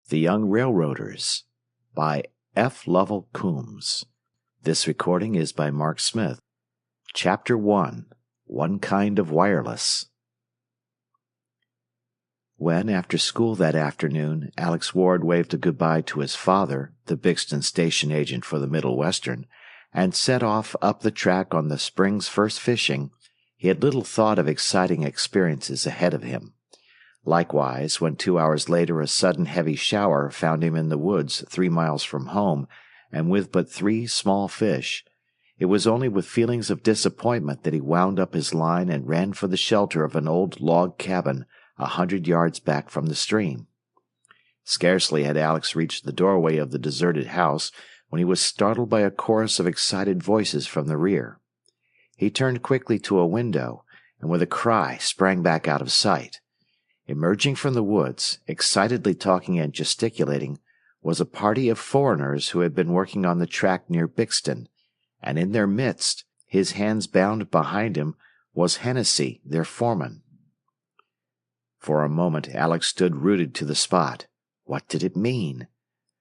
The Young Railroaders by F. Lovell Coombs. This recording is by Mark Smith. Chapter 1. One Kind of Wireless. When, after school that afternoon, Alex Ward waved a goodbye to his father, the Bixton station agent for the Middle Western, and set off up the track on the spring's first fishing, he had little thought of exciting experiences ahead of him. Likewise, when 2 hours later a sudden heavy shower found him in the woods 3 miles from home, and with but 3 small fish, it was only with feelings of disappointment that he wound up his line and ran for the shelter of an old log cabin 100 yards back from the stream. Scarcely had Alex reached the doorway of the deserted house when he was startled by a chorus of excited voices from the rear. He turned quickly to a window, and with a cry sprang back out of sight. Emerging from the woods, excitedly talking and gesticulating, was a party of foreigners who had been working on the track near Bixton, and in their midst, his hands bound behind him, was Hennessy, their foreman. For a moment Alex stood rooted to the spot. What did it mean?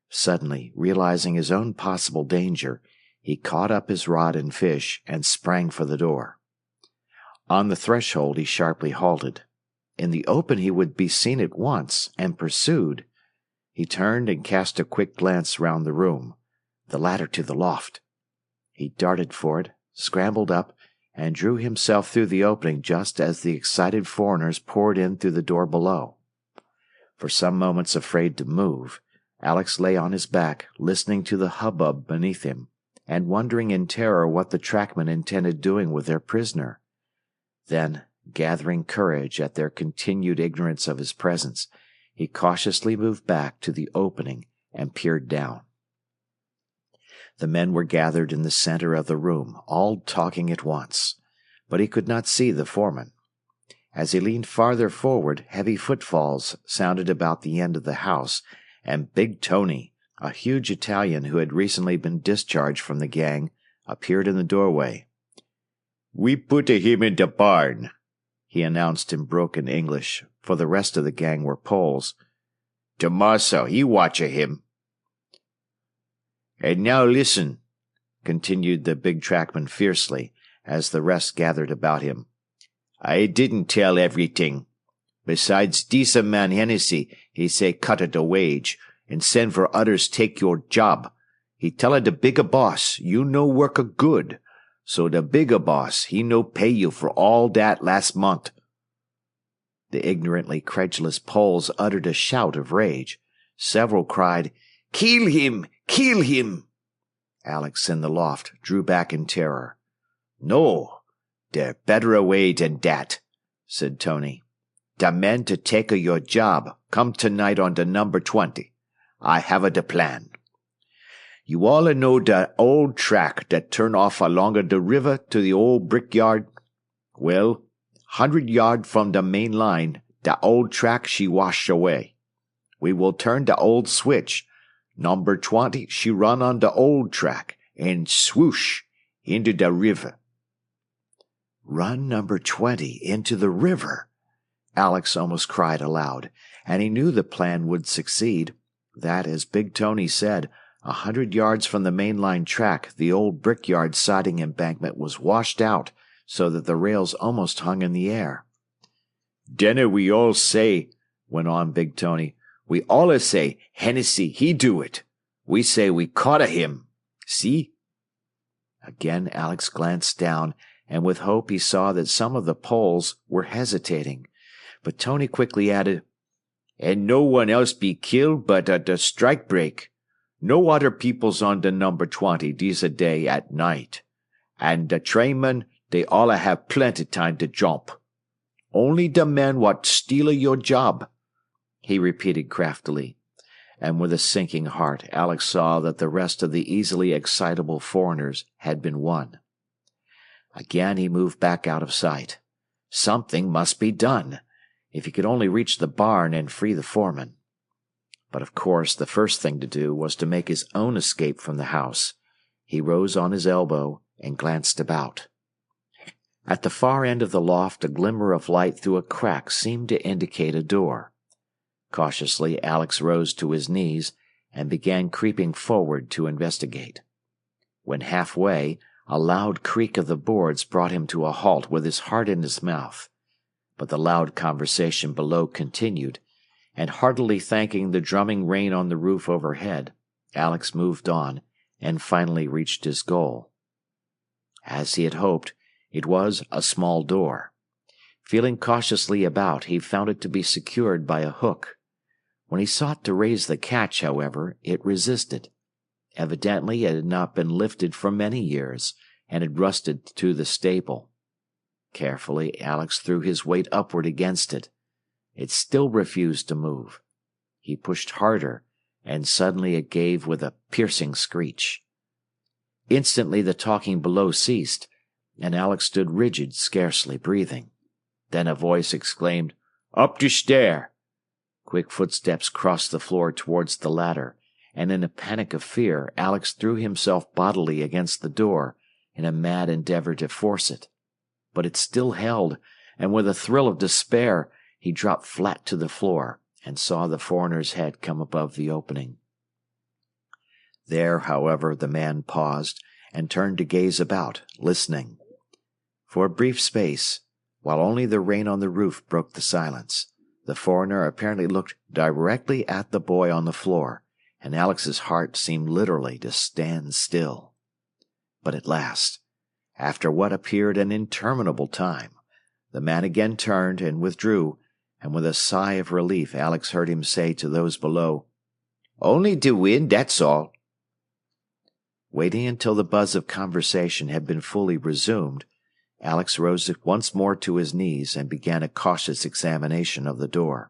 Suddenly, realizing his own possible danger, he caught up his rod and fish and sprang for the door. On the threshold he sharply halted. In the open he would be seen at once, and pursued. He turned and cast a quick glance round the room. The ladder to the loft. He darted for it, scrambled up, and drew himself through the opening just as the excited foreigners poured in through the door below. For some moments afraid to move, Alex lay on his back, listening to the hubbub beneath him, and wondering in terror what the trackmen intended doing with their prisoner. Then, gathering courage at their continued ignorance of his presence, he cautiously moved back to the opening and peered down. The men were gathered in the center of the room, all talking at once, but he could not see the foreman. As he leaned farther forward, heavy footfalls sounded about the end of the house, and Big Tony, a huge Italian who had recently been discharged from the gang, appeared in the doorway. "We put him in the barn," he announced in broken English, for the rest of the gang were Poles. "Tommaso, he watcha him." "And now listen," continued the big trackman fiercely, as the rest gathered about him. "I didn't tell everything. Besides this man Hennessy, he say cut it a wage, and send for others take your job. He tell the bigger boss you no work a good. So the bigger boss, he no pay you for all that last month." The ignorantly credulous Poles uttered a shout of rage. Several cried, "Kill him! Kill him!" Alex in the loft drew back in terror. "No, there better a way than that," said Tony. "The men to take a your job come tonight on the number 20. I have a the plan. You all know the old track that turn off along the river to the old brickyard? Well, 100 yard from the main line, the old track she wash away. We will turn the old switch. Number 20 she run on the old track, and swoosh, into the river." Run number 20 into the river! Alex almost cried aloud, and he knew the plan would succeed. That, as Big Tony said, 100 yards from the mainline track, the old brickyard siding embankment was washed out so that the rails almost hung in the air. "Denner we all say," went on Big Tony, "we all say Hennessy he do it. We say we caught him. See?" Again Alex glanced down, and with hope he saw that some of the Poles were hesitating. But Tony quickly added, "And no one else be killed but the strike break. No other peoples on the number 20 this a day at night. And the trainmen, they all have plenty time to jump. Only the men what steal your job," he repeated craftily. And with a sinking heart, Alex saw that the rest of the easily excitable foreigners had been won. Again he moved back out of sight. Something must be done, if he could only reach the barn and free the foreman. But of course the first thing to do was to make his own escape from the house. He rose on his elbow and glanced about. At the far end of the loft a glimmer of light through a crack seemed to indicate a door. Cautiously, Alex rose to his knees and began creeping forward to investigate. When halfway, a loud creak of the boards brought him to a halt with his heart in his mouth. But the loud conversation below continued, and heartily thanking the drumming rain on the roof overhead, Alex moved on and finally reached his goal. As he had hoped, it was a small door. Feeling cautiously about, he found it to be secured by a hook. When he sought to raise the catch, however, it resisted. Evidently it had not been lifted for many years, and had rusted to the staple. Carefully, Alex threw his weight upward against it. It still refused to move. He pushed harder, and suddenly it gave with a piercing screech. Instantly the talking below ceased, and Alex stood rigid, scarcely breathing. Then a voice exclaimed, "Up the stair!" Quick footsteps crossed the floor towards the ladder, and in a panic of fear, Alex threw himself bodily against the door in a mad endeavor to force it. But it still held, and with a thrill of despair, he dropped flat to the floor and saw the foreigner's head come above the opening. There, however, the man paused and turned to gaze about, listening. For a brief space, while only the rain on the roof broke the silence, the foreigner apparently looked directly at the boy on the floor, and Alex's heart seemed literally to stand still. But at last, after what appeared an interminable time, the man again turned and withdrew, and with a sigh of relief Alex heard him say to those below, "Only the wind, that's all." Waiting until the buzz of conversation had been fully resumed, Alex rose once more to his knees and began a cautious examination of the door.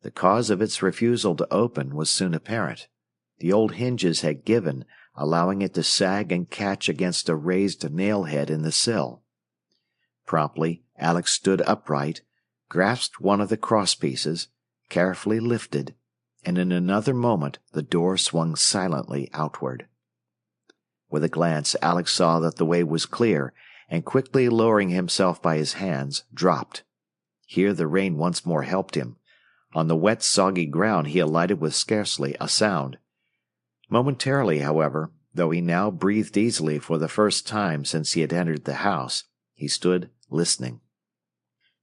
The cause of its refusal to open was soon apparent. The old hinges had given, allowing it to sag and catch against a raised nail-head in the sill. Promptly, Alex stood upright, grasped one of the crosspieces, carefully lifted, and in another moment the door swung silently outward. With a glance, Alex saw that the way was clear, and quickly lowering himself by his hands, dropped. Here the rain once more helped him. On the wet, soggy ground he alighted with scarcely a sound. Momentarily, however, though he now breathed easily for the first time since he had entered the house, he stood listening.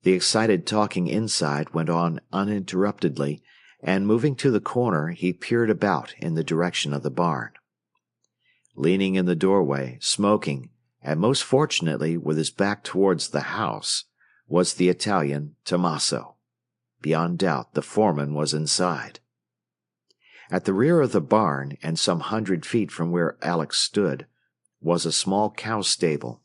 The excited talking inside went on uninterruptedly, and moving to the corner, he peered about in the direction of the barn. Leaning in the doorway, smoking, and most fortunately with his back towards the house, was the Italian Tommaso. Beyond doubt, the foreman was inside. At the rear of the barn, and some 100 feet from where Alex stood, was a small cow stable.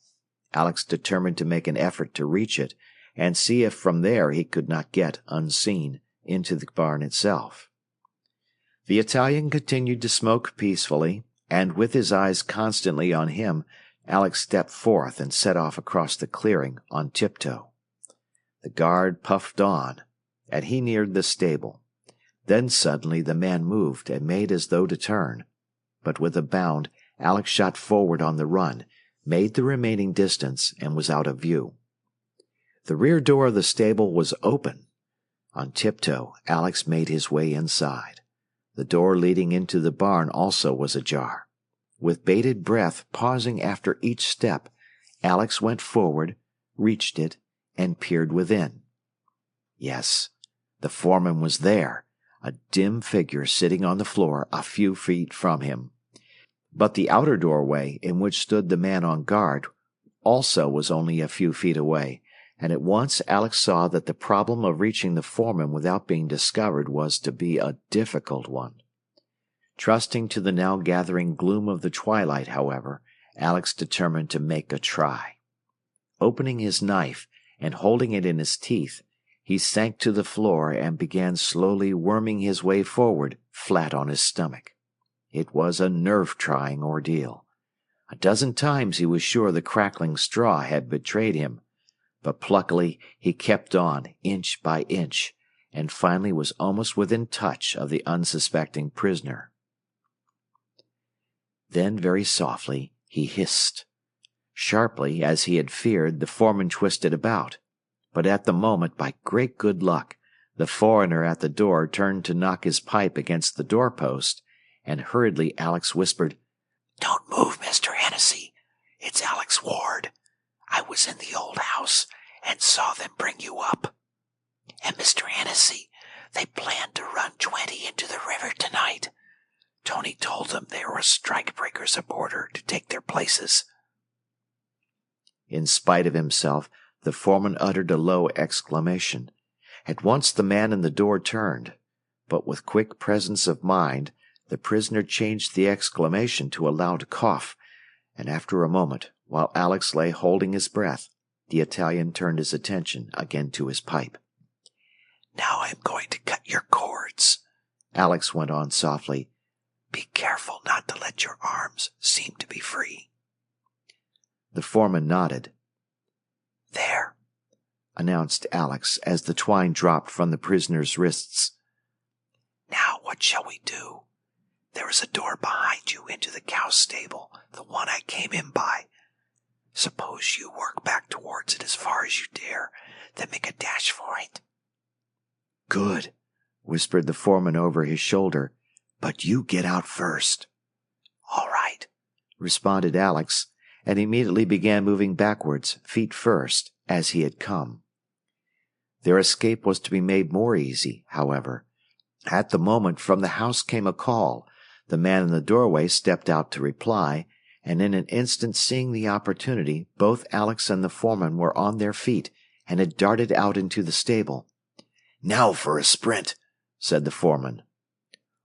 Alex determined to make an effort to reach it, and see if from there he could not get, unseen, into the barn itself. The Italian continued to smoke peacefully, and with his eyes constantly on him, Alex stepped forth and set off across the clearing on tiptoe. The guard puffed on, and he neared the stable. Then suddenly the man moved and made as though to turn. But with a bound, Alex shot forward on the run, made the remaining distance, and was out of view. The rear door of the stable was open. On tiptoe, Alex made his way inside. The door leading into the barn also was ajar. With bated breath, pausing after each step, Alex went forward, reached it, and peered within. Yes, the foreman was there, a dim figure sitting on the floor a few feet from him. But the outer doorway, in which stood the man on guard, also was only a few feet away, and at once Alex saw that the problem of reaching the foreman without being discovered was to be a difficult one. Trusting to the now gathering gloom of the twilight, however, Alex determined to make a try. Opening his knife and holding it in his teeth, he sank to the floor and began slowly worming his way forward, flat on his stomach. It was a nerve-trying ordeal. A dozen times he was sure the crackling straw had betrayed him, but pluckily he kept on, inch by inch, and finally was almost within touch of the unsuspecting prisoner. Then very softly he hissed. Sharply, as he had feared, the foreman twisted about, but at the moment, by great good luck, The foreigner at the door turned to knock his pipe against the doorpost, and hurriedly Alex whispered, "Don't move, Mr. Hennessy. It's Alex Ward. I was in the old house and saw them bring you up. And Mr. Hennessy, they planned to run 20 into the river tonight. Tony told them there were strikebreakers aboard her to take their places." In spite of himself, the foreman uttered a low exclamation. At once the man in the door turned, but with quick presence of mind, the prisoner changed the exclamation to a loud cough, and after a moment, while Alex lay holding his breath, the Italian turned his attention again to his pipe. "Now I'm going to cut your cords," Alex went on softly. "Be careful not to let your arms seem to be free." The foreman nodded. "There," announced Alex as the twine dropped from the prisoner's wrists. "Now what shall we do? There is a door behind you into the cow stable, the one I came in by. Suppose you work back towards it as far as you dare, then make a dash for it." "Good," whispered the foreman over his shoulder, "but you get out first." "All right," responded Alex, and immediately began moving backwards, feet first, as he had come. Their escape was to be made more easy, however. At the moment from the house came a call. The man in the doorway stepped out to reply, and in an instant seeing the opportunity, both Alex and the foreman were on their feet and had darted out into the stable. "Now for a sprint," said the foreman.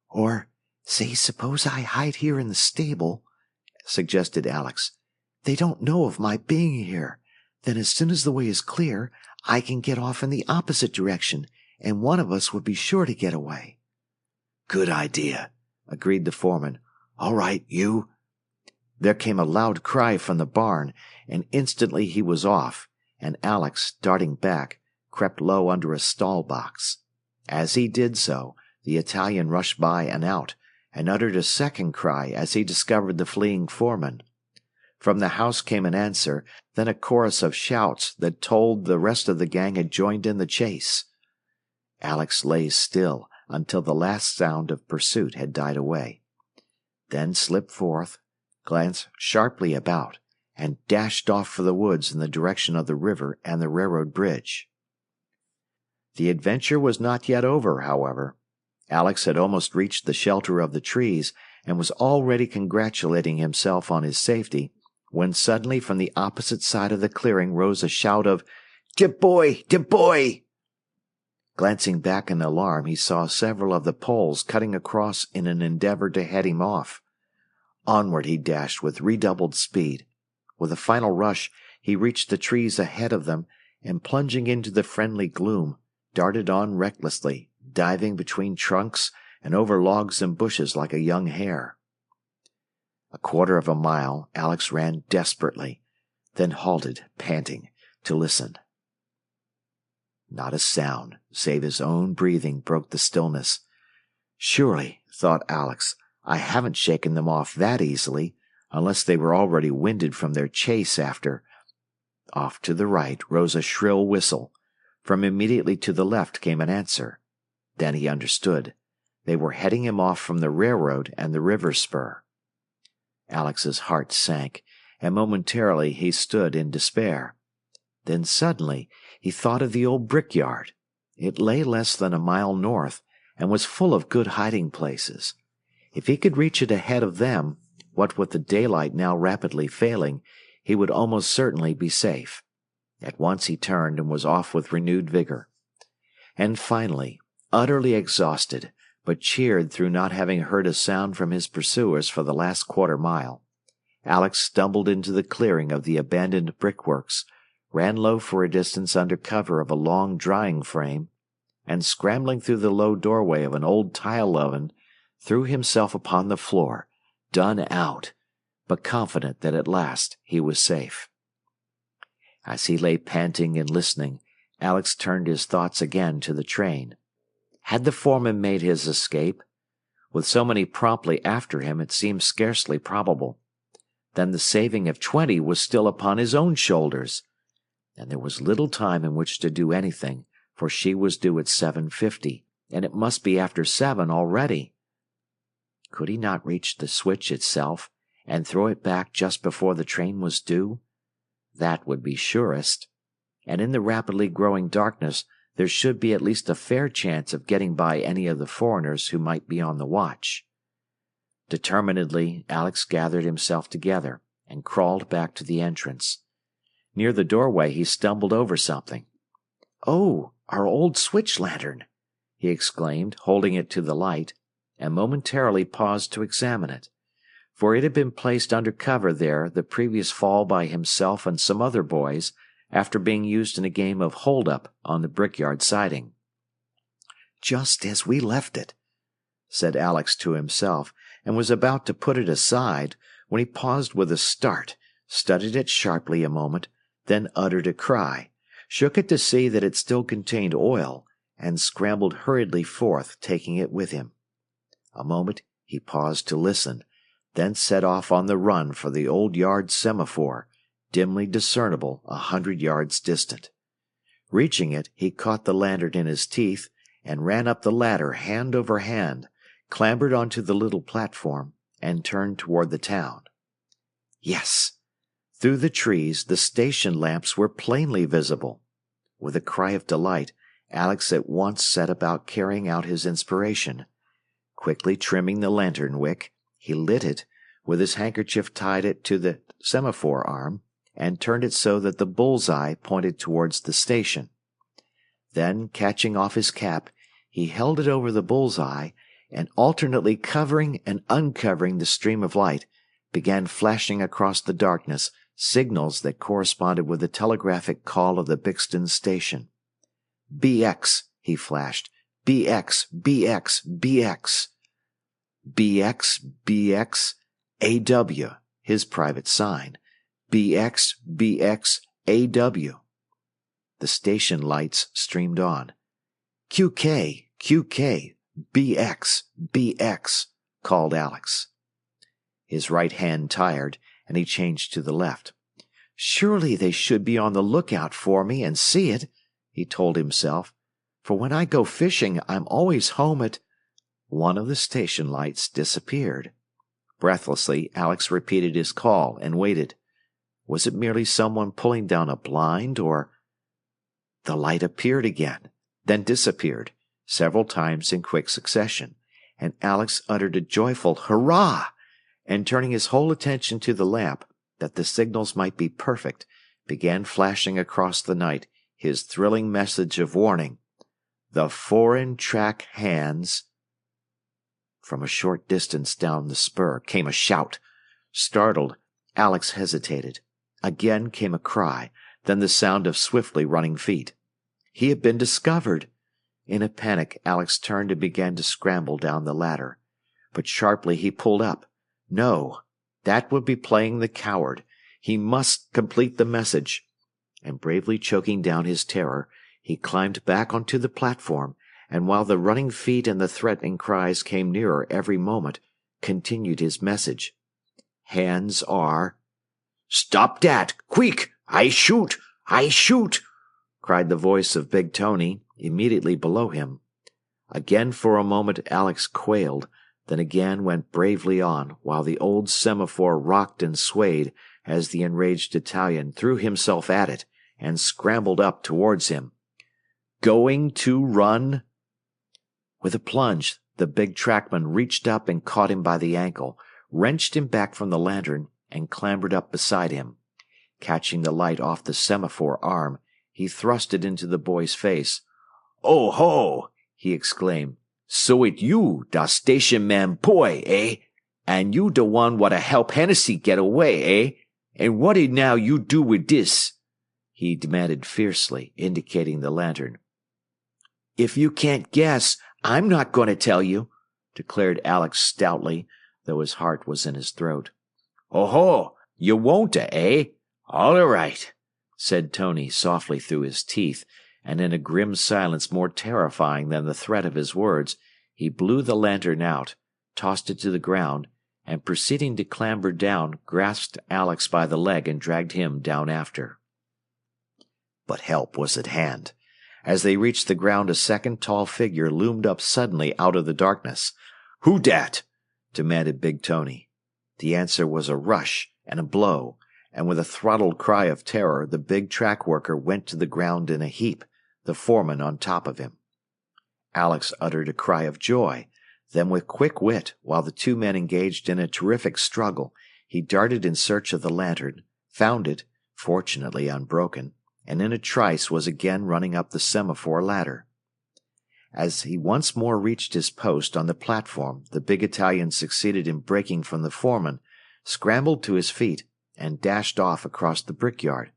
"Or, say, suppose I hide here in the stable," suggested Alex. "They don't know of my being here. Then as soon as the way is clear, I can get off in the opposite direction, and one of us would be sure to get away." "Good idea," agreed the foreman. "All right, you." There came a loud cry from the barn, and instantly he was off, and Alex, darting back, crept low under a stall box. As he did so, the Italian rushed by and out, and uttered a second cry as he discovered the fleeing foreman. From the house came an answer, then a chorus of shouts that told the rest of the gang had joined in the chase. Alex lay still until the last sound of pursuit had died away, then slipped forth, glanced sharply about, and dashed off for the woods in the direction of the river and the railroad bridge. The adventure was not yet over, however. Alex had almost reached the shelter of the trees and was already congratulating himself on his safety, when suddenly from the opposite side of the clearing rose a shout of, "De boy! De boy!" Glancing back in alarm, he saw several of the poles cutting across in an endeavor to head him off. Onward he dashed with redoubled speed. With a final rush, he reached the trees ahead of them, and plunging into the friendly gloom, darted on recklessly, diving between trunks and over logs and bushes like a young hare. A quarter of a mile Alex ran desperately, then halted, panting, to listen. Not a sound, save his own breathing, broke the stillness. Surely, thought Alex, I haven't shaken them off that easily, unless they were already winded from their chase after. Off to the right rose a shrill whistle. From immediately to the left came an answer. Then he understood. They were heading him off from the railroad and the river spur. Alex's heart sank, and momentarily he stood in despair. Then suddenly he thought of the old brickyard. It lay less than a mile north, and was full of good hiding places. If he could reach it ahead of them, what with the daylight now rapidly failing, he would almost certainly be safe. At once he turned and was off with renewed vigor. And finally, utterly exhausted, but cheered through not having heard a sound from his pursuers for the last quarter mile, Alex stumbled into the clearing of the abandoned brickworks, ran low for a distance under cover of a long drying frame, and scrambling through the low doorway of an old tile oven, threw himself upon the floor, done out, but confident that at last he was safe. As he lay panting and listening, Alex turned his thoughts again to the train. Had the foreman made his escape? With so many promptly after him, it seemed scarcely probable. Then the saving of 20 was still upon his own shoulders, and there was little time in which to do anything, for she was due at 7:50, and it must be after 7 already. Could he not reach the switch itself and throw it back just before the train was due? That would be surest, and in the rapidly growing darkness there should be at least a fair chance of getting by any of the foreigners who might be on the watch. Determinedly, Alex gathered himself together and crawled back to the entrance. Near the doorway he stumbled over something. "Oh, our old switch lantern!" he exclaimed, holding it to the light, and momentarily paused to examine it, for it had been placed under cover there the previous fall by himself and some other boys after being used in a game of hold-up on the brickyard siding. "Just as we left it," said Alex to himself, and was about to put it aside when he paused with a start, studied it sharply a moment, then uttered a cry, shook it to see that it still contained oil, and scrambled hurriedly forth, taking it with him. A moment he paused to listen, then set off on the run for the old yard semaphore, dimly discernible 100 yards distant. Reaching it, he caught the lantern in his teeth and ran up the ladder hand over hand, clambered onto the little platform, and turned toward the town. Yes! Through the trees the station lamps were plainly visible. With a cry of delight, Alex at once set about carrying out his inspiration. Quickly trimming the lantern wick, he lit it, with his handkerchief tied it to the semaphore arm, and turned it so that the bull's-eye pointed towards the station. Then, catching off his cap, he held it over the bull's-eye, and alternately covering and uncovering the stream of light, began flashing across the darkness signals that corresponded with the telegraphic call of the Bixton station. "BX," he flashed. "BX, BX, BX." "BX, BX, AW," his private sign. "BX, BX, AW." The station lights streamed on. "QK, QK, BX, BX," called Alex. His right hand tired, and he changed to the left. "Surely they should be on the lookout for me and see it," he told himself, "for when I go fishing I'm always home at—" One of the station lights disappeared. Breathlessly, Alex repeated his call and waited. Was it merely someone pulling down a blind, or— The light appeared again, then disappeared, several times in quick succession, and Alex uttered a joyful hurrah, and turning his whole attention to the lamp, that the signals might be perfect, began flashing across the night his thrilling message of warning. "The foreign track hands—" From a short distance down the spur came a shout. Startled, Alex hesitated. Again came a cry, then the sound of swiftly running feet. He had been discovered. In a panic, Alex turned and began to scramble down the ladder. But sharply he pulled up. No, that would be playing the coward. He must complete the message. And bravely choking down his terror, he climbed back onto the platform, and while the running feet and the threatening cries came nearer every moment, continued his message. "Hands are—" "Stop that! Quick! I shoot! I shoot!" cried the voice of Big Tony, immediately below him. Again for a moment Alex quailed, then again went bravely on, while the old semaphore rocked and swayed as the enraged Italian threw himself at it and scrambled up towards him. "Going to run?" With a plunge, the big trackman reached up and caught him by the ankle, wrenched him back from the lantern, and clambered up beside him. Catching the light off the semaphore arm, he thrust it into the boy's face. "Oh ho!" he exclaimed. "So it you, da station man boy, eh? And you the one whata help Hennessy get away, eh? And what did now you do with this?" he demanded fiercely, indicating the lantern. "If you can't guess, I'm not going to tell you," declared Alex stoutly, though his heart was in his throat. "Oh ho! You won't, eh? All right," said Tony softly through his teeth, and in a grim silence more terrifying than the threat of his words, he blew the lantern out, tossed it to the ground, and proceeding to clamber down, grasped Alex by the leg and dragged him down after. But help was at hand. As they reached the ground, a second tall figure loomed up suddenly out of the darkness. "Who dat?" demanded Big Tony. The answer was a rush and a blow, and with a throttled cry of terror, the big track worker went to the ground in a heap, the foreman on top of him. Alex uttered a cry of joy. Then with quick wit, while the two men engaged in a terrific struggle, he darted in search of the lantern, found it, fortunately unbroken, and in a trice was again running up the semaphore ladder. As he once more reached his post on the platform, the big Italian succeeded in breaking from the foreman, scrambled to his feet, and dashed off across the brickyard.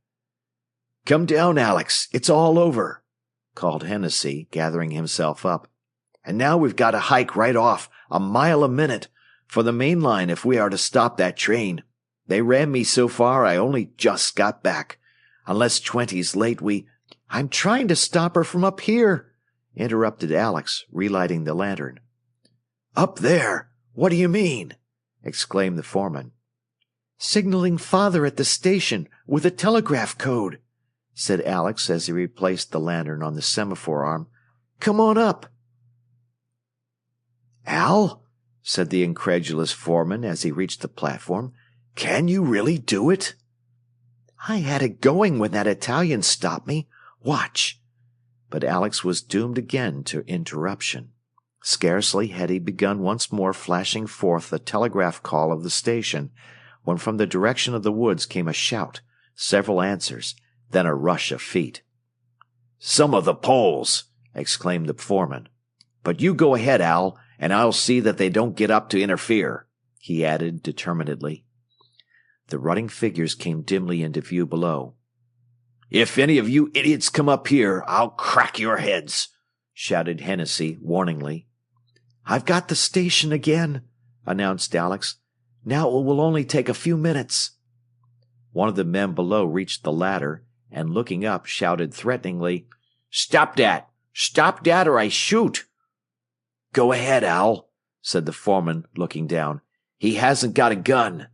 "Come down, Alex, it's all over," called Hennessy, gathering himself up. "And now we've got to hike right off, a mile a minute, for the main line if we are to stop that train. They ran me so far I only just got back. Unless 20's late, I'm trying to stop her from up here," interrupted Alex, relighting the lantern. "Up there? What do you mean?" exclaimed the foreman. "Signaling father at the station with a telegraph code," said Alex as he replaced the lantern on the semaphore arm. "Come on up." "Al," said the incredulous foreman as he reached the platform, "can you really do it?" "I had it going when that Italian stopped me. Watch." But Alex was doomed again to interruption. Scarcely had he begun once more flashing forth the telegraph call of the station, when from the direction of the woods came a shout, several answers, then a rush of feet. "Some of the Poles!" exclaimed the foreman. "But you go ahead, Al, and I'll see that they don't get up to interfere," he added determinedly. The running figures came dimly into view below. "If any of you idiots come up here, I'll crack your heads," shouted Hennessy warningly. "I've got the station again," announced Alex. "Now it will only take a few minutes." One of the men below reached the ladder, and looking up, shouted threateningly, "Stop that! Stop that, or I shoot!" "Go ahead, Al," said the foreman, looking down. "He hasn't got a gun."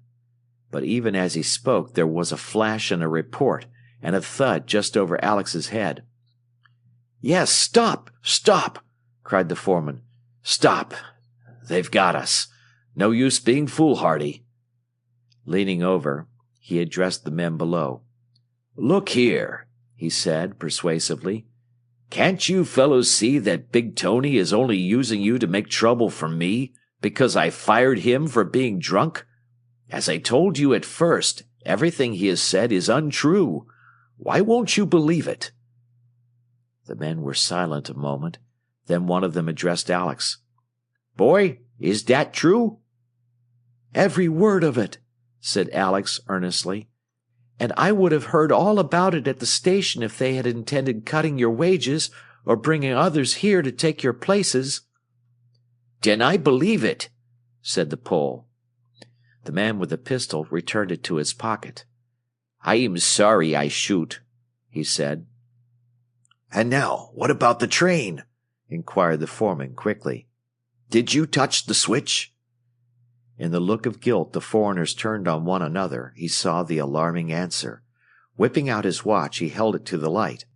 But even as he spoke, there was a flash and a report, and a thud just over Alex's head. "Yes, stop! Stop!" cried the foreman. "Stop! They've got us. No use being foolhardy." Leaning over, he addressed the men below. "Look here," he said persuasively. "Can't you fellows see that Big Tony is only using you to make trouble for me because I fired him for being drunk? As I told you at first, everything he has said is untrue. Why won't you believe it?" The men were silent a moment. Then one of them addressed Alex. "Boy, is that true?" "Every word of it," said Alex earnestly. "And I would have heard all about it at the station if they had intended cutting your wages or bringing others here to take your places." "Den I believe it," said the Pole. The man with the pistol returned it to his pocket. "I am sorry I shoot," he said. "And now, what about the train?" inquired the foreman quickly. "Did you touch the switch?" In the look of guilt the foreigners turned on one another, he saw the alarming answer. Whipping out his watch, he held it to the light.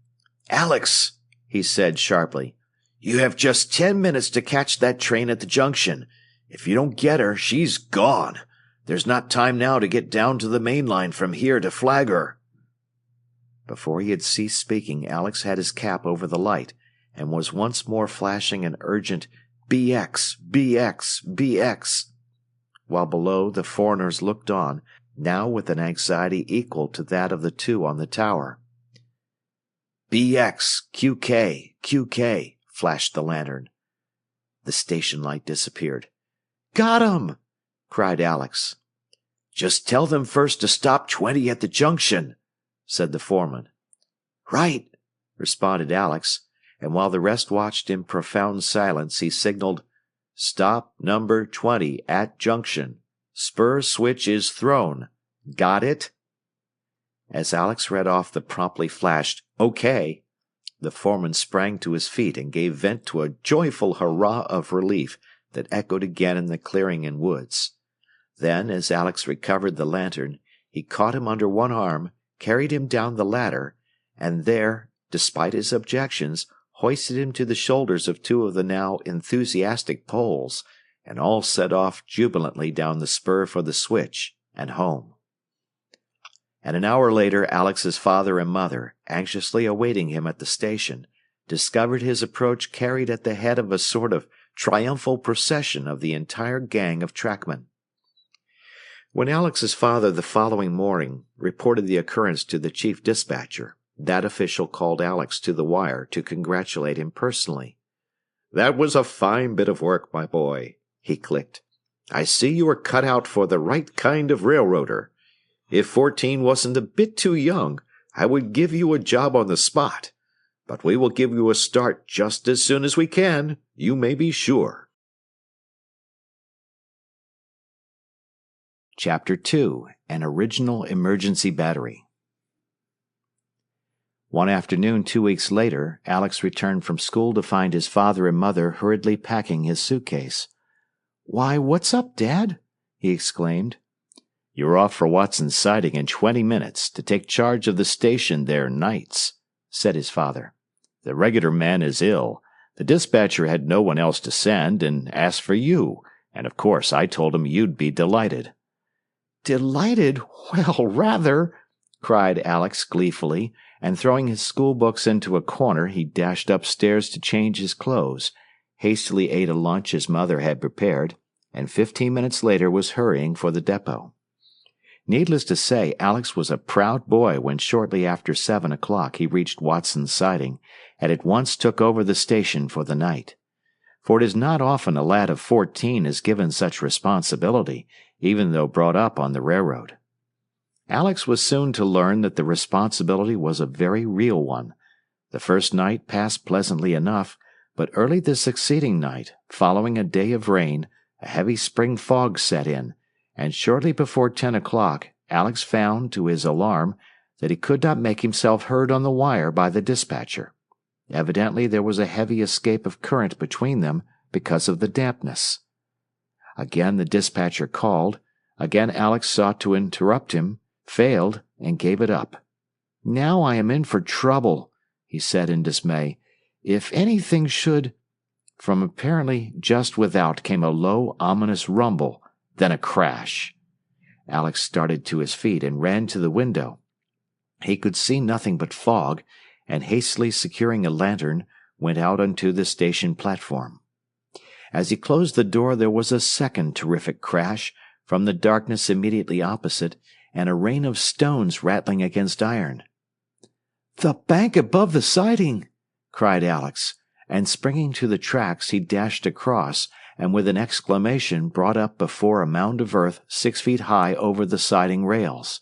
"Alex," he said sharply, "you have just 10 minutes to catch that train at the junction. If you don't get her, she's gone. There's not time now to get down to the main line from here to flag her." Before he had ceased speaking, Alex had his cap over the light, and was once more flashing an urgent BX, BX, BX. While below, the foreigners looked on, now with an anxiety equal to that of the two on the tower. "BX, QK, QK, flashed the lantern. The station light disappeared. "Got 'em!" cried Alex. "Just tell them first to stop 20 at the junction," said the foreman. "Right," responded Alex, and while the rest watched in profound silence, he signaled, "Stop number 20 at junction. Spur switch is thrown. Got it?" As Alex read off the promptly flashed "OK," the foreman sprang to his feet and gave vent to a joyful hurrah of relief that echoed again in the clearing and woods. Then, as Alex recovered the lantern, he caught him under one arm, carried him down the ladder, and there, despite his objections, hoisted him to the shoulders of two of the now enthusiastic Poles, and all set off jubilantly down the spur for the switch and home. And an hour later, Alex's father and mother, anxiously awaiting him at the station, discovered his approach carried at the head of a sort of triumphal procession of the entire gang of trackmen. When Alex's father the following morning reported the occurrence to the chief dispatcher, that official called Alex to the wire to congratulate him personally. "That was a fine bit of work, my boy," he clicked. "I see you are cut out for the right kind of railroader. If 14 wasn't a bit too young, I would give you a job on the spot. But we will give you a start just as soon as we can, you may be sure." Chapter 2. An Original Emergency Battery. One afternoon 2 weeks later, Alex returned from school to find his father and mother hurriedly packing his suitcase. "Why, what's up, Dad?" he exclaimed. "You're off for Watson's Siding in 20 minutes to take charge of the station there nights," said his father. "The regular man is ill. The dispatcher had no one else to send and asked for you, and of course I told him you'd be delighted." "Delighted? Well, rather!" cried Alex gleefully, and throwing his school books into a corner, he dashed upstairs to change his clothes, hastily ate a lunch his mother had prepared, and 15 minutes later was hurrying for the depot. Needless to say, Alex was a proud boy when shortly after 7 o'clock he reached Watson's Siding and at once took over the station for the night. For it is not often a lad of 14 is given such responsibility, even though brought up on the railroad. Alex was soon to learn that the responsibility was a very real one. The first night passed pleasantly enough, but early the succeeding night, following a day of rain, a heavy spring fog set in, and shortly before 10 o'clock, Alex found, to his alarm, that he could not make himself heard on the wire by the dispatcher. Evidently there was a heavy escape of current between them because of the dampness. Again the dispatcher called. Again Alex sought to interrupt him, failed, and gave it up. "Now I am in for trouble," he said in dismay. "If anything should—" From apparently just without came a low, ominous rumble, then a crash. Alex started to his feet and ran to the window. He could see nothing but fog, and hastily securing a lantern, went out onto the station platform. As he closed the door, there was a second terrific crash from the darkness immediately opposite, and a rain of stones rattling against iron. "The bank above the siding!" cried Alex, and springing to the tracks he dashed across, and with an exclamation brought up before a mound of earth 6 feet high over the siding rails.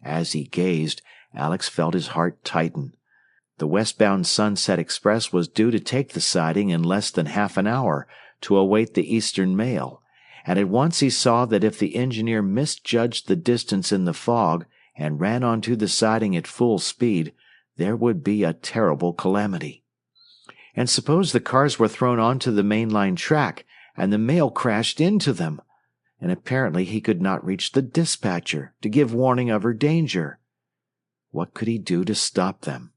As he gazed, Alex felt his heart tighten. The westbound Sunset Express was due to take the siding in less than half an hour to await the Eastern mail, and at once he saw that if the engineer misjudged the distance in the fog and ran onto the siding at full speed, there would be a terrible calamity. And suppose the cars were thrown onto the main line track, and the mail crashed into them, and apparently he could not reach the dispatcher to give warning of her danger. What could he do to stop them?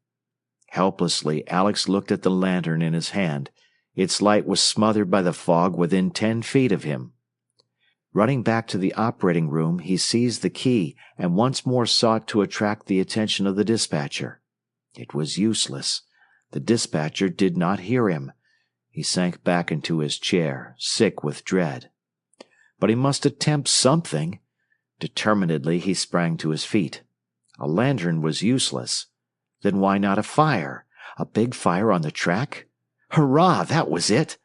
Helplessly, Alex looked at the lantern in his hand. Its light was smothered by the fog within 10 feet of him. Running back to the operating room, he seized the key and once more sought to attract the attention of the dispatcher. It was useless. The dispatcher did not hear him. He sank back into his chair, sick with dread. But he must attempt something. Determinedly he sprang to his feet. A lantern was useless. Then why not a fire? A big fire on the track? Hurrah, that was it!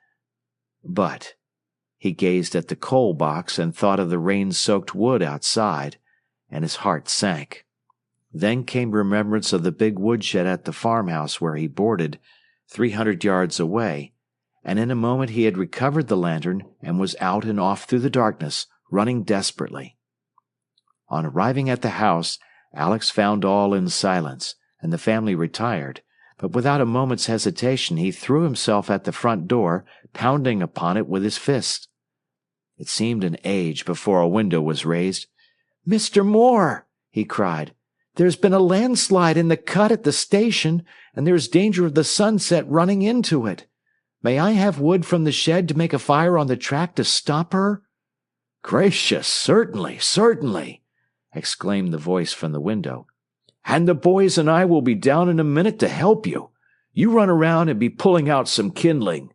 But he gazed at the coal box and thought of the rain-soaked wood outside, and his heart sank. Then came remembrance of the big woodshed at the farmhouse where he boarded, 300 yards away, and in a moment he had recovered the lantern and was out and off through the darkness, running desperately. On arriving at the house, Alex found all in silence, and the family retired, but without a moment's hesitation he threw himself at the front door, pounding upon it with his fist. It seemed an age before a window was raised. "Mr. Moore!" he cried. There's been a landslide in the cut at the station, and there's danger of the sunset running into it. May I have wood from the shed to make a fire on the track to stop her?" "Gracious, certainly, certainly," exclaimed the voice from the window. "And the boys and I will be down in a minute to help you. You run around and be pulling out some kindling."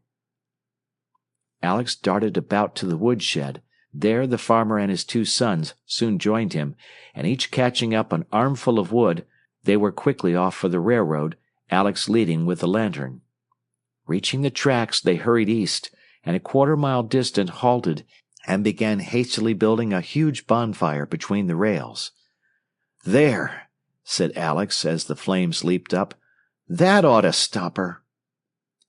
Alex darted about to the woodshed. There the farmer and his 2 sons soon joined him, and each catching up an armful of wood, they were quickly off for the railroad, Alex leading with the lantern. Reaching the tracks, they hurried east, and a quarter-mile distant halted and began hastily building a huge bonfire between the rails. "There," said Alex as the flames leaped up. "That ought to stop her."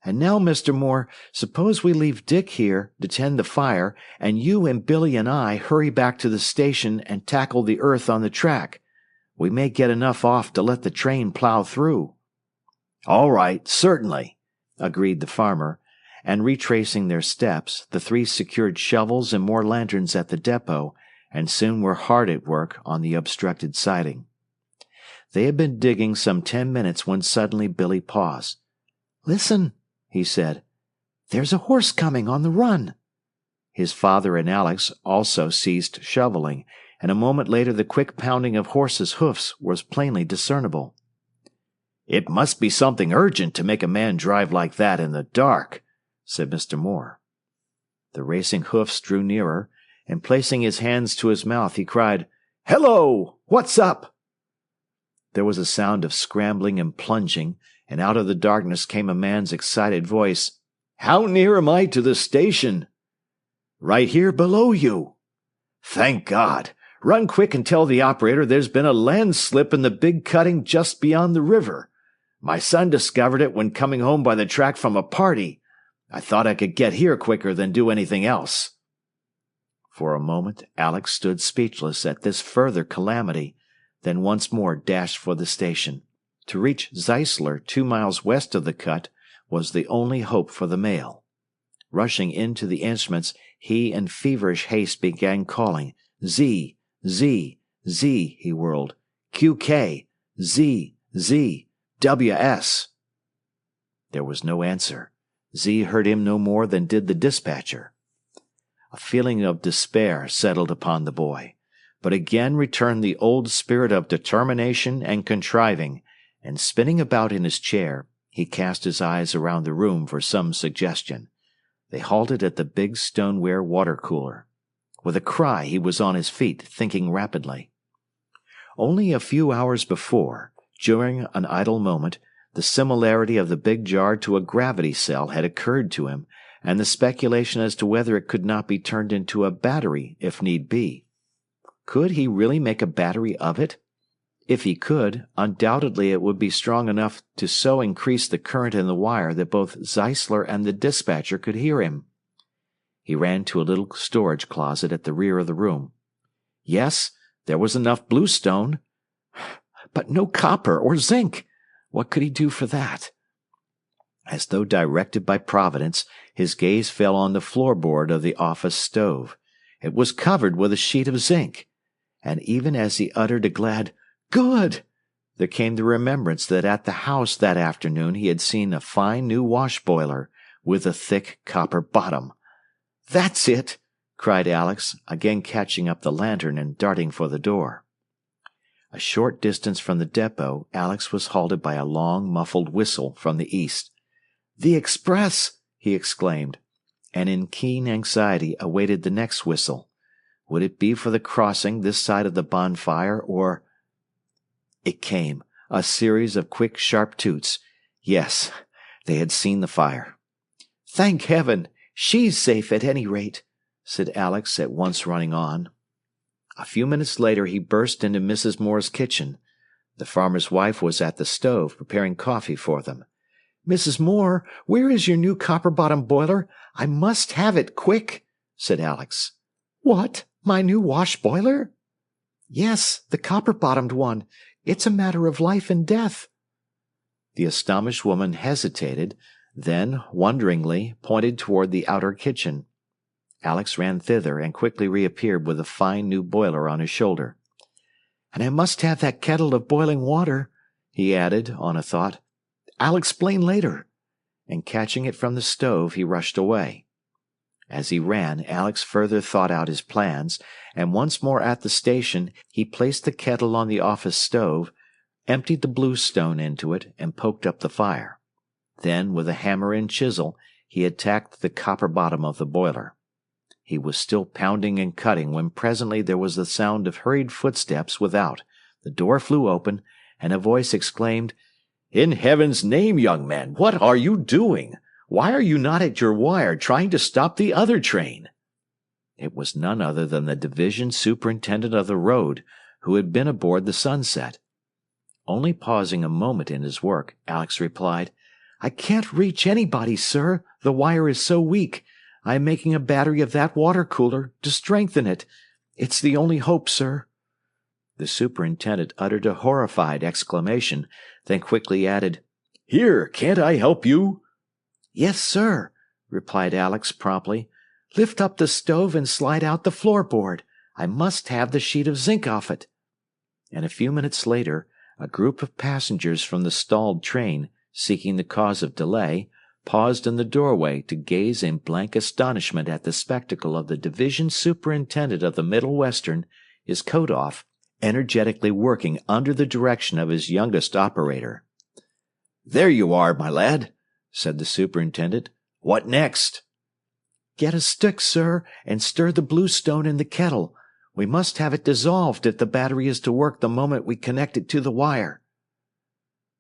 "And now, Mr. Moore, suppose we leave Dick here to tend the fire, and you and Billy and I hurry back to the station and tackle the earth on the track. We may get enough off to let the train plow through." "All right, certainly," agreed the farmer, and retracing their steps, the 3 secured shovels and more lanterns at the depot, and soon were hard at work on the obstructed siding. They had been digging some 10 minutes when suddenly Billy paused. "Listen," he said. "There's a horse coming on the run." His father and Alex also ceased shoveling, and a moment later the quick pounding of horses' hoofs was plainly discernible. "It must be something urgent to make a man drive like that in the dark," said Mr. Moore. The racing hoofs drew nearer, and placing his hands to his mouth, he cried, "Hello! What's up?" There was a sound of scrambling and plunging, and out of the darkness came a man's excited voice. "How near am I to the station?" "Right here below you." "Thank God! Run quick and tell the operator there's been a landslip in the big cutting just beyond the river. My son discovered it when coming home by the track from a party. I thought I could get here quicker than do anything else." For a moment Alex stood speechless at this further calamity, then once more dashed for the station. To reach Zeisler, 2 miles west of the cut, was the only hope for the mail. Rushing into the instruments, he in feverish haste began calling. "Z, Z, Z," he whirled. "QK, Z, Z, WS." There was no answer. Z heard him no more than did the dispatcher. A feeling of despair settled upon the boy, but again returned the old spirit of determination and contriving, and spinning about in his chair, he cast his eyes around the room for some suggestion. They halted at the big stoneware water cooler. With a cry, he was on his feet, thinking rapidly. Only a few hours before, during an idle moment, the similarity of the big jar to a gravity cell had occurred to him, and the speculation as to whether it could not be turned into a battery if need be. Could he really make a battery of it? If he could, undoubtedly it would be strong enough to so increase the current in the wire that both Zeisler and the dispatcher could hear him. He ran to a little storage closet at the rear of the room. Yes, there was enough bluestone, but no copper or zinc. What could he do for that? As though directed by Providence, his gaze fell on the floorboard of the office stove. It was covered with a sheet of zinc, and even as he uttered a glad "Good!" there came the remembrance that at the house that afternoon he had seen a fine new wash boiler with a thick copper bottom. "That's it!" cried Alex, again catching up the lantern and darting for the door. A short distance from the depot, Alex was halted by a long, muffled whistle from the east. "The express!" he exclaimed, and in keen anxiety awaited the next whistle. Would it be for the crossing this side of the bonfire, or... It came, a series of quick, sharp toots. Yes, they had seen the fire. "Thank heaven! She's safe at any rate," said Alex, at once running on. A few minutes later he burst into Mrs. Moore's kitchen. The farmer's wife was at the stove, preparing coffee for them. "Mrs. Moore, where is your new copper-bottom boiler? I must have it, quick," said Alex. "What, my new wash-boiler?" "Yes, the copper-bottomed one. It's a matter of life and death." The astonished woman hesitated, then, wonderingly, pointed toward the outer kitchen. Alex ran thither and quickly reappeared with a fine new boiler on his shoulder. And I must have that kettle of boiling water," he added, on a thought. "I'll explain later." And catching it from the stove, he rushed away. As he ran, Alex further thought out his plans, and once more at the station, he placed the kettle on the office stove, emptied the bluestone into it, and poked up the fire. Then, with a hammer and chisel, he attacked the copper bottom of the boiler. He was still pounding and cutting when presently there was the sound of hurried footsteps without. The door flew open, and a voice exclaimed, "In heaven's name, young man, what are you doing? Why are you not at your wire trying to stop the other train?" It was none other than the division superintendent of the road, who had been aboard the Sunset. Only pausing a moment in his work, Alex replied, "I can't reach anybody, sir. The wire is so weak. I am making a battery of that water cooler to strengthen it. It's the only hope, sir." The superintendent uttered a horrified exclamation, then quickly added, "Here, can't I help you?" "Yes, sir," replied Alex promptly. "Lift up the stove and slide out the floorboard. I must have the sheet of zinc off it." And a few minutes later, a group of passengers from the stalled train, seeking the cause of delay, paused in the doorway to gaze in blank astonishment at the spectacle of the division superintendent of the Middle Western, his coat off, energetically working under the direction of his youngest operator. "There you are, my lad," said the superintendent. "What next?" "Get a stick, sir, and stir the bluestone in the kettle. We must have it dissolved if the battery is to work the moment we connect it to the wire."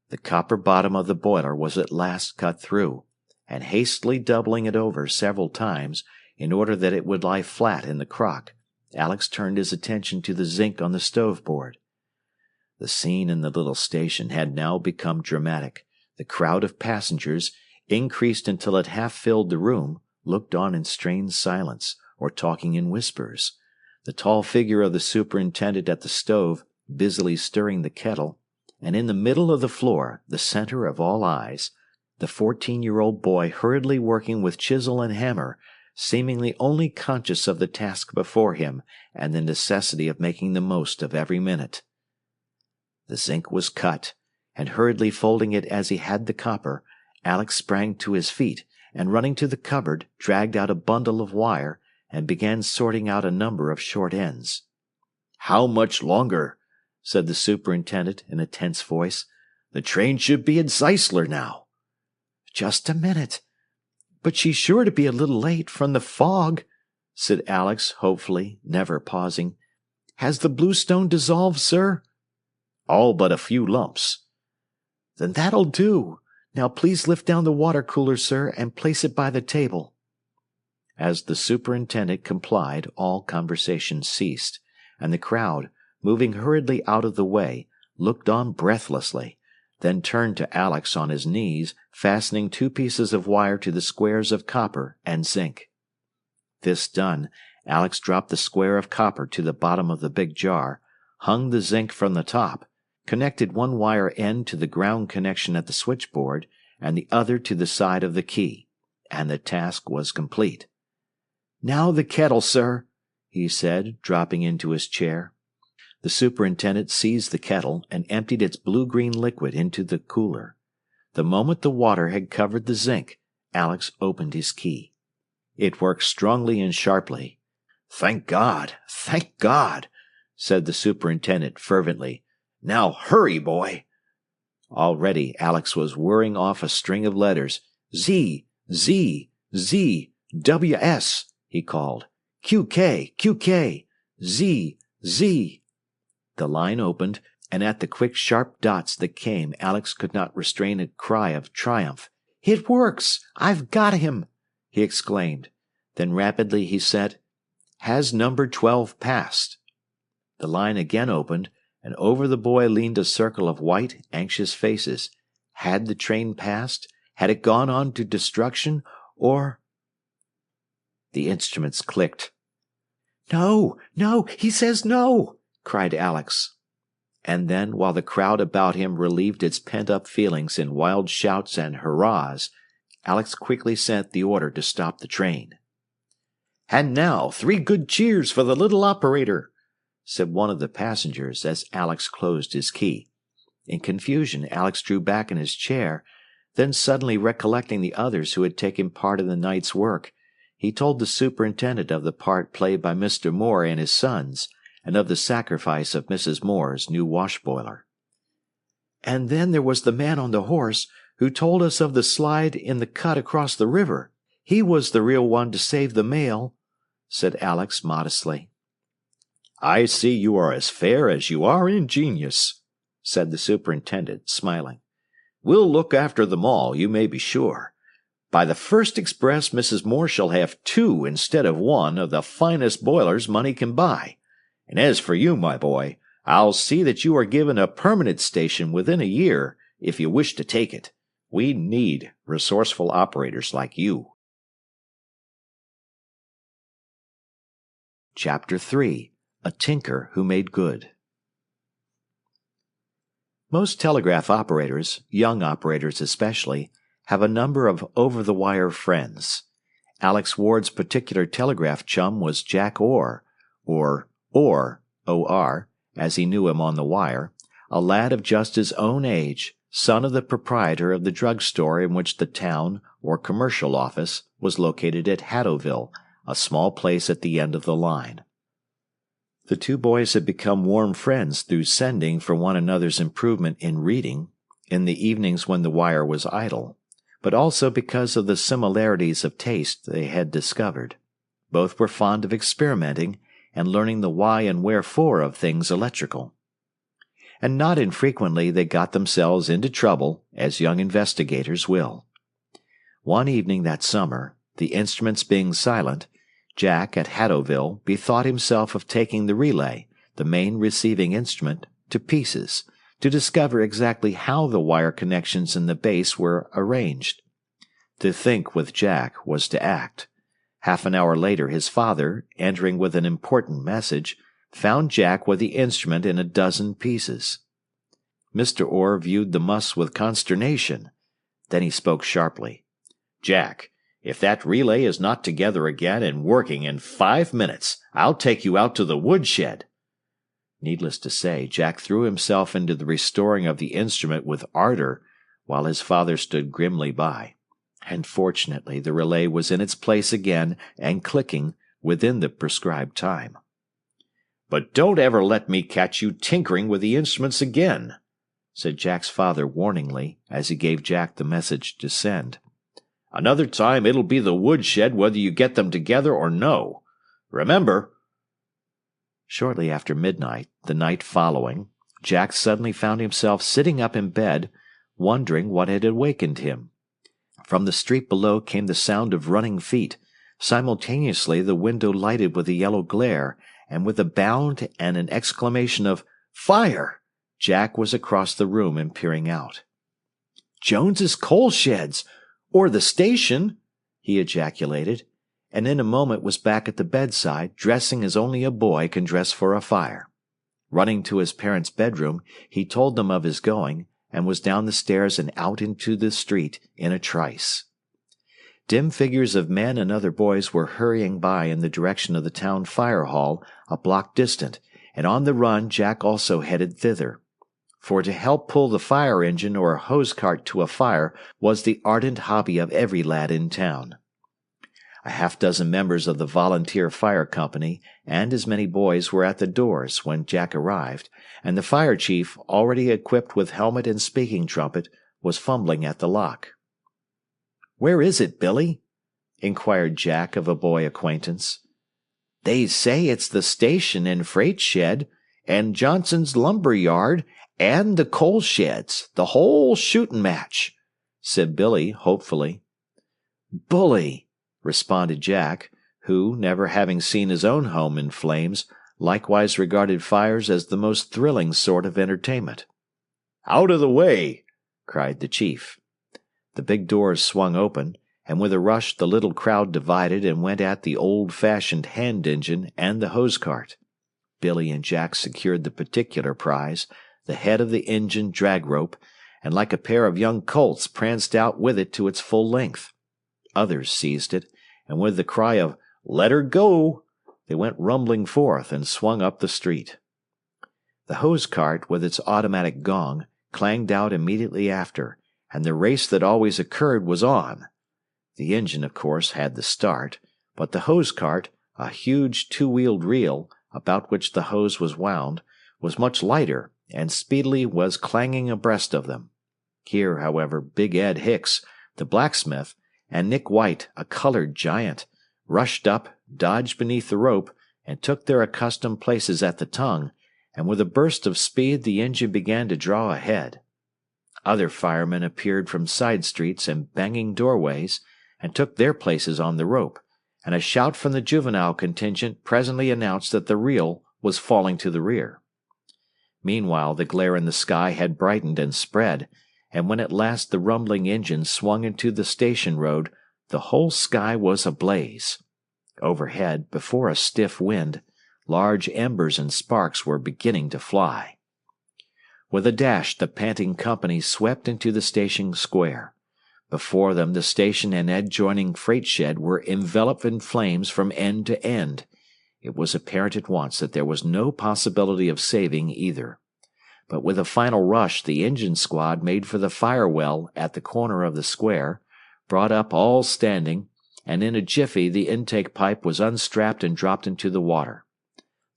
The copper bottom of the boiler was at last cut through, and hastily doubling it over several times, in order that it would lie flat in the crock, Alex turned his attention to the zinc on the stove board. The scene in the little station had now become dramatic. The crowd of passengers, increased until it half filled the room, looked on in strained silence, or talking in whispers. The tall figure of the superintendent at the stove, busily stirring the kettle, and in the middle of the floor, the center of all eyes, the 14-year-old boy hurriedly working with chisel and hammer, seemingly only conscious of the task before him and the necessity of making the most of every minute. The zinc was cut, and hurriedly folding it as he had the copper, Alex sprang to his feet, and running to the cupboard, dragged out a bundle of wire, and began sorting out a number of short ends. "How much longer?" said the superintendent in a tense voice. "The train should be at Zeisler now." "Just a minute. But she's sure to be a little late from the fog," said Alex hopefully, never pausing. "Has the bluestone dissolved, sir?" "All but a few lumps." "Then that'll do. Now please lift down the water cooler, sir, and place it by the table." As the superintendent complied, all conversation ceased, and the crowd, moving hurriedly out of the way, looked on breathlessly, then turned to Alex on his knees, fastening 2 pieces of wire to the squares of copper and zinc. This done, Alex dropped the square of copper to the bottom of the big jar, hung the zinc from the top, connected one wire end to the ground connection at the switchboard, and the other to the side of the key, and the task was complete. "Now the kettle, sir," he said, dropping into his chair. The superintendent seized the kettle and emptied its blue-green liquid into the cooler. The moment the water had covered the zinc, Alex opened his key. It worked strongly and sharply. "Thank God! Thank God!" said the superintendent fervently. "Now hurry, boy!" Already Alex was whirring off a string of letters. "Z, Z, Z, WS," he called. "QK, QK, Z, Z." The line opened, and at the quick, sharp dots that came, Alex could not restrain a cry of triumph. "It works! I've got him!" he exclaimed. Then rapidly he said, "Has number 12 passed?" The line again opened, and over the boy leaned a circle of white, anxious faces. Had the train passed? Had it gone on to destruction? Or... The instruments clicked. "No, no, he says no!" cried Alex. And then, while the crowd about him relieved its pent-up feelings in wild shouts and hurrahs, Alex quickly sent the order to stop the train. "And now, 3 good cheers for the little operator," said one of the passengers as Alex closed his key. In confusion, Alex drew back in his chair. Then suddenly recollecting the others who had taken part in the night's work, he told the superintendent of the part played by Mr. Moore and his sons, and of the sacrifice of Mrs. Moore's new wash-boiler. "And then there was the man on the horse who told us of the slide in the cut across the river. He was the real one to save the mail," said Alex modestly. "I see you are as fair as you are ingenious," said the superintendent, smiling. "We'll look after them all, you may be sure. By the first express, Mrs. Moore shall have 2 instead of 1 of the finest boilers money can buy. And as for you, my boy, I'll see that you are given a permanent station within a year, if you wish to take it. We need resourceful operators like you." Chapter 3. A Tinker Who Made Good. Most telegraph operators, young operators especially, have a number of over-the-wire friends. Alex Ward's particular telegraph chum was Jack Orr, or O.R., as he knew him on the wire, a lad of just his own age, son of the proprietor of the drugstore in which the town, or commercial office, was located at Haddowville, a small place at the end of the line. The two boys had become warm friends through sending for one another's improvement in reading, in the evenings when the wire was idle, but also because of the similarities of taste they had discovered. Both were fond of experimenting and learning the why and wherefore of things electrical. And not infrequently they got themselves into trouble, as young investigators will. One evening that summer, the instruments being silent, Jack at Haddowville bethought himself of taking the relay, the main receiving instrument, to pieces, to discover exactly how the wire connections in the base were arranged. To think with Jack was to act. Half an hour later his father, entering with an important message, found Jack with the instrument in a dozen pieces. Mr. Orr viewed the muss with consternation. Then he spoke sharply. "Jack, if that relay is not together again and working in 5 minutes, I'll take you out to the woodshed." Needless to say, Jack threw himself into the restoring of the instrument with ardor, while his father stood grimly by. And fortunately the relay was in its place again and clicking within the prescribed time. "But don't ever let me catch you tinkering with the instruments again," said Jack's father warningly, as he gave Jack the message to send. "Another time it'll be the woodshed whether you get them together or no. Remember." Shortly after midnight, the night following, Jack suddenly found himself sitting up in bed, wondering what had awakened him. From the street below came the sound of running feet. Simultaneously the window lighted with a yellow glare, and with a bound and an exclamation of "Fire!" Jack was across the room and peering out. "Jones's coal sheds! Or the station!" he ejaculated, and in a moment was back at the bedside, dressing as only a boy can dress for a fire. Running to his parents' bedroom, he told them of his going, and was down the stairs and out into the street in a trice. Dim figures of men and other boys were hurrying by in the direction of the town fire hall, a block distant, and on the run Jack also headed thither. For to help pull the fire engine or a hose cart to a fire was the ardent hobby of every lad in town. A half-dozen members of the volunteer fire company and as many boys were at the doors when Jack arrived, and the fire chief, already equipped with helmet and speaking trumpet, was fumbling at the lock. "Where is it, Billy?" inquired Jack of a boy acquaintance. "They say it's the station and freight shed, and Johnson's lumber yard, and the coal sheds, the whole shooting match," said Billy hopefully. "Bully!" responded Jack, who, never having seen his own home in flames, likewise regarded fires as the most thrilling sort of entertainment. "Out of the way!" cried the chief. The big doors swung open, and with a rush the little crowd divided and went at the old-fashioned hand engine and the hose cart. Billy and Jack secured the particular prize, the head of the engine drag rope, and like a pair of young colts pranced out with it to its full length. Others seized it, and with the cry of "Let her go!" they went rumbling forth and swung up the street. The hose cart, with its automatic gong, clanged out immediately after, and the race that always occurred was on. The engine, of course, had the start, but the hose cart, a huge two-wheeled reel, about which the hose was wound, was much lighter, and speedily was clanging abreast of them. Here, however, Big Ed Hicks, the blacksmith, and Nick White, a colored giant, rushed up, dodged beneath the rope, and took their accustomed places at the tongue, and with a burst of speed the engine began to draw ahead. Other firemen appeared from side streets and banging doorways, and took their places on the rope, and a shout from the juvenile contingent presently announced that the reel was falling to the rear. Meanwhile the glare in the sky had brightened and spread, and when at last the rumbling engine swung into the station road, the whole sky was ablaze. Overhead, before a stiff wind, large embers and sparks were beginning to fly. With a dash the panting company swept into the station square. Before them the station and adjoining freight shed were enveloped in flames from end to end. It was apparent at once that there was no possibility of saving either. But with a final rush the engine squad made for the fire well at the corner of the square, brought up all standing, and in a jiffy the intake pipe was unstrapped and dropped into the water.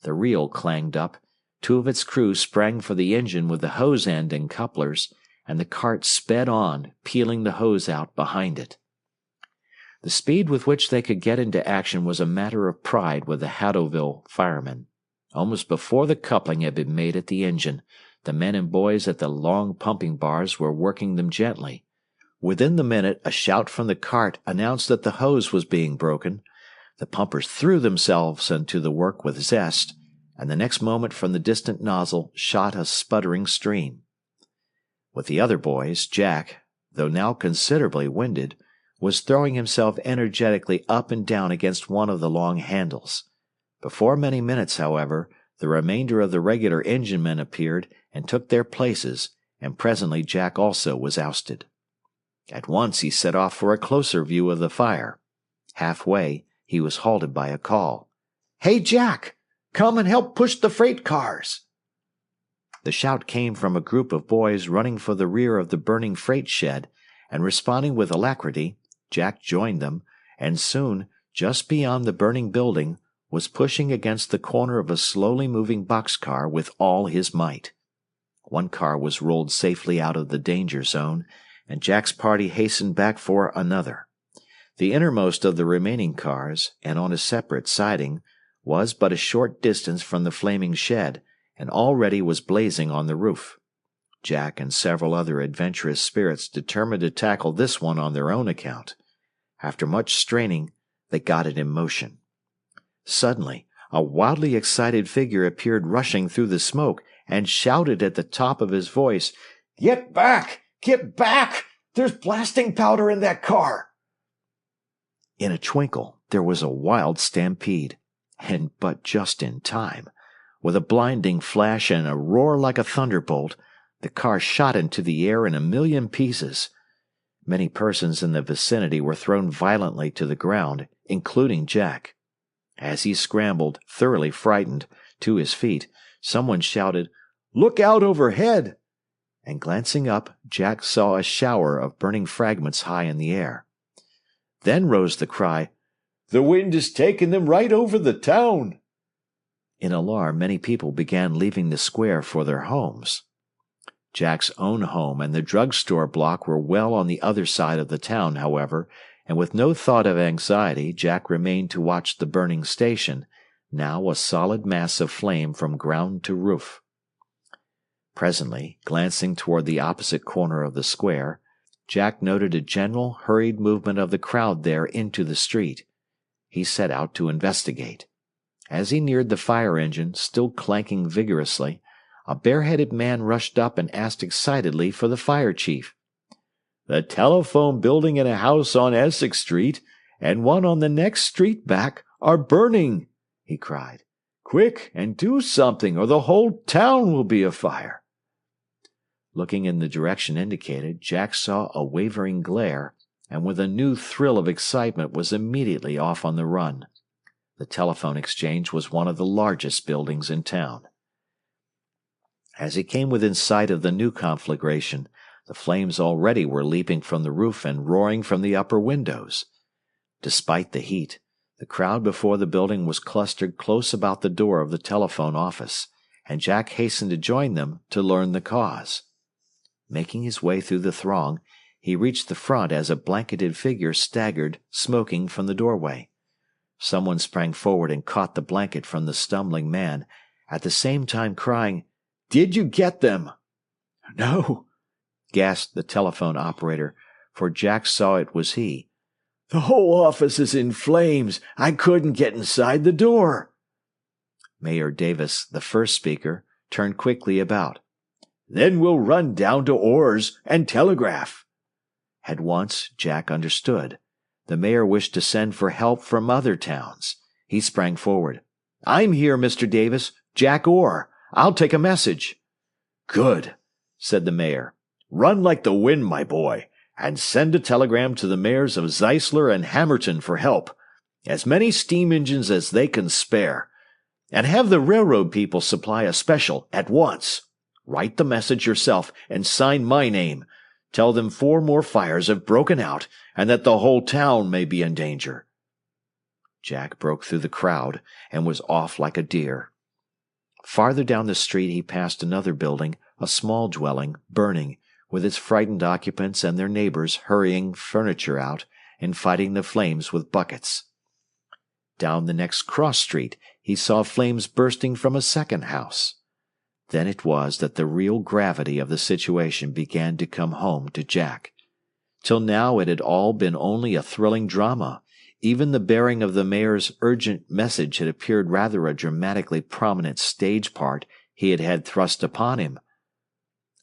The reel clanged up, two of its crew sprang for the engine with the hose end and couplers, and the cart sped on, peeling the hose out behind it. The speed with which they could get into action was a matter of pride with the Haddowville firemen. Almost before the coupling had been made at the engine, the men and boys at the long pumping bars were working them gently. Within the minute, a shout from the cart announced that the hose was being broken. The pumpers threw themselves into the work with zest, and the next moment from the distant nozzle shot a sputtering stream. With the other boys, Jack, though now considerably winded, was throwing himself energetically up and down against one of the long handles. Before many minutes, however, the remainder of the regular engine-men appeared and took their places, and presently Jack also was ousted. At once he set off for a closer view of the fire. Halfway, he was halted by a call. "Hey, Jack! Come and help push the freight cars!" The shout came from a group of boys running for the rear of the burning freight shed, and responding with alacrity, Jack joined them, and soon, just beyond the burning building, was pushing against the corner of a slowly moving boxcar with all his might. One car was rolled safely out of the danger zone, and Jack's party hastened back for another. The innermost of the remaining cars, and on a separate siding, was but a short distance from the flaming shed, and already was blazing on the roof. Jack and several other adventurous spirits determined to tackle this one on their own account. After much straining, they got it in motion. Suddenly, a wildly excited figure appeared rushing through the smoke, and shouted at the top of his voice, "Get back! Get back! There's blasting powder in that car!" In a twinkle, there was a wild stampede, and but just in time. With a blinding flash and a roar like a thunderbolt, the car shot into the air in a million pieces. Many persons in the vicinity were thrown violently to the ground, including Jack. As he scrambled, thoroughly frightened, to his feet, someone shouted, "Look out overhead!" And glancing up, Jack saw a shower of burning fragments high in the air. Then rose the cry, "The wind is taking them right over the town!" In alarm, many people began leaving the square for their homes. Jack's own home and the drugstore block were well on the other side of the town, however, and with no thought of anxiety, Jack remained to watch the burning station, now a solid mass of flame from ground to roof. Presently, glancing toward the opposite corner of the square, Jack noted a general, hurried movement of the crowd there into the street. He set out to investigate. As he neared the fire engine, still clanking vigorously, a bareheaded man rushed up and asked excitedly for the fire chief. "The telephone building and a house on Essex Street, and one on the next street back, are burning," he cried. "Quick, and do something, or the whole town will be afire." Looking in the direction indicated, Jack saw a wavering glare, and with a new thrill of excitement was immediately off on the run. The telephone exchange was one of the largest buildings in town. As he came within sight of the new conflagration, the flames already were leaping from the roof and roaring from the upper windows. Despite the heat, the crowd before the building was clustered close about the door of the telephone office, and Jack hastened to join them to learn the cause. Making his way through the throng, he reached the front as a blanketed figure staggered, smoking, from the doorway. Someone sprang forward and caught the blanket from the stumbling man, at the same time crying, "Did you get them?" "No," gasped the telephone operator, for Jack saw it was he. "The whole office is in flames. I couldn't get inside the door." Mayor Davis, the first speaker, turned quickly about. "Then we'll run down to Orr's and telegraph." At once Jack understood. The mayor wished to send for help from other towns. He sprang forward. "I'm here, Mr. Davis. Jack Orr. I'll take a message." "Good," said the mayor. "Run like the wind, my boy, and send a telegram to the mayors of Zeisler and Hammerton for help. As many steam engines as they can spare. And have the railroad people supply a special at once. Write the message yourself and sign my name. Tell them 4 more fires have broken out and that the whole town may be in danger." Jack broke through the crowd and was off like a deer. Farther down the street he passed another building, a small dwelling, burning, with its frightened occupants and their neighbors hurrying furniture out and fighting the flames with buckets. Down the next cross street he saw flames bursting from a second house. Then it was that the real gravity of the situation began to come home to Jack. Till now it had all been only a thrilling drama. Even the bearing of the mayor's urgent message had appeared rather a dramatically prominent stage part he had had thrust upon him.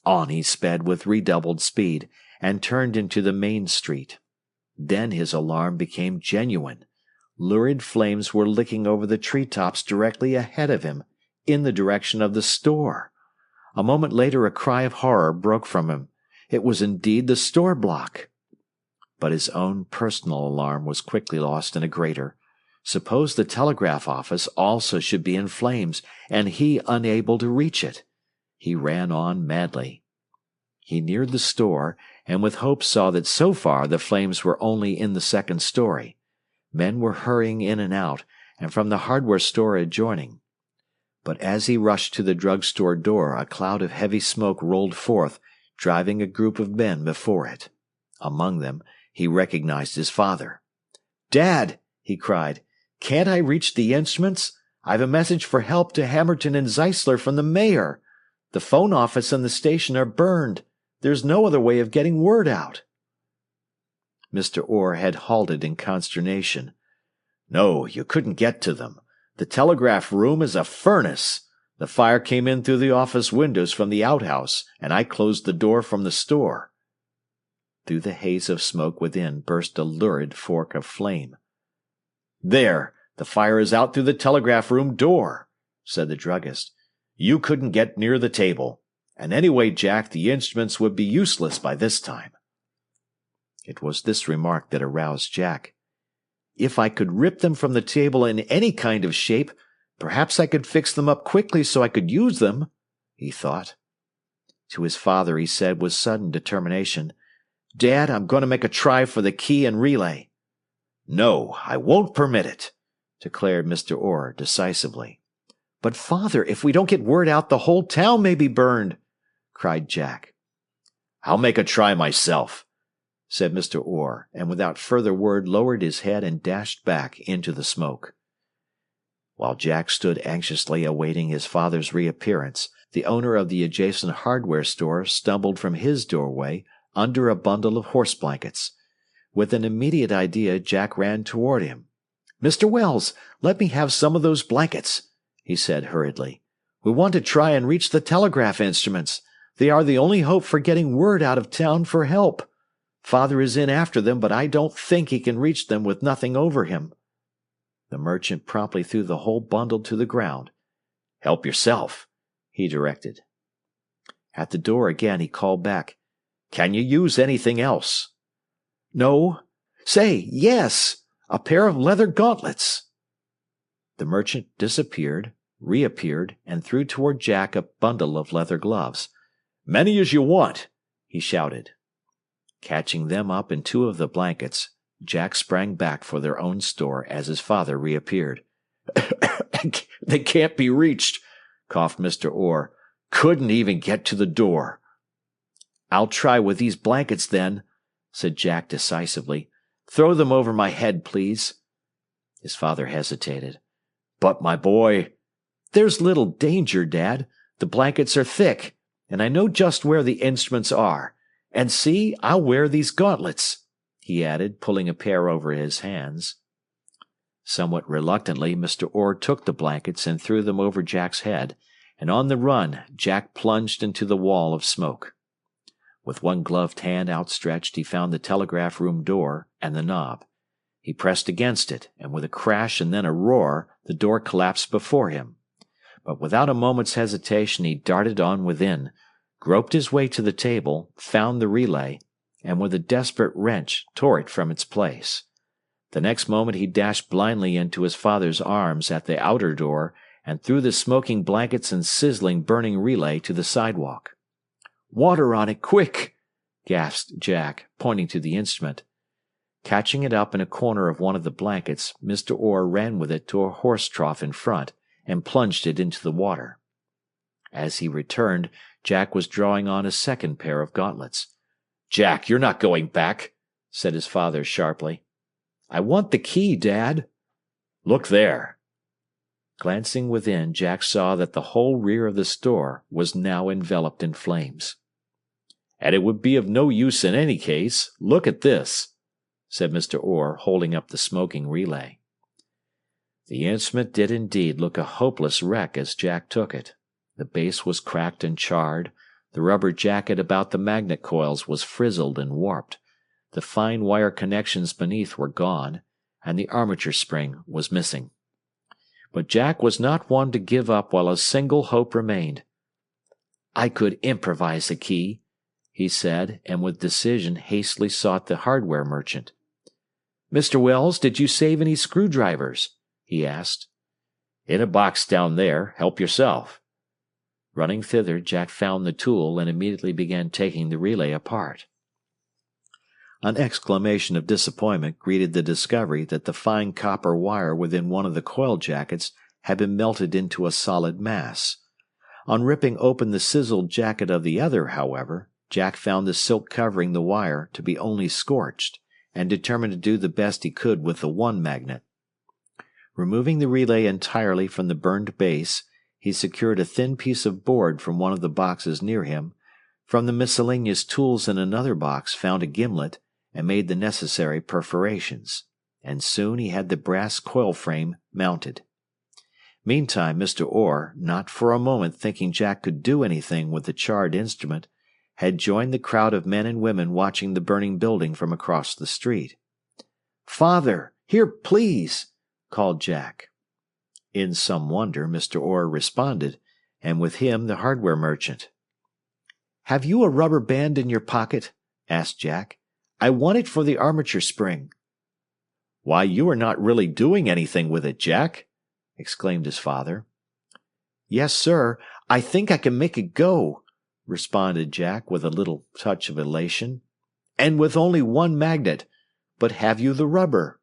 On he sped with redoubled speed, and turned into the main street. Then his alarm became genuine. Lurid flames were licking over the treetops directly ahead of him, in the direction of the store. A moment later a cry of horror broke from him. It was indeed the store block. But his own personal alarm was quickly lost in a greater. Suppose the telegraph office also should be in flames, and he unable to reach it. He ran on madly. He neared the store, and with hope saw that so far the flames were only in the second story. Men were hurrying in and out, and from the hardware store adjoining. But as he rushed to the drugstore door, a cloud of heavy smoke rolled forth, driving a group of men before it. Among them, he recognized his father. "Dad," he cried, "can't I reach the instruments? I've a message for help to Hammerton and Zeisler from the mayor. The phone office and the station are burned. There's no other way of getting word out." Mr. Orr had halted in consternation. "No, you couldn't get to them. The telegraph room is a furnace. The fire came in through the office windows from the outhouse, and I closed the door from the store." Through the haze of smoke within burst a lurid fork of flame. "There, the fire is out through the telegraph room door," said the druggist. "You couldn't get near the table. And anyway, Jack, the instruments would be useless by this time." It was this remark that aroused Jack. "If I could rip them from the table in any kind of shape, perhaps I could fix them up quickly so I could use them," he thought. To his father he said with sudden determination, "Dad, I'm going to make a try for the key and relay." "No, I won't permit it," declared Mr. Orr decisively. "But, Father, if we don't get word out, the whole town may be burned," cried Jack. "I'll make a try myself," said Mr. Orr, and without further word lowered his head and dashed back into the smoke. While Jack stood anxiously awaiting his father's reappearance, the owner of the adjacent hardware store stumbled from his doorway under a bundle of horse blankets. With an immediate idea, Jack ran toward him. "Mr. Wells, let me have some of those blankets," he said hurriedly. "We want to try and reach the telegraph instruments. They are the only hope for getting word out of town for help. Father is in after them, but I don't think he can reach them with nothing over him." The merchant promptly threw the whole bundle to the ground. "Help yourself," he directed. At the door again he called back, "Can you use anything else?" "No. Say, yes! A pair of leather gauntlets." The merchant disappeared, reappeared, and threw toward Jack a bundle of leather gloves. "Many as you want," he shouted. Catching them up in two of the blankets, Jack sprang back for their own store as his father reappeared. "They can't be reached," coughed Mr. Orr. "Couldn't even get to the door." "I'll try with these blankets, then," said Jack decisively. "Throw them over my head, please." His father hesitated. "But, my boy—" "There's little danger, Dad. The blankets are thick, and I know just where the instruments are. And see, I'll wear these gauntlets," he added, pulling a pair over his hands. Somewhat reluctantly, Mr. Orr took the blankets and threw them over Jack's head, and on the run, Jack plunged into the wall of smoke. With one gloved hand outstretched, he found the telegraph room door and the knob. He pressed against it, and with a crash and then a roar, the door collapsed before him. But without a moment's hesitation, he darted on within, groped his way to the table, found the relay, and with a desperate wrench tore it from its place. The next moment he dashed blindly into his father's arms at the outer door and threw the smoking blankets and sizzling burning relay to the sidewalk. "Water on it, quick!" gasped Jack, pointing to the instrument. Catching it up in a corner of one of the blankets, Mr. Orr ran with it to a horse trough in front and plunged it into the water. As he returned, Jack was drawing on a second pair of gauntlets. "Jack, you're not going back," said his father sharply. "I want the key, Dad." "Look there." Glancing within, Jack saw that the whole rear of the store was now enveloped in flames. "And it would be of no use in any case. Look at this," said Mr. Orr, holding up the smoking relay. The instrument did indeed look a hopeless wreck as Jack took it. The base was cracked and charred, the rubber jacket about the magnet coils was frizzled and warped, the fine wire connections beneath were gone, and the armature spring was missing. But Jack was not one to give up while a single hope remained. "I could improvise a key," he said, and with decision hastily sought the hardware merchant. "Mr. Wells, did you save any screwdrivers?" he asked. "In a box down there. Help yourself." Running thither, Jack found the tool and immediately began taking the relay apart. An exclamation of disappointment greeted the discovery that the fine copper wire within one of the coil jackets had been melted into a solid mass. On ripping open the sizzled jacket of the other, however, Jack found the silk covering the wire to be only scorched, and determined to do the best he could with the one magnet. Removing the relay entirely from the burned base, he secured a thin piece of board from one of the boxes near him, from the miscellaneous tools in another box found a gimlet, and made the necessary perforations, and soon he had the brass coil frame mounted. Meantime, Mr. Orr, not for a moment thinking Jack could do anything with the charred instrument, had joined the crowd of men and women watching the burning building from across the street. "Father, here, please!" called Jack. In some wonder, Mr. Orr responded, and with him the hardware merchant. "Have you a rubber band in your pocket?" asked Jack. "I want it for the armature spring." "Why, you are not really doing anything with it, Jack!" exclaimed his father. "Yes, sir. I think I can make it go," responded Jack with a little touch of elation. "And with only one magnet. But have you the rubber?"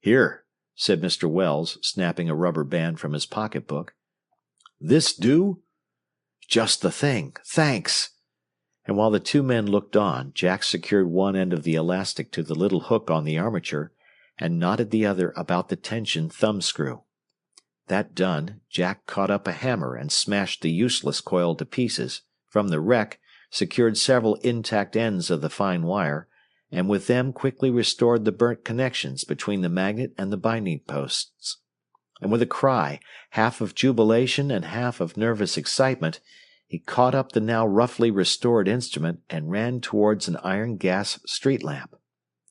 "Here," said Mr. Wells, snapping a rubber band from his pocketbook. "This do?" "Just the thing. Thanks." And while the two men looked on, Jack secured one end of the elastic to the little hook on the armature, and knotted the other about the tension thumbscrew. That done, Jack caught up a hammer and smashed the useless coil to pieces, from the wreck, secured several intact ends of the fine wire, and with them quickly restored the burnt connections between the magnet and the binding posts. And with a cry, half of jubilation and half of nervous excitement, he caught up the now roughly restored instrument and ran towards an iron gas street lamp.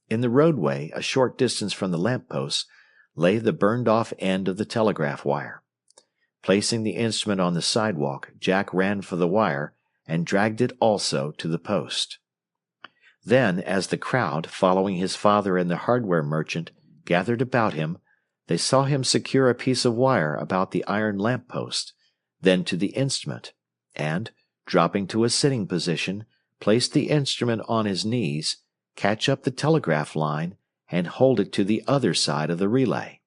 In the roadway, a short distance from the lamp-post, lay the burned-off end of the telegraph wire. Placing the instrument on the sidewalk, Jack ran for the wire and dragged it also to the post. Then, as the crowd, following his father and the hardware merchant, gathered about him, They saw him secure a piece of wire about the iron lamp-post, then to the instrument, and, dropping to a sitting position, place the instrument on his knees, catch up the telegraph line, and hold it to the other side of the relay.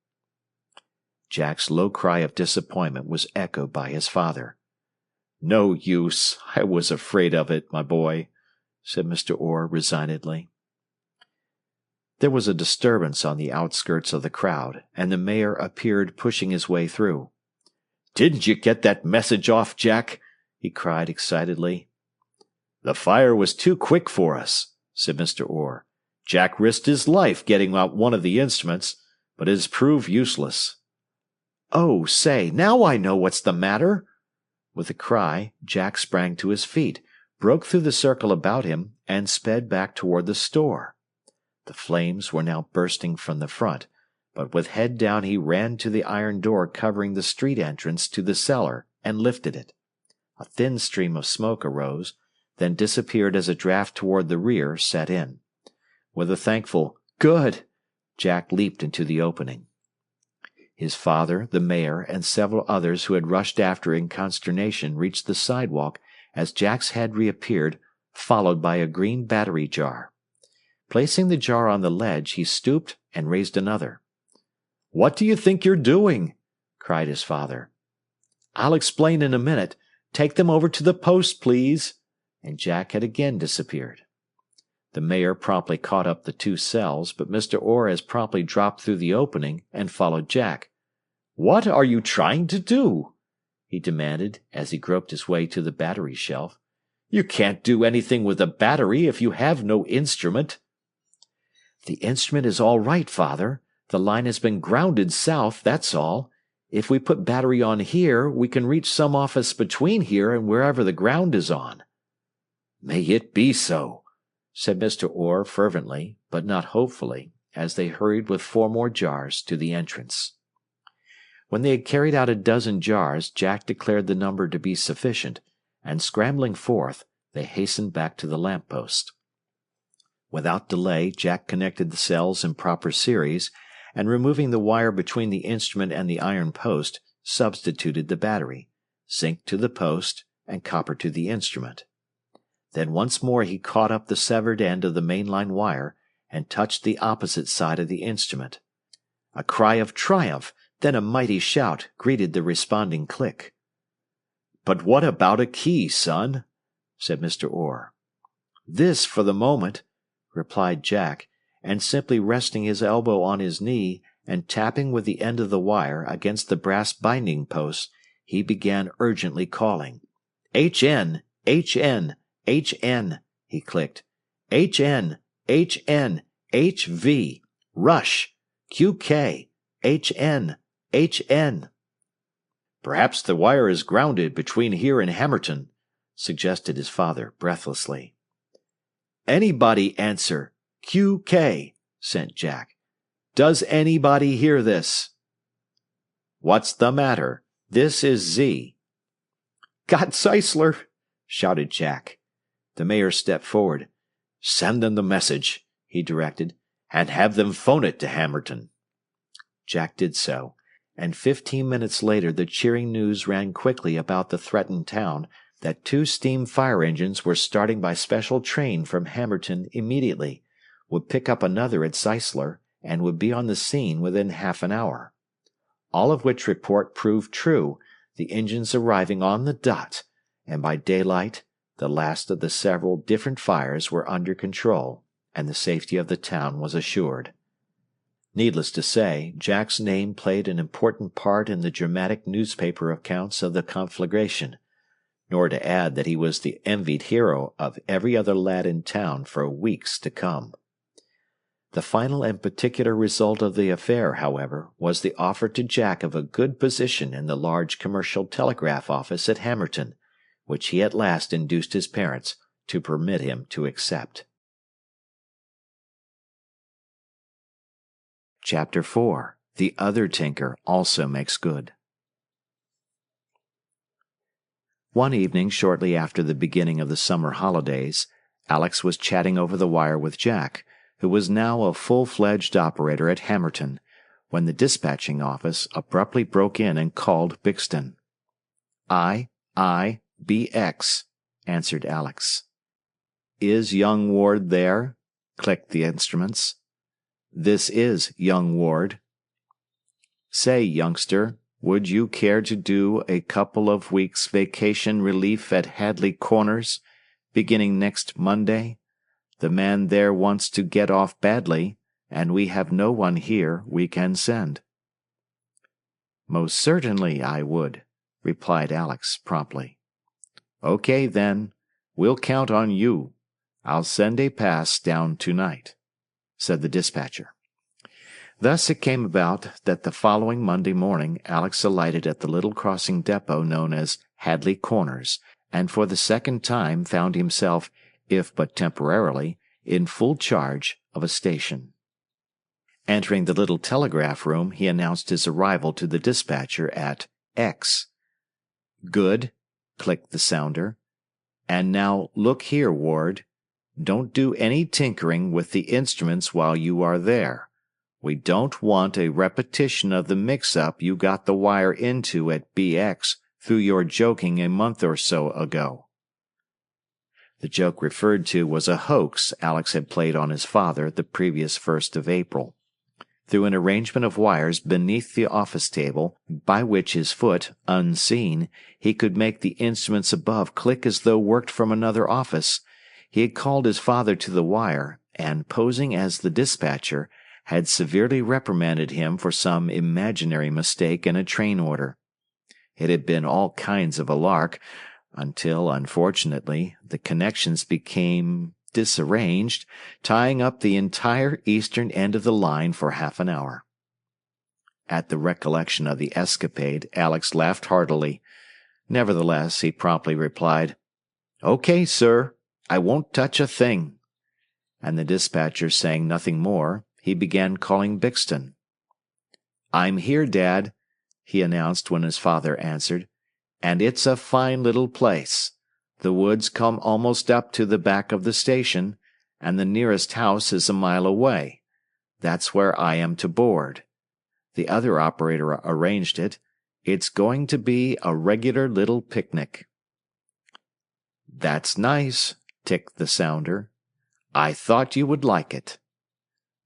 Jack's low cry of disappointment was echoed by his father. "No use. I was afraid of it, my boy," said Mr. Orr resignedly. There was a disturbance on the outskirts of the crowd, and the mayor appeared pushing his way through. "Didn't you get that message off, Jack?" he cried excitedly. "The fire was too quick for us," said Mr. Orr. "Jack risked his life getting out one of the instruments, but it has proved useless." "Oh, say, now I know what's the matter!" With a cry, Jack sprang to his feet, broke through the circle about him, and sped back toward the store. The flames were now bursting from the front, but with head down he ran to the iron door covering the street entrance to the cellar and lifted it. A thin stream of smoke arose, then disappeared as a draft toward the rear set in. With a thankful "Good!" Jack leaped into the opening. His father, the mayor, and several others who had rushed after in consternation reached the sidewalk as Jack's head reappeared, followed by a green battery jar. Placing the jar on the ledge, he stooped and raised another. "What do you think you're doing?" cried his father. "I'll explain in a minute. Take them over to the post, please." And Jack had again disappeared. The mayor promptly caught up the two cells, but Mr. Orr as promptly dropped through the opening and followed Jack. "What are you trying to do?" he demanded as he groped his way to the battery shelf. "You can't do anything with a battery if you have no instrument." "The instrument is all right, Father. The line has been grounded south, that's all. If we put battery on here, we can reach some office between here and wherever the ground is on." "May it be so," said Mr. Orr fervently, but not hopefully, as they hurried with 4 more jars to the entrance. When they had carried out a dozen jars, Jack declared the number to be sufficient, and scrambling forth, they hastened back to the lamp-post. Without delay, Jack connected the cells in proper series, and removing the wire between the instrument and the iron post, substituted the battery, zinc to the post, and copper to the instrument. Then once more he caught up the severed end of the mainline wire and touched the opposite side of the instrument. A cry of triumph, then a mighty shout, greeted the responding click. "But what about a key, son?" said Mr. Orr. "This for the moment," replied Jack, and simply resting his elbow on his knee and tapping with the end of the wire against the brass binding post, he began urgently calling. "HN! HN! HN!" he clicked. "HN! HN! HV! Rush! QK! HN! HN!" "Perhaps the wire is grounded between here and Hammerton," suggested his father breathlessly. "Anybody answer! QK!" sent Jack. "Does anybody hear this?" "What's the matter? This is Z." "Got Zeisler!" shouted Jack. The mayor stepped forward. "Send them the message," he directed, "and have them phone it to Hammerton." Jack did so, and 15 minutes later the cheering news ran quickly about the threatened town that 2 steam fire engines were starting by special train from Hammerton immediately, would pick up another at Zeisler, and would be on the scene within half an hour. All of which report proved true, the engines arriving on the dot, and by daylight the last of the several different fires were under control, and the safety of the town was assured. Needless to say, Jack's name played an important part in the dramatic newspaper accounts of the conflagration, nor to add that he was the envied hero of every other lad in town for weeks to come. The final and particular result of the affair, however, was the offer to Jack of a good position in the large commercial telegraph office at Hammerton, which he at last induced his parents to permit him to accept. Chapter 4. The Other Tinker Also Makes Good. One evening shortly after the beginning of the summer holidays, Alex was chatting over the wire with Jack, who was now a full-fledged operator at Hammerton, when the dispatching office abruptly broke in and called Bixton. "BX," answered Alex. "Is young Ward there?" clicked the instruments. "This is young Ward." "Say, youngster, would you care to do a couple of weeks' vacation relief at Hadley Corners, beginning next Monday? The man there wants to get off badly, and we have no one here we can send." "Most certainly I would," replied Alex promptly. "Okay, then. We'll count on you. I'll send a pass down tonight," said the dispatcher. Thus it came about that the following Monday morning Alex alighted at the little crossing depot known as Hadley Corners, and for the second time found himself, if but temporarily, in full charge of a station. Entering the little telegraph room, he announced his arrival to the dispatcher at X. "Good," clicked the sounder. "And now look here, Ward. Don't do any tinkering with the instruments while you are there. We don't want a repetition of the mix-up you got the wire into at BX through your joking a month or so ago." The joke referred to was a hoax Alex had played on his father the previous 1st of April. Through an arrangement of wires beneath the office table, by which his foot, unseen, he could make the instruments above click as though worked from another office, he had called his father to the wire, and, posing as the dispatcher, had severely reprimanded him for some imaginary mistake in a train order. It had been all kinds of a lark, until, unfortunately, the connections became disarranged, tying up the entire eastern end of the line for half an hour. At the recollection of the escapade, Alex laughed heartily. Nevertheless, he promptly replied, "Okay, sir, I won't touch a thing." And the dispatcher saying nothing more, he began calling Bixton. "I'm here, Dad," he announced when his father answered, "and it's a fine little place. The woods come almost up to the back of the station, and the nearest house is a mile away. That's where I am to board. The other operator arranged it. It's going to be a regular little picnic." "That's nice," ticked the sounder. "I thought you would like it."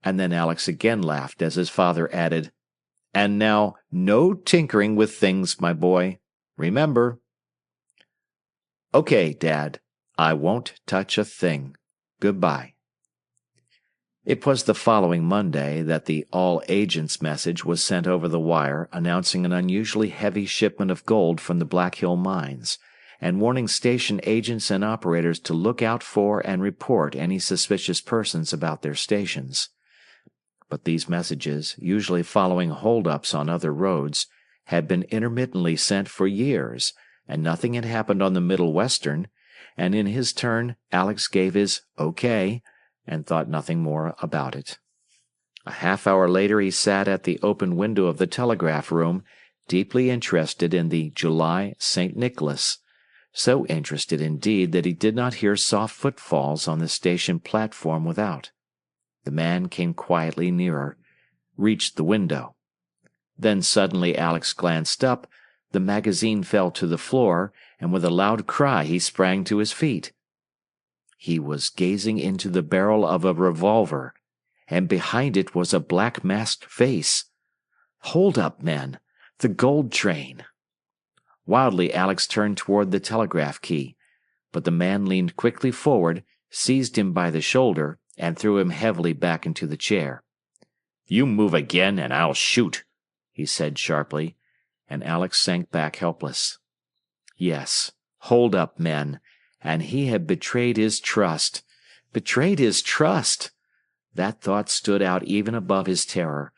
And then Alex again laughed as his father added, "And now, no tinkering with things, my boy. Remember." "Okay, Dad. I won't touch a thing. Goodbye." It was the following Monday that the all agents message was sent over the wire announcing an unusually heavy shipment of gold from the Black Hill mines, and warning station agents and operators to look out for and report any suspicious persons about their stations. But these messages, usually following hold-ups on other roads, had been intermittently sent for years, and nothing had happened on the Middle Western, and in his turn Alex gave his "okay" and thought nothing more about it. A half-hour later he sat at the open window of the telegraph room, deeply interested in the July St. Nicholas, so interested indeed that he did not hear soft footfalls on the station platform without. The man came quietly nearer, reached the window. Then suddenly Alex glanced up, the magazine fell to the floor, and with a loud cry he sprang to his feet. He was gazing into the barrel of a revolver, and behind it was a black masked face. Hold up, men! The gold train! Wildly Alex turned toward the telegraph key, but the man leaned quickly forward, seized him by the shoulder, and threw him heavily back into the chair. "You move again, and I'll shoot," he said sharply, and Alex sank back helpless. Yes, hold up, men, and he had betrayed his trust. Betrayed his trust! That thought stood out even above his terror.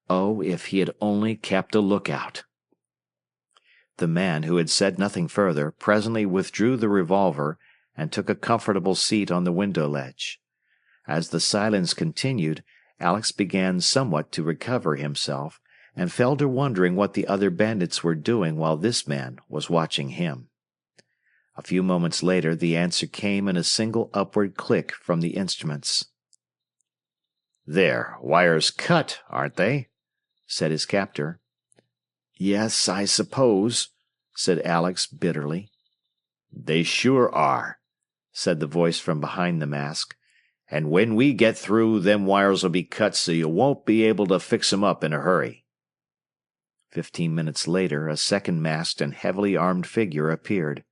Oh, if he had only kept a lookout! The man, who had said nothing further, presently withdrew the revolver and took a comfortable seat on the window ledge. As the silence continued, Alex began somewhat to recover himself, and fell to wondering what the other bandits were doing while this man was watching him. A few moments later the answer came in a single upward click from the instruments. "There, wires cut, aren't they?" said his captor. "Yes, I suppose," said Alex bitterly. "They sure are," said the voice from behind the mask. "And when we get through, them wires'll be cut so you won't be able to fix 'em up in a hurry." 15 minutes later, a second masked and heavily armed figure appeared.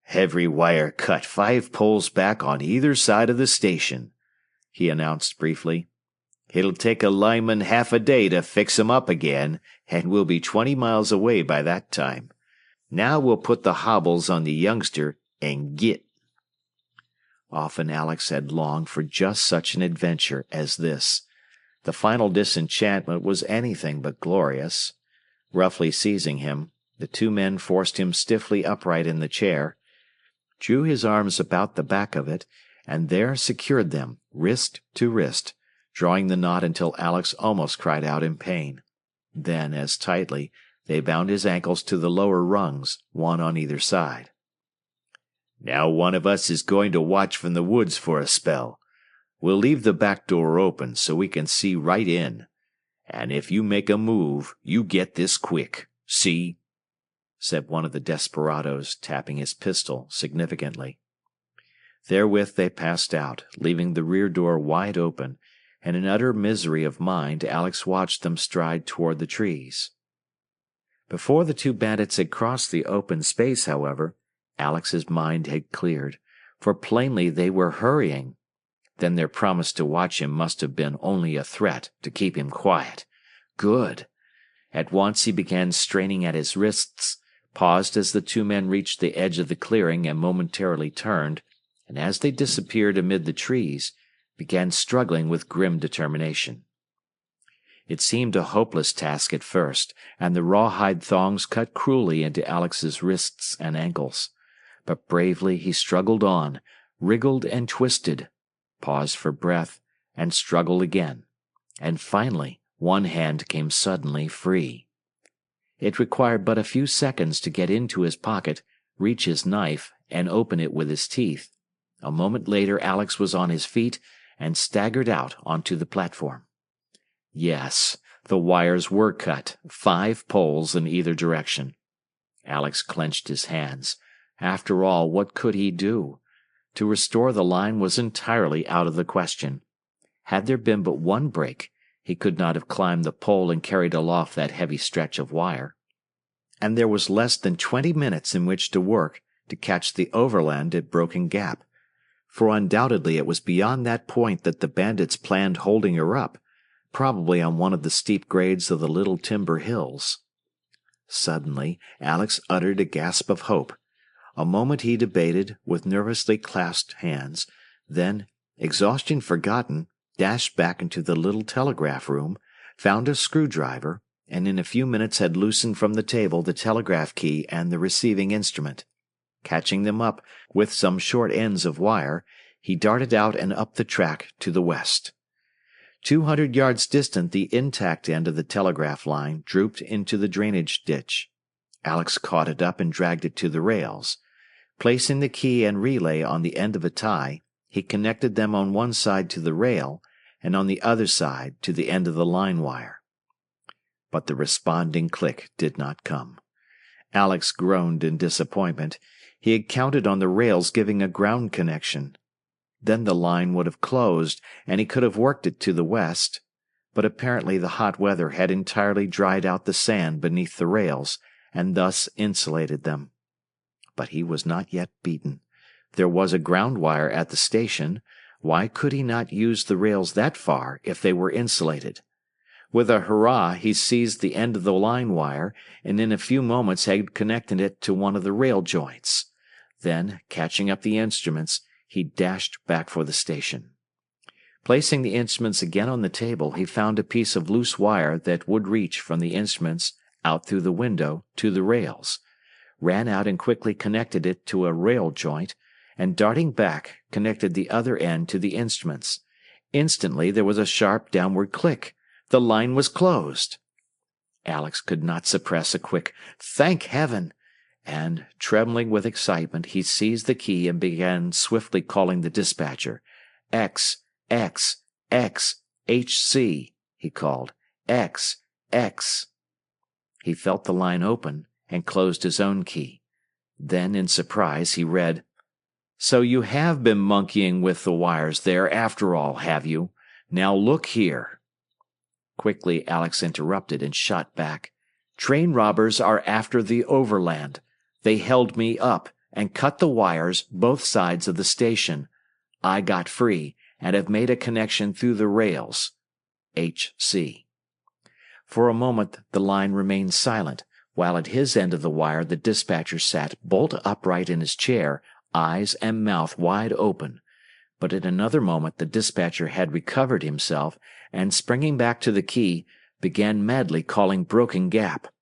"Every wire cut 5 poles back on either side of the station," he announced briefly. "It'll take a lineman half a day to fix 'em up again, and we'll be 20 miles away by that time. Now we'll put the hobbles on the youngster and git." Often Alex had longed for just such an adventure as this. The final disenchantment was anything but glorious. Roughly seizing him, the two men forced him stiffly upright in the chair, drew his arms about the back of it, and there secured them, wrist to wrist, drawing the knot until Alex almost cried out in pain. Then, as tightly, they bound his ankles to the lower rungs, one on either side. "Now one of us is going to watch from the woods for a spell. We'll leave the back door open so we can see right in. And if you make a move, you get this quick. See?" said one of the desperadoes, tapping his pistol significantly. Therewith they passed out, leaving the rear door wide open, and in utter misery of mind Alex watched them stride toward the trees. Before the two bandits had crossed the open space, however, Alex's mind had cleared, for plainly they were hurrying. Then their promise to watch him must have been only a threat to keep him quiet. Good. At once he began straining at his wrists, paused as the two men reached the edge of the clearing and momentarily turned, and as they disappeared amid the trees, began struggling with grim determination. It seemed a hopeless task at first, and the rawhide thongs cut cruelly into Alex's wrists and ankles. But bravely he struggled on, wriggled and twisted, paused for breath, and struggled again. And finally, one hand came suddenly free. It required but a few seconds to get into his pocket, reach his knife, and open it with his teeth. A moment later Alex was on his feet and staggered out onto the platform. Yes, the wires were cut, 5 poles in either direction. Alex clenched his hands. After all, what could he do? To restore the line was entirely out of the question. Had there been but one break, he could not have climbed the pole and carried aloft that heavy stretch of wire. And there was less than 20 minutes in which to work to catch the overland at Broken Gap, for undoubtedly it was beyond that point that the bandits planned holding her up, probably on one of the steep grades of the Little Timber Hills. Suddenly, Alex uttered a gasp of hope. A moment he debated, with nervously clasped hands, then, exhaustion forgotten, dashed back into the little telegraph room, found a screwdriver, and in a few minutes had loosened from the table the telegraph key and the receiving instrument. Catching them up with some short ends of wire, he darted out and up the track to the west. 200 yards distant, the intact end of the telegraph line drooped into the drainage ditch. Alex caught it up and dragged it to the rails. Placing the key and relay on the end of a tie, he connected them on one side to the rail and on the other side to the end of the line wire. But the responding click did not come. Alex groaned in disappointment. He had counted on the rails giving a ground connection. Then the line would have closed, and he could have worked it to the west. But apparently the hot weather had entirely dried out the sand beneath the rails, and thus insulated them. But he was not yet beaten. There was a ground wire at the station. Why could he not use the rails that far if they were insulated? With a hurrah, he seized the end of the line wire, and in a few moments had connected it to one of the rail joints. Then, catching up the instruments, he dashed back for the station. Placing the instruments again on the table, he found a piece of loose wire that would reach from the instruments out through the window to the rails, ran out and quickly connected it to a rail joint, and darting back, connected the other end to the instruments. Instantly there was a sharp downward click. The line was closed. Alex could not suppress a quick "Thank Heaven!" and, trembling with excitement, he seized the key and began swiftly calling the dispatcher. "X, X, X, HC," he called. "X, X. He felt the line open and closed his own key. Then, in surprise, he read, "So you have been monkeying with the wires there after all, have you? Now look here." Quickly, Alex interrupted and shot back. "Train robbers are after the overland. They held me up and cut the wires both sides of the station. I got free and have made a connection through the rails. H.C." For a moment the line remained silent, while at his end of the wire the dispatcher sat bolt upright in his chair, eyes and mouth wide open. But in another moment the dispatcher had recovered himself, and springing back to the key, began madly calling Broken Gap.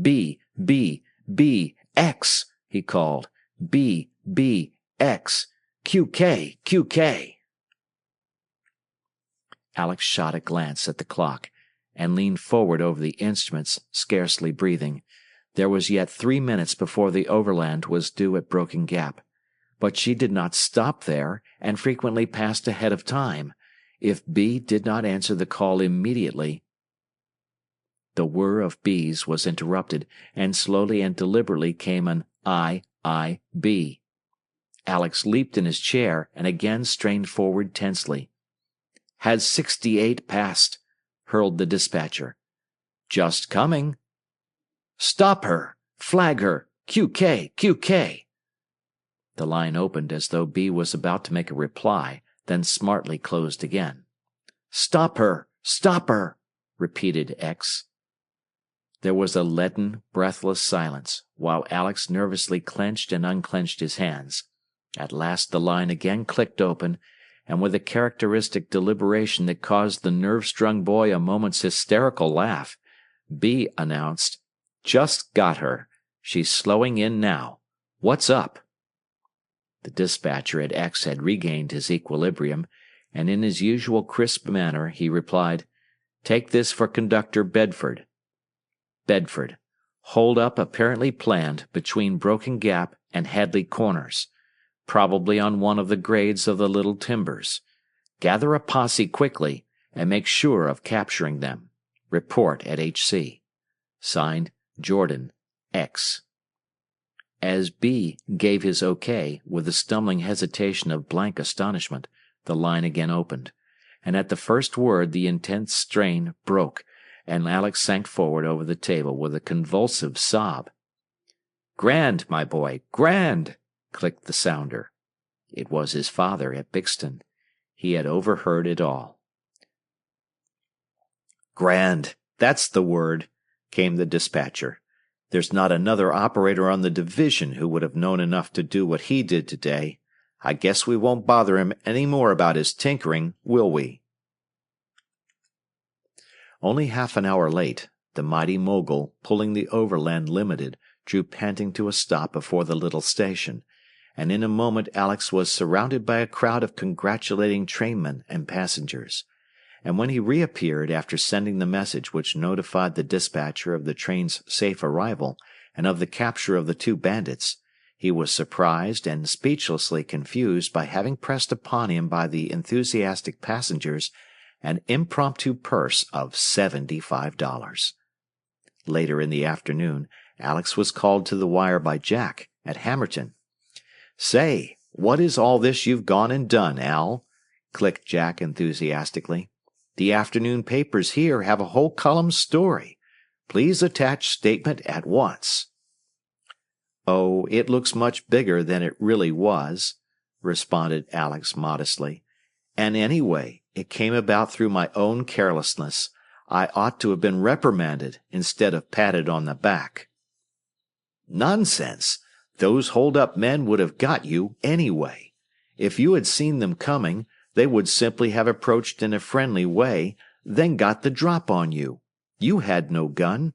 "B, B, B, X," he called. "B, B, X, QK, QK." Alex shot a glance at the clock, and leaned forward over the instruments, scarcely breathing. There was yet 3 minutes before the overland was due at Broken Gap. But she did not stop there, and frequently passed ahead of time. If B did not answer the call immediately... The whir of B's was interrupted, and slowly and deliberately came an I-B. Alex leaped in his chair and again strained forward tensely. "Has 68 passed?" hurled the dispatcher. "Just coming." "Stop her! Flag her! QK! QK!" The line opened as though B was about to make a reply, then smartly closed again. "Stop her! Stop her!" repeated X. There was a leaden, breathless silence, while Alex nervously clenched and unclenched his hands. At last the line again clicked open, and with a characteristic deliberation that caused the nerve-strung boy a moment's hysterical laugh, B announced, "Just got her. She's slowing in now. What's up?" The dispatcher at X had regained his equilibrium, and in his usual crisp manner he replied, "Take this for Conductor Bedford." Bedford. Hold up apparently planned between Broken Gap and Hadley Corners, probably on one of the grades of the Little Timbers. Gather a posse quickly and make sure of capturing them. Report at H.C. Signed, Jordan, X. As B gave his okay, with the stumbling hesitation of blank astonishment, the line again opened, and at the first word the intense strain broke, and Alex sank forward over the table with a convulsive sob. "Grand, my boy, grand!" clicked the sounder. It was his father at Bixton. He had overheard it all. "Grand, that's the word," came the dispatcher. "There's not another operator on the division who would have known enough to do what he did today. I guess we won't bother him any more about his tinkering, will we?" Only half an hour late, the mighty mogul pulling the Overland Limited drew panting to a stop before the little station, and in a moment Alex was surrounded by a crowd of congratulating trainmen and passengers. And when he reappeared after sending the message which notified the dispatcher of the train's safe arrival and of the capture of the 2 bandits, he was surprised and speechlessly confused by having pressed upon him by the enthusiastic passengers an impromptu purse of $75. Later in the afternoon, Alex was called to the wire by Jack at Hammerton. "Say, what is all this you've gone and done, Al?" clicked Jack enthusiastically. "The afternoon papers here have a whole column story. Please attach statement at once." "Oh, it looks much bigger than it really was," responded Alex modestly. "And anyway, it came about through my own carelessness. I ought to have been reprimanded instead of patted on the back." "Nonsense! Those hold-up men would have got you anyway. If you had seen them coming, they would simply have approached in a friendly way, then got the drop on you. You had no gun."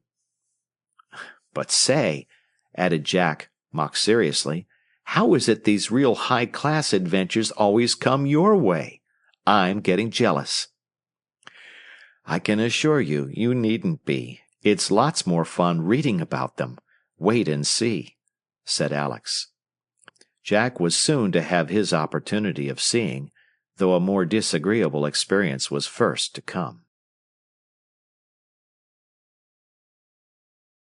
"But say," added Jack, mock seriously, "how is it these real high-class adventures always come your way? I'm getting jealous." "I can assure you, you needn't be. It's lots more fun reading about them. Wait and see," said Alex. Jack was soon to have his opportunity of seeing, though a more disagreeable experience was first to come.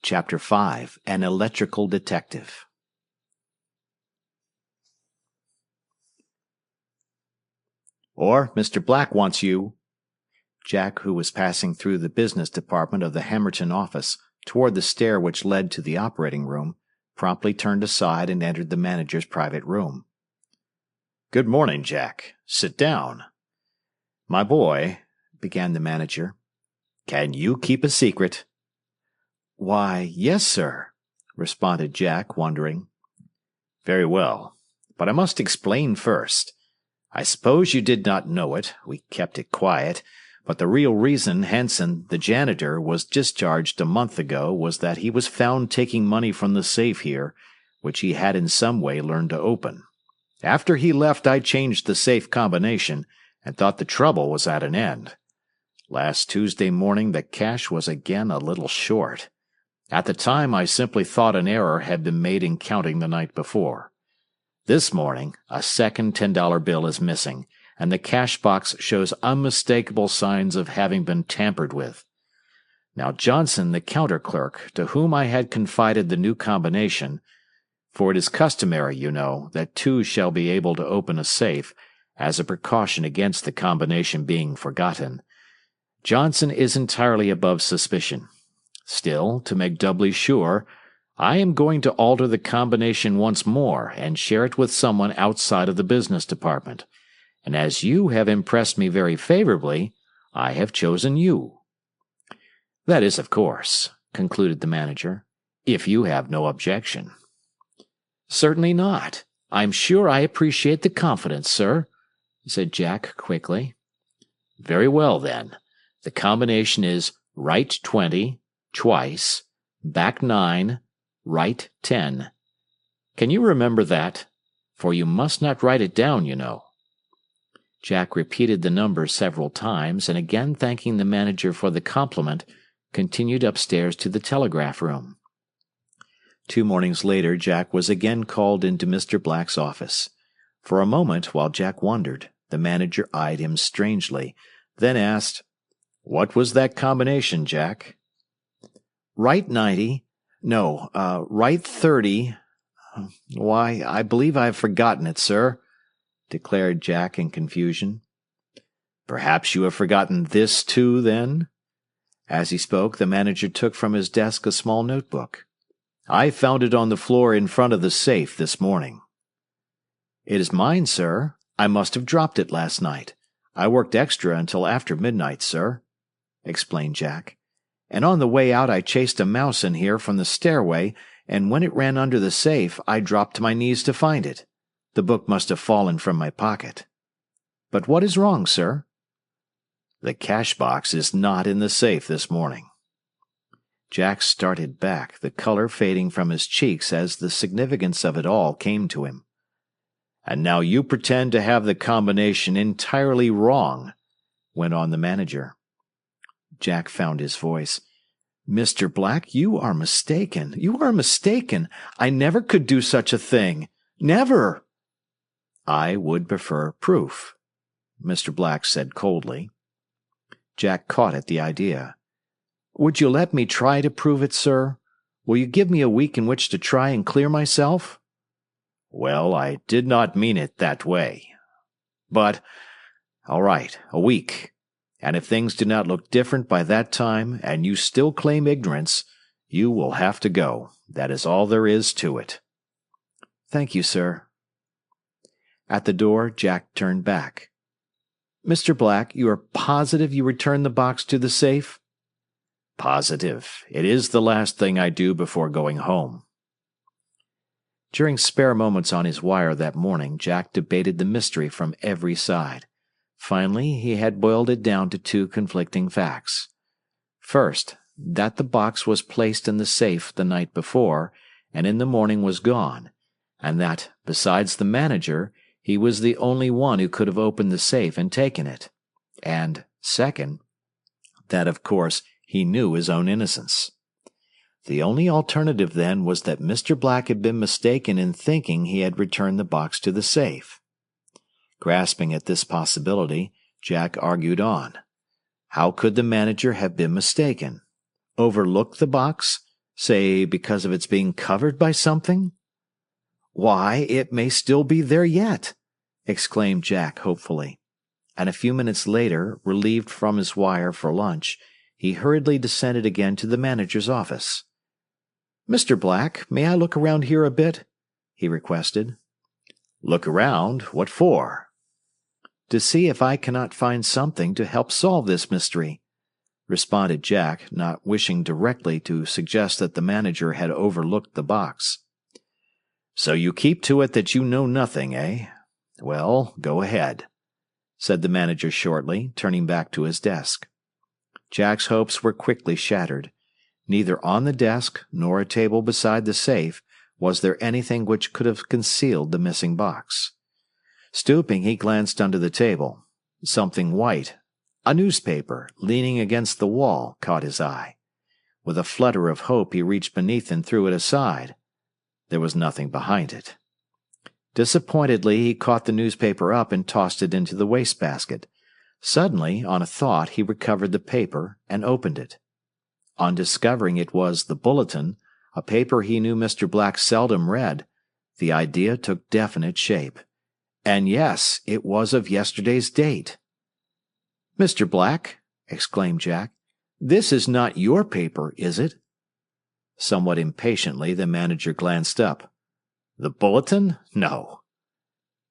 Chapter 5, An Electrical Detective. "Or Mr. Black wants you." Jack, who was passing through the business department of the Hammerton office toward the stair which led to the operating room, promptly turned aside and entered the manager's private room. "Good morning, Jack. Sit down." "My boy," began the manager. "Can you keep a secret?" "Why, yes, sir," responded Jack, wondering. "Very well, but I must explain first. I suppose you did not know it, we kept it quiet, but the real reason Hanson, the janitor, was discharged a month ago was that he was found taking money from the safe here, which he had in some way learned to open. After he left, I changed the safe combination and thought the trouble was at an end. Last Tuesday morning, the cash was again a little short. At the time, I simply thought an error had been made in counting the night before. This morning, a second $10 bill is missing, and the cash box shows unmistakable signs of having been tampered with. Now Johnson, the counter clerk, to whom I had confided the new combination, for it is customary, you know, that two shall be able to open a safe, as a precaution against the combination being forgotten. Johnson is entirely above suspicion. Still, to make doubly sure, I am going to alter the combination once more and share it with someone outside of the business department. And as you have impressed me very favorably, I have chosen you. That is, of course," concluded the manager, "if you have no objection." "Certainly not. I'm sure I appreciate the confidence, sir," said Jack quickly. "Very well, then. The combination is right 20, twice, back 9, right 10. Can you remember that? For you must not write it down, you know." Jack repeated the number several times, and again thanking the manager for the compliment, continued upstairs to the telegraph room. 2 mornings later, Jack was again called into Mr. Black's office. For a moment, while Jack wondered, the manager eyed him strangely, then asked, "What was that combination, Jack?" "Right 90. No, right 30. Why, I believe I've forgotten it, sir," declared Jack in confusion. "Perhaps you have forgotten this too, then?" As he spoke, the manager took from his desk a small notebook. "I found it on the floor in front of the safe this morning." "It is mine, sir. I must have dropped it last night. I worked extra until after midnight, sir," explained Jack. "And on the way out I chased a mouse in here from the stairway, and when it ran under the safe, I dropped to my knees to find it. The book must have fallen from my pocket. But what is wrong, sir?" "The cash box is not in the safe this morning." Jack started back, the color fading from his cheeks as the significance of it all came to him. "And now you pretend to have the combination entirely wrong," went on the manager. Jack found his voice. "Mr. Black, you are mistaken. You are mistaken. I never could do such a thing. Never." "I would prefer proof," Mr. Black said coldly. Jack caught at the idea. "Would you let me try to prove it, sir? Will you give me a week in which to try and clear myself?" "Well, I did not mean it that way. But, all right, a week. And if things do not look different by that time, and you still claim ignorance, you will have to go. That is all there is to it." "Thank you, sir." At the door, Jack turned back. "Mr. Black, you are positive you returned the box to the safe?" "Positive. It is the last thing I do before going home." During spare moments on his wire that morning, Jack debated the mystery from every side. Finally, he had boiled it down to 2 conflicting facts. First, that the box was placed in the safe the night before, and in the morning was gone, and that, besides the manager, he was the only one who could have opened the safe and taken it. And, second, that, of course, he knew his own innocence. The only alternative, then, was that Mr. Black had been mistaken in thinking he had returned the box to the safe. Grasping at this possibility, Jack argued on. How could the manager have been mistaken? Overlooked the box? Say, because of its being covered by something? Why, it may still be there yet, exclaimed Jack hopefully. And a few minutes later, relieved from his wire for lunch, he hurriedly descended again to the manager's office. "Mr. Black, may I look around here a bit?" he requested. "Look around? What for?" "To see if I cannot find something to help solve this mystery," responded Jack, not wishing directly to suggest that the manager had overlooked the box. "So you keep to it that you know nothing, eh? Well, go ahead," said the manager shortly, turning back to his desk. Jack's hopes were quickly shattered. Neither on the desk nor a table beside the safe was there anything which could have concealed the missing box. Stooping, he glanced under the table. Something white, a newspaper, leaning against the wall, caught his eye. With a flutter of hope, he reached beneath and threw it aside. There was nothing behind it. Disappointedly, he caught the newspaper up and tossed it into the wastebasket. Suddenly, on a thought, he recovered the paper and opened it. On discovering it was the Bulletin, a paper he knew Mr. Black seldom read, the idea took definite shape. And yes, it was of yesterday's date. "Mr. Black," exclaimed Jack, "this is not your paper, is it?" Somewhat impatiently, the manager glanced up. "The Bulletin? No."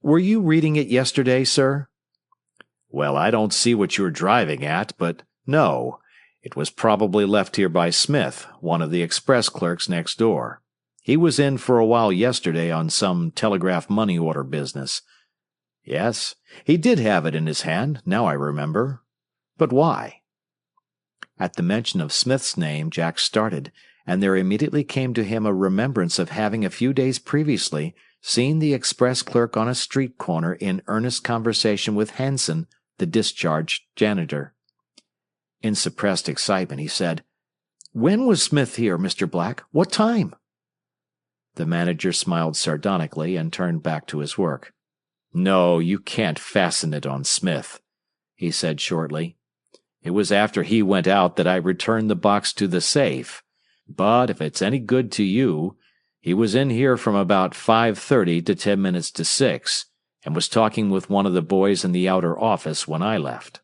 "Were you reading it yesterday, sir?" "Well, I don't see what you're driving at, but no. It was probably left here by Smith, one of the express clerks next door. He was in for a while yesterday on some telegraph money order business. Yes, he did have it in his hand, now I remember. But why?" At the mention of Smith's name, Jack started, and there immediately came to him a remembrance of having a few days previously seen the express clerk on a street corner in earnest conversation with Hanson, the discharged janitor. In suppressed excitement, he said, "When was Smith here, Mr. Black? What time?" The manager smiled sardonically and turned back to his work. "No, you can't fasten it on Smith," he said shortly. "It was after he went out that I returned the box to the safe. But if it's any good to you, he was in here from about 5:30 to 10 minutes to 6, and was talking with one of the boys in the outer office when I left."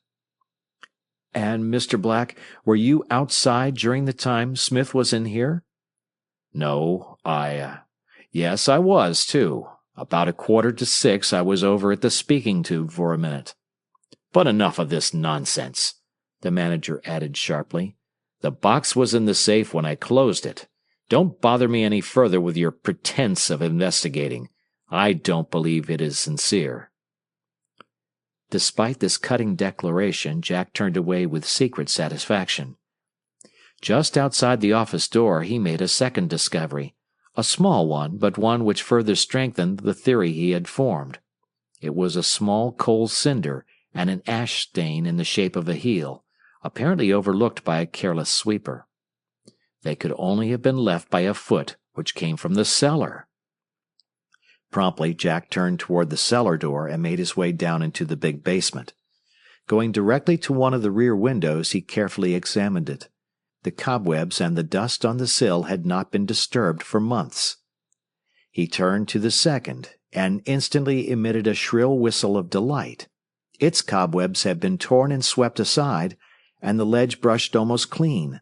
"And, Mr. Black, were you outside during the time Smith was in here?" "No, yes, I was, too. About 5:45 I was over at the speaking tube for a minute. But enough of this nonsense," the manager added sharply. "The box was in the safe when I closed it. Don't bother me any further with your pretense of investigating. I don't believe it is sincere." Despite this cutting declaration, Jack turned away with secret satisfaction. Just outside the office door, he made a second discovery. A small one, but one which further strengthened the theory he had formed. It was a small coal cinder and an ash stain in the shape of a heel, apparently overlooked by a careless sweeper. They could only have been left by a foot which came from the cellar. Promptly, Jack turned toward the cellar door and made his way down into the big basement. Going directly to one of the rear windows, he carefully examined it. The cobwebs and the dust on the sill had not been disturbed for months. He turned to the second, and instantly emitted a shrill whistle of delight. Its cobwebs had been torn and swept aside, and the ledge brushed almost clean,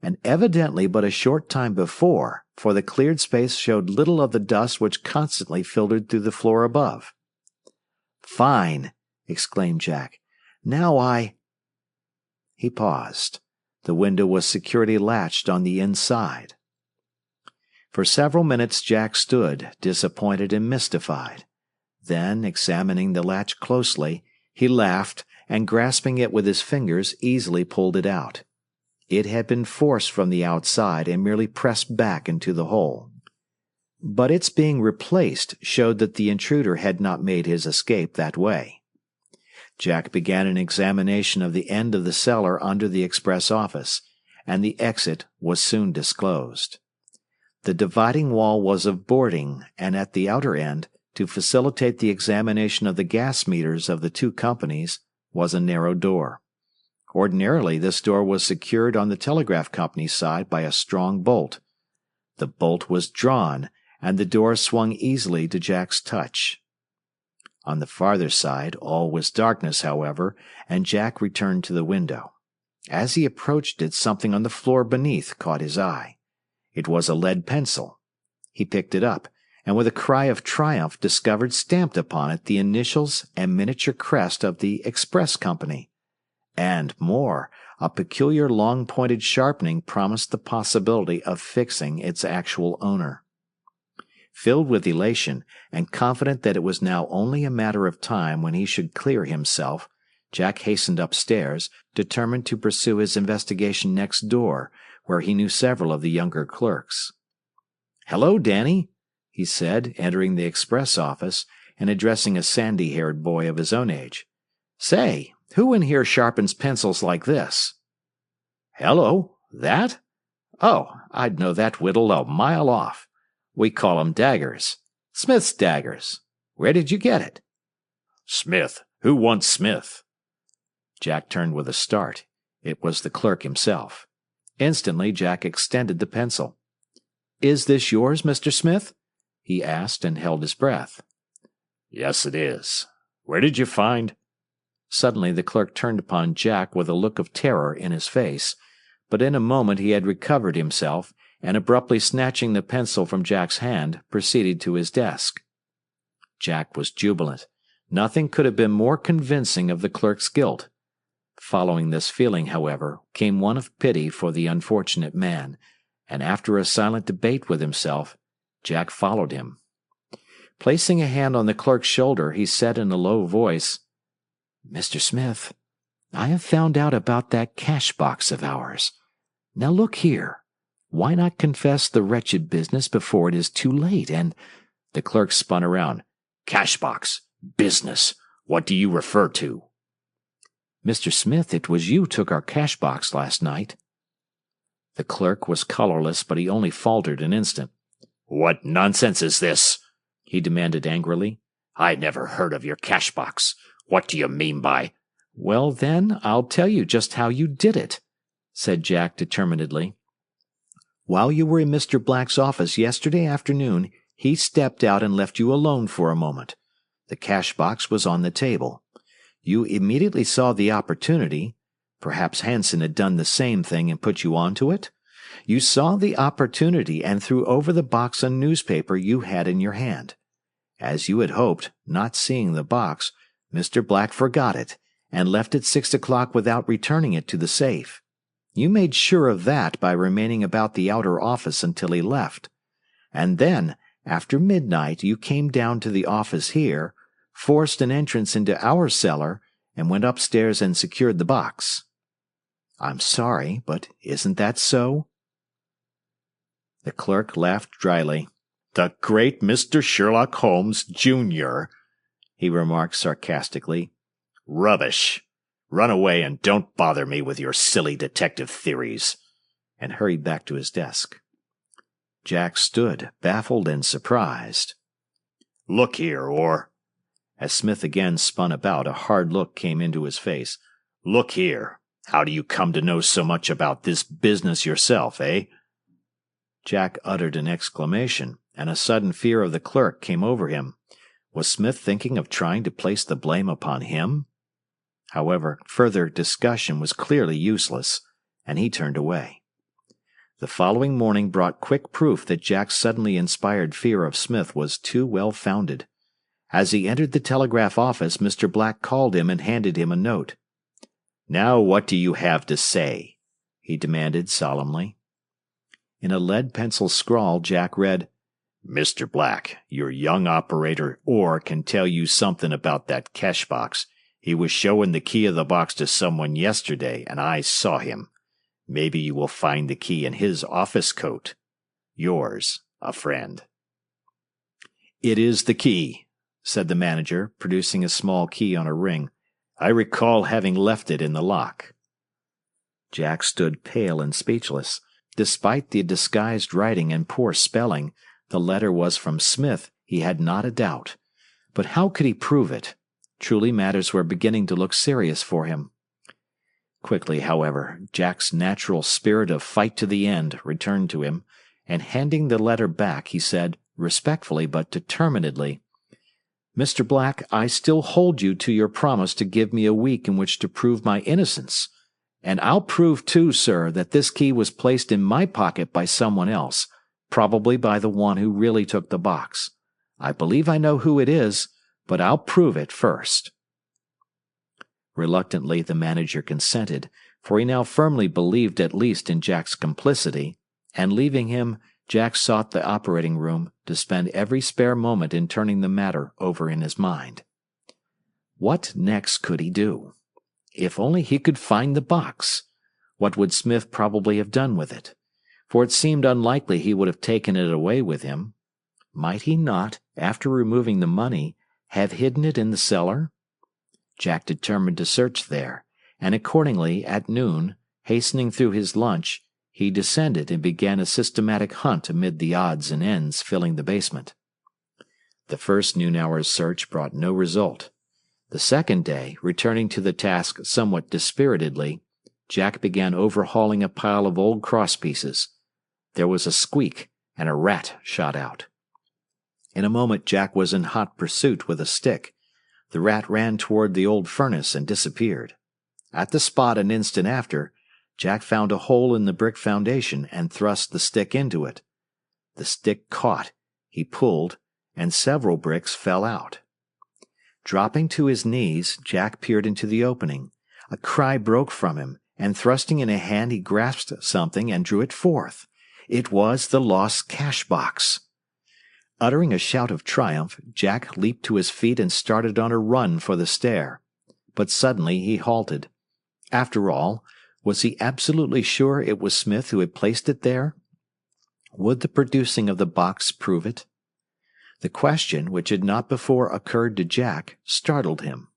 and evidently but a short time before, for the cleared space showed little of the dust which constantly filtered through the floor above. "Fine!" exclaimed Jack. "Now He paused. The window was securely latched on the inside. For several minutes Jack stood, disappointed and mystified. Then, examining the latch closely, he laughed, and grasping it with his fingers, easily pulled it out. It had been forced from the outside and merely pressed back into the hole. But its being replaced showed that the intruder had not made his escape that way. Jack began an examination of the end of the cellar under the express office, and the exit was soon disclosed. The dividing wall was of boarding, and at the outer end, to facilitate the examination of the gas meters of the two companies, was a narrow door. Ordinarily, this door was secured on the telegraph company's side by a strong bolt, The bolt was drawn, and the door swung easily to Jack's touch. On the farther side, all was darkness, however, and Jack returned to the window. As he approached it, something on the floor beneath caught his eye. It was a lead pencil. He picked it up, and with a cry of triumph discovered stamped upon it the initials and miniature crest of the express company. And more, a peculiar long-pointed sharpening promised the possibility of fixing its actual owner. Filled with elation, and confident that it was now only a matter of time when he should clear himself, Jack hastened upstairs, determined to pursue his investigation next door, where he knew several of the younger clerks. "Hello, Danny," he said, entering the express office and addressing a sandy-haired boy of his own age. "Say, who in here sharpens pencils like this?" "Hello, that? Oh, I'd know that whittle a mile off. We call 'em daggers. Smith's daggers. Where did you get it?" "Smith? Who wants Smith?" Jack turned with a start. It was the clerk himself. Instantly, Jack extended the pencil. "Is this yours, Mr. Smith?" he asked, and held his breath. "Yes, it is. Where did you find—" Suddenly the clerk turned upon Jack with a look of terror in his face, but in a moment he had recovered himself, and abruptly snatching the pencil from Jack's hand, proceeded to his desk. Jack was jubilant. Nothing could have been more convincing of the clerk's guilt. Following this feeling, however, came one of pity for the unfortunate man, and after a silent debate with himself, Jack followed him. Placing a hand on the clerk's shoulder, he said in a low voice, "Mr. Smith, I have found out about that cash box of ours. Now look here. Why not confess the wretched business before it is too late, and—" The clerk spun around. "Cash box? Business? What do you refer to?" "Mr. Smith, it was you took our cash box last night." The clerk was colorless, but he only faltered an instant. "What nonsense is this?" he demanded angrily. "I never heard of your cash box. What do you mean by—" "Well, then, I'll tell you just how you did it," said Jack determinedly. "While you were in Mr. Black's office yesterday afternoon, he stepped out and left you alone for a moment. The cash box was on the table. You immediately saw the opportunity. Perhaps Hanson had done the same thing and put you onto it. You saw the opportunity and threw over the box a newspaper you had in your hand. As you had hoped, not seeing the box, Mr. Black forgot it and left at 6 o'clock without returning it to the safe. You made sure of that by remaining about the outer office until he left. And then, after midnight, you came down to the office here, forced an entrance into our cellar, and went upstairs and secured the box. I'm sorry, but isn't that so?" The clerk laughed dryly. "The great Mr. Sherlock Holmes, Jr.," he remarked sarcastically. "Rubbish. Run away and don't bother me with your silly detective theories," and hurried back to his desk. Jack stood, baffled and surprised. "Look here, or—" As Smith again spun about, a hard look came into his face. "Look here. How do you come to know so much about this business yourself, eh?" Jack uttered an exclamation, and a sudden fear of the clerk came over him. Was Smith thinking of trying to place the blame upon him? However, further discussion was clearly useless, and he turned away. The following morning brought quick proof that Jack's suddenly inspired fear of Smith was too well founded. As he entered the telegraph office, Mr. Black called him and handed him a note. "Now what do you have to say?" he demanded solemnly. In a lead pencil scrawl, Jack read, "Mr. Black, your young operator Orr can tell you something about that cash box. He was showing the key of the box to someone yesterday, and I saw him. Maybe you will find the key in his office coat. Yours, a friend." "It is the key," said the manager, producing a small key on a ring. "I recall having left it in the lock." Jack stood pale and speechless. Despite the disguised writing and poor spelling, the letter was from Smith, he had not a doubt. But how could he prove it? Truly matters were beginning to look serious for him. Quickly, however, Jack's natural spirit of fight to the end returned to him, and handing the letter back, he said, respectfully but determinedly, "Mr. Black, I still hold you to your promise to give me a week in which to prove my innocence. And I'll prove, too, sir, that this key was placed in my pocket by someone else, probably by the one who really took the box. I believe I know who it is, but I'll prove it first." Reluctantly, the manager consented, for he now firmly believed at least in Jack's complicity, and leaving him, Jack sought the operating room to spend every spare moment in turning the matter over in his mind. What next could he do? If only he could find the box! What would Smith probably have done with it? For it seemed unlikely he would have taken it away with him. Might he not, after removing the money, have hidden it in the cellar? Jack determined to search there, and accordingly, at noon, hastening through his lunch, he descended and began a systematic hunt amid the odds and ends filling the basement. The first noon hour's search brought no result. The second day, returning to the task somewhat dispiritedly, Jack began overhauling a pile of old crosspieces. There was a squeak, and a rat shot out. In a moment Jack was in hot pursuit with a stick. The rat ran toward the old furnace and disappeared. At the spot an instant after, Jack found a hole in the brick foundation and thrust the stick into it. The stick caught, he pulled, and several bricks fell out. Dropping to his knees, Jack peered into the opening. A cry broke from him, and thrusting in a hand he grasped something and drew it forth. It was the lost cash box. Uttering a shout of triumph, Jack leaped to his feet and started on a run for the stair. But suddenly he halted. After all, was he absolutely sure it was Smith who had placed it there? Would the producing of the box prove it? The question, which had not before occurred to Jack, startled him.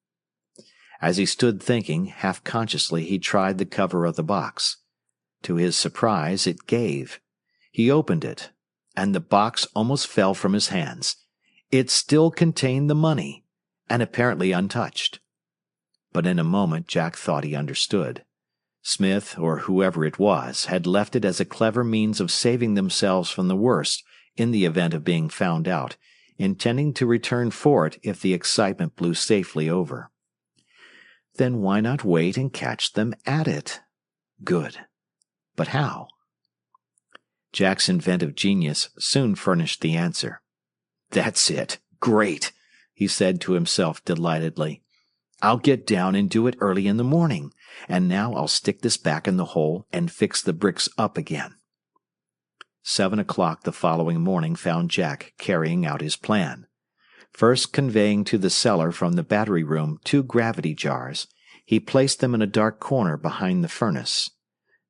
As he stood thinking, half-consciously he tried the cover of the box. To his surprise, it gave. He opened it, and the box almost fell from his hands. It still contained the money, and apparently untouched. But in a moment Jack thought he understood. Smith, or whoever it was, had left it as a clever means of saving themselves from the worst in the event of being found out, intending to return for it if the excitement blew safely over. Then why not wait and catch them at it? Good. But how? Jack's inventive genius soon furnished the answer. "That's it. Great," he said to himself delightedly. "I'll get down and do it early in the morning, and now I'll stick this back in the hole and fix the bricks up again." 7 o'clock the following morning found Jack carrying out his plan. First conveying to the cellar from the battery room 2 gravity jars, he placed them in a dark corner behind the furnace.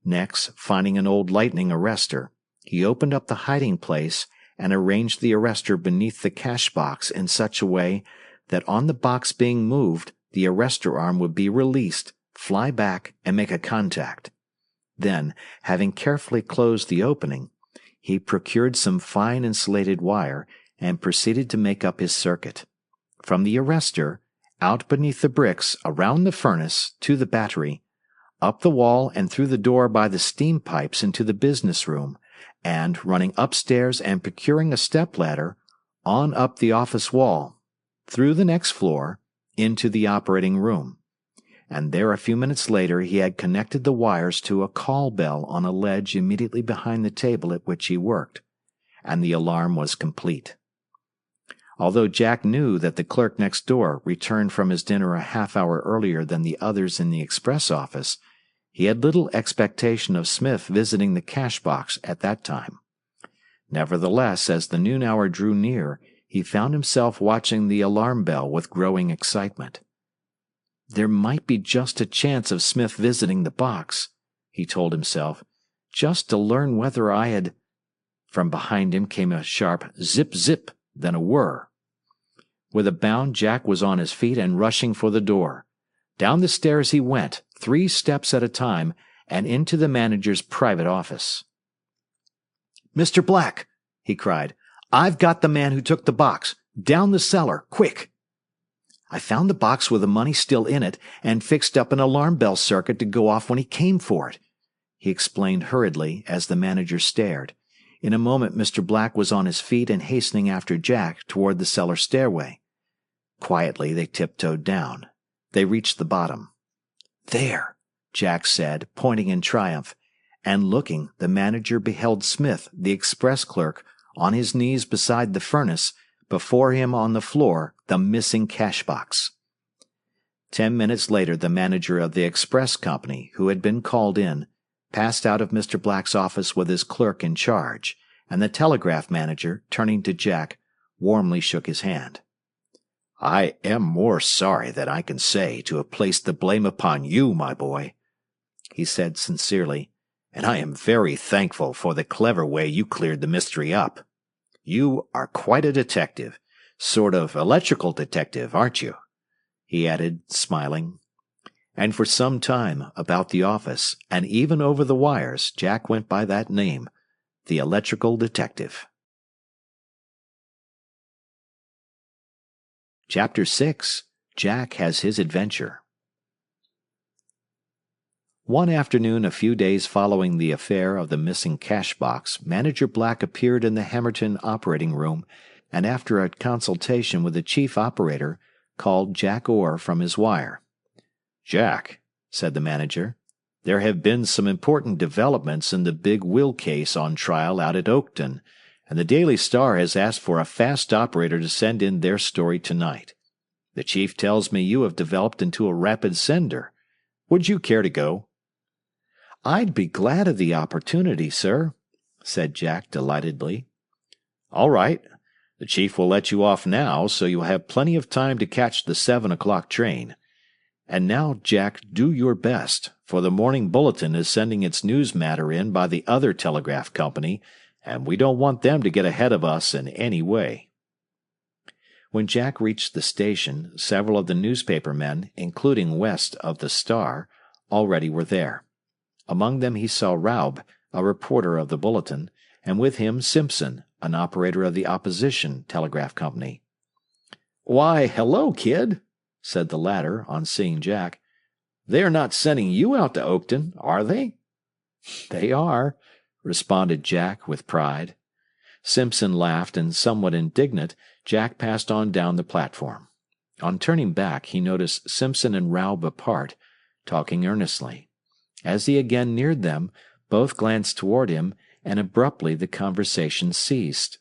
Next, finding an old lightning arrestor, he opened up the hiding place and arranged the arrestor beneath the cash box in such a way that on the box being moved, the arrestor arm would be released, fly back, and make a contact. Then, having carefully closed the opening, he procured some fine insulated wire and proceeded to make up his circuit. From the arrestor, out beneath the bricks, around the furnace, to the battery, up the wall and through the door by the steam pipes into the business room, and, running upstairs and procuring a stepladder, on up the office wall, through the next floor, into the operating room. And there a few minutes later he had connected the wires to a call bell on a ledge immediately behind the table at which he worked, and the alarm was complete. Although Jack knew that the clerk next door returned from his dinner a half-hour earlier than the others in the express office, he had little expectation of Smith visiting the cash box at that time. Nevertheless, as the noon hour drew near, he found himself watching the alarm bell with growing excitement. There might be just a chance of Smith visiting the box, he told himself, just to learn whether I had... From behind him came a sharp zip-zip, then a whir. With a bound, Jack was on his feet and rushing for the door. Down the stairs he went, 3 steps at a time, and into the manager's private office. "Mr. Black," he cried, "I've got the man who took the box. Down the cellar, quick!" "I found the box with the money still in it and fixed up an alarm bell circuit to go off when he came for it," he explained hurriedly as the manager stared. In a moment, Mr. Black was on his feet and hastening after Jack toward the cellar stairway. Quietly, they tiptoed down. They reached the bottom. "There," Jack said, pointing in triumph, and looking, the manager beheld Smith, the express clerk, on his knees beside the furnace, before him on the floor, the missing cash box. 10 minutes later, the manager of the express company, who had been called in, passed out of Mr. Black's office with his clerk in charge, and the telegraph manager, turning to Jack, warmly shook his hand. "I am more sorry than I can say to have placed the blame upon you, my boy," he said sincerely, "and I am very thankful for the clever way you cleared the mystery up. You are quite a detective, sort of electrical detective, aren't you?" he added, smiling. And for some time, about the office, and even over the wires, Jack went by that name, the electrical detective. Chapter 6. Jack Has His Adventure. One afternoon a few days following the affair of the missing cash box, Manager Black appeared in the Hammerton operating room, and after a consultation with the chief operator, called Jack Orr from his wire. "Jack," said the manager, "there have been some important developments in the big will case on trial out at Oakton, and the Daily Star has asked for a fast operator to send in their story tonight. The chief tells me you have developed into a rapid sender. Would you care to go?" "I'd be glad of the opportunity, sir," said Jack delightedly. "All right. The chief will let you off now, so you'll have plenty of time to catch the 7 o'clock train. And now, Jack, do your best, for the Morning Bulletin is sending its news matter in by the other telegraph company, and we don't want them to get ahead of us in any way." When Jack reached the station, several of the newspaper men, including West of the Star, already were there. Among them he saw Raub, a reporter of the Bulletin, and with him Simpson, an operator of the opposition telegraph company. "Why, hello, kid," said the latter, on seeing Jack. "They are not sending you out to Oakton, are they?" "They are," responded Jack with pride. Simpson laughed, and somewhat indignant, Jack passed on down the platform. On turning back, he noticed Simpson and Raub apart, talking earnestly. As he again neared them, both glanced toward him, and abruptly the conversation ceased.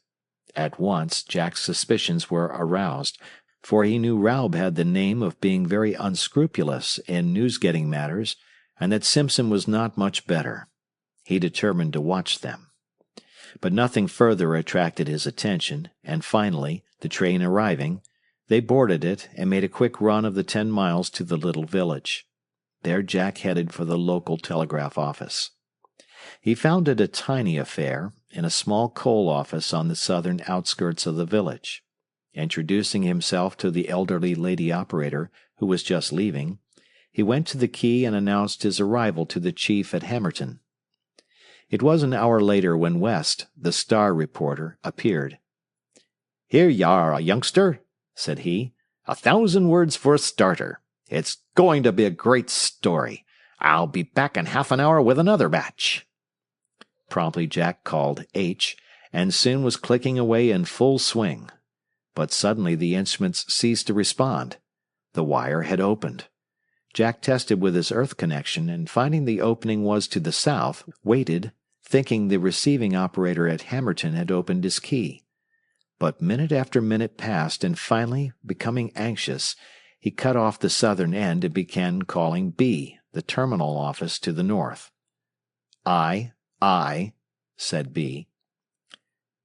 At once Jack's suspicions were aroused, for he knew Raub had the name of being very unscrupulous in news-getting matters, and that Simpson was not much better. He determined to watch them. But nothing further attracted his attention, and finally, the train arriving, they boarded it and made a quick run of the 10 miles to the little village. There Jack headed for the local telegraph office. He found it a tiny affair, in a small coal office on the southern outskirts of the village. Introducing himself to the elderly lady operator, who was just leaving, he went to the key and announced his arrival to the chief at Hammerton. It was an hour later when West, the Star reporter, appeared. "Here you are, youngster," said he. "1,000 words for a starter. It's going to be a great story. I'll be back in half an hour with another batch." Promptly Jack called H, and soon was clicking away in full swing. But suddenly the instruments ceased to respond. The wire had opened. Jack tested with his earth connection, and finding the opening was to the south, waited, thinking the receiving operator at Hammerton had opened his key. But minute after minute passed, and finally, becoming anxious, he cut off the southern end and began calling B, the terminal office to the north. I, said B.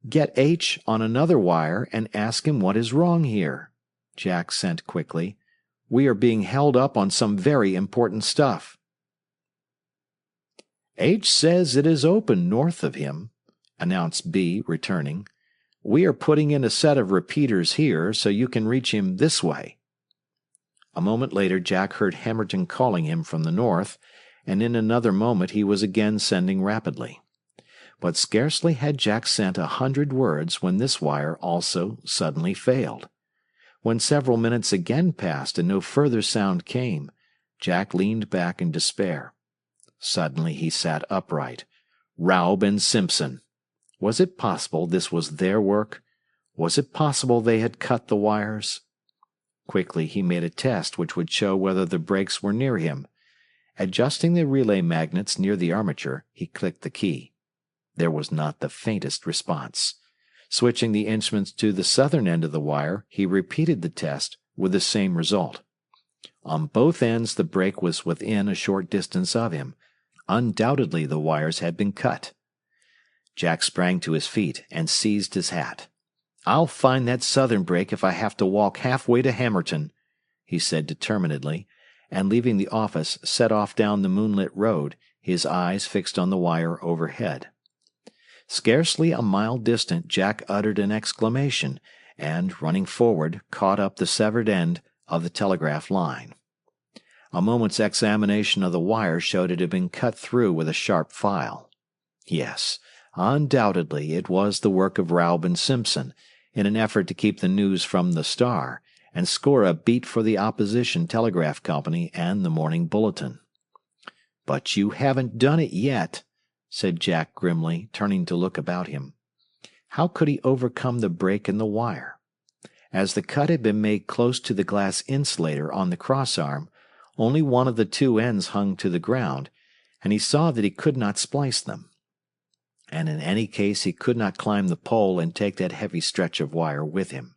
"Get H on another wire and ask him what is wrong here," Jack sent quickly. "We are being held up on some very important stuff." "H says it is open north of him," announced B, returning. "We are putting in a set of repeaters here so you can reach him this way." A moment later Jack heard Hammerton calling him from the north, and in another moment he was again sending rapidly. But scarcely had Jack sent 100 words when this wire also suddenly failed. When several minutes again passed and no further sound came, Jack leaned back in despair. Suddenly he sat upright. Raub and Simpson! Was it possible this was their work? Was it possible they had cut the wires? Quickly he made a test which would show whether the breaks were near him. Adjusting the relay magnets near the armature, he clicked the key. There was not the faintest response. Switching the instruments to the southern end of the wire, he repeated the test with the same result. On both ends the break was within a short distance of him. Undoubtedly the wires had been cut. Jack sprang to his feet and seized his hat. "I'll find that southern break if I have to walk halfway to Hammerton," he said determinedly, and leaving the office set off down the moonlit road, his eyes fixed on the wire overhead. Scarcely a mile distant, Jack uttered an exclamation, and, running forward, caught up the severed end of the telegraph line. A moment's examination of the wire showed it had been cut through with a sharp file. Yes, undoubtedly it was the work of Raub and Simpson, in an effort to keep the news from the Star, and score a beat for the opposition telegraph company and the Morning Bulletin. "But you haven't done it yet," said Jack grimly, turning to look about him. How could he overcome the break in the wire? As the cut had been made close to the glass insulator on the crossarm, only one of the two ends hung to the ground, and he saw that he could not splice them. And in any case he could not climb the pole and take that heavy stretch of wire with him.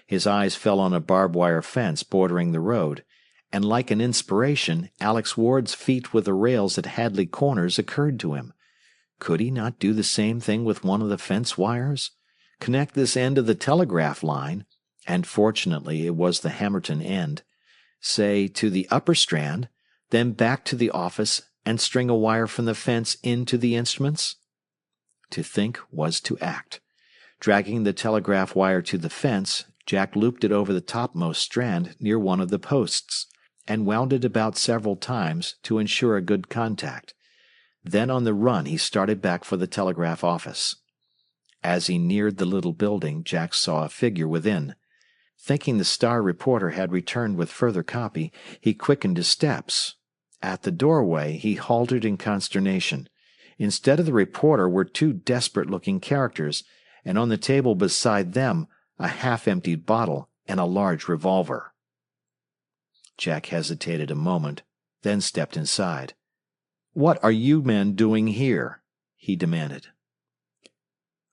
His eyes fell on a barbed wire fence bordering the road, and like an inspiration, Alex Ward's feat with the rails at Hadley Corners occurred to him. Could he not do the same thing with one of the fence wires? Connect this end of the telegraph line, and fortunately it was the Hammerton end, say, to the upper strand, then back to the office and string a wire from the fence into the instruments? To think was to act. Dragging the telegraph wire to the fence, Jack looped it over the topmost strand near one of the posts, and wound it about several times to ensure a good contact. Then on the run he started back for the telegraph office. As he neared the little building, Jack saw a figure within. Thinking the Star reporter had returned with further copy, he quickened his steps. At the doorway he halted in consternation. Instead of the reporter were two desperate-looking characters, and on the table beside them a half-emptied bottle and a large revolver. Jack hesitated a moment, then stepped inside. "What are you men doing here?" he demanded.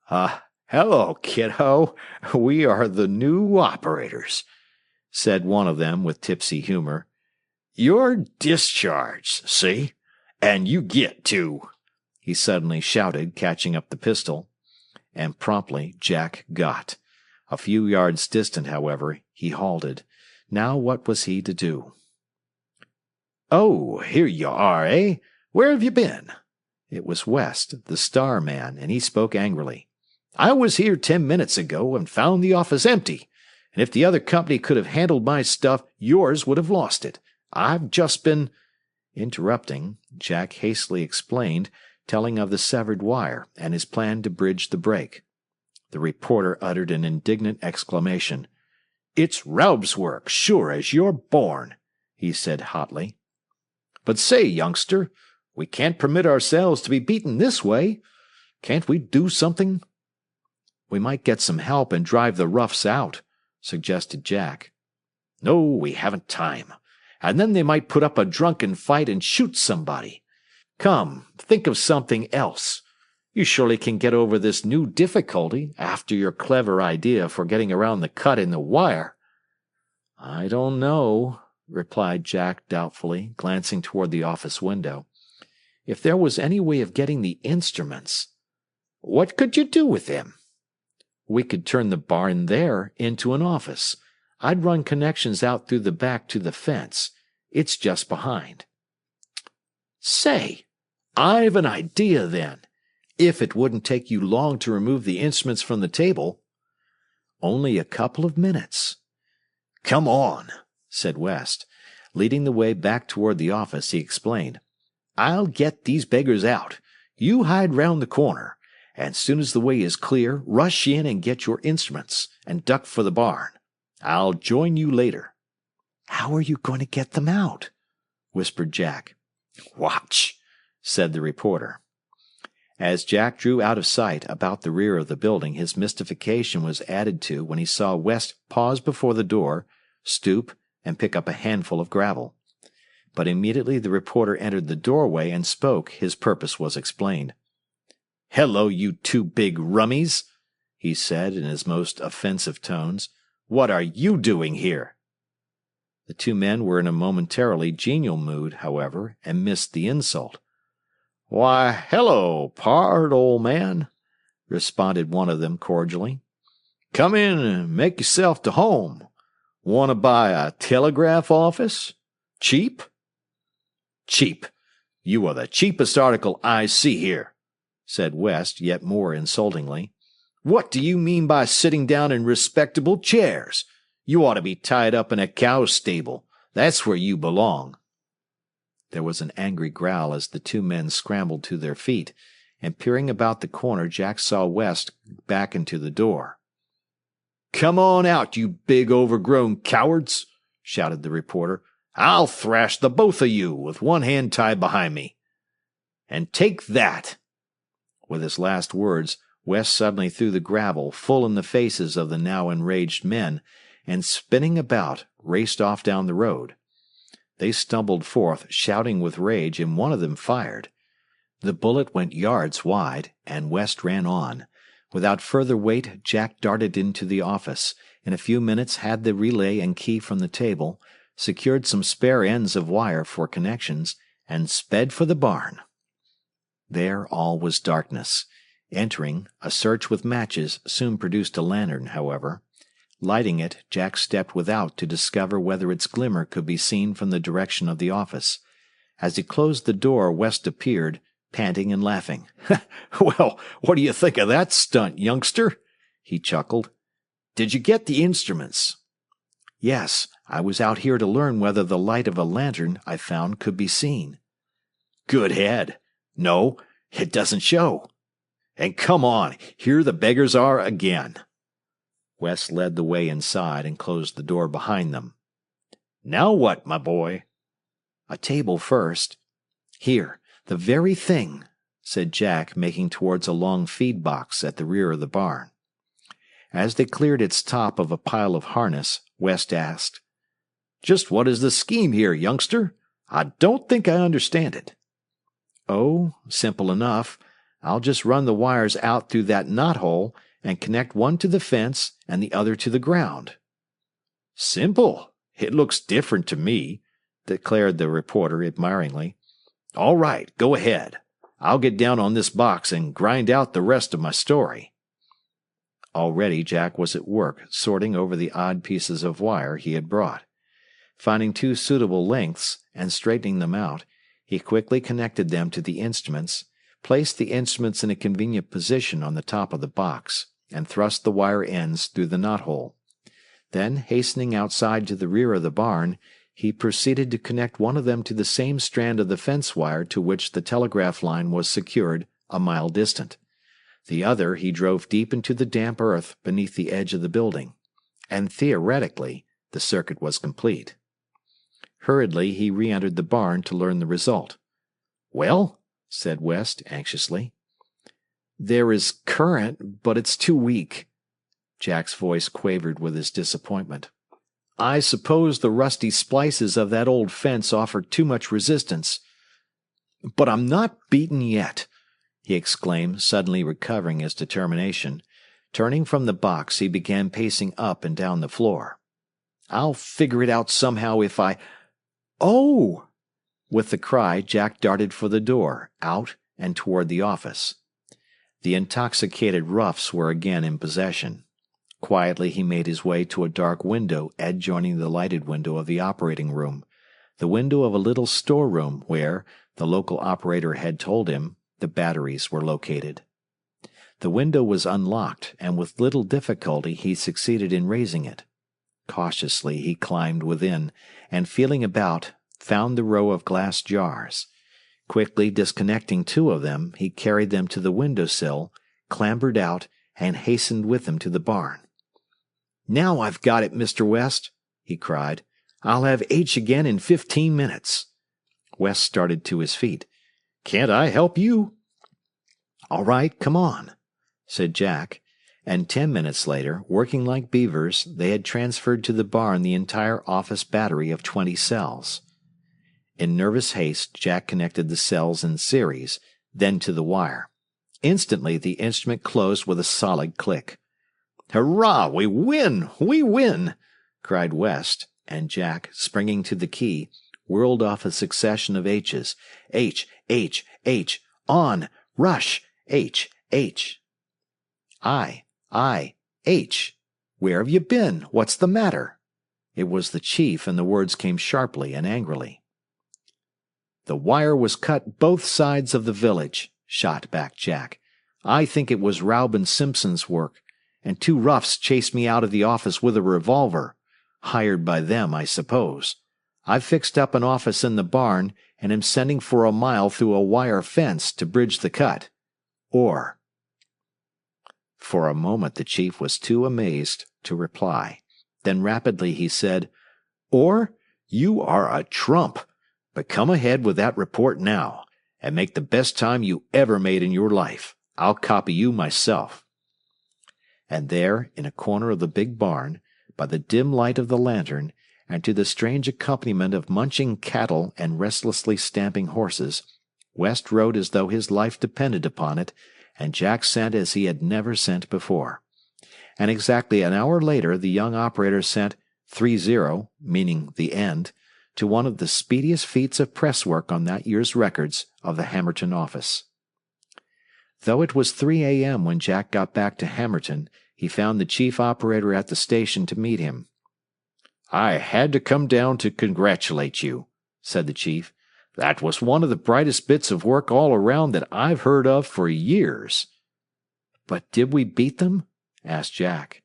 Hello, kiddo. We are the new operators," said one of them with tipsy humor. "You're discharged, see? And you get to," he suddenly shouted, catching up the pistol. And promptly Jack got. A few yards distant, however, he halted. Now what was he to do? "Oh, here you are, eh? Where have you been?" It was West, the Star man, and he spoke angrily. "I was here 10 minutes ago and found the office empty, and if the other company could have handled my stuff, yours would have lost it. I've just been—" Interrupting, Jack hastily explained, telling of the severed wire and his plan to bridge the break. The reporter uttered an indignant exclamation. "It's Raub's work, sure as you're born," he said hotly. "But say, youngster, we can't permit ourselves to be beaten this way. Can't we do something?" "We might get some help and drive the roughs out," suggested Jack. "No, we haven't time. And then they might put up a drunken fight and shoot somebody. Come, think of something else. You surely can get over this new difficulty after your clever idea for getting around the cut in the wire." "I don't know," replied Jack doubtfully, glancing toward the office window. "If there was any way of getting the instruments—" "What could you do with them?" "We could turn the barn there into an office. I'd run connections out through the back to the fence. It's just behind." "Say, I've an idea then. If it wouldn't take you long to remove the instruments from the table." "Only a couple of minutes." "Come on," said West. Leading the way back toward the office, he explained. "I'll get these beggars out. You hide round the corner, and soon as the way is clear, rush in and get your instruments, and duck for the barn. I'll join you later." "How are you going to get them out?" whispered Jack. "Watch," said the reporter. As Jack drew out of sight about the rear of the building, his mystification was added to when he saw West pause before the door, stoop, and pick up a handful of gravel. But immediately the reporter entered the doorway and spoke, his purpose was explained. "Hello, you two big rummies," he said in his most offensive tones. "What are you doing here?" The two men were in a momentarily genial mood, however, and missed the insult. "Why, hello, Pard, old man," responded one of them cordially. "Come in and make yourself to home. Want to buy a telegraph office? Cheap?" "Cheap? You are the cheapest article I see here," said West, yet more insultingly. "What do you mean by sitting down in respectable chairs? You ought to be tied up in a cow stable. That's where you belong." There was an angry growl as the two men scrambled to their feet, and peering about the corner, Jack saw West back into the door. "Come on out, you big overgrown cowards," shouted the reporter. "I'll thrash the both of you with one hand tied behind me. And take that." With his last words, West suddenly threw the gravel full in the faces of the now enraged men, and spinning about, raced off down the road. They stumbled forth, shouting with rage, and one of them fired. The bullet went yards wide, and West ran on. Without further wait, Jack darted into the office. In a few minutes had the relay and key from the table, secured some spare ends of wire for connections, and sped for the barn. There all was darkness. Entering, a search with matches soon produced a lantern, however. Lighting it, Jack stepped without to discover whether its glimmer could be seen from the direction of the office. As he closed the door, West appeared, panting and laughing. "Well, what do you think of that stunt, youngster?" he chuckled. "Did you get the instruments?" "Yes, I was out here to learn whether the light of a lantern I found could be seen." "Good head. No, it doesn't show. And come on, here the beggars are again." West led the way inside and closed the door behind them. "Now what, my boy?" "A table first." "Here, the very thing," said Jack, making towards a long feed box at the rear of the barn. As they cleared its top of a pile of harness, West asked, "Just what is the scheme here, youngster? I don't think I understand it." "Oh, simple enough. I'll just run the wires out through that knothole and connect one to the fence and the other to the ground." "Simple? It looks different to me," declared the reporter admiringly. "All right, go ahead. I'll get down on this box and grind out the rest of my story." Already Jack was at work sorting over the odd pieces of wire he had brought. Finding two suitable lengths and straightening them out, he quickly connected them to the instruments, placed the instruments in a convenient position on the top of the box, and thrust the wire ends through the knothole. Then, hastening outside to the rear of the barn, he proceeded to connect one of them to the same strand of the fence wire to which the telegraph line was secured a mile distant. The other he drove deep into the damp earth beneath the edge of the building, and theoretically the circuit was complete. Hurriedly he re-entered the barn to learn the result. "Well?" said West anxiously. "There is current, but it's too weak." Jack's voice quavered with his disappointment. "I suppose the rusty splices of that old fence offer too much resistance. But I'm not beaten yet," he exclaimed, suddenly recovering his determination. Turning from the box, he began pacing up and down the floor. "I'll figure it out somehow if I— Oh!" With the cry, Jack darted for the door, out and toward the office. The intoxicated roughs were again in possession. Quietly he made his way to a dark window adjoining the lighted window of the operating room, the window of a little storeroom where, the local operator had told him, the batteries were located. The window was unlocked, and with little difficulty he succeeded in raising it. Cautiously he climbed within, and feeling about, found the row of glass jars. Quickly disconnecting two of them, he carried them to the window-sill, clambered out, and hastened with them to the barn. "Now I've got it, Mr. West," he cried. "I'll have H again in 15 minutes. West started to his feet. "Can't I help you?" "All right, come on," said Jack, and 10 minutes later, working like beavers, they had transferred to the barn the entire office battery of 20 cells. In nervous haste, Jack connected the cells in series, then to the wire. Instantly, the instrument closed with a solid click. "Hurrah! We win! We win!" cried West, and Jack, springing to the key, whirled off a succession of H's. H, H, H, on, rush, H, H. I, H. Where have you been? What's the matter? It was the chief, and the words came sharply and angrily. "The wire was cut both sides of the village," shot back Jack. "I think it was Raub and Simpson's work, and 2 roughs chased me out of the office with a revolver. Hired by them, I suppose. I've fixed up an office in the barn, and am sending for a mile through a wire fence to bridge the cut. Or—" For a moment the chief was too amazed to reply. Then rapidly he said, "Or, you are a trump. But come ahead with that report now, and make the best time you ever made in your life. I'll copy you myself." And there, in a corner of the big barn, by the dim light of the lantern, and to the strange accompaniment of munching cattle and restlessly stamping horses, West wrote as though his life depended upon it, and Jack sent as he had never sent before. And exactly an hour later the young operator sent 30, meaning the end, to one of the speediest feats of press work on that year's records of the Hammerton office. Though it was 3 a.m. when Jack got back to Hammerton, he found the chief operator at the station to meet him. "I had to come down to congratulate you," said the chief. "That was one of the brightest bits of work all around that I've heard of for years." "But did we beat them?" asked Jack.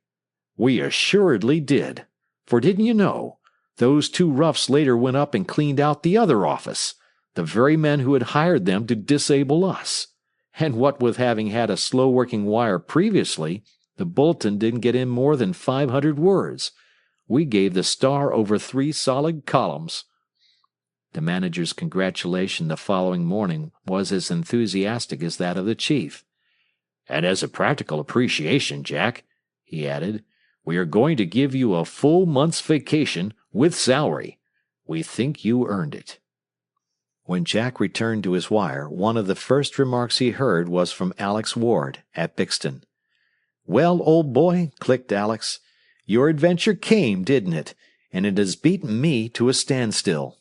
"We assuredly did. For didn't you know? Those 2 roughs later went up and cleaned out the other office, the very men who had hired them to disable us. And what with having had a slow-working wire previously, the bulletin didn't get in more than 500 words. We gave the Star over 3 solid columns." The manager's congratulation the following morning was as enthusiastic as that of the chief. "And as a practical appreciation, Jack," he added, "we are going to give you a full month's vacation with salary. We think you earned it." When Jack returned to his wire, one of the first remarks he heard was from Alex Ward at Bixton. "Well, old boy," clicked Alex, "your adventure came, didn't it? And it has beaten me to a standstill."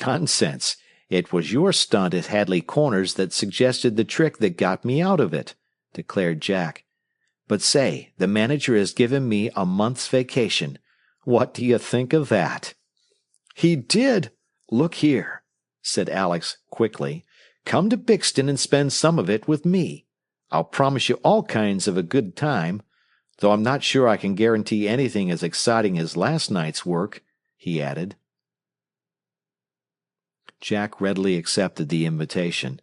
"Nonsense. It was your stunt at Hadley Corners that suggested the trick that got me out of it," declared Jack. "But say, the manager has given me a month's vacation. What do you think of that?" "He did? Look here," said Alex quickly. "Come to Bixton and spend some of it with me. I'll promise you all kinds of a good time, though I'm not sure I can guarantee anything as exciting as last night's work," he added. Jack readily accepted the invitation,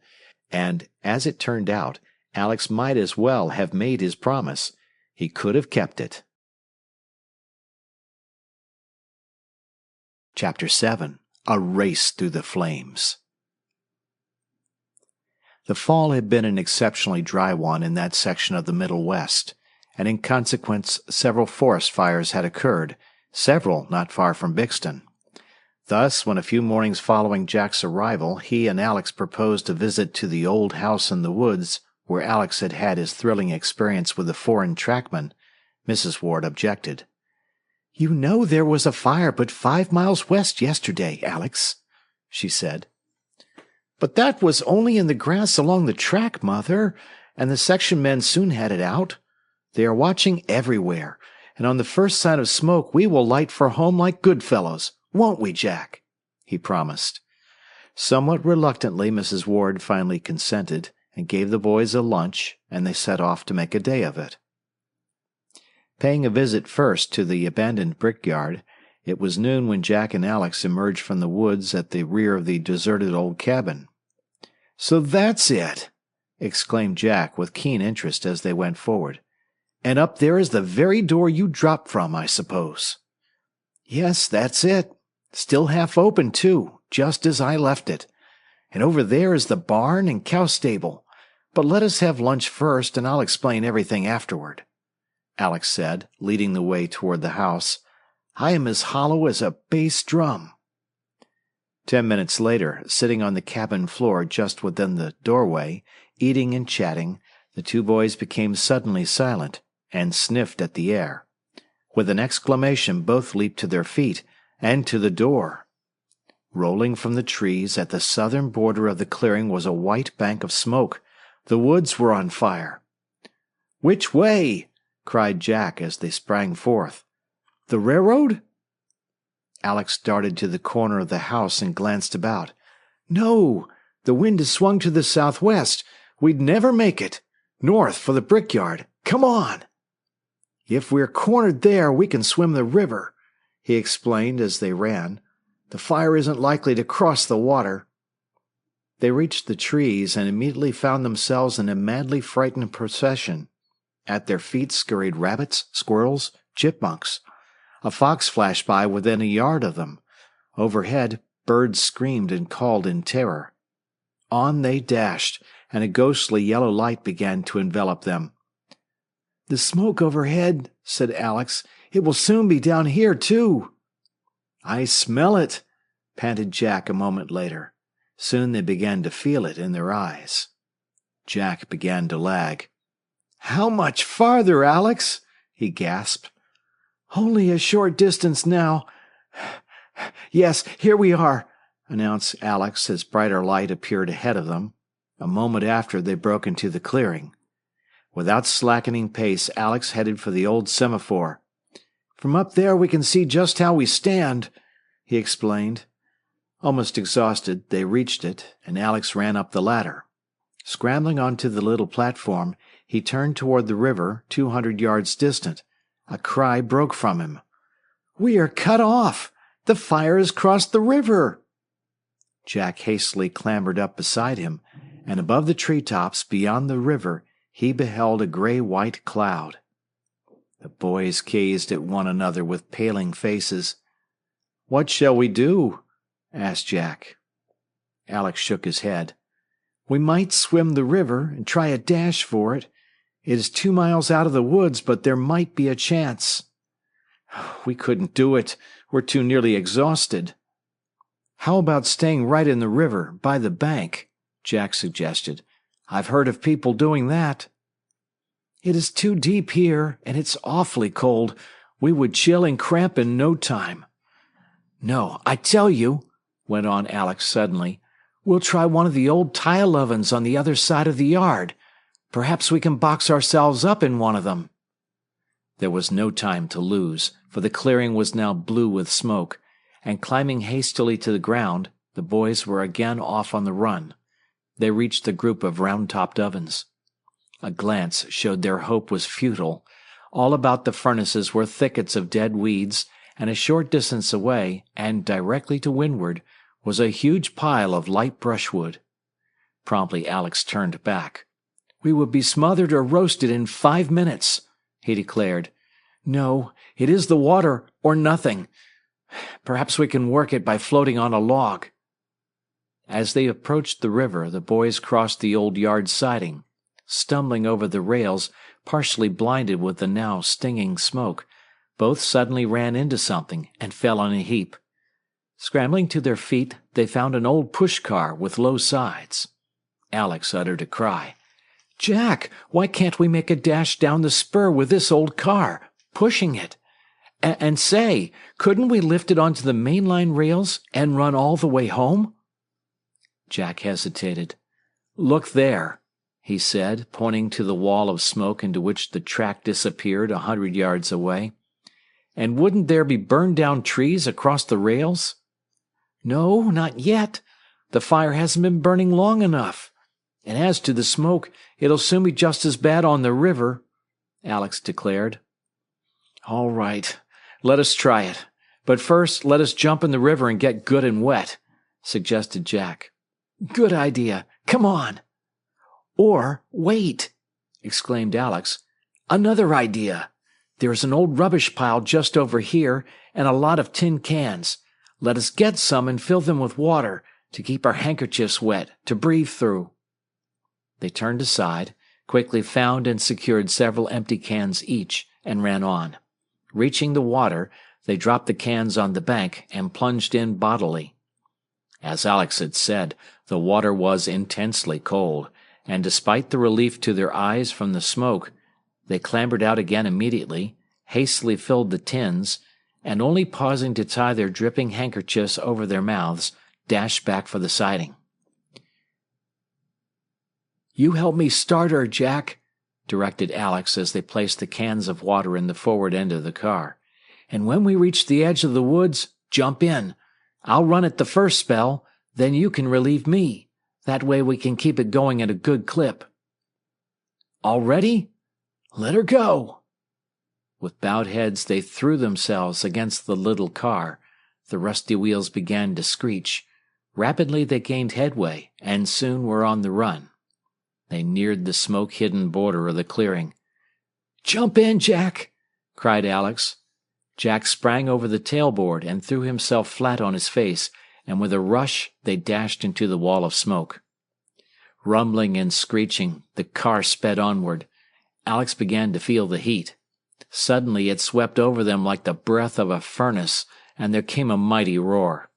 and, as it turned out, Alex might as well have made his promise. He could have kept it. Chapter 7. A Race Through the Flames. The fall had been an exceptionally dry one in that section of the Middle West, and in consequence several forest fires had occurred, several not far from Bixton. Thus, when a few mornings following Jack's arrival, he and Alex proposed a visit to the old house in the woods where Alex had had his thrilling experience with the foreign trackman, Mrs. Ward objected. "You know there was a fire but 5 miles west yesterday, Alex," she said. "But that was only in the grass along the track, Mother, and the section men soon had it out. They are watching everywhere, and on the first sign of smoke we will light for home like good fellows, won't we, Jack?" he promised. Somewhat reluctantly, Mrs. Ward finally consented, and gave the boys a lunch, and they set off to make a day of it. Paying a visit first to the abandoned brickyard, it was noon when Jack and Alex emerged from the woods at the rear of the deserted old cabin. "So that's it!" exclaimed Jack with keen interest as they went forward. "And up there is the very door you dropped from, I suppose." "Yes, that's it. Still half open, too, just as I left it. And over there is the barn and cow stable. But let us have lunch first, and I'll explain everything afterward," Alex said, leading the way toward the house. "I am as hollow as a bass drum." 10 minutes later, sitting on the cabin floor just within the doorway, eating and chatting, the two boys became suddenly silent and sniffed at the air. With an exclamation, both leaped to their feet and to the door. Rolling from the trees at the southern border of the clearing was a white bank of smoke. The woods were on fire. "Which way?" cried Jack as they sprang forth. "The railroad?" Alex darted to the corner of the house and glanced about. "No, the wind has swung to the southwest. We'd never make it. North for the brickyard. Come on." "If we're cornered there, we can swim the river," he explained as they ran. "The fire isn't likely to cross the water." They reached the trees and immediately found themselves in a madly frightened procession. At their feet scurried rabbits, squirrels, chipmunks. A fox flashed by within a yard of them. Overhead, birds screamed and called in terror. On they dashed, and a ghostly yellow light began to envelop them. "The smoke overhead," said Alex. "It will soon be down here, too." "I smell it," panted Jack a moment later. Soon they began to feel it in their eyes. Jack began to lag. "How much farther, Alex?" he gasped. "Only a short distance now. Yes, here we are," announced Alex as brighter light appeared ahead of them. A moment after, they broke into the clearing. Without slackening pace, Alex headed for the old semaphore. "From up there we can see just how we stand," he explained. Almost exhausted, they reached it, and Alex ran up the ladder. Scrambling onto the little platform, he turned toward the river, 200 yards distant. A cry broke from him. "We are cut off! The fire has crossed the river!" Jack hastily clambered up beside him, and above the treetops, beyond the river, he beheld a gray-white cloud. The boys gazed at one another with paling faces. "What shall we do?" asked Jack. Alex shook his head. "We might swim the river and try a dash for it. It is 2 miles out of the woods, but there might be a chance." "We couldn't do it. We're too nearly exhausted." "How about staying right in the river, by the bank?" Jack suggested. "I've heard of people doing that." "It is too deep here, and it's awfully cold. We would chill and cramp in no time." "No, I tell you," went on Alex suddenly, "we'll try one of the old tile ovens on the other side of the yard. Perhaps we can box ourselves up in one of them." There was no time to lose, for the clearing was now blue with smoke, and climbing hastily to the ground, the boys were again off on the run. They reached the group of round-topped ovens. A glance showed their hope was futile. All about the furnaces were thickets of dead weeds, and a short distance away, and directly to windward, was a huge pile of light brushwood. Promptly Alex turned back. "We would be smothered or roasted in 5 minutes," he declared. "No, it is the water or nothing. Perhaps we can work it by floating on a log." As they approached the river, the boys crossed the old yard siding. Stumbling over the rails, partially blinded with the now stinging smoke, both suddenly ran into something and fell on a heap. Scrambling to their feet, they found an old push-car with low sides. Alex uttered a cry. "Jack, why can't we make a dash down the spur with this old car, pushing it? And say, couldn't we lift it onto the mainline rails and run all the way home?" Jack hesitated. "Look there," he said, pointing to the wall of smoke into which the track disappeared 100 yards away. "And wouldn't there be burned-down trees across the rails?" "No, not yet. The fire hasn't been burning long enough. And as to the smoke, it'll soon be just as bad on the river," Alex declared. "All right, let us try it. But first, let us jump in the river and get good and wet," suggested Jack. "Good idea. Come on." "Or, wait," exclaimed Alex. "Another idea. There's an old rubbish pile just over here, and a lot of tin cans. Let us get some and fill them with water, to keep our handkerchiefs wet, to breathe through." They turned aside, quickly found and secured several empty cans each, and ran on. Reaching the water, they dropped the cans on the bank and plunged in bodily. As Alex had said, the water was intensely cold, and despite the relief to their eyes from the smoke, they clambered out again immediately, hastily filled the tins, and only pausing to tie their dripping handkerchiefs over their mouths, dashed back for the siding. "You help me start her, Jack," directed Alex as they placed the cans of water in the forward end of the car. "And when we reach the edge of the woods, jump in. I'll run it the first spell, then you can relieve me. That way we can keep it going at a good clip." "All ready? Let her go." With bowed heads, they threw themselves against the little car. The rusty wheels began to screech. Rapidly they gained headway, and soon were on the run. They neared the smoke-hidden border of the clearing. "Jump in, Jack!" cried Alex. Jack sprang over the tailboard and threw himself flat on his face, and with a rush they dashed into the wall of smoke. Rumbling and screeching, the car sped onward. Alex began to feel the heat. Suddenly it swept over them like the breath of a furnace, and there came a mighty roar.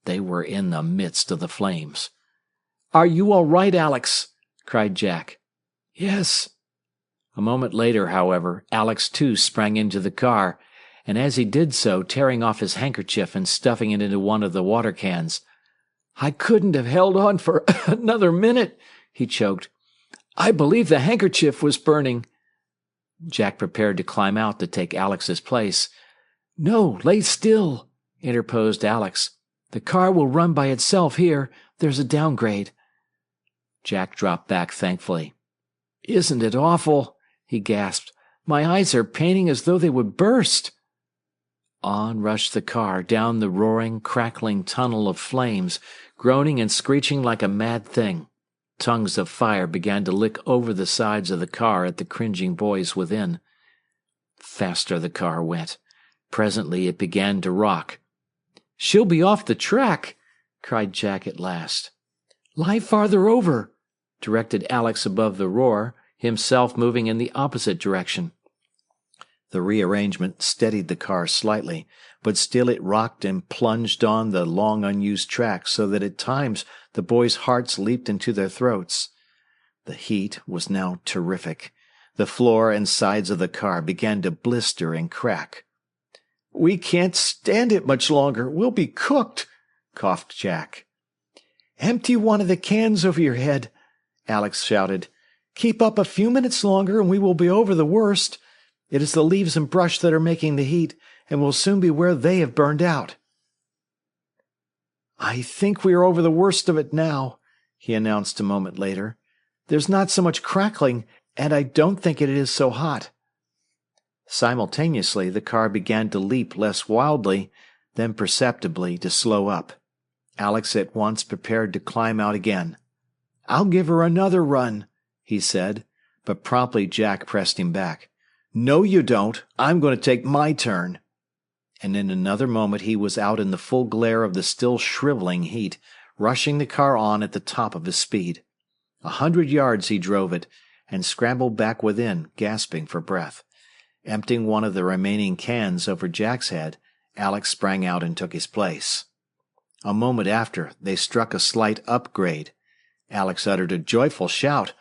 They were in the midst of the flames. "Are you all right, Alex?" cried Jack. "Yes." A moment later, however, Alex too sprang into the car, and as he did so, tearing off his handkerchief and stuffing it into one of the water cans. "I couldn't have held on for another minute," he choked. "I believe the handkerchief was burning." Jack prepared to climb out to take Alex's place. "No, lay still," interposed Alex. "The car will run by itself here. There's a downgrade." Jack dropped back thankfully. "Isn't it awful?" he gasped. "My eyes are paining as though they would burst." On rushed the car down the roaring, crackling tunnel of flames, groaning and screeching like a mad thing. Tongues of fire began to lick over the sides of the car at the cringing boys within. Faster the car went. Presently it began to rock. "She'll be off the track," cried Jack at last. "Lie farther over," directed Alex above the roar, himself moving in the opposite direction. The rearrangement steadied the car slightly, but still it rocked and plunged on the long unused track so that at times the boys' hearts leaped into their throats. The heat was now terrific. The floor and sides of the car began to blister and crack. "We can't stand it much longer. We'll be cooked," coughed Jack. "Empty one of the cans over your head," Alex shouted. "Keep up a few minutes longer and we will be over the worst. It is the leaves and brush that are making the heat, and we'll soon be where they have burned out." "I think we are over the worst of it now," he announced a moment later. "There's not so much crackling, and I don't think it is so hot." Simultaneously, the car began to leap less wildly, then perceptibly to slow up. Alex at once prepared to climb out again. "I'll give her another run," he said, but promptly Jack pressed him back. "No, you don't. I'm going to take my turn." And in another moment he was out in the full glare of the still shriveling heat, rushing the car on at the top of his speed. 100 yards he drove it, and scrambled back within, gasping for breath. Emptying one of the remaining cans over Jack's head, Alex sprang out and took his place. A moment after, they struck a slight upgrade. Alex uttered a joyful shout.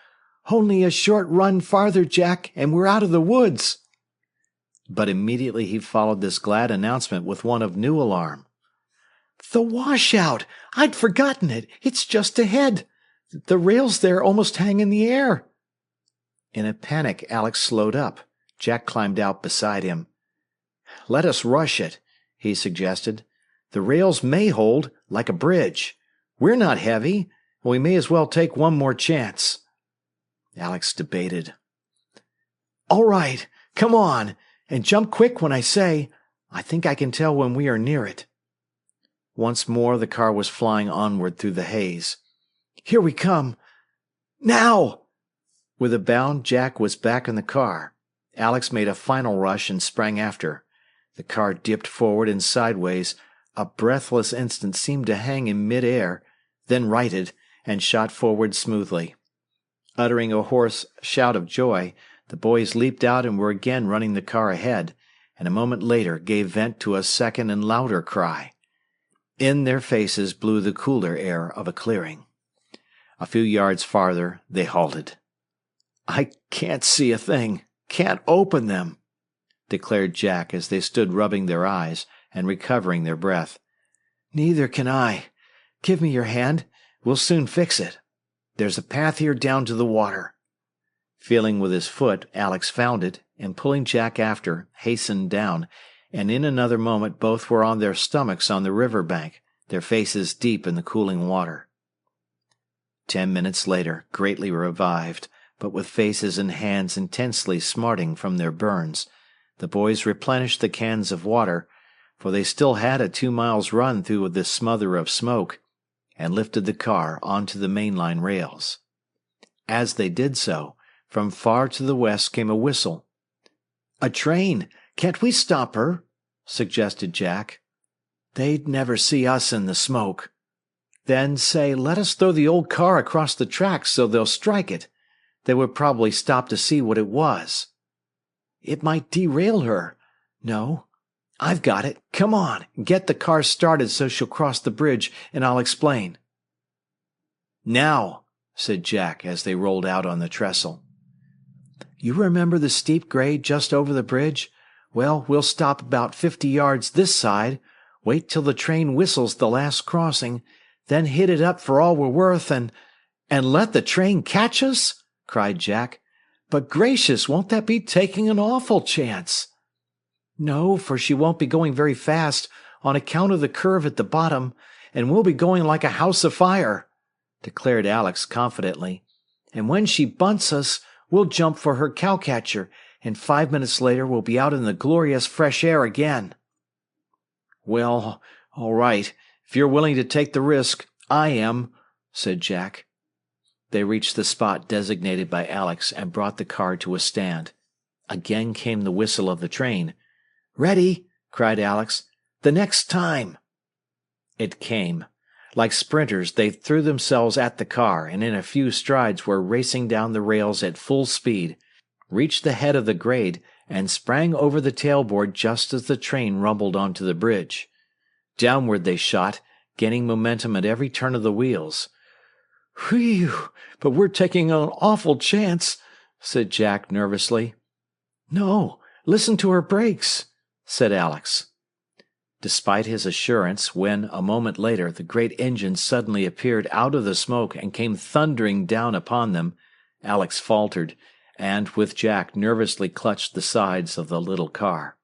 "Only a short run farther, Jack, and we're out of the woods." But immediately he followed this glad announcement with one of new alarm. "The washout! I'd forgotten it. It's just ahead. The rails there almost hang in the air." In a panic, Alex slowed up. Jack climbed out beside him. "Let us rush it," he suggested. "The rails may hold, like a bridge. We're not heavy, and we may as well take one more chance." Alex debated. "All right, come on, and jump quick when I say. I think I can tell when we are near it." Once more the car was flying onward through the haze. "Here we come. Now!" With a bound, Jack was back in the car. Alex made a final rush and sprang after. The car dipped forward and sideways. A breathless instant seemed to hang in mid-air, then righted, and shot forward smoothly. Uttering a hoarse shout of joy, the boys leaped out and were again running the car ahead, and a moment later gave vent to a second and louder cry. In their faces blew the cooler air of a clearing. A few yards farther, they halted. "I can't see a thing, can't open them," declared Jack as they stood rubbing their eyes and recovering their breath. "Neither can I. Give me your hand. We'll soon fix it. There's a path here down to the water." Feeling with his foot, Alex found it, and pulling Jack after, hastened down, and in another moment both were on their stomachs on the river bank, their faces deep in the cooling water. 10 minutes later, greatly revived, but with faces and hands intensely smarting from their burns, the boys replenished the cans of water, for they still had a 2 miles run through this smother of smoke, and lifted the car onto the mainline rails. As they did so, from far to the west came a whistle. "A train! Can't we stop her?" suggested Jack. "They'd never see us in the smoke." "Then, say, let us throw the old car across the tracks so they'll strike it. They would probably stop to see what it was." "It might derail her." "No. I've got it. Come on, get the car started so she'll cross the bridge, and I'll explain." "Now," said Jack as they rolled out on the trestle. "You remember the steep grade just over the bridge? Well, we'll stop about 50 yards this side, wait till the train whistles the last crossing, then hit it up for all we're worth and let the train catch us?" cried Jack. "But gracious, won't that be taking an awful chance?" "No, for she won't be going very fast on account of the curve at the bottom, and we'll be going like a house afire," declared Alex confidently. "And when she bunts us, we'll jump for her cowcatcher, and 5 minutes later we'll be out in the glorious fresh air again." "Well, all right. If you're willing to take the risk, I am," said Jack. They reached the spot designated by Alex and brought the car to a stand. Again came the whistle of the train. "Ready!" cried Alex. "The next time!" It came. Like sprinters, they threw themselves at the car, and in a few strides were racing down the rails at full speed, reached the head of the grade, and sprang over the tailboard just as the train rumbled onto the bridge. Downward they shot, gaining momentum at every turn of the wheels. "Whew! But we're taking an awful chance," said Jack nervously. "No, listen to her brakes," said Alex. Despite his assurance, when, a moment later, the great engine suddenly appeared out of the smoke and came thundering down upon them, Alex faltered, and, with Jack, nervously clutched the sides of the little car.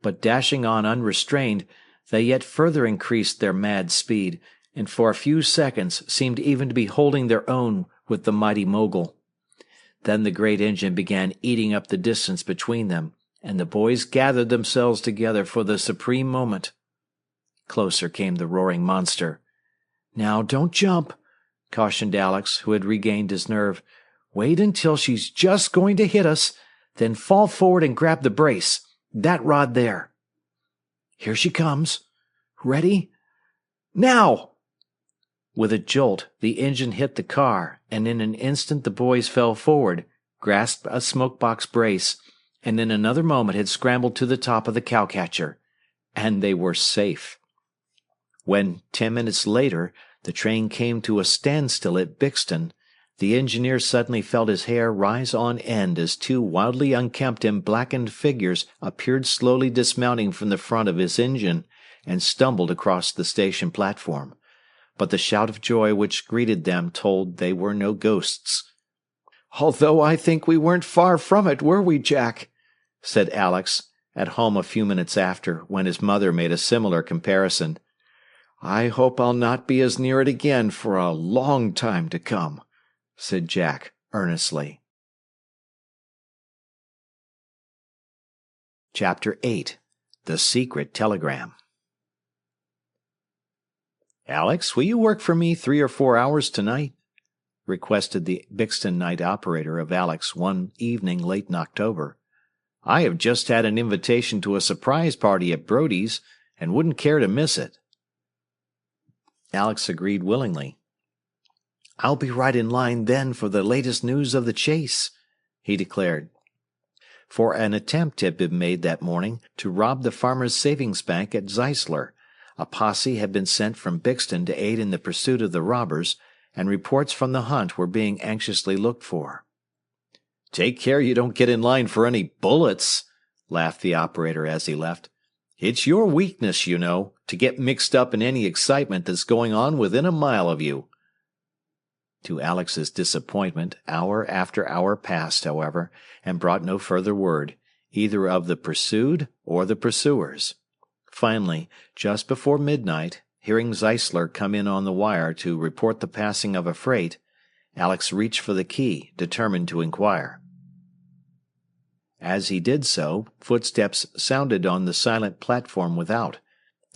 But dashing on unrestrained, they yet further increased their mad speed, and for a few seconds seemed even to be holding their own with the mighty mogul. Then the great engine began eating up the distance between them, and the boys gathered themselves together for the supreme moment. Closer came the roaring monster. "Now don't jump," cautioned Alex, who had regained his nerve. "Wait until she's just going to hit us, then fall forward and grab the brace. That rod there. Here she comes. Ready? Now!" With a jolt, the engine hit the car, and in an instant the boys fell forward, grasped a smoke-box brace, and in another moment had scrambled to the top of the cowcatcher. And they were safe. When, 10 minutes later, the train came to a standstill at Bixton, the engineer suddenly felt his hair rise on end as two wildly unkempt and blackened figures appeared slowly dismounting from the front of his engine and stumbled across the station platform. But the shout of joy which greeted them told they were no ghosts. "Although I think we weren't far from it, were we, Jack?" said Alex, at home a few minutes after, when his mother made a similar comparison. "I hope I'll not be as near it again for a long time to come," said Jack earnestly. Chapter 8. The Secret Telegram. "Alex, will you work for me 3 or 4 hours tonight?" requested the Bixton night operator of Alex one evening late in October. "I have just had an invitation to a surprise party at Brody's, and wouldn't care to miss it." Alex agreed willingly. "I'll be right in line then for the latest news of the chase," he declared. For an attempt had been made that morning to rob the Farmers' Savings Bank at Zeisler. A posse had been sent from Bixton to aid in the pursuit of the robbers, and reports from the hunt were being anxiously looked for. "Take care you don't get in line for any bullets," laughed the operator as he left. "It's your weakness, you know, to get mixed up in any excitement that's going on within a mile of you." To Alex's disappointment, hour after hour passed, however, and brought no further word, either of the pursued or the pursuers. Finally, just before midnight, hearing Zeisler come in on the wire to report the passing of a freight, Alex reached for the key, determined to inquire. As he did so, footsteps sounded on the silent platform without.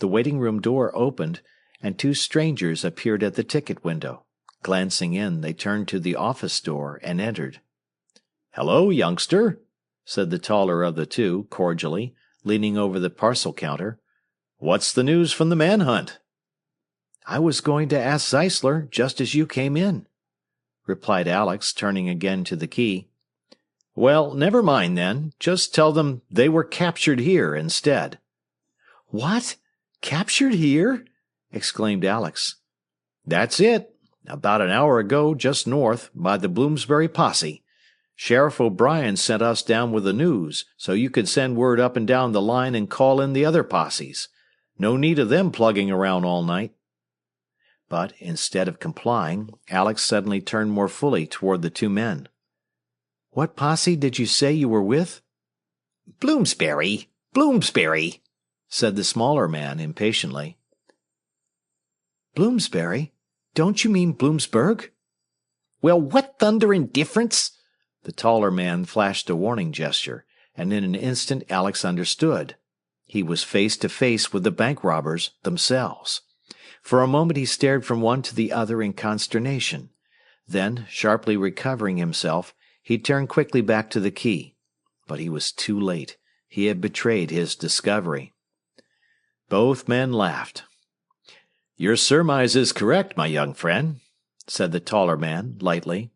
The waiting room door opened, and two strangers appeared at the ticket window. Glancing in, they turned to the office door and entered. "Hello, youngster," said the taller of the two, cordially, leaning over the parcel counter. "What's the news from the manhunt?" "I was going to ask Zeisler just as you came in," replied Alex, turning again to the key. "Well, never mind then. Just tell them they were captured here instead." "What? Captured here?" exclaimed Alex. "That's it. About an hour ago, just north, by the Bloomsbury posse. Sheriff O'Brien sent us down with the news, so you could send word up and down the line and call in the other posses. No need of them plugging around all night." But, instead of complying, Alex suddenly turned more fully toward the two men. "What posse did you say you were with?" "Bloomsbury, Bloomsbury," said the smaller man impatiently. "Bloomsbury? Don't you mean Bloomsburg?" "Well, what thundering difference?" The taller man flashed a warning gesture, and in an instant Alex understood. He was face to face with the bank robbers themselves. For a moment he stared from one to the other in consternation. Then, sharply recovering himself, he turned quickly back to the key. But he was too late. He had betrayed his discovery. Both men laughed. "Your surmise is correct, my young friend," said the taller man, lightly.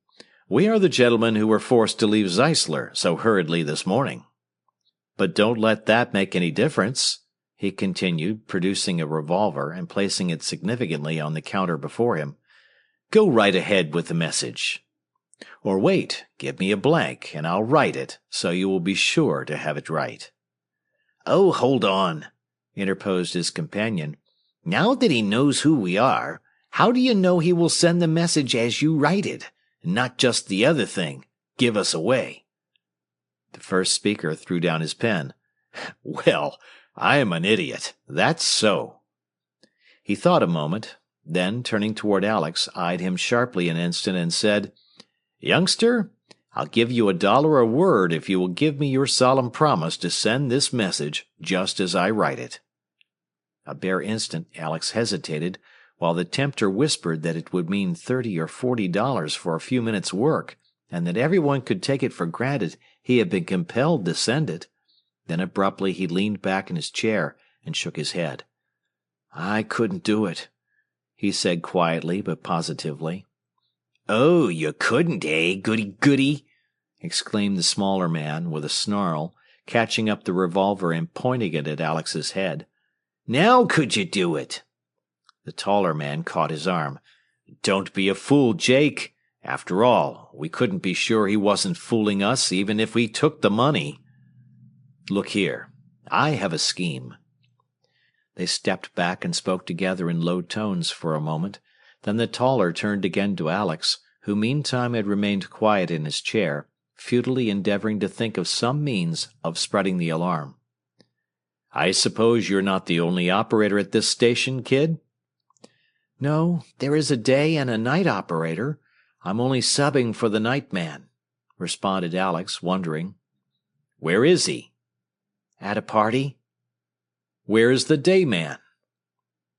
"We are the gentlemen who were forced to leave Zeisler so hurriedly this morning. But don't let that make any difference," he continued, producing a revolver and placing it significantly on the counter before him. "Go right ahead with the message. Or wait, give me a blank, and I'll write it, so you will be sure to have it right." "Oh, hold on," interposed his companion. "Now that he knows who we are, how do you know he will send the message as you write it, and not just the other thing, give us away?" The first speaker threw down his pen. "Well, I am an idiot. That's so." He thought a moment, then, turning toward Alex, eyed him sharply an instant and said, "Youngster, I'll give you $1 a word if you will give me your solemn promise to send this message just as I write it." A bare instant Alex hesitated, while the tempter whispered that it would mean $30 or $40 for a few minutes' work, and that everyone could take it for granted he had been compelled to send it. Then abruptly he leaned back in his chair and shook his head. "I couldn't do it," he said quietly but positively. "Oh, you couldn't, eh, goody goody?" exclaimed the smaller man with a snarl, catching up the revolver and pointing it at Alex's head. "Now could you do it?" The taller man caught his arm. "Don't be a fool, Jake. After all, we couldn't be sure he wasn't fooling us even if we took the money. Look here, I have a scheme." They stepped back and spoke together in low tones for a moment. Then the taller turned again to Alex, who meantime had remained quiet in his chair, futilely endeavoring to think of some means of spreading the alarm. "I suppose you're not the only operator at this station, kid?" "No, there is a day and a night operator. I'm only subbing for the night man," responded Alex, wondering. "Where is he?" "At a party." "Where's the day man?"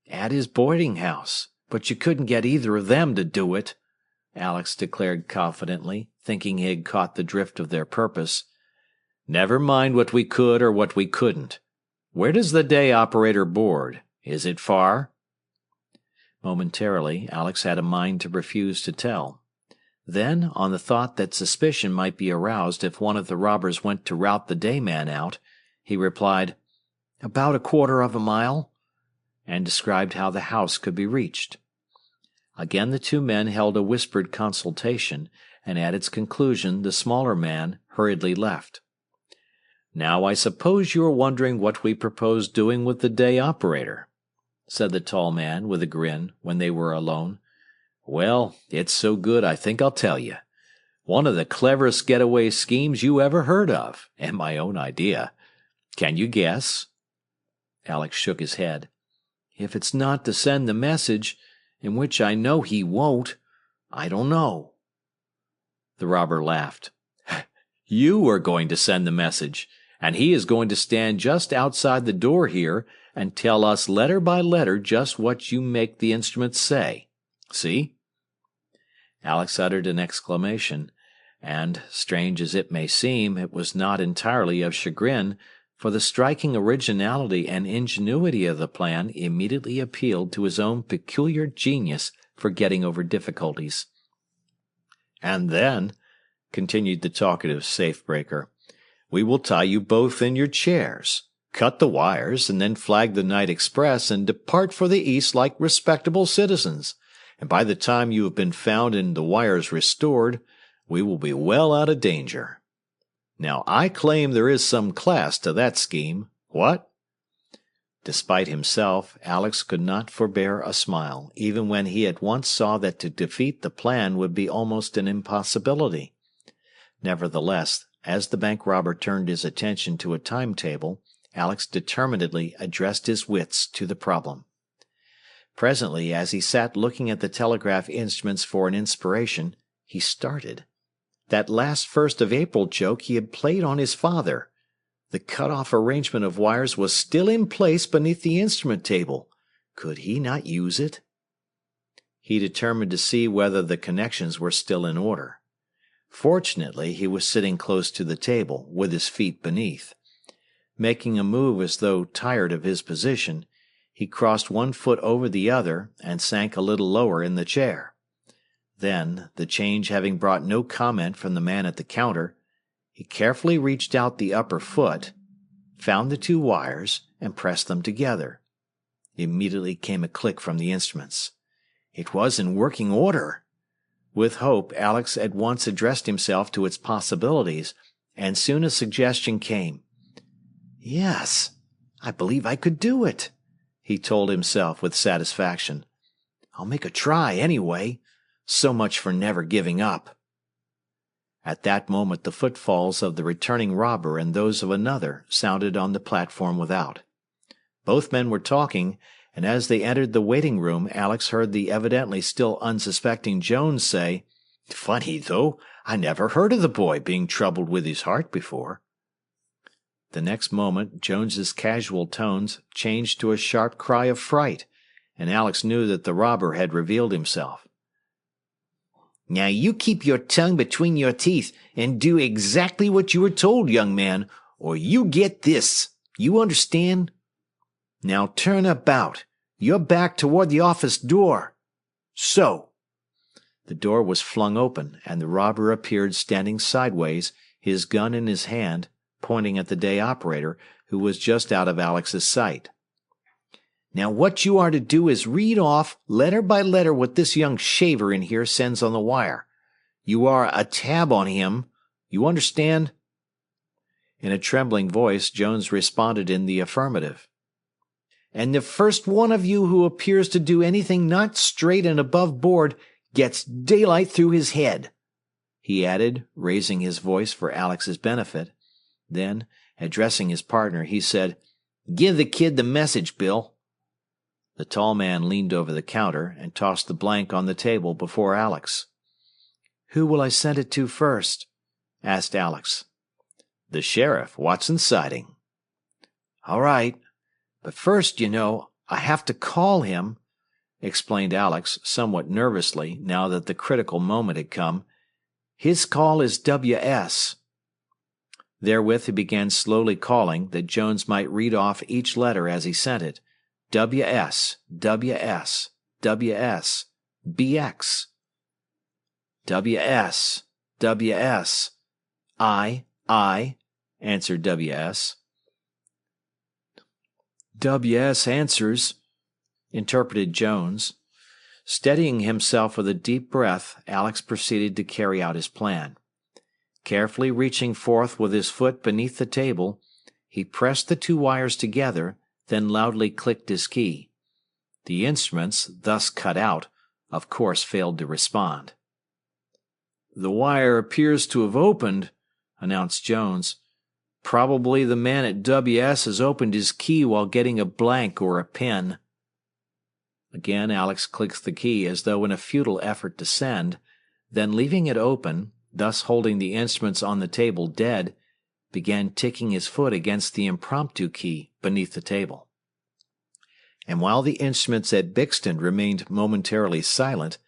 "At his boarding house. But you couldn't get either of them to do it," Alex declared confidently, thinking he had caught the drift of their purpose. "Never mind what we could or what we couldn't. Where does the day operator board? Is it far?" Momentarily, Alex had a mind to refuse to tell. Then, on the thought that suspicion might be aroused if one of the robbers went to rout the day man out, he replied, "About 1/4 of a mile," and described how the house could be reached. Again the two men held a whispered consultation, and at its conclusion the smaller man hurriedly left. "Now I suppose you are wondering what we propose doing with the day operator," said the tall man with a grin when they were alone. "Well, it's so good I think I'll tell you. One of the cleverest getaway schemes you ever heard of, and my own idea. Can you guess?" Alex shook his head. "If it's not to send the message, in which I know he won't, I don't know." The robber laughed. "You are going to send the message, and he is going to stand just outside the door here and tell us letter by letter just what you make the instruments say. See?" Alex uttered an exclamation, and, strange as it may seem, it was not entirely of chagrin, for the striking originality and ingenuity of the plan immediately appealed to his own peculiar genius for getting over difficulties. "And then," continued the talkative safe-breaker, "we will tie you both in your chairs, cut the wires, and then flag the night express and depart for the east like respectable citizens. And by the time you have been found and the wires restored, we will be well out of danger. Now I claim there is some class to that scheme. What?" Despite himself, Alex could not forbear a smile, even when he at once saw that to defeat the plan would be almost an impossibility. Nevertheless, as the bank robber turned his attention to a timetable, Alex determinedly addressed his wits to the problem. Presently, as he sat looking at the telegraph instruments for an inspiration, he started. That last 1st of April joke he had played on his father. The cut-off arrangement of wires was still in place beneath the instrument table. Could he not use it? He determined to see whether the connections were still in order. Fortunately, he was sitting close to the table, with his feet beneath. Making a move as though tired of his position, he crossed one foot over the other and sank a little lower in the chair. Then, the change having brought no comment from the man at the counter, he carefully reached out the upper foot, found the two wires, and pressed them together. Immediately came a click from the instruments. It was in working order. With hope, Alex at once addressed himself to its possibilities, and soon a suggestion came. "Yes, I believe I could do it," he told himself with satisfaction. "I'll make a try anyway. So much for never giving up." At that moment the footfalls of the returning robber and those of another sounded on the platform without. Both men were talking, and as they entered the waiting room, Alex heard the evidently still unsuspecting Jones say, "Funny, though, I never heard of the boy being troubled with his heart before." The next moment Jones's casual tones changed to a sharp cry of fright, and Alex knew that the robber had revealed himself. "Now you keep your tongue between your teeth and do exactly what you were told, young man, or you get this. You understand? Now turn about. Your back toward the office door. So." The door was flung open, and the robber appeared standing sideways, his gun in his hand, pointing at the day operator, who was just out of Alex's sight. "Now what you are to do is read off, letter by letter, what this young shaver in here sends on the wire. You are a tab on him. You understand?" In a trembling voice, Jones responded in the affirmative. "And the first one of you who appears to do anything not straight and above board gets daylight through his head," he added, raising his voice for Alex's benefit. Then, addressing his partner, he said, "Give the kid the message, Bill." The tall man leaned over the counter and tossed the blank on the table before Alex. "Who will I send it to first?" asked Alex. "The sheriff, Watson Siding." "All right. But first, you know, I have to call him," explained Alex, somewhat nervously, now that the critical moment had come. "His call is WS." Therewith he began slowly calling, that Jones might read off each letter as he sent it. WS, WS. WS, BX. WS, WS. I, answered WS. WS answers, interpreted Jones. Steadying himself with a deep breath, Alex proceeded to carry out his plan. Carefully reaching forth with his foot beneath the table, he pressed the two wires together, then loudly clicked his key. The instruments, thus cut out, of course failed to respond. "The wire appears to have opened," announced Jones. "Probably the man at WS has opened his key while getting a blank or a pen." Again Alex clicked the key as though in a futile effort to send, then leaving it open, thus holding the instruments on the table dead, began ticking his foot against the impromptu key beneath the table. And while the instruments at Bixton remained momentarily silent,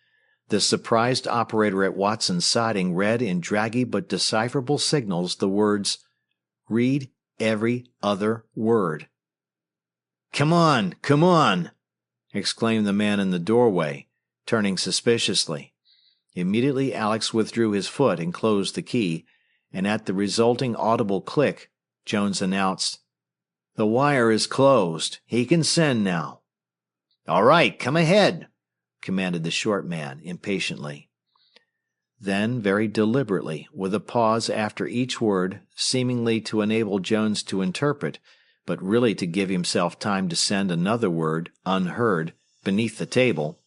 the surprised operator at Watson's Siding read in draggy but decipherable signals the words, "Read every other word." "Come on, come on!" exclaimed the man in the doorway, turning suspiciously. Immediately Alex withdrew his foot and closed the key, and at the resulting audible click, Jones announced, "The wire is closed. He can send now." "All right, come ahead," commanded the short man impatiently. Then, very deliberately, with a pause after each word, seemingly to enable Jones to interpret, but really to give himself time to send another word, unheard, beneath the table,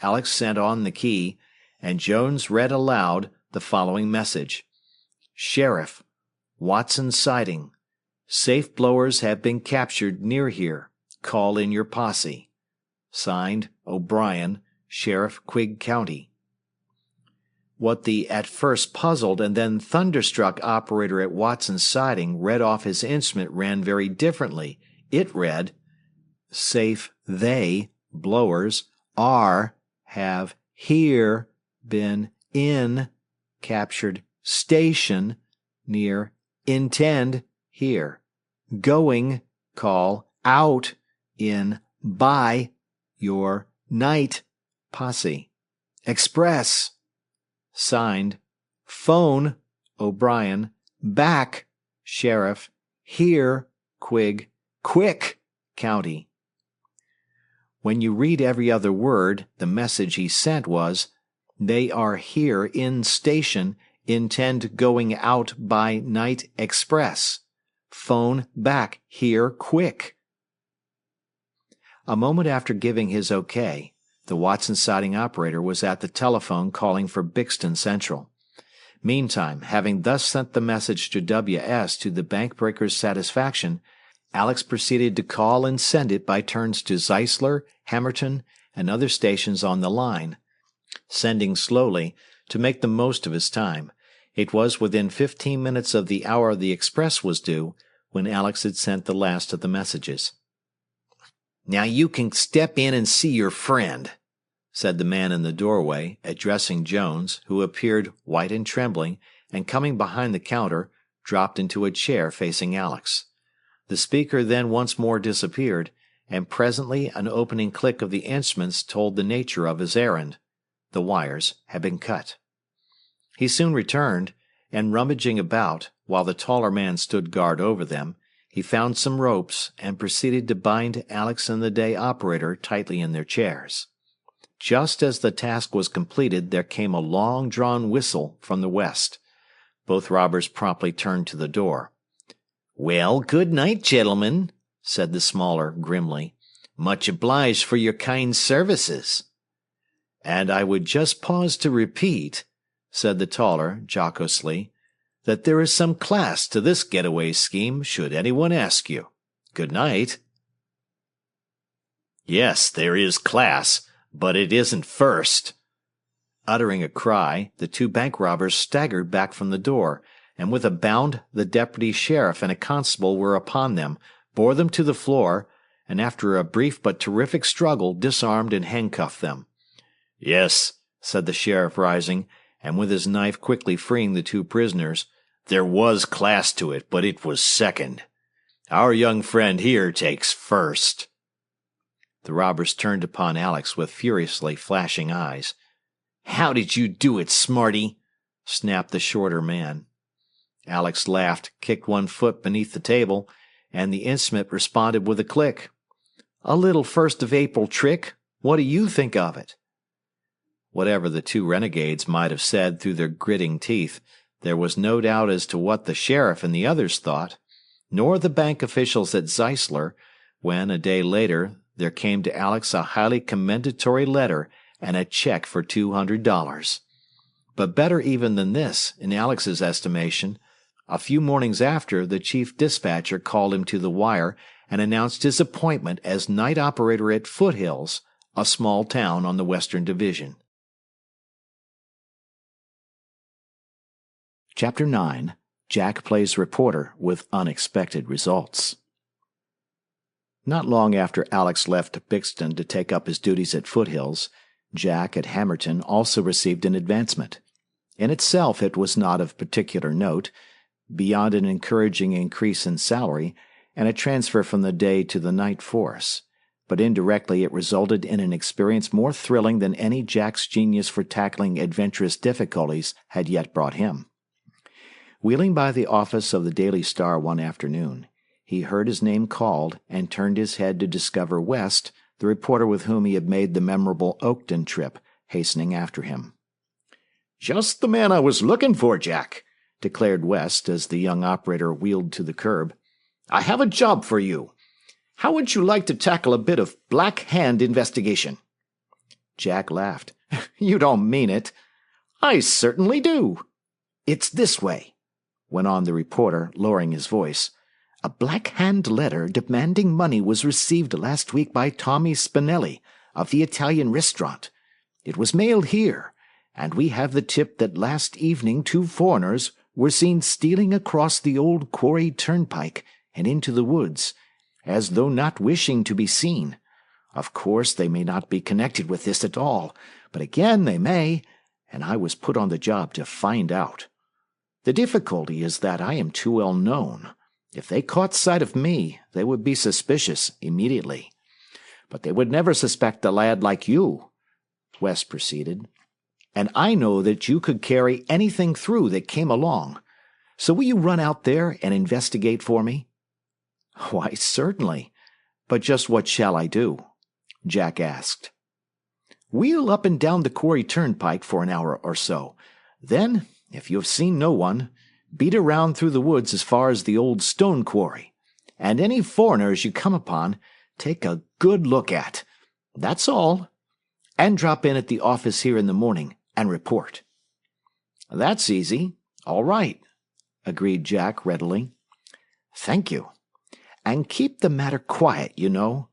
Alex sent on the key, and Jones read aloud the following message. "Sheriff, Watson's Siding. Safe blowers have been captured near here. Call in your posse. Signed, O'Brien, Sheriff, Quigg County." What the at first puzzled and then thunderstruck operator at Watson's Siding read off his instrument ran very differently. It read, "Safe they, blowers, have here been in captured station near intend here. Going call out in by your night posse. Express. Signed, phone, O'Brien, back, Sheriff, here, Quigg, Quick, County." When you read every other word, the message he sent was, "They are here in station, intend going out by night express. Phone back here quick." A moment after giving his okay, the Watson Siding operator was at the telephone calling for Bixton Central. Meantime, having thus sent the message to WS to the bankbreaker's satisfaction, Alex proceeded to call and send it by turns to Zeisler, Hammerton, and other stations on the line. Sending slowly, to make the most of his time, it was within 15 minutes of the hour the express was due when Alex had sent the last of the messages. "Now you can step in and see your friend," said the man in the doorway, addressing Jones, who appeared white and trembling, and coming behind the counter, dropped into a chair facing Alex. The speaker then once more disappeared, and presently an opening click of the instruments told the nature of his errand. The wires had been cut. He soon returned, and rummaging about, while the taller man stood guard over them, he found some ropes and proceeded to bind Alex and the day operator tightly in their chairs. Just as the task was completed, there came a long-drawn whistle from the west. Both robbers promptly turned to the door. "Well, good night, gentlemen," said the smaller grimly. "Much obliged for your kind services." "And I would just pause to repeat," said the taller jocosely, "that there is some class to this getaway scheme, should anyone ask you. Good night." "Yes, there is class, but it isn't first." Uttering a cry, the two bank robbers staggered back from the door, and with a bound the deputy sheriff and a constable were upon them, bore them to the floor, and after a brief but terrific struggle disarmed and handcuffed them. "Yes," said the sheriff, rising, and with his knife quickly freeing the two prisoners, "there was class to it, but it was second. Our young friend here takes first." The robbers turned upon Alex with furiously flashing eyes. "How did you do it, smarty?" snapped the shorter man. Alex laughed, kicked one foot beneath the table, and the instrument responded with a click. "A little 1st of April trick. What do you think of it?" Whatever the two renegades might have said through their gritting teeth, there was no doubt as to what the sheriff and the others thought, nor the bank officials at Zeisler, when, a day later, there came to Alex a highly commendatory letter and a check for $200. But better even than this, in Alex's estimation, a few mornings after, the chief dispatcher called him to the wire and announced his appointment as night operator at Foothills, a small town on the Western Division. Chapter 9. Jack Plays Reporter with Unexpected Results. Not long after Alex left Bixton to take up his duties at Foothills, Jack at Hammerton also received an advancement. In itself it was not of particular note, beyond an encouraging increase in salary and a transfer from the day to the night force, but indirectly it resulted in an experience more thrilling than any Jack's genius for tackling adventurous difficulties had yet brought him. Wheeling by the office of the Daily Star one afternoon, he heard his name called and turned his head to discover West, the reporter with whom he had made the memorable Oakton trip, hastening after him. "Just the man I was looking for, Jack," declared West as the young operator wheeled to the curb. "I have a job for you. How would you like to tackle a bit of Black Hand investigation?" Jack laughed. "You don't mean it." "I certainly do. It's this way," went on the reporter, lowering his voice. "A Black Hand letter demanding money was received last week by Tommy Spinelli of the Italian restaurant. It was mailed here, and we have the tip that last evening 2 foreigners were seen stealing across the old quarry turnpike and into the woods, as though not wishing to be seen. Of course, they may not be connected with this at all, but again they may, and I was put on the job to find out. The difficulty is that I am too well known. If they caught sight of me, they would be suspicious immediately. But they would never suspect a lad like you," West proceeded. "And I know that you could carry anything through that came along. So will you run out there and investigate for me?" "Why, certainly. But just what shall I do?" Jack asked. "Wheel up and down the quarry turnpike for an hour or so. Then, if you have seen no one, beat around through the woods as far as the old stone quarry, and any foreigners you come upon, take a good look at. That's all. And drop in at the office here in the morning and report." "That's easy. All right," agreed Jack readily. "Thank you. And keep the matter quiet, you know,"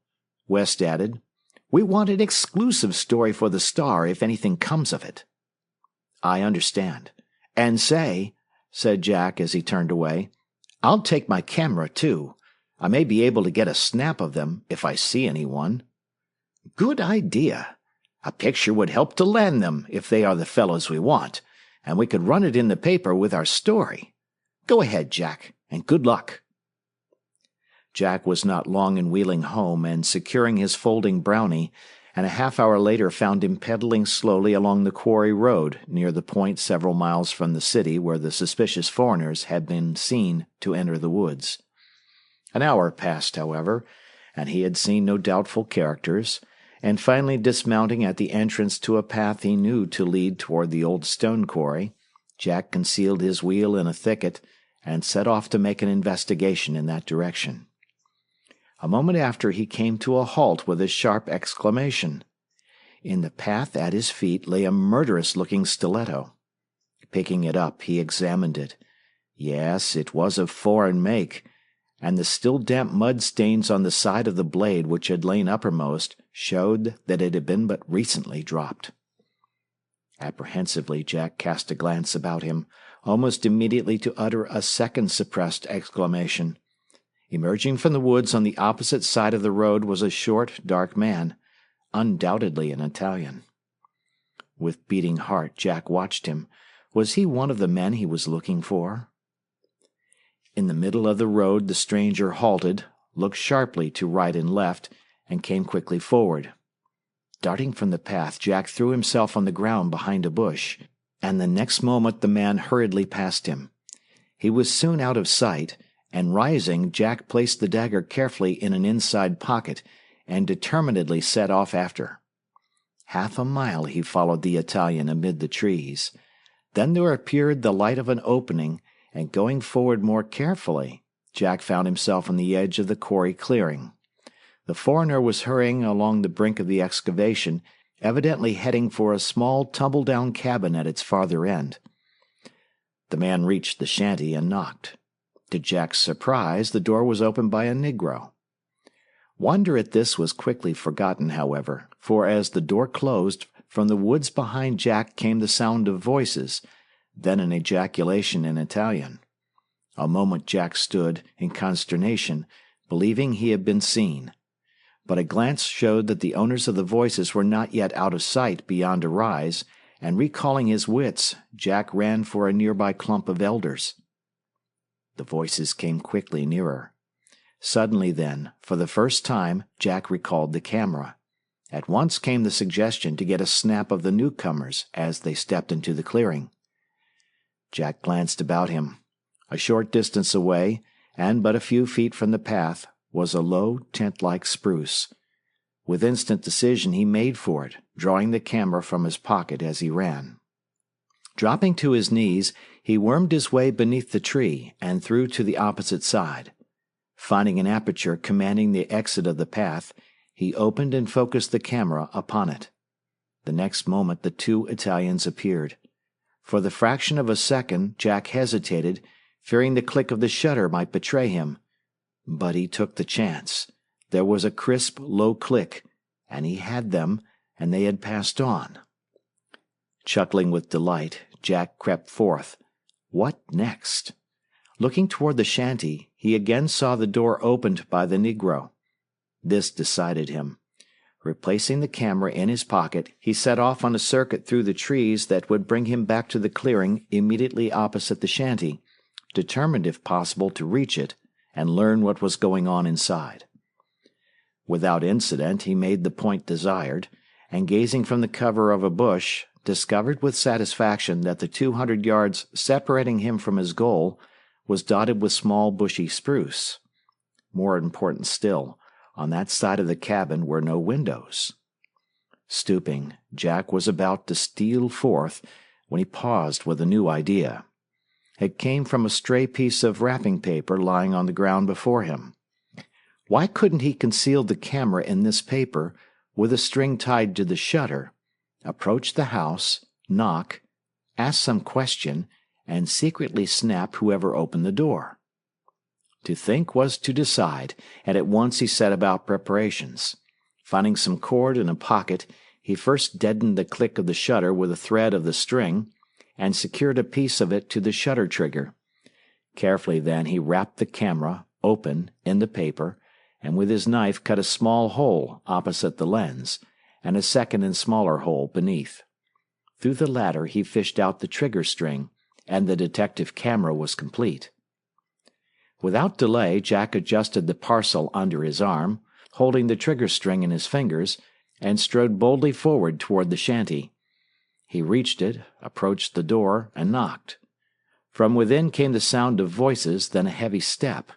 West added. "We want an exclusive story for the Star if anything comes of it." "I understand. And say," said Jack as he turned away, "I'll take my camera, too. I may be able to get a snap of them if I see anyone." "Good idea. A picture would help to land them if they are the fellows we want, and we could run it in the paper with our story. Go ahead, Jack, and good luck." Jack was not long in wheeling home and securing his folding brownie, and a half-hour later found him pedaling slowly along the quarry road near the point several miles from the city where the suspicious foreigners had been seen to enter the woods. An hour passed, however, and he had seen no doubtful characters, and finally dismounting at the entrance to a path he knew to lead toward the old stone quarry, Jack concealed his wheel in a thicket and set off to make an investigation in that direction. A moment after he came to a halt with a sharp exclamation. In the path at his feet lay a murderous-looking stiletto. Picking it up, he examined it. Yes, it was of foreign make, and the still damp mud stains on the side of the blade which had lain uppermost showed that it had been but recently dropped. Apprehensively, Jack cast a glance about him, almost immediately to utter a second suppressed exclamation. Emerging from the woods on the opposite side of the road was a short, dark man, undoubtedly an Italian. With beating heart, Jack watched him. Was he one of the men he was looking for? In the middle of the road the stranger halted, looked sharply to right and left, and came quickly forward. Darting from the path, Jack threw himself on the ground behind a bush, and the next moment the man hurriedly passed him. He was soon out of sight, and rising, Jack placed the dagger carefully in an inside pocket and determinedly set off after. Half a mile he followed the Italian amid the trees. Then there appeared the light of an opening, and going forward more carefully, Jack found himself on the edge of the quarry clearing. The foreigner was hurrying along the brink of the excavation, evidently heading for a small tumble-down cabin at its farther end. The man reached the shanty and knocked. To Jack's surprise, the door was opened by a Negro. Wonder at this was quickly forgotten, however, for as the door closed, from the woods behind Jack came the sound of voices, then an ejaculation in Italian. A moment Jack stood, in consternation, believing he had been seen. But a glance showed that the owners of the voices were not yet out of sight beyond a rise, and recalling his wits, Jack ran for a nearby clump of elders. The voices came quickly nearer. Suddenly then, for the first time, Jack recalled the camera. At once came the suggestion to get a snap of the newcomers as they stepped into the clearing. Jack glanced about him. A short distance away, and but a few feet from the path, was a low, tent-like spruce. With instant decision he made for it, drawing the camera from his pocket as he ran. Dropping to his knees, he wormed his way beneath the tree and through to the opposite side. Finding an aperture commanding the exit of the path, he opened and focused the camera upon it. The next moment the two Italians appeared. For the fraction of a second Jack hesitated, fearing the click of the shutter might betray him. But he took the chance. There was a crisp, low click, and he had them, and they had passed on. Chuckling with delight, Jack crept forth. What next? Looking toward the shanty, he again saw the door opened by the Negro. This decided him. Replacing the camera in his pocket, he set off on a circuit through the trees that would bring him back to the clearing immediately opposite the shanty, determined if possible to reach it and learn what was going on inside. Without incident, he made the point desired, and gazing from the cover of a bush, discovered with satisfaction that the 200 yards separating him from his goal was dotted with small bushy spruce. More important still, on that side of the cabin were no windows. Stooping, Jack was about to steal forth when he paused with a new idea. It came from a stray piece of wrapping paper lying on the ground before him. Why couldn't he conceal the camera in this paper, with a string tied to the shutter, approach the house, knock, ask some question, and secretly snap whoever opened the door? To think was to decide, and at once he set about preparations. Finding some cord in a pocket, he first deadened the click of the shutter with a thread of the string, and secured a piece of it to the shutter trigger. Carefully then he wrapped the camera, open, in the paper, and with his knife cut a small hole opposite the lens, and a second and smaller hole beneath. Through the latter he fished out the trigger string, and the detective camera was complete. Without delay, Jack adjusted the parcel under his arm, holding the trigger string in his fingers, and strode boldly forward toward the shanty. He reached it, approached the door, and knocked. From within came the sound of voices, then a heavy step.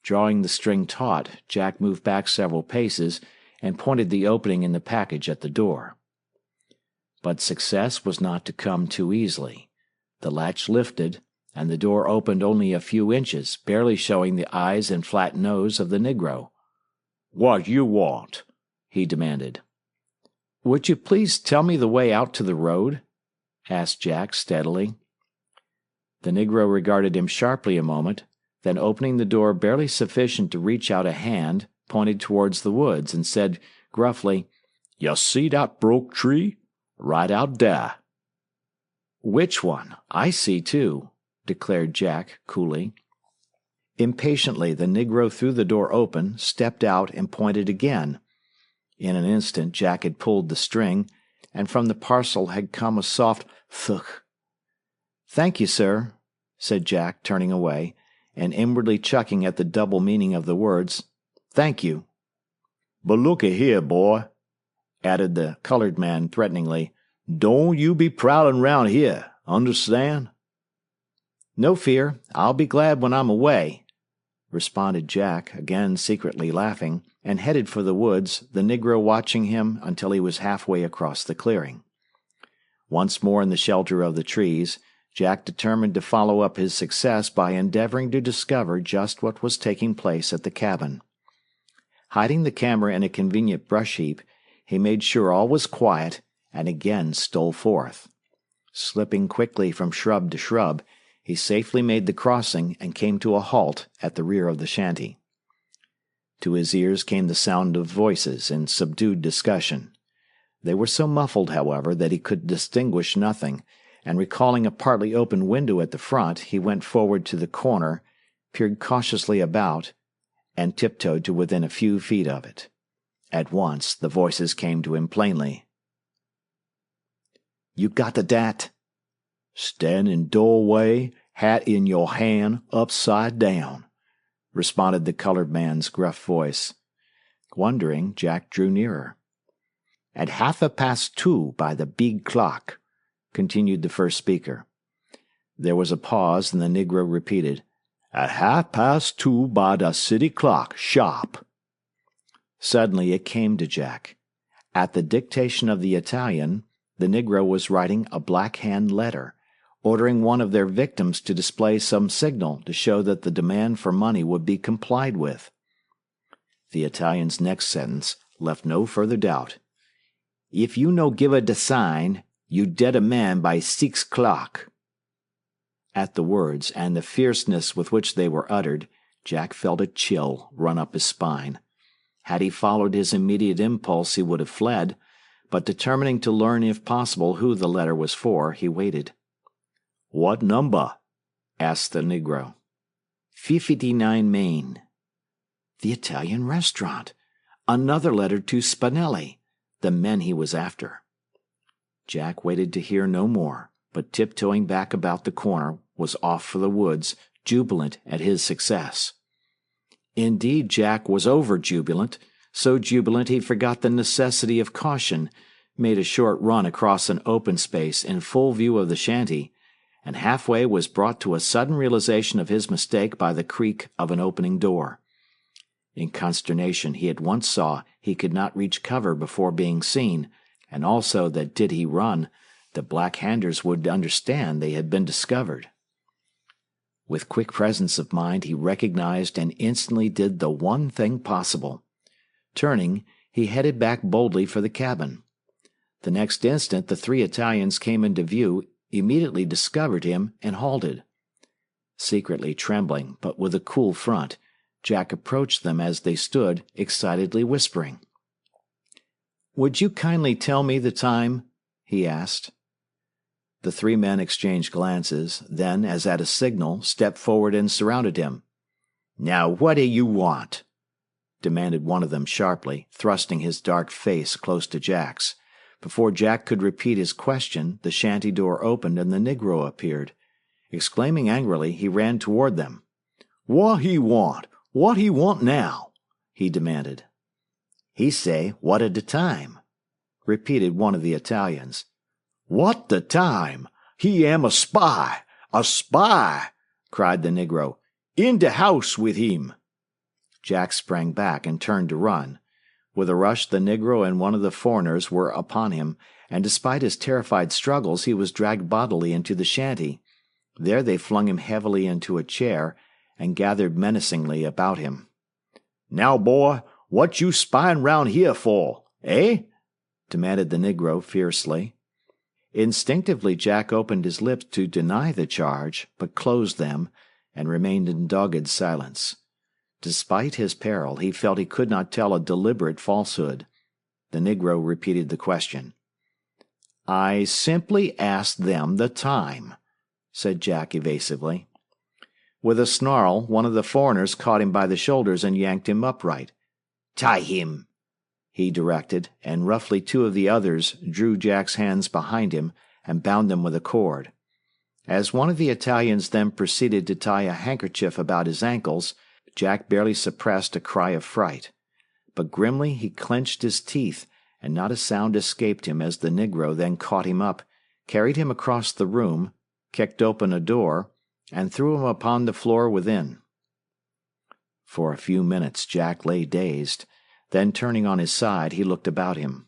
Drawing the string taut, Jack moved back several paces and pointed the opening in the package at the door. But success was not to come too easily. The latch lifted, and the door opened only a few inches, barely showing the eyes and flat nose of the Negro. "What you want?" he demanded. "Would you please tell me the way out to the road?" asked Jack steadily. The Negro regarded him sharply a moment, then opening the door barely sufficient to reach out a hand, pointed towards the woods, and said gruffly, "You see that broke tree? Right out there." "Which one? I see too," declared Jack coolly. Impatiently, the Negro threw the door open, stepped out, and pointed again. In an instant Jack had pulled the string, and from the parcel had come a soft thunk. "Thank you, sir," said Jack, turning away, and inwardly chuckling at the double meaning of the words. "Thank you." But look-a-here, boy," added the colored man threateningly, "don't you be prowling round here, understand?" "No fear. I'll be glad when I'm away," responded Jack, again secretly laughing, and headed for the woods, the Negro watching him until he was halfway across the clearing. Once more in the shelter of the trees, Jack determined to follow up his success by endeavoring to discover just what was taking place at the cabin. Hiding the camera in a convenient brush heap, he made sure all was quiet and again stole forth. Slipping quickly from shrub to shrub, he safely made the crossing and came to a halt at the rear of the shanty. To his ears came the sound of voices in subdued discussion. They were so muffled, however, that he could distinguish nothing, and recalling a partly open window at the front, he went forward to the corner, peered cautiously about, and tiptoed to within a few feet of it. At once the voices came to him plainly. "You got the dat?" "Stand in doorway, hat in your hand, upside down," responded the colored man's gruff voice. Wondering, Jack drew nearer. "At 2:30 by the big clock," continued the first speaker. There was a pause, and the Negro repeated, "At 2:30 by the city clock, sharp." Suddenly it came to Jack. At the dictation of the Italian, the Negro was writing a black-hand letter, ordering one of their victims to display some signal to show that the demand for money would be complied with. The Italian's next sentence left no further doubt. "If you no give a de sign, you dead a man by 6 o'clock." At the words and the fierceness with which they were uttered, Jack felt a chill run up his spine. Had he followed his immediate impulse, he would have fled, but determining to learn if possible who the letter was for, he waited. "What number?" asked the Negro. 59 Main. The Italian restaurant! Another letter to Spinelli, the men he was after. Jack waited to hear no more, but tiptoeing back about the corner, was off for the woods, jubilant at his success. Indeed, Jack was over-jubilant, so jubilant he forgot the necessity of caution, made a short run across an open space in full view of the shanty, and halfway was brought to a sudden realization of his mistake by the creak of an opening door. In consternation, he at once saw he could not reach cover before being seen, and also that did he run, the black-handers would understand they had been discovered. With quick presence of mind, he recognized and instantly did the one thing possible. Turning, he headed back boldly for the cabin. The next instant, the 3 Italians came into view, immediately discovered him, and halted. Secretly trembling, but with a cool front, Jack approached them as they stood, excitedly whispering. "Would you kindly tell me the time?" he asked. The 3 men exchanged glances, then, as at a signal, stepped forward and surrounded him. "Now what do you want?" demanded one of them sharply, thrusting his dark face close to Jack's. Before Jack could repeat his question, the shanty door opened and the Negro appeared. Exclaiming angrily, he ran toward them. "What he want? What he want now?" he demanded. "He say, what at the time?" repeated one of the Italians. "What the time? He am a spy! A spy!" cried the Negro. "In the house with him!" Jack sprang back and turned to run. With a rush, the Negro and one of the foreigners were upon him, and despite his terrified struggles, he was dragged bodily into the shanty. There they flung him heavily into a chair and gathered menacingly about him. "Now, boy, what you spying round here for, eh?" demanded the Negro fiercely. Instinctively, Jack opened his lips to deny the charge, but closed them and remained in dogged silence. Despite his peril, he felt he could not tell a deliberate falsehood. The Negro repeated the question. "I simply asked them the time," said Jack evasively. With a snarl, one of the foreigners caught him by the shoulders and yanked him upright. "Tie him," he directed, and roughly 2 of the others drew Jack's hands behind him and bound them with a cord. As one of the Italians then proceeded to tie a handkerchief about his ankles, Jack barely suppressed a cry of fright. but grimly he clenched his teeth, and not a sound escaped him as the Negro then caught him up, carried him across the room, kicked open a door, and threw him upon the floor within. For a few minutes Jack lay dazed. Then, turning on his side, he looked about him.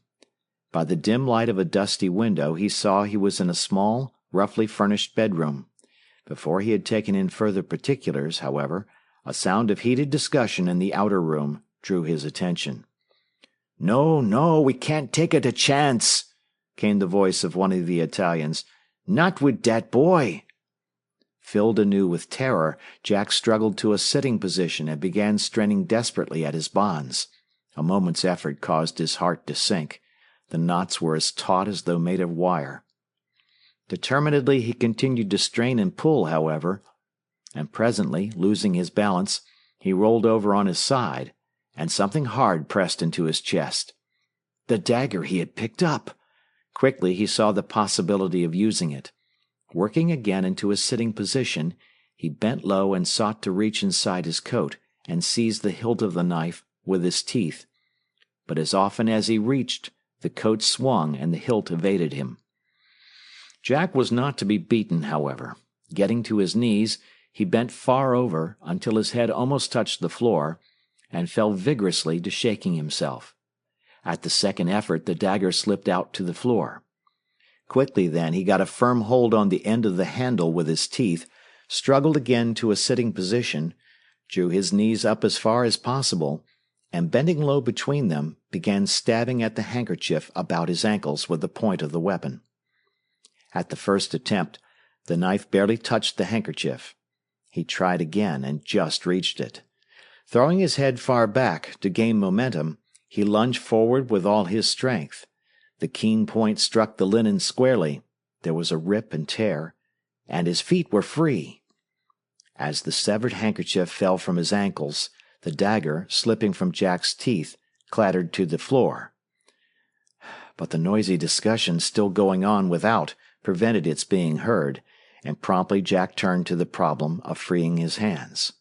By the dim light of a dusty window, he saw he was in a small, roughly furnished bedroom. Before he had taken in further particulars, however, a sound of heated discussion in the outer room drew his attention. "No, no, we can't take it a chance," came the voice of one of the Italians. "Not with that boy." Filled anew with terror, Jack struggled to a sitting position and began straining desperately at his bonds. A moment's effort caused his heart to sink. The knots were as taut as though made of wire. Determinedly he continued to strain and pull, however, and presently, losing his balance, he rolled over on his side, and something hard pressed into his chest. The dagger he had picked up! Quickly he saw the possibility of using it. Working again into a sitting position, he bent low and sought to reach inside his coat and seize the hilt of the knife with his teeth. But as often as he reached, the coat swung and the hilt evaded him. Jack was not to be beaten, however. Getting to his knees, he bent far over until his head almost touched the floor, and fell vigorously to shaking himself. At the second effort, the dagger slipped out to the floor. Quickly then he got a firm hold on the end of the handle with his teeth, struggled again to a sitting position, drew his knees up as far as possible, and bending low between them, began stabbing at the handkerchief about his ankles with the point of the weapon. At the first attempt, the knife barely touched the handkerchief. He tried again and just reached it. Throwing his head far back to gain momentum, he lunged forward with all his strength. The keen point struck the linen squarely. There was a rip and tear, and his feet were free. As the severed handkerchief fell from his ankles, the dagger, slipping from Jack's teeth, clattered to the floor. But the noisy discussion still going on without prevented its being heard, and promptly Jack turned to the problem of freeing his hands.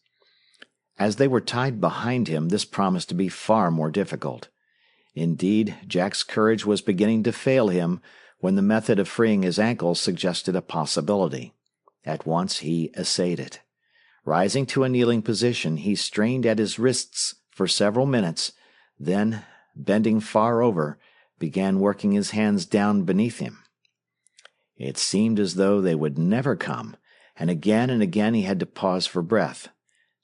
As they were tied behind him, this promised to be far more difficult. Indeed, Jack's courage was beginning to fail him when the method of freeing his ankles suggested a possibility. At once he essayed it. Rising to a kneeling position, he strained at his wrists for several minutes, then, bending far over, began working his hands down beneath him. It seemed as though they would never come, and again he had to pause for breath.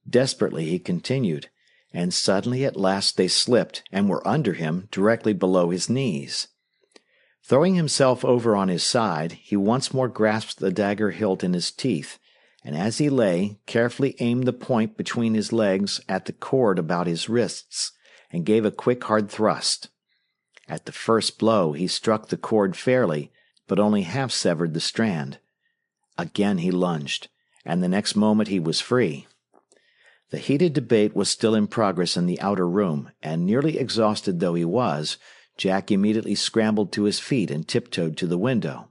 Desperately he continued, and suddenly at last they slipped and were under him directly below his knees. Throwing himself over on his side, he once more grasped the dagger hilt in his teeth, and as he lay, carefully aimed the point between his legs at the cord about his wrists, and gave a quick hard thrust. At the first blow he struck the cord fairly, but only half severed the strand. Again he lunged, and the next moment he was free. The heated debate was still in progress in the outer room, and nearly exhausted though he was, Jack immediately scrambled to his feet and tiptoed to the window.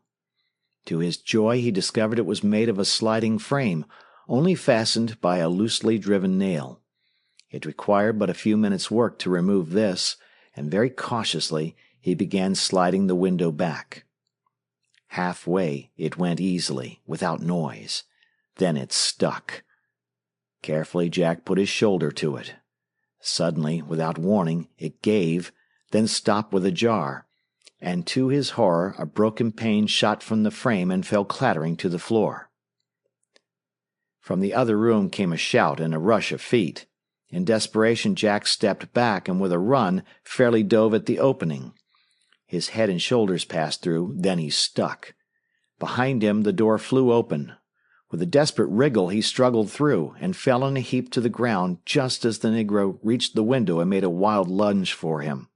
To his joy he discovered it was made of a sliding frame, only fastened by a loosely driven nail. It required but a few minutes' work to remove this, and very cautiously he began sliding the window back. Halfway it went easily, without noise. Then it stuck. Carefully Jack put his shoulder to it. Suddenly, without warning, it gave, then stopped with a jar, and to his horror a broken pane shot from the frame and fell clattering to the floor. From the other room came a shout and a rush of feet. In desperation Jack stepped back and with a run fairly dove at the opening. His head and shoulders passed through, then he stuck. Behind him the door flew open. With a desperate wriggle he struggled through, and fell in a heap to the ground just as the Negro reached the window and made a wild lunge for him.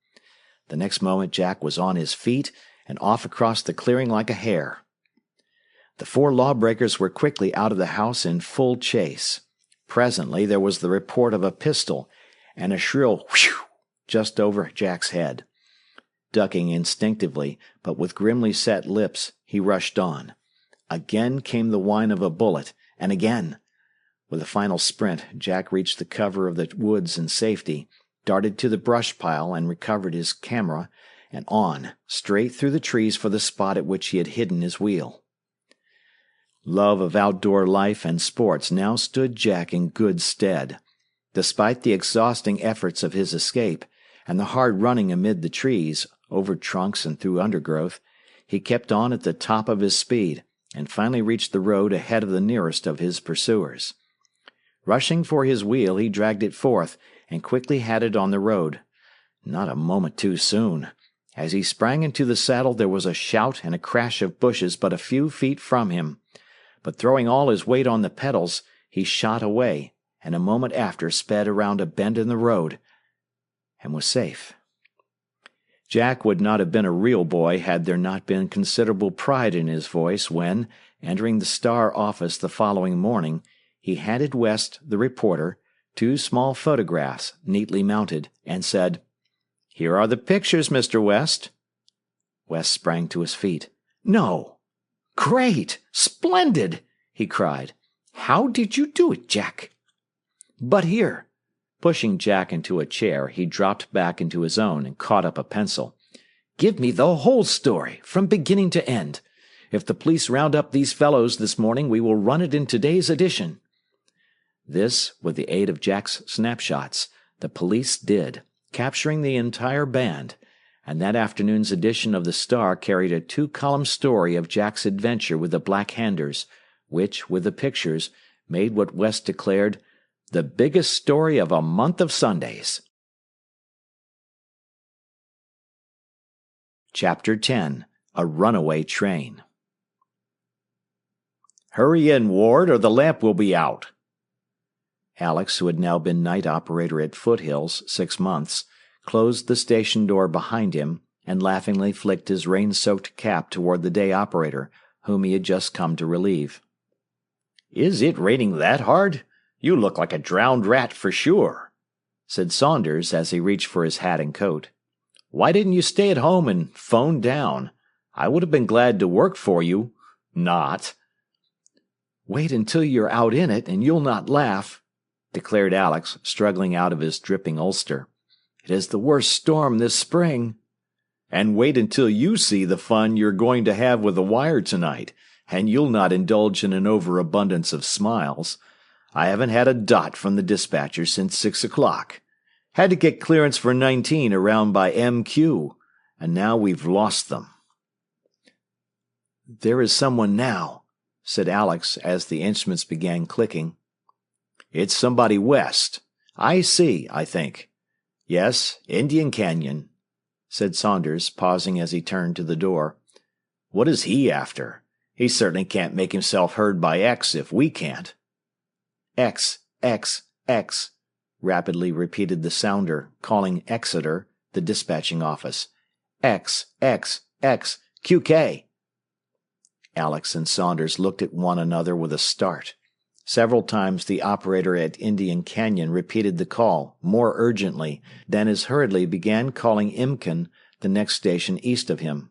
The next moment Jack was on his feet and off across the clearing like a hare. The four lawbreakers were quickly out of the house in full chase. Presently there was the report of a pistol, and a shrill whew just over Jack's head. Ducking instinctively, but with grimly set lips, he rushed on. Again came the whine of a bullet, and again. With a final sprint, Jack reached the cover of the woods in safety, darted to the brush pile and recovered his camera, and on, straight through the trees for the spot at which he had hidden his wheel. Love of outdoor life and sports now stood Jack in good stead. Despite the exhausting efforts of his escape, and the hard running amid the trees, over trunks and through undergrowth, he kept on at the top of his speed, and finally reached the road ahead of the nearest of his pursuers. Rushing for his wheel, he dragged it forth, and quickly had it on the road. Not a moment too soon. As he sprang into the saddle, there was a shout and a crash of bushes but a few feet from him. But throwing all his weight on the pedals, he shot away, and a moment after sped around a bend in the road, and was safe. Jack would not have been a real boy had there not been considerable pride in his voice when, entering the Star office the following morning, he handed West, the reporter, 2 small photographs neatly mounted, and said, "Here are the pictures, Mr. West." West sprang to his feet. "No! Great! Splendid!" he cried. "How did you do it, Jack?" "But here." Pushing Jack into a chair, he dropped back into his own and caught up a pencil. "Give me the whole story, from beginning to end. If the police round up these fellows this morning, we will run it in today's edition." This, with the aid of Jack's snapshots, the police did, capturing the entire band, and that afternoon's edition of the Star carried a 2-column story of Jack's adventure with the Black Handers, which, with the pictures, made what West declared the biggest story of a month of Sundays. Chapter 10. A Runaway Train. "Hurry in, Ward, or the lamp will be out." Alex, who had now been night operator at Foothills 6 months, closed the station door behind him and laughingly flicked his rain-soaked cap toward the day operator, whom he had just come to relieve. "Is it raining that hard? You look like a drowned rat for sure," said Saunders as he reached for his hat and coat. "Why didn't you stay at home and phone down? I would have been glad to work for you. Not." "Wait until you're out in it, and you'll not laugh," declared Alex, struggling out of his dripping ulster. "It is the worst storm this spring." "And wait until you see the fun you're going to have with the wire tonight, and you'll not indulge in an overabundance of smiles. I haven't had a dot from the dispatcher since 6 o'clock. Had to get clearance for 19 around by MQ, and now we've lost them." "There is someone now," said Alex as the instruments began clicking. "It's somebody west. I see, I think. Yes, Indian Canyon," said Saunders, pausing as he turned to the door. "What is he after? He certainly can't make himself heard by X if we can't." "X, X, X," rapidly repeated the sounder, calling Exeter, the dispatching office. "X, X, X, QK." Alex and Saunders looked at one another with a start. Several times the operator at Indian Canyon repeated the call, more urgently, then as hurriedly began calling Imkin, the next station east of him.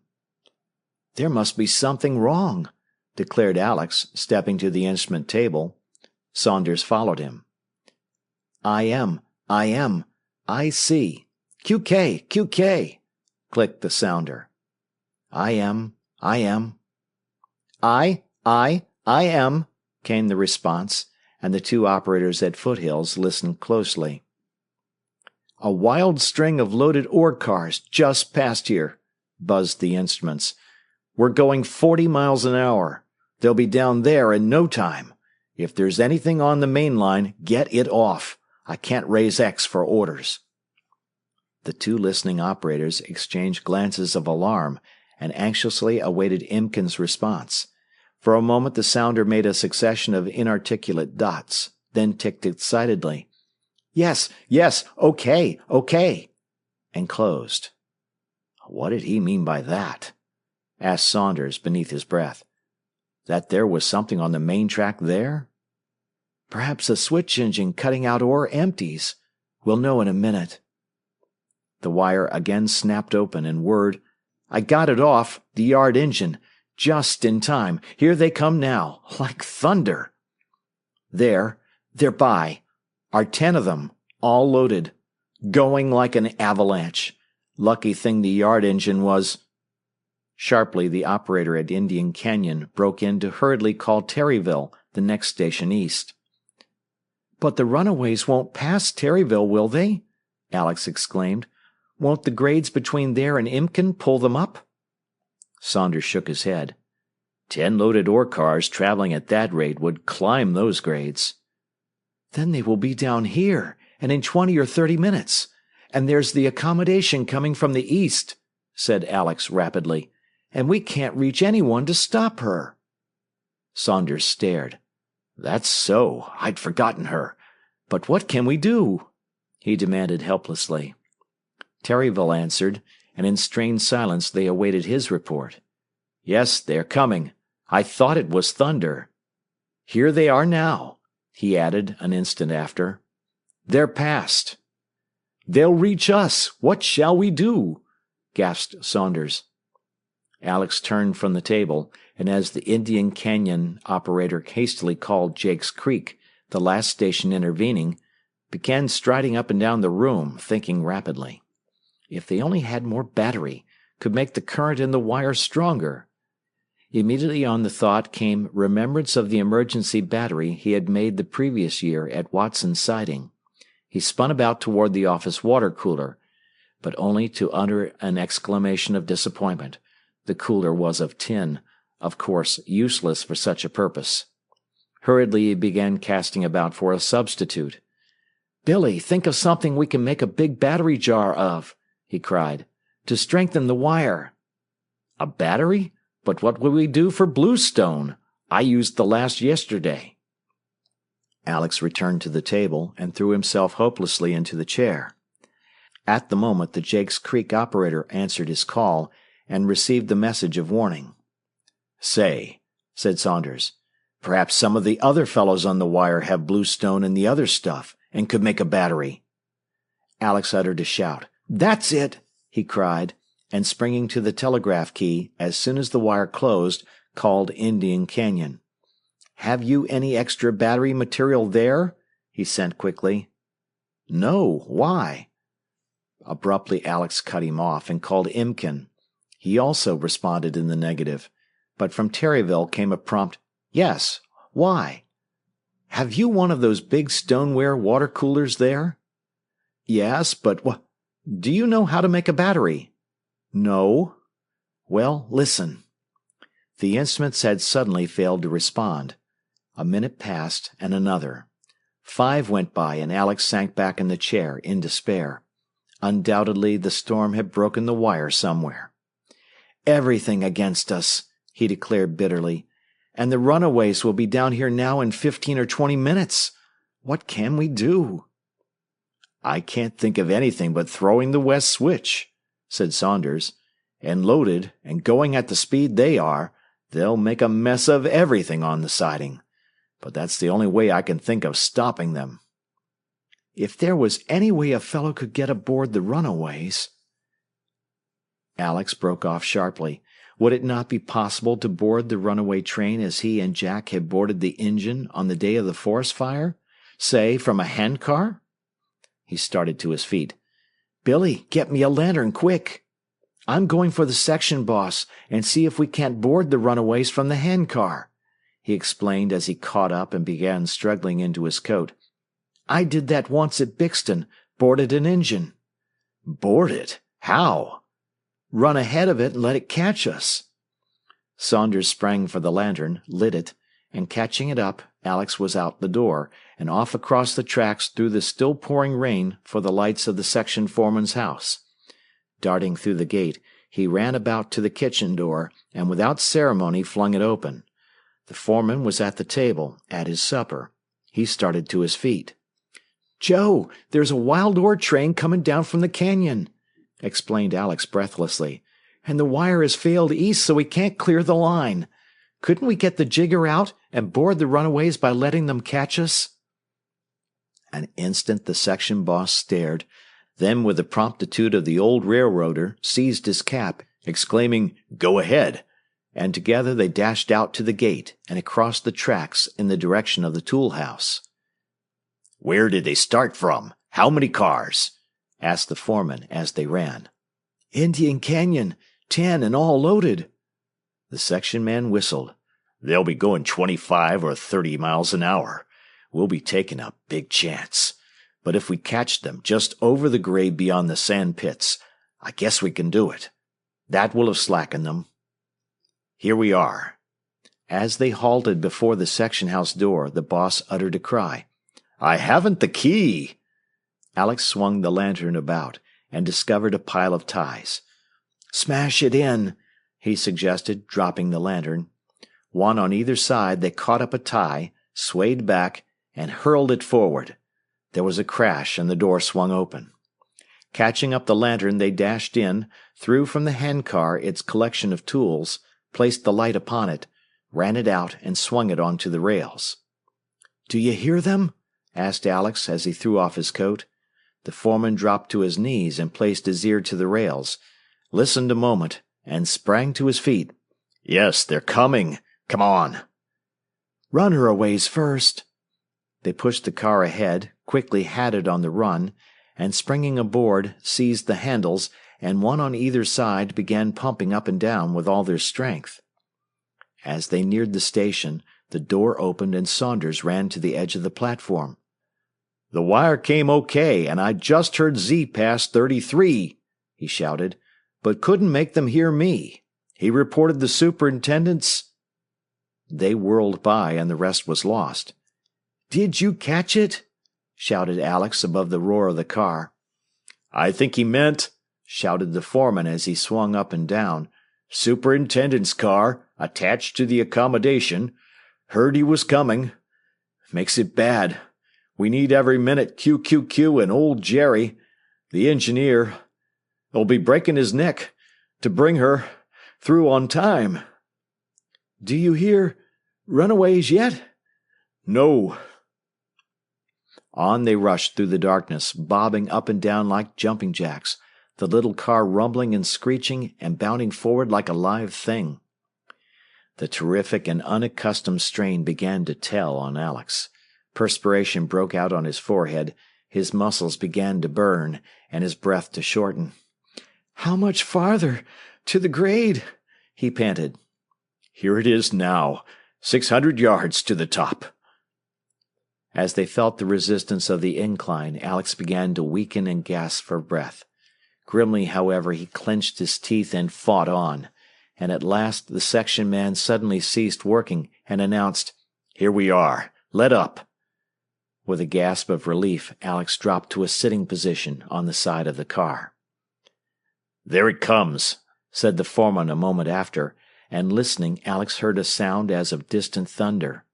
"There must be something wrong," declared Alex, stepping to the instrument table. Saunders followed him. I see. QK, QK, clicked the sounder. I am. I am, came the response, and the 2 operators at Foothills listened closely. "A wild string of loaded ore cars just passed here," buzzed the instruments. "We're going 40 miles an hour. They'll be down there in no time. If there's anything on the main line, get it off. I can't raise X for orders." The 2 listening operators exchanged glances of alarm and anxiously awaited Imkin's response. For a moment the sounder made a succession of inarticulate dots, then ticked excitedly, Yes, okay," and closed. What did he mean by that? Asked Saunders beneath his breath. That there was something on the main track there? Perhaps a switch engine cutting out ore empties. We'll know in a minute. The wire again snapped open and word, "I got it off, the yard engine. Just in time. Here they come now, like thunder." They're by. Are 10 of them, all loaded. Going like an avalanche. Lucky thing the yard engine was... Sharply, the operator at Indian Canyon broke in to hurriedly call Terryville, the next station east. "But the runaways won't pass Terryville, will they?" Alex exclaimed. "Won't the grades between there and Imkin pull them up?" Saunders shook his head. 10 loaded ore cars traveling at that rate would climb those grades. "Then they will be down here, and in 20 or 30 minutes. And there's the accommodation coming from the east," said Alex rapidly. "And we can't reach anyone to stop her." Saunders stared. "That's so. I'd forgotten her. But what can we do?" he demanded helplessly. Terryville answered, and in strained silence they awaited his report. "Yes, they're coming. I thought it was thunder. Here they are now," he added an instant after. "They're past." "They'll reach us. What shall we do?" gasped Saunders. Alex turned from the table, and as the Indian Canyon operator hastily called Jake's Creek, the last station intervening, began striding up and down the room, thinking rapidly. If they only had more battery, could make the current in the wire stronger. Immediately on the thought came remembrance of the emergency battery he had made the previous year at Watson's Siding. He spun about toward the office water cooler, but only to utter an exclamation of disappointment. The cooler was of tin, of course useless for such a purpose. Hurriedly he began casting about for a substitute. "Billy, think of something we can make a big battery jar of," he cried, "to strengthen the wire." "A battery? But what will we do for bluestone? I used the last yesterday." Alex returned to the table and threw himself hopelessly into the chair. At the moment the Jake's Creek operator answered his call and received the message of warning. "Say," said Saunders, "perhaps some of the other fellows on the wire have bluestone and the other stuff, and could make a battery." Alex uttered a shout. "That's it!" he cried, and springing to the telegraph key as soon as the wire closed, called Indian Canyon. "Have you any extra battery material there?" he sent quickly. "No. Why?" Abruptly Alex cut him off and called Imkin. He also responded in the negative, but from Terryville came a prompt, "Yes. Why?" "Have you one of those big stoneware water coolers there?" "Yes, but do you know how to make a battery?" "No." "Well, listen." The instruments had suddenly failed to respond. A minute passed, and another. 5 went by, and Alex sank back in the chair in despair. Undoubtedly the storm had broken the wire somewhere. "Everything against us," he declared bitterly. "And the runaways will be down here now in 15 or 20 minutes. What can we do?" "I can't think of anything but throwing the west switch," said Saunders. "And loaded, and going at the speed they are, they'll make a mess of everything on the siding. But that's the only way I can think of stopping them." "If there was any way a fellow could get aboard the runaways—" Alex broke off sharply. Would it not be possible to board the runaway train as he and Jack had boarded the engine on the day of the forest fire? Say, from a handcar? He started to his feet. "Billy, get me a lantern, quick. I'm going for the section boss and see if we can't board the runaways from the handcar," he explained as he caught up and began struggling into his coat. "I did that once at Bixton, boarded an engine." "Board it? How?" "Run ahead of it and let it catch us." Saunders sprang for the lantern, lit it, and catching it up, Alex was out the door, and off across the tracks through the still pouring rain for the lights of the section foreman's house. Darting through the gate, he ran about to the kitchen door, and without ceremony flung it open. The foreman was at the table, at his supper. He started to his feet. "Joe, there's a wild ore train coming down from the canyon," explained Alex breathlessly, "and the wire has failed east so we can't clear the line. Couldn't we get the jigger out and board the runaways by letting them catch us?" An instant the section boss stared, then with the promptitude of the old railroader seized his cap, exclaiming, "Go ahead," and together they dashed out to the gate and across the tracks in the direction of the tool house. "Where did they start from? How many cars?" asked the foreman as they ran. "Indian Canyon, 10 and all loaded." The section man whistled. "They'll be going 25 or 30 miles an hour. We'll be taking a big chance. But if we catch them just over the grade beyond the sand pits, I guess we can do it. That will have slackened them." "Here we are." As they halted before the section house door, the boss uttered a cry. "I haven't the key!" Alex swung the lantern about and discovered a pile of ties. "Smash it in," he suggested, dropping the lantern. One on either side, they caught up a tie, swayed back, and hurled it forward. There was a crash and the door swung open. Catching up the lantern, they dashed in, threw from the handcar its collection of tools, placed the light upon it, ran it out, and swung it onto the rails. "Do you hear them?" asked Alex as he threw off his coat. The foreman dropped to his knees and placed his ear to the rails, listened a moment, and sprang to his feet. "Yes, they're coming. Come on." "Run her a ways first." They pushed the car ahead, quickly had it on the run, and springing aboard, seized the handles, and one on either side began pumping up and down with all their strength. As they neared the station, the door opened and Saunders ran to the edge of the platform. "The wire came okay, and I just heard Z pass 33, he shouted, "but couldn't make them hear me. He reported the superintendent's—" They whirled by, and the rest was lost. "Did you catch it?" shouted Alex above the roar of the car. "I think he meant," shouted the foreman as he swung up and down, "superintendent's car, attached to the accommodation. Heard he was coming. Makes it bad. We need every minute QQQ and old Jerry, the engineer, will be breaking his neck to bring her through on time." "Do you hear Runaways yet?" "No." On they rushed through the darkness, bobbing up and down like jumping jacks, the little car rumbling and screeching and bounding forward like a live thing. The terrific and unaccustomed strain began to tell on Alex. Perspiration broke out on his forehead, his muscles began to burn, and his breath to shorten. "How much farther to the grade?" he panted. "Here it is now, 600 yards to the top." As they felt the resistance of the incline, Alex began to weaken and gasp for breath. Grimly, however, he clenched his teeth and fought on, and at last the section man suddenly ceased working and announced, "Here we are. Let up." With a gasp of relief, Alex dropped to a sitting position on the side of the car. "There it comes," said the foreman a moment after, and listening, Alex heard a sound as of distant thunder.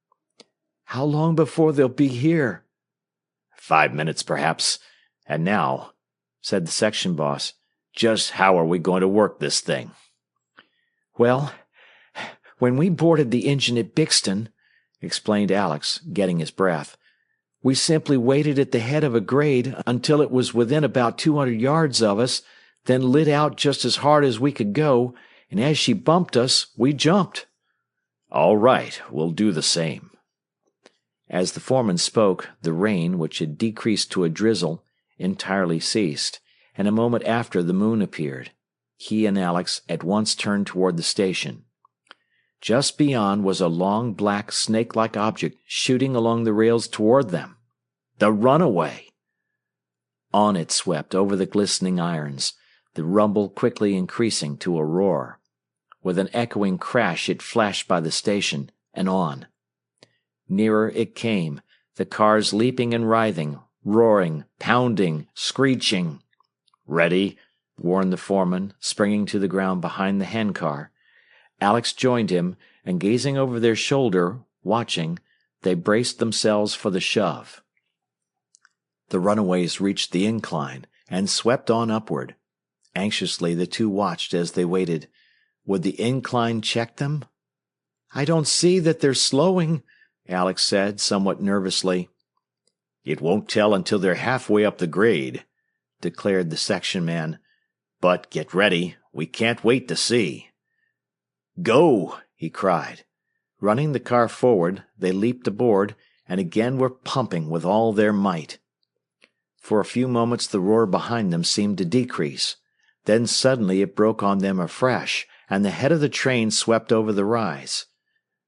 "How long before they'll be here?" 5 minutes, perhaps. And now," said the section boss, "just how are we going to work this thing?" "Well, when we boarded the engine at Bixton," explained Alex, getting his breath, "we simply waited at the head of a grade until it was within about 200 yards of us, then lit out just as hard as we could go, and as she bumped us, we jumped." "All right, we'll do the same." As the foreman spoke, the rain, which had decreased to a drizzle, entirely ceased, and a moment after the moon appeared. He and Alex at once turned toward the station. Just beyond was a long, black, snake-like object shooting along the rails toward them. The Runaway! On it swept over the glistening irons, the rumble quickly increasing to a roar. With an echoing crash it flashed by the station, and on. Nearer it came, the cars leaping and writhing, roaring, pounding, screeching. "Ready?" warned the foreman, springing to the ground behind the handcar. Alex joined him, and gazing over their shoulder, watching, they braced themselves for the shove. The runaways reached the incline and swept on upward. Anxiously the two watched as they waited. Would the incline check them? "I don't see that they're slowing," Alex said, somewhat nervously. "It won't tell until they're halfway up the grade," declared the section man. "But get ready. We can't wait to see." "Go!" he cried. Running the car forward, they leaped aboard, and again were pumping with all their might. For a few moments the roar behind them seemed to decrease. Then suddenly it broke on them afresh, and the head of the train swept over the rise.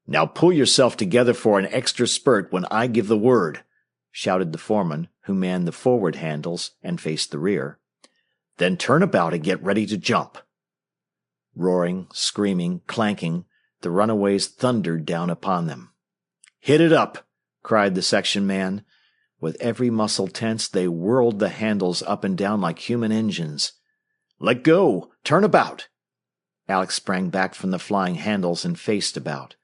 "Now pull yourself together for an extra spurt when I give the word," shouted the foreman, who manned the forward handles and faced the rear. "Then turn about and get ready to jump." Roaring, screaming, clanking, the runaways thundered down upon them. "Hit it up!" cried the section man. With every muscle tense, they whirled the handles up and down like human engines. "Let go! Turn about!" Alex sprang back from the flying handles and faced about.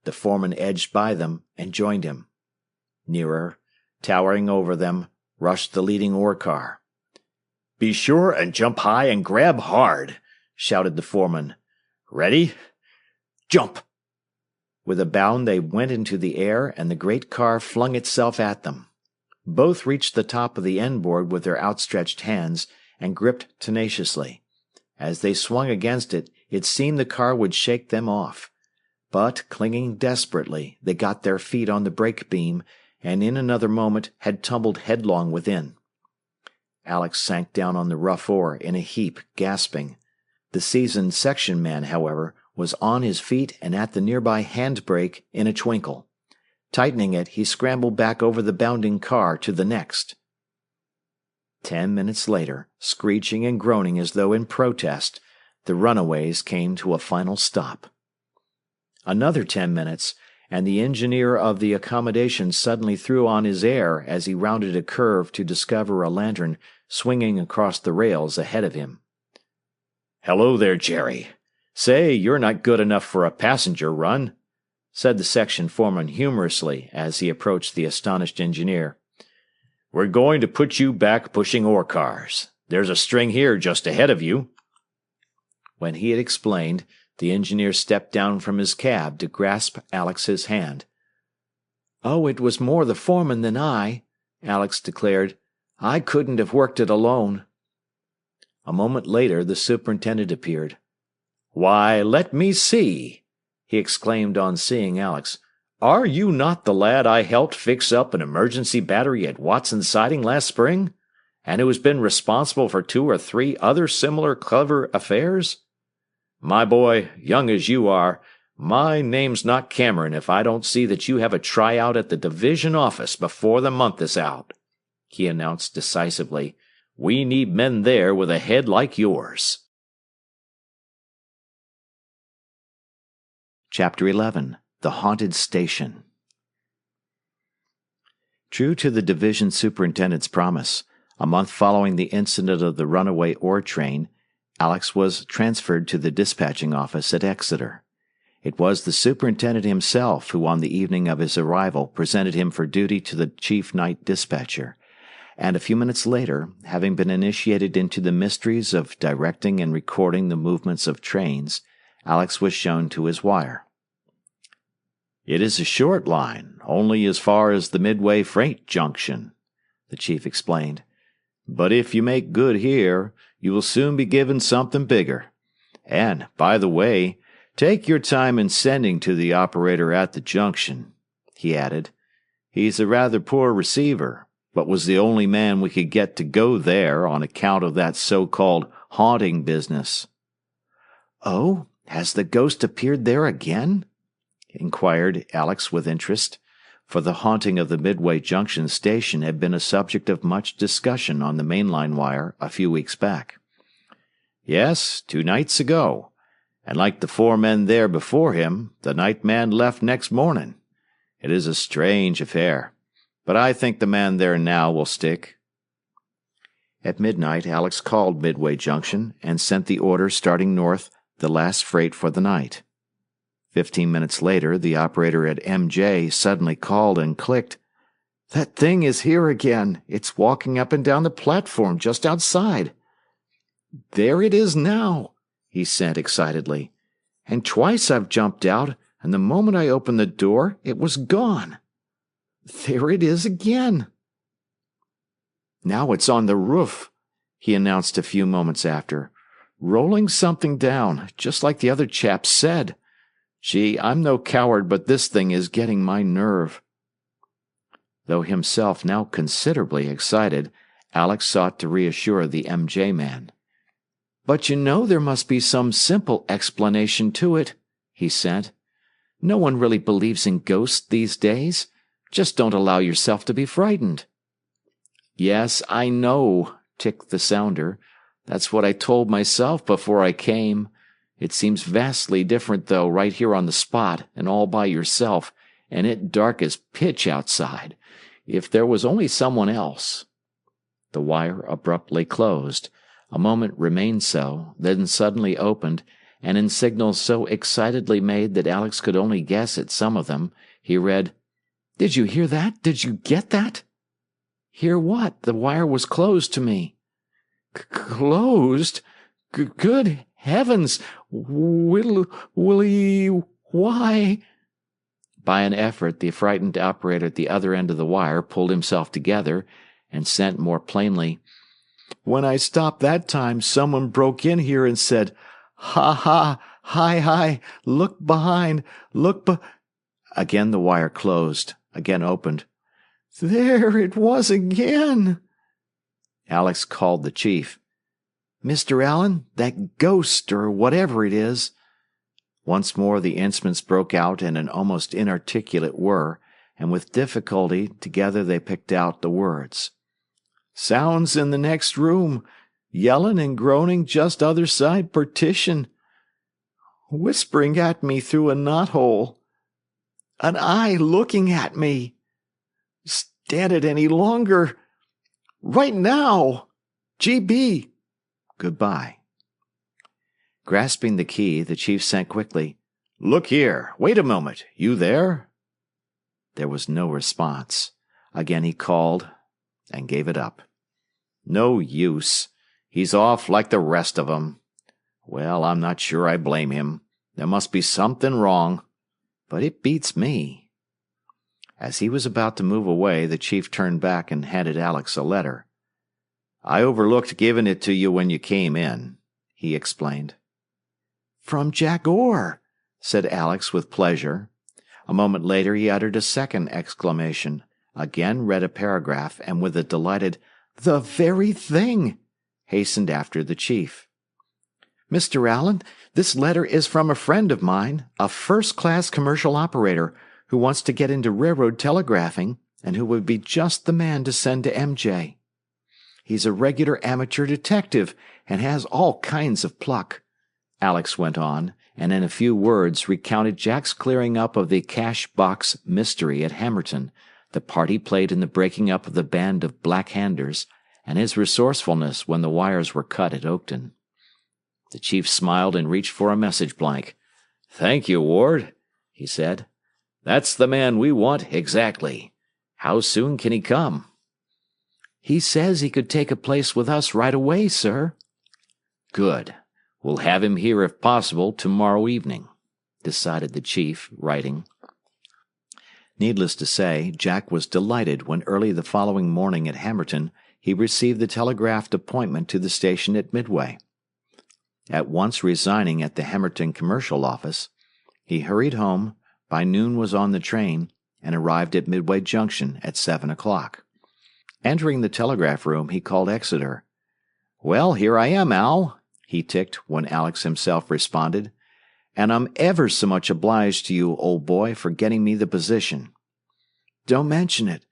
The foreman edged by them and joined him. Nearer, towering over them, rushed the leading ore car. "Be sure and jump high and grab hard," shouted the foreman. "Ready? Jump!" With a bound they went into the air, and the great car flung itself at them. Both reached the top of the end board with their outstretched hands and gripped tenaciously. As they swung against it, it seemed the car would shake them off. But, clinging desperately, they got their feet on the brake beam, and in another moment had tumbled headlong within. Alex sank down on the rough ore in a heap, gasping. The seasoned section man, however, was on his feet and at the nearby handbrake in a twinkle. Tightening it, he scrambled back over the bounding car to the next. 10 minutes later, screeching and groaning as though in protest, the runaways came to a final stop. Another 10 minutes, and the engineer of the accommodation suddenly threw on his air as he rounded a curve to discover a lantern swinging across the rails ahead of him. "Hello there, Jerry. Say, you're not good enough for a passenger run," said the section foreman humorously as he approached the astonished engineer. "We're going to put you back pushing ore cars. There's a string here just ahead of you." When he had explained, the engineer stepped down from his cab to grasp Alex's hand. "Oh, it was more the foreman than I," Alex declared. "I couldn't have worked it alone." A moment later the superintendent appeared. "Why, let me see," he exclaimed on seeing Alex. "Are you not the lad I helped fix up an emergency battery at Watson Siding last spring, and who has been responsible for 2 or 3 other similar clever affairs? My boy, young as you are, my name's not Cameron if I don't see that you have a tryout at the division office before the month is out," he announced decisively. "We need men there with a head like yours." Chapter 11. The Haunted Station. True to the division superintendent's promise, a month following the incident of the runaway ore train, Alex was transferred to the dispatching office at Exeter. It was the superintendent himself who on the evening of his arrival presented him for duty to the chief night dispatcher, and a few minutes later, having been initiated into the mysteries of directing and recording the movements of trains, Alex was shown to his wire. "It is a short line, only as far as the Midway Freight Junction," the chief explained. "But if you make good here, you will soon be given something bigger. And, by the way, take your time in sending to the operator at the junction," he added. "He's a rather poor receiver, but was the only man we could get to go there on account of that so-called haunting business." "Oh, has the ghost appeared there again?" inquired Alex with interest, for the haunting of the Midway Junction station had been a subject of much discussion on the mainline wire a few weeks back. "Yes, 2 nights ago, and like the 4 men there before him, the night man left next morning. It is a strange affair, but I think the man there now will stick." At midnight, Alex called Midway Junction and sent the order starting north, the last freight for the night. 15 minutes later, the operator at MJ suddenly called and clicked. "That thing is here again. It's walking up and down the platform just outside." "There it is now," he said excitedly. "And twice I've jumped out, and the moment I opened the door, it was gone. There it is again." "Now it's on the roof," he announced a few moments after. "Rolling something down, just like the other chap said. Gee, I'm no coward, but this thing is getting my nerve." Though himself now considerably excited, Alex sought to reassure the MJ man. "But you know there must be some simple explanation to it," he said. "No one really believes in ghosts these days. Just don't allow yourself to be frightened." "Yes, I know," ticked the sounder. "That's what I told myself before I came. It seems vastly different, though, right here on the spot, and all by yourself, and it dark as pitch outside. If there was only someone else." The wire abruptly closed. A moment remained so, then suddenly opened, and in signals so excitedly made that Alex could only guess at some of them, he read, "Did you hear that? Did you get that?" "Hear what? The wire was closed to me." "Closed? Good heavens! Willie, why?" By an effort, the frightened operator at the other end of the wire pulled himself together and sent more plainly, "When I stopped that time, someone broke in here and said, 'Ha ha, hi, look behind, Again the wire closed, again opened. "There it was again!" Alex called the chief. "Mr. Allen, that ghost, or whatever it is." Once more the instruments broke out in an almost inarticulate whir, and with difficulty together they picked out the words. "Sounds in the next room. Yelling and groaning just other side partition. Whispering at me through a knothole. An eye looking at me. Stand it any longer. Right now. GB. Goodbye." Grasping the key, the chief sent quickly, "Look here. Wait a moment. You there?" There was no response. Again he called and gave it up. No use. He's off like the rest of 'em. Well, I'm not sure I blame him. There must be something wrong. But it beats me. As he was about to move away, the chief turned back and handed Alex a letter. "I overlooked giving it to you when you came in," he explained. "From Jack Orr," said Alex with pleasure. A moment later he uttered a second exclamation, again read a paragraph, and with a delighted, "The very thing," hastened after the chief. "Mr. Allen, this letter is from a friend of mine, a first-class commercial operator, who wants to get into railroad telegraphing, and who would be just the man to send to MJ. He's a regular amateur detective, and has all kinds of pluck," Alex went on, and in a few words recounted Jack's clearing up of the cash box mystery at Hammerton, the part he played in the breaking up of the band of black-handers, and his resourcefulness when the wires were cut at Oakton. The chief smiled and reached for a message blank. "Thank you, Ward," he said. "That's the man we want, exactly. How soon can he come?" "He says he could take a place with us right away, sir." "Good. We'll have him here, if possible, tomorrow evening," decided the chief, writing. Needless to say, Jack was delighted when early the following morning at Hammerton he received the telegraphed appointment to the station at Midway. At once resigning at the Hammerton commercial office, he hurried home, by noon was on the train, and arrived at Midway Junction at 7 o'clock. Entering the telegraph room, he called Exeter. "Well, here I am, Al," he ticked when Alex himself responded, "and I'm ever so much obliged to you, old boy, for getting me the position." "Don't mention it.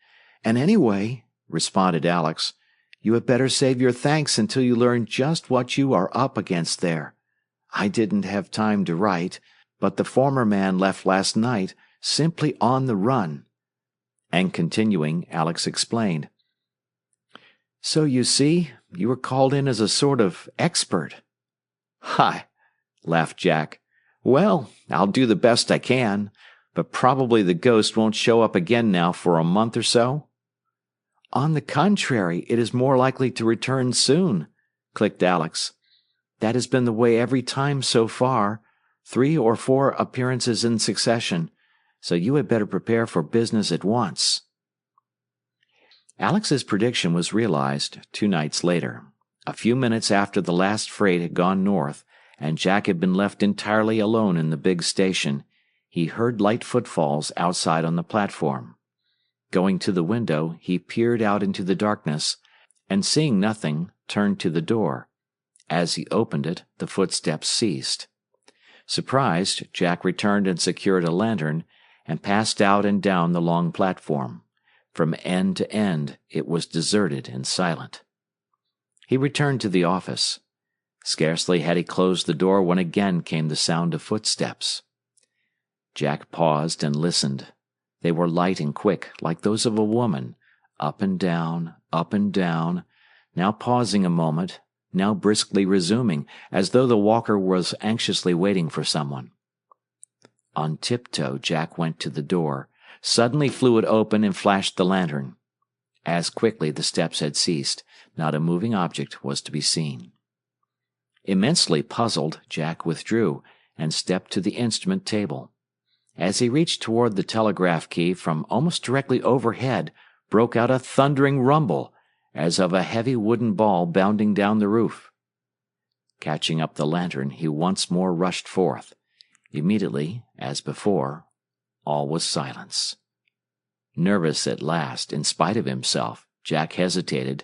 And anyway," responded Alex, "you had better save your thanks until you learn just what you are up against there. I didn't have time to write, but the former man left last night, simply on the run." And continuing, Alex explained. "So you see, you were called in as a sort of expert." "Hi," laughed Jack. "Well, I'll do the best I can, but probably the ghost won't show up again now for a month or so?" "On the contrary, it is more likely to return soon," clicked Alex. "That has been the way every time so far, 3 or 4 appearances in succession, so you had better prepare for business at once." Alex's prediction was realized 2 nights later. A few minutes after the last freight had gone north, and Jack had been left entirely alone in the big station, he heard light footfalls outside on the platform. Going to the window, he peered out into the darkness, and seeing nothing, turned to the door. As he opened it, the footsteps ceased. Surprised, Jack returned and secured a lantern, and passed out and down the long platform. From end to end, it was deserted and silent. He returned to the office. Scarcely had he closed the door when again came the sound of footsteps. Jack paused and listened. They were light and quick, like those of a woman, up and down, now pausing a moment, now briskly resuming, as though the walker was anxiously waiting for someone. On tiptoe, Jack went to the door, suddenly flew it open and flashed the lantern. As quickly the steps had ceased, not a moving object was to be seen. Immensely puzzled, Jack withdrew and stepped to the instrument table. As he reached toward the telegraph key, from almost directly overhead broke out a thundering rumble, as of a heavy wooden ball bounding down the roof. Catching up the lantern, he once more rushed forth. Immediately, as before, all was silence. Nervous at last, in spite of himself, Jack hesitated,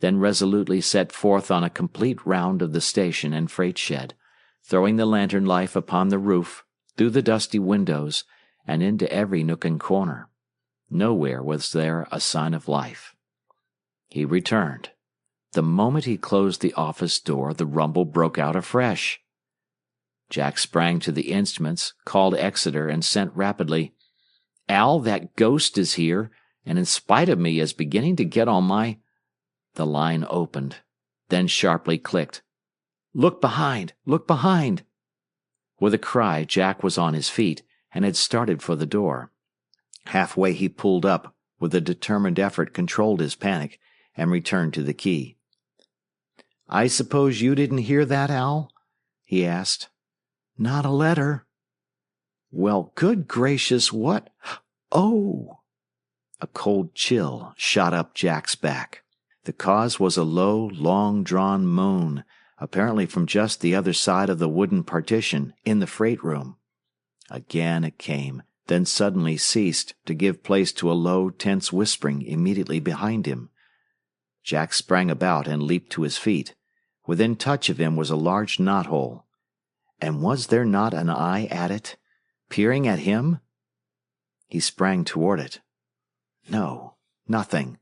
then resolutely set forth on a complete round of the station and freight shed, throwing the lantern light upon the roof, through the dusty windows, and into every nook and corner. Nowhere was there a sign of life. He returned. The moment he closed the office door, the rumble broke out afresh. Jack sprang to the instruments, called Exeter, and sent rapidly, "Al, that ghost is here, and in spite of me is beginning to get on my—" The line opened, then sharply clicked. "Look behind! Look behind!" With a cry, Jack was on his feet, and had started for the door. Halfway he pulled up, with a determined effort controlled his panic, and returned to the key. "I suppose you didn't hear that, Al?" he asked. "Not a letter." "Well, good gracious, what— Oh!" A cold chill shot up Jack's back. The cause was a low, long-drawn moan, apparently from just the other side of the wooden partition, in the freight room. Again it came, then suddenly ceased to give place to a low, tense whispering immediately behind him. Jack sprang about and leaped to his feet. Within touch of him was a large knothole. And was there not an eye at it, peering at him? He sprang toward it. No, nothing.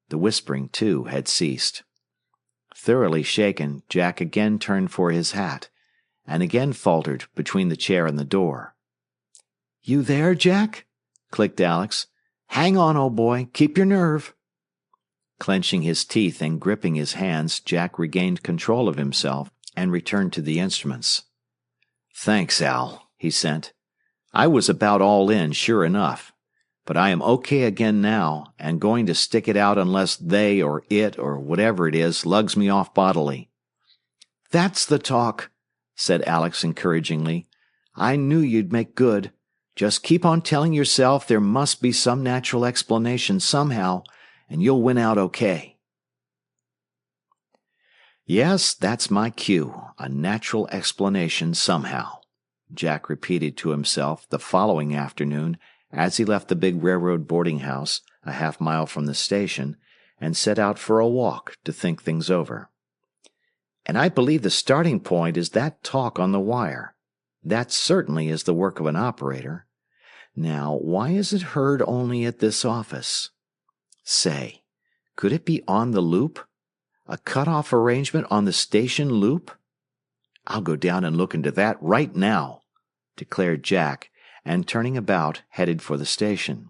The whispering, too, had ceased. Thoroughly shaken, Jack again turned for his hat, and again faltered between the chair and the door. "You there, Jack?" clicked Alex. "Hang on, old boy. Keep your nerve." Clenching his teeth and gripping his hands, Jack regained control of himself and returned to the instruments. "Thanks, Al," he sent. "I was about all in, sure enough. But I am okay again now, and going to stick it out unless they or it or whatever it is lugs me off bodily." "That's the talk," said Alex encouragingly. "I knew you'd make good. Just keep on telling yourself there must be some natural explanation somehow, and you'll win out okay." "Yes, that's my cue, a natural explanation somehow," Jack repeated to himself the following afternoon as he left the big railroad boarding house, a half-mile from the station, and set out for a walk to think things over. "And I believe the starting point is that talk on the wire. That certainly is the work of an operator. Now, why is it heard only at this office? Say, could it be on the loop? A cut-off arrangement on the station loop? I'll go down and look into that right now," declared Jack, and turning about, headed for the station.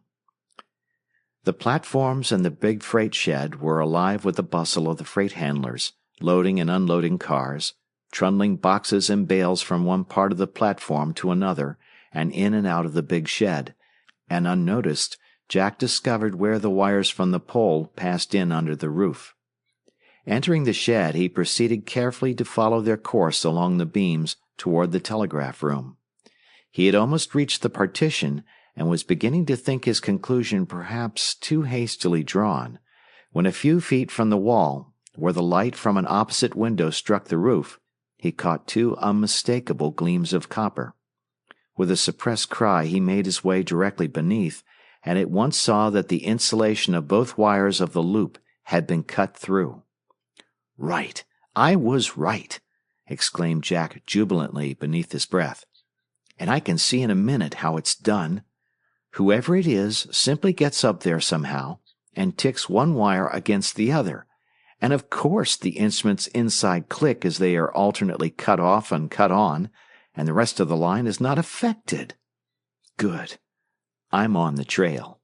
The platforms and the big freight shed were alive with the bustle of the freight handlers, loading and unloading cars, trundling boxes and bales from one part of the platform to another, and in and out of the big shed, and unnoticed, Jack discovered where the wires from the pole passed in under the roof. Entering the shed, he proceeded carefully to follow their course along the beams toward the telegraph room. He had almost reached the partition, and was beginning to think his conclusion perhaps too hastily drawn, when a few feet from the wall, where the light from an opposite window struck the roof, he caught two unmistakable gleams of copper. With a suppressed cry he made his way directly beneath, and at once saw that the insulation of both wires of the loop had been cut through. "Right, I was right," exclaimed Jack jubilantly beneath his breath. "And I can see in a minute how it's done. Whoever it is simply gets up there somehow and ticks one wire against the other, and of course the instruments inside click as they are alternately cut off and cut on, and the rest of the line is not affected. Good. I'm on the trail.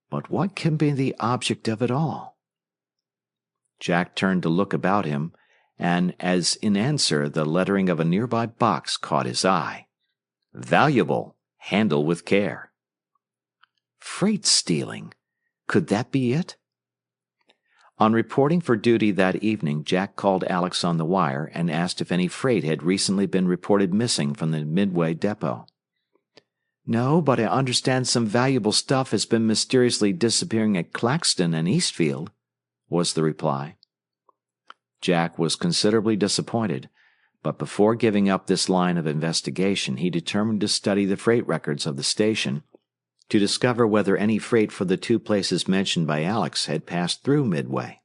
But what can be the object of it all?" Jack turned to look about him, and as in answer the lettering of a nearby box caught his eye. "Valuable. Handle with care." Freight stealing. Could that be it? On reporting for duty that evening, Jack called Alex on the wire and asked if any freight had recently been reported missing from the Midway depot. "No, but I understand some valuable stuff has been mysteriously disappearing at Claxton and Eastfield," was the reply. Jack was considerably disappointed, but before giving up this line of investigation, he determined to study the freight records of the station to discover whether any freight for the two places mentioned by Alex had passed through Midway.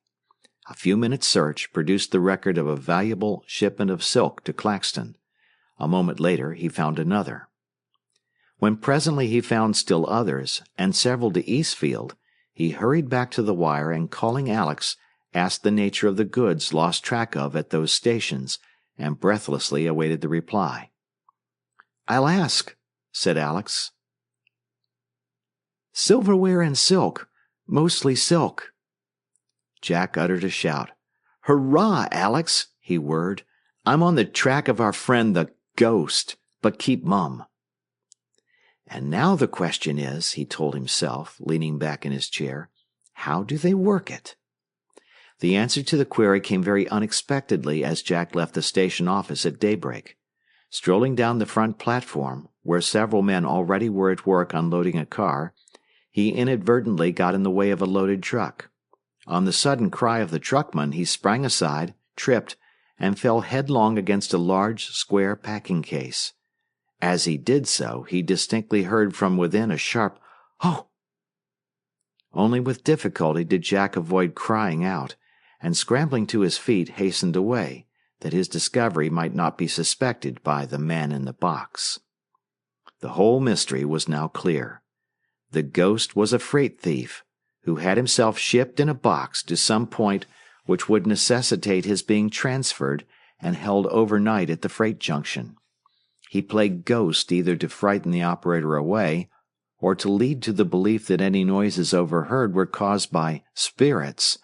A few minutes' search produced the record of a valuable shipment of silk to Claxton. A moment later, he found another. When presently he found still others, and several to Eastfield, he hurried back to the wire and, calling Alex, asked the nature of the goods lost track of at those stations, and breathlessly awaited the reply. "I'll ask," said Alex. "Silverware and silk, mostly silk." Jack uttered a shout. "Hurrah, Alex," he whirred. "I'm on the track of our friend the ghost, but keep mum." "And now the question is," he told himself, leaning back in his chair, "how do they work it?" The answer to the query came very unexpectedly as Jack left the station office at daybreak. Strolling down the front platform, where several men already were at work unloading a car, he inadvertently got in the way of a loaded truck. On the sudden cry of the truckman, he sprang aside, tripped, and fell headlong against a large, square packing case. As he did so, he distinctly heard from within a sharp, "Oh!" Only with difficulty did Jack avoid crying out, and scrambling to his feet, hastened away, that his discovery might not be suspected by the man in the box. The whole mystery was now clear. The ghost was a freight thief, who had himself shipped in a box to some point which would necessitate his being transferred and held overnight at the freight junction. He played ghost either to frighten the operator away, or to lead to the belief that any noises overheard were caused by spirits,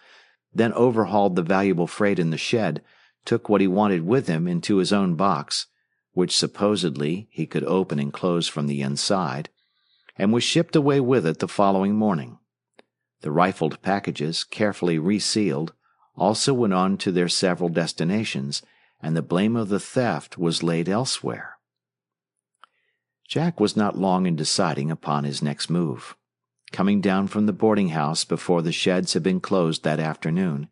then overhauled the valuable freight in the shed, took what he wanted with him into his own box, which supposedly he could open and close from the inside, and was shipped away with it the following morning. The rifled packages, carefully resealed, also went on to their several destinations, and the blame of the theft was laid elsewhere. Jack was not long in deciding upon his next move. Coming down from the boarding house before the sheds had been closed that afternoon,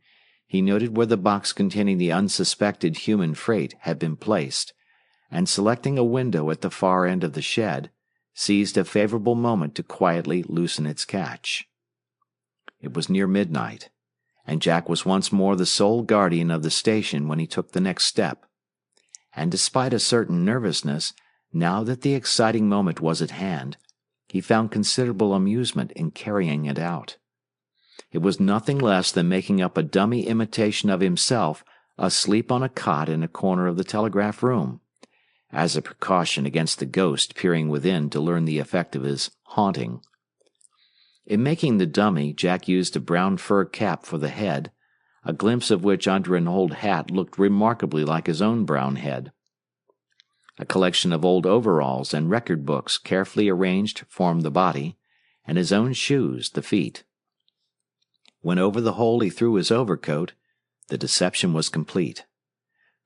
he noted where the box containing the unsuspected human freight had been placed, and selecting a window at the far end of the shed, seized a favorable moment to quietly loosen its catch. It was near midnight, and Jack was once more the sole guardian of the station when he took the next step. And despite a certain nervousness, now that the exciting moment was at hand, he found considerable amusement in carrying it out. It was nothing less than making up a dummy imitation of himself asleep on a cot in a corner of the telegraph room, as a precaution against the ghost peering within to learn the effect of his haunting. In making the dummy, Jack used a brown fur cap for the head, a glimpse of which under an old hat looked remarkably like his own brown head. A collection of old overalls and record books carefully arranged formed the body, and his own shoes the feet. When over the whole he threw his overcoat, the deception was complete.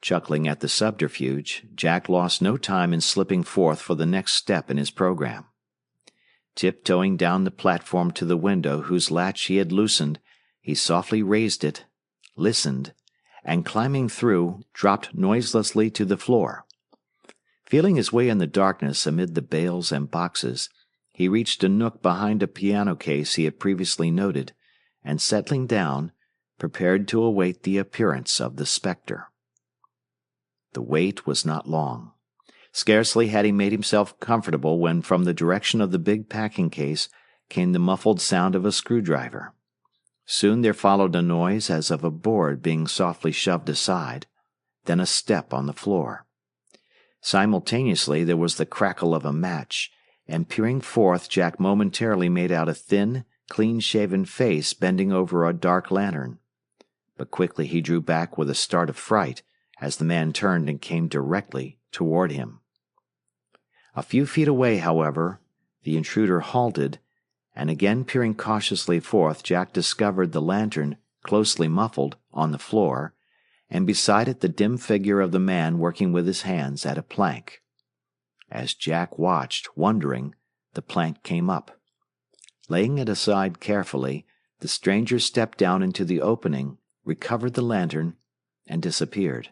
Chuckling at the subterfuge, Jack lost no time in slipping forth for the next step in his program. Tiptoeing down the platform to the window whose latch he had loosened, he softly raised it, listened, and climbing through, dropped noiselessly to the floor. Feeling his way in the darkness amid the bales and boxes, he reached a nook behind a piano case he had previously noted, and settling down, prepared to await the appearance of the spectre. The wait was not long. Scarcely had he made himself comfortable when from the direction of the big packing case came the muffled sound of a screwdriver. Soon there followed a noise as of a board being softly shoved aside, then a step on the floor. Simultaneously there was the crackle of a match, and peering forth Jack momentarily made out a thin, clean-shaven face bending over a dark lantern. But quickly he drew back with a start of fright as the man turned and came directly toward him. A few feet away, however, the intruder halted, and again peering cautiously forth, Jack discovered the lantern, closely muffled, on the floor, and beside it the dim figure of the man working with his hands at a plank. As Jack watched, wondering, the plank came up. Laying it aside carefully, the stranger stepped down into the opening, recovered the lantern, and disappeared.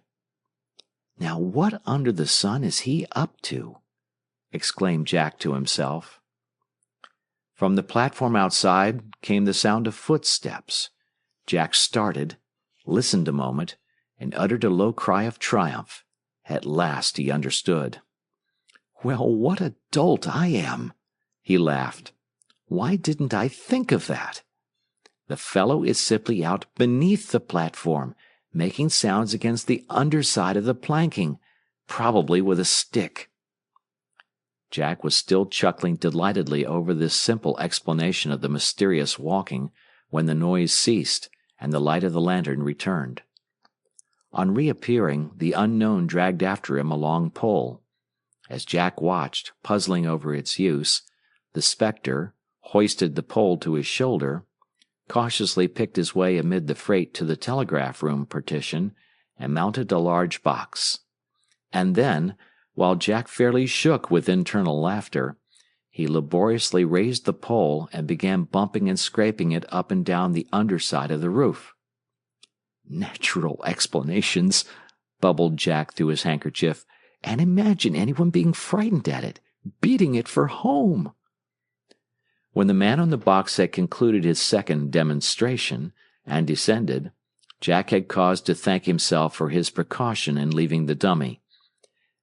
"Now what under the sun is he up to?" exclaimed Jack to himself. From the platform outside came the sound of footsteps. Jack started, listened a moment, and uttered a low cry of triumph. At last he understood. "Well, what a dolt I am!" he laughed. "Why didn't I think of that? The fellow is simply out beneath the platform, making sounds against the underside of the planking, probably with a stick." Jack was still chuckling delightedly over this simple explanation of the mysterious walking when the noise ceased and the light of the lantern returned. On reappearing, the unknown dragged after him a long pole. As Jack watched, puzzling over its use, the spectre hoisted the pole to his shoulder, cautiously picked his way amid the freight to the telegraph room partition, and mounted a large box. And then, while Jack fairly shook with internal laughter, he laboriously raised the pole and began bumping and scraping it up and down the underside of the roof. "Natural explanations," bubbled Jack through his handkerchief, "and imagine anyone being frightened at it, beating it for home." When the man on the box had concluded his second demonstration and descended, Jack had cause to thank himself for his precaution in leaving the dummy.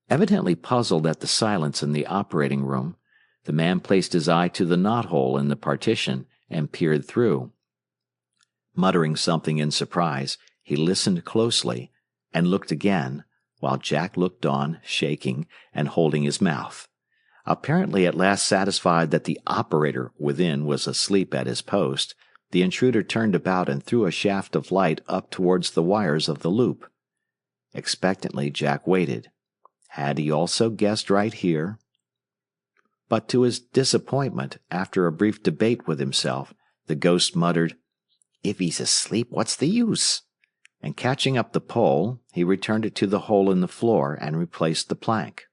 Evidently puzzled at the silence in the operating room, the man placed his eye to the knothole in the partition and peered through. Muttering something in surprise, he listened closely and looked again, while Jack looked on, shaking and holding his mouth. Apparently at last satisfied that the operator within was asleep at his post, the intruder turned about and threw a shaft of light up towards the wires of the loop. Expectantly Jack waited. Had he also guessed right here? But to his disappointment, after a brief debate with himself, the ghost muttered, "If he's asleep, what's the use?" And catching up the pole, he returned it to the hole in the floor and replaced the plank.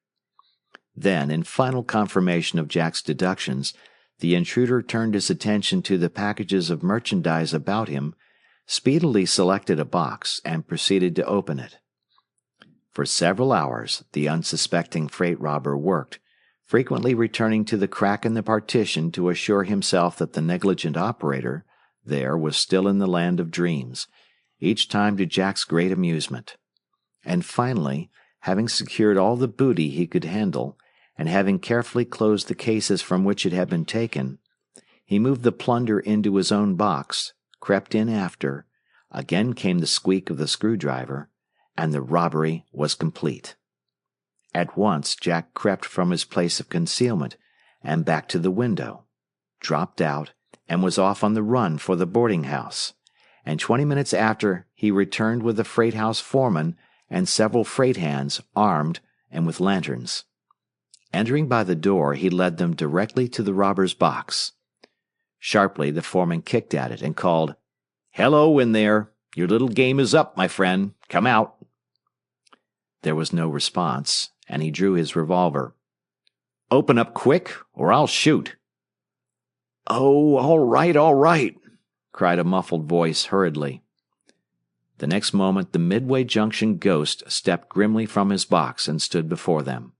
Then, in final confirmation of Jack's deductions, the intruder turned his attention to the packages of merchandise about him, speedily selected a box, and proceeded to open it. For several hours the unsuspecting freight robber worked, frequently returning to the crack in the partition to assure himself that the negligent operator there was still in the land of dreams, each time to Jack's great amusement. And finally, having secured all the booty he could handle, and having carefully closed the cases from which it had been taken, he moved the plunder into his own box, crept in after, again came the squeak of the screwdriver, and the robbery was complete. At once Jack crept from his place of concealment and back to the window, dropped out, and was off on the run for the boarding-house, and 20 minutes after he returned with the freight-house foreman and several freight hands armed and with lanterns. Entering by the door, he led them directly to the robber's box. Sharply the foreman kicked at it and called, "Hello in there! Your little game is up, my friend. Come out." There was no response, and he drew his revolver. "Open up quick, or I'll shoot." "Oh, all right," cried a muffled voice hurriedly. The next moment the Midway Junction ghost stepped grimly from his box and stood before them.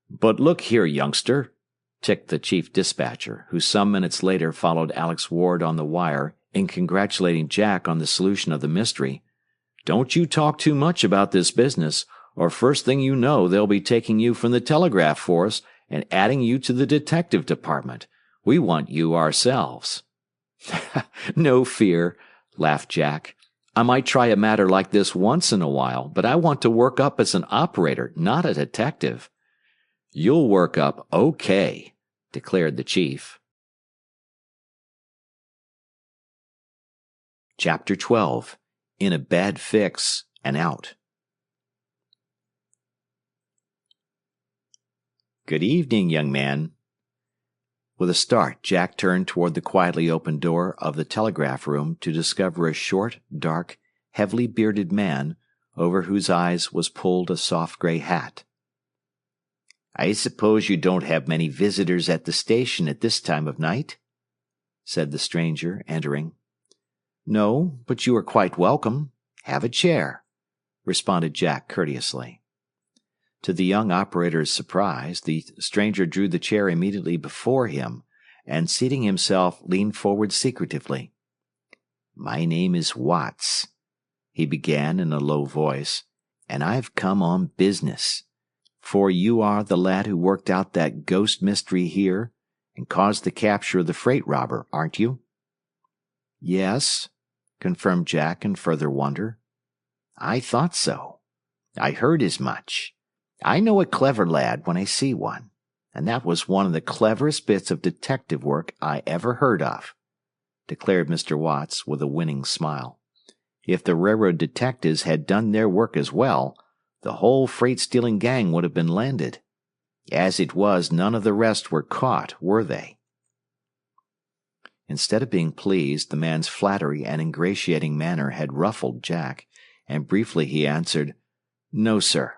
"But look here, youngster," ticked the chief dispatcher, who some minutes later followed Alex Ward on the wire in congratulating Jack on the solution of the mystery. "Don't you talk too much about this business, or first thing you know they'll be taking you from the telegraph force and adding you to the detective department. We want you ourselves." "No fear," laughed Jack. "I might try a matter like this once in a while, but I want to work up as an operator, not a detective." "You'll work up okay," declared the chief. Chapter 12. In a Bad Fix and Out. "Good evening, young man." With a start, Jack turned toward the quietly opened door of the telegraph room to discover a short, dark, heavily bearded man over whose eyes was pulled a soft gray hat. "I suppose you don't have many visitors at the station at this time of night?" said the stranger, entering. "No, but you are quite welcome. Have a chair," responded Jack courteously. To the young operator's surprise, the stranger drew the chair immediately before him, and seating himself, leaned forward secretively. "My name is Watts," he began in a low voice, "and I've come on business. For you are the lad who worked out that ghost mystery here and caused the capture of the freight robber, aren't you?" "Yes," confirmed Jack in further wonder. "I thought so. I heard as much. I know a clever lad when I see one, and that was one of the cleverest bits of detective work I ever heard of," declared Mr. Watts with a winning smile. "If the railroad detectives had done their work as well, the whole freight-stealing gang would have been landed. As it was, none of the rest were caught, were they?" Instead of being pleased, the man's flattery and ingratiating manner had ruffled Jack, and briefly he answered, "No, sir."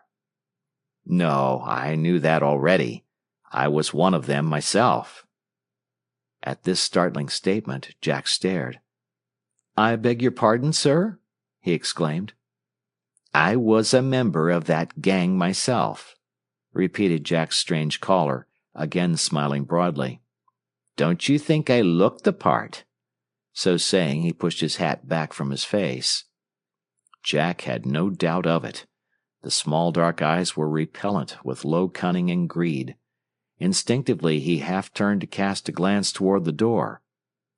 "No, I knew that already. I was one of them myself." At this startling statement, Jack stared. "I beg your pardon, sir?" he exclaimed. "I was a member of that gang myself," repeated Jack's strange caller, again smiling broadly. "Don't you think I look the part?" So saying, he pushed his hat back from his face. Jack had no doubt of it. The small dark eyes were repellent with low cunning and greed. Instinctively he half turned to cast a glance toward the door.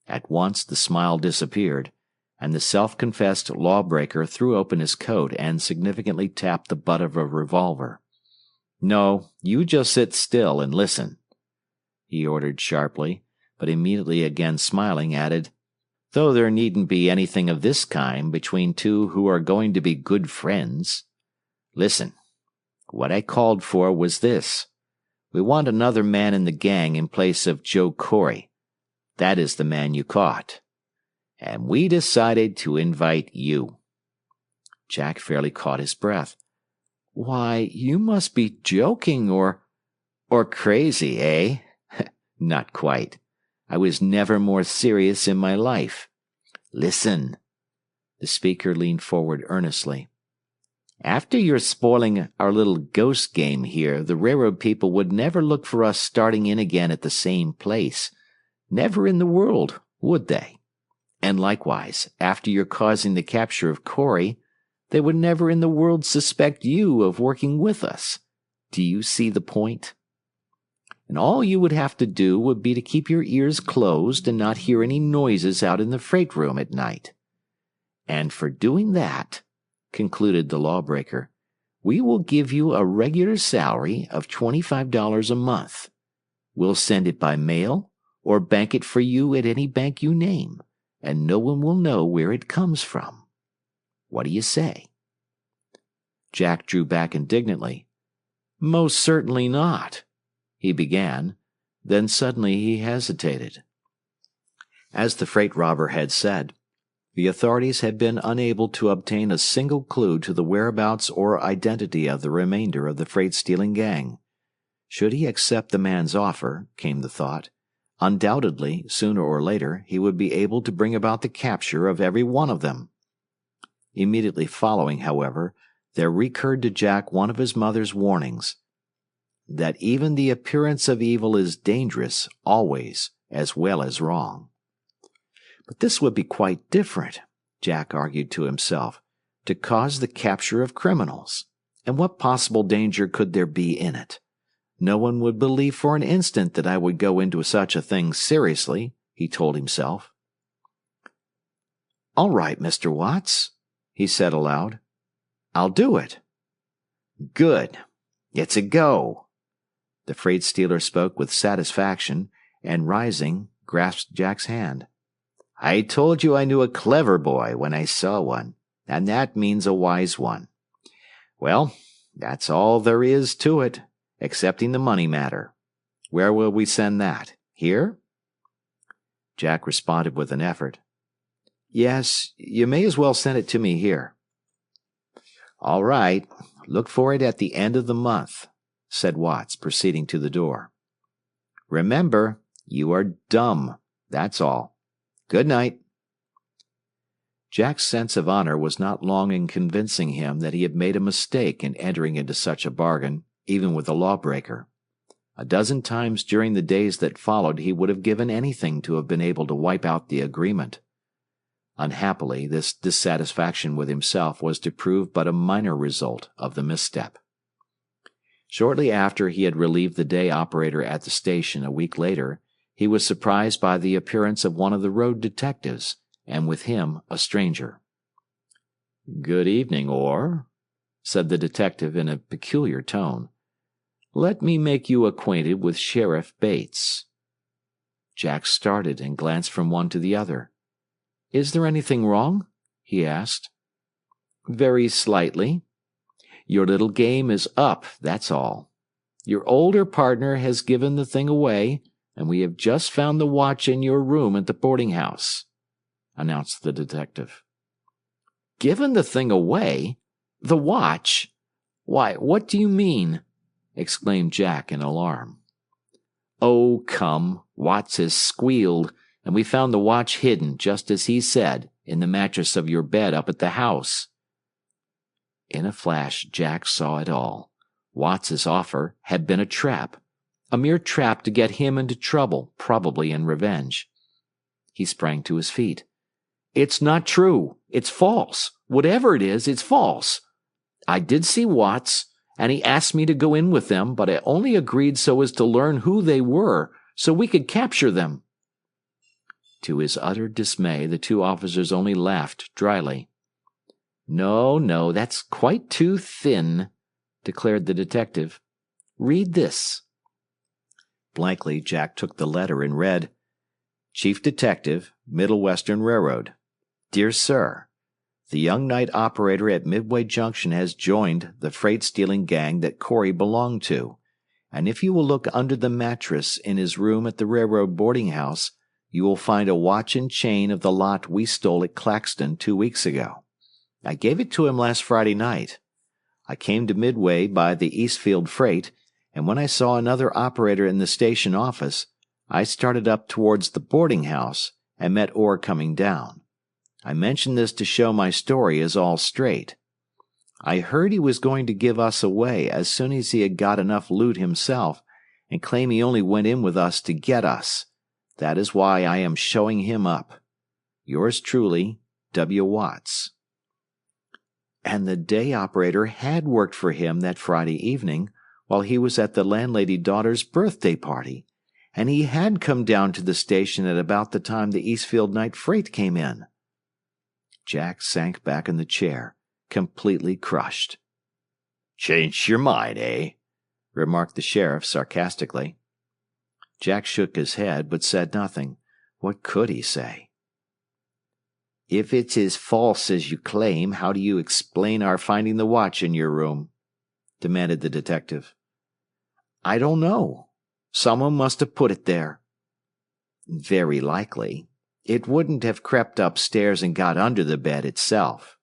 At once the smile disappeared, and the self-confessed lawbreaker threw open his coat and significantly tapped the butt of a revolver. "No, you just sit still and listen," he ordered sharply, but immediately again smiling added, "though there needn't be anything of this kind between two who are going to be good friends. Listen, what I called for was this. We want another man in the gang in place of Joe Corey. That is the man you caught. And we decided to invite you." Jack fairly caught his breath. "Why, you must be joking or crazy, eh?" "Not quite. I was never more serious in my life. Listen." The speaker leaned forward earnestly. "After your spoiling our little ghost game here, the railroad people would never look for us starting in again at the same place. Never in the world, would they? And likewise, after your causing the capture of Corey, they would never in the world suspect you of working with us. Do you see the point? And all you would have to do would be to keep your ears closed and not hear any noises out in the freight room at night. And for doing that," concluded the lawbreaker, "we will give you a regular salary of $25 a month. We'll send it by mail or bank it for you at any bank you name, and no one will know where it comes from. What do you say?" Jack drew back indignantly. "Most certainly not," he began, then suddenly he hesitated. As the freight robber had said, the authorities had been unable to obtain a single clue to the whereabouts or identity of the remainder of the freight-stealing gang. Should he accept the man's offer, came the thought, undoubtedly, sooner or later, he would be able to bring about the capture of every one of them. Immediately following, however, there recurred to Jack one of his mother's warnings, that even the appearance of evil is dangerous always as well as wrong. But this would be quite different, Jack argued to himself, to cause the capture of criminals. And what possible danger could there be in it? No one would believe for an instant that I would go into such a thing seriously, he told himself. All right, Mr. Watts, he said aloud. I'll do it. Good. It's a go. The freight stealer spoke with satisfaction, and rising, grasped Jack's hand. I told you I knew a clever boy when I saw one, and that means a wise one. Well, that's all there is to it, excepting the money matter. Where will we send that? Here? Jack responded with an effort. Yes, you may as well send it to me here. All right, look for it at the end of the month, said Watts, proceeding to the door. Remember, you are dumb, that's all. Good night. Jack's sense of honor was not long in convincing him that he had made a mistake in entering into such a bargain, even with a lawbreaker. A dozen times during the days that followed he would have given anything to have been able to wipe out the agreement. Unhappily, this dissatisfaction with himself was to prove but a minor result of the misstep. Shortly after he had relieved the day operator at the station a week later, he was surprised by the appearance of one of the road detectives, and with him a stranger. Good evening, Orr, said the detective in a peculiar tone. Let me make you acquainted with Sheriff Bates. Jack started and glanced from one to the other. Is there anything wrong? He asked. Very slightly. Your little game is up, that's all. Your older partner has given the thing away, and we have just found the watch in your room at the boarding house, announced the detective. Given the thing away? The watch? Why, what do you mean? Exclaimed Jack in alarm. Oh, come, Watts has squealed, and we found the watch hidden, just as he said, in the mattress of your bed up at the house. In a flash, Jack saw it all. Watts's offer had been a trap, a mere trap to get him into trouble, probably in revenge. He sprang to his feet. It's not true. It's false. Whatever it is, it's false. I did see Watts, and he asked me to go in with them, but I only agreed so as to learn who they were, so we could capture them. To his utter dismay, the two officers only laughed dryly. No, that's quite too thin, declared the detective. Read this. Blankly, Jack took the letter and read, Chief Detective, Middle Western Railroad. Dear Sir, the young night operator at Midway Junction has joined the freight-stealing gang that Corey belonged to, and if you will look under the mattress in his room at the railroad boarding house, you will find a watch and chain of the lot we stole at Claxton 2 weeks ago. I gave it to him last Friday night. I came to Midway by the Eastfield freight, and when I saw another operator in the station office, I started up towards the boarding house and met Orr coming down. I mention this to show my story is all straight. I heard he was going to give us away as soon as he had got enough loot himself, and claim he only went in with us to get us. That is why I am showing him up. Yours truly, W. Watts. And the day operator had worked for him that Friday evening while he was at the landlady daughter's birthday party, and he had come down to the station at about the time the Eastfield night freight came in. Jack sank back in the chair, completely crushed. Changed your mind, eh? Remarked the sheriff sarcastically. Jack shook his head, but said nothing. What could he say? If it's as false as you claim, how do you explain our finding the watch in your room? Demanded the detective. I don't know. Someone must have put it there. Very likely. It wouldn't have crept upstairs and got under the bed itself.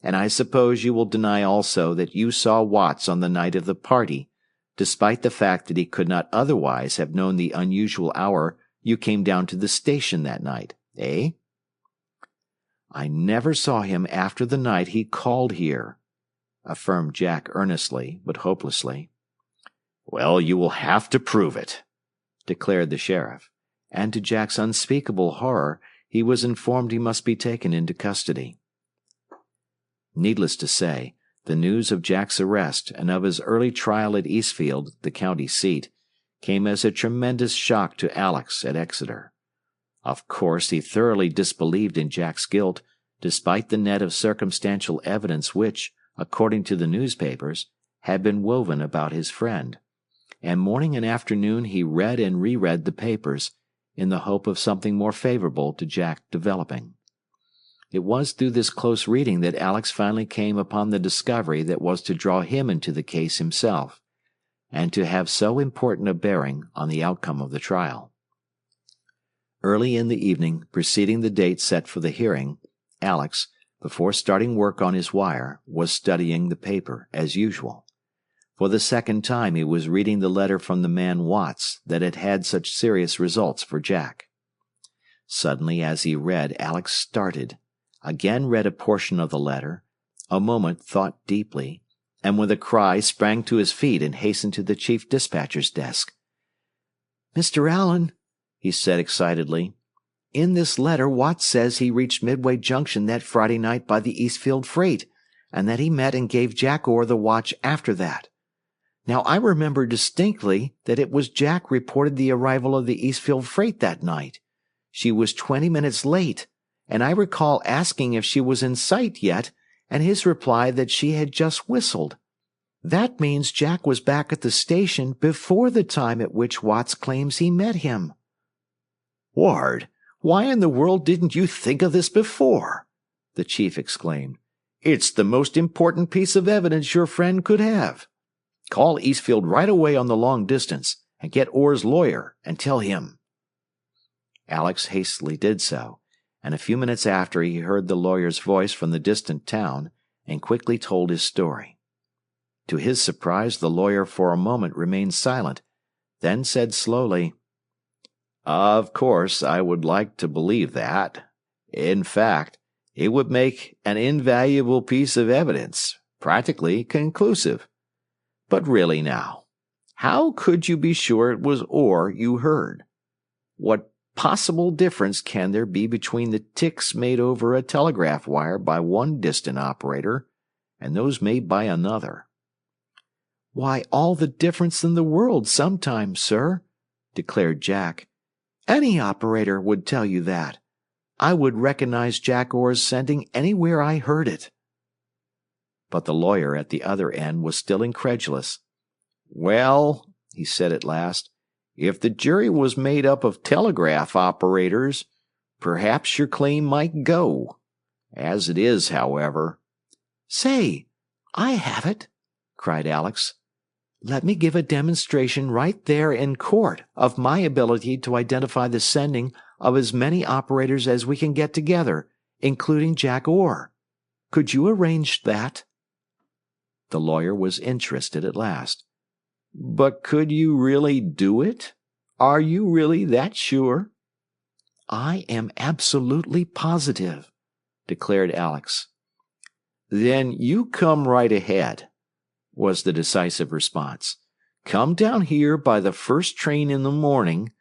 And I suppose you will deny also that you saw Watts on the night of the party, despite the fact that he could not otherwise have known the unusual hour you came down to the station that night, eh? I never saw him after the night he called here, affirmed Jack earnestly but hopelessly. Well, you will have to prove it, declared the sheriff, and to Jack's unspeakable horror, he was informed he must be taken into custody. Needless to say, the news of Jack's arrest and of his early trial at Eastfield, the county seat, came as a tremendous shock to Alex at Exeter. Of course, he thoroughly disbelieved in Jack's guilt, despite the net of circumstantial evidence which, according to the newspapers, had been woven about his friend. And morning and afternoon he read and reread the papers, in the hope of something more favorable to Jack developing. It was through this close reading that Alex finally came upon the discovery that was to draw him into the case himself, and to have so important a bearing on the outcome of the trial. Early in the evening preceding the date set for the hearing, Alex, before starting work on his wire, was studying the paper as usual. For the second time he was reading the letter from the man Watts that had had such serious results for Jack. Suddenly, as he read, Alex started, again read a portion of the letter, a moment thought deeply, and with a cry sprang to his feet and hastened to the chief dispatcher's desk. "Mr. Allen," he said excitedly, "in this letter Watts says he reached Midway Junction that Friday night by the Eastfield freight, and that he met and gave Jack Orr the watch after that. Now, I remember distinctly that it was Jack reported the arrival of the Eastfield freight that night. She was 20 minutes late, and I recall asking if she was in sight yet, and his reply that she had just whistled. That means Jack was back at the station before the time at which Watts claims he met him." "Ward, why in the world didn't you think of this before?" the chief exclaimed. "It's the most important piece of evidence your friend could have. Call Eastfield right away on the long distance, and get Orr's lawyer, and tell him." Alex hastily did so, and a few minutes after he heard the lawyer's voice from the distant town, and quickly told his story. To his surprise, the lawyer for a moment remained silent, then said slowly, "Of course, I would like to believe that. In fact, it would make an invaluable piece of evidence, practically conclusive. But really now, how could you be sure it was Orr you heard? What possible difference can there be between the ticks made over a telegraph wire by one distant operator and those made by another?" "Why, all the difference in the world sometimes, sir," declared Jack. "Any operator would tell you that. I would recognize Jack Orr's sending anywhere I heard it." But the lawyer at the other end was still incredulous. "Well," he said at last, "if the jury was made up of telegraph operators, perhaps your claim might go. As it is, however—" "Say, I have it!" cried Alex. "Let me give a demonstration right there in court of my ability to identify the sending of as many operators as we can get together, including Jack Orr. Could you arrange that?" The lawyer was interested at last. "But could you really do it? Are you really that sure?" "I am absolutely positive," declared Alex. "Then you come right ahead," was the decisive response. "Come down here by the first train in the morning,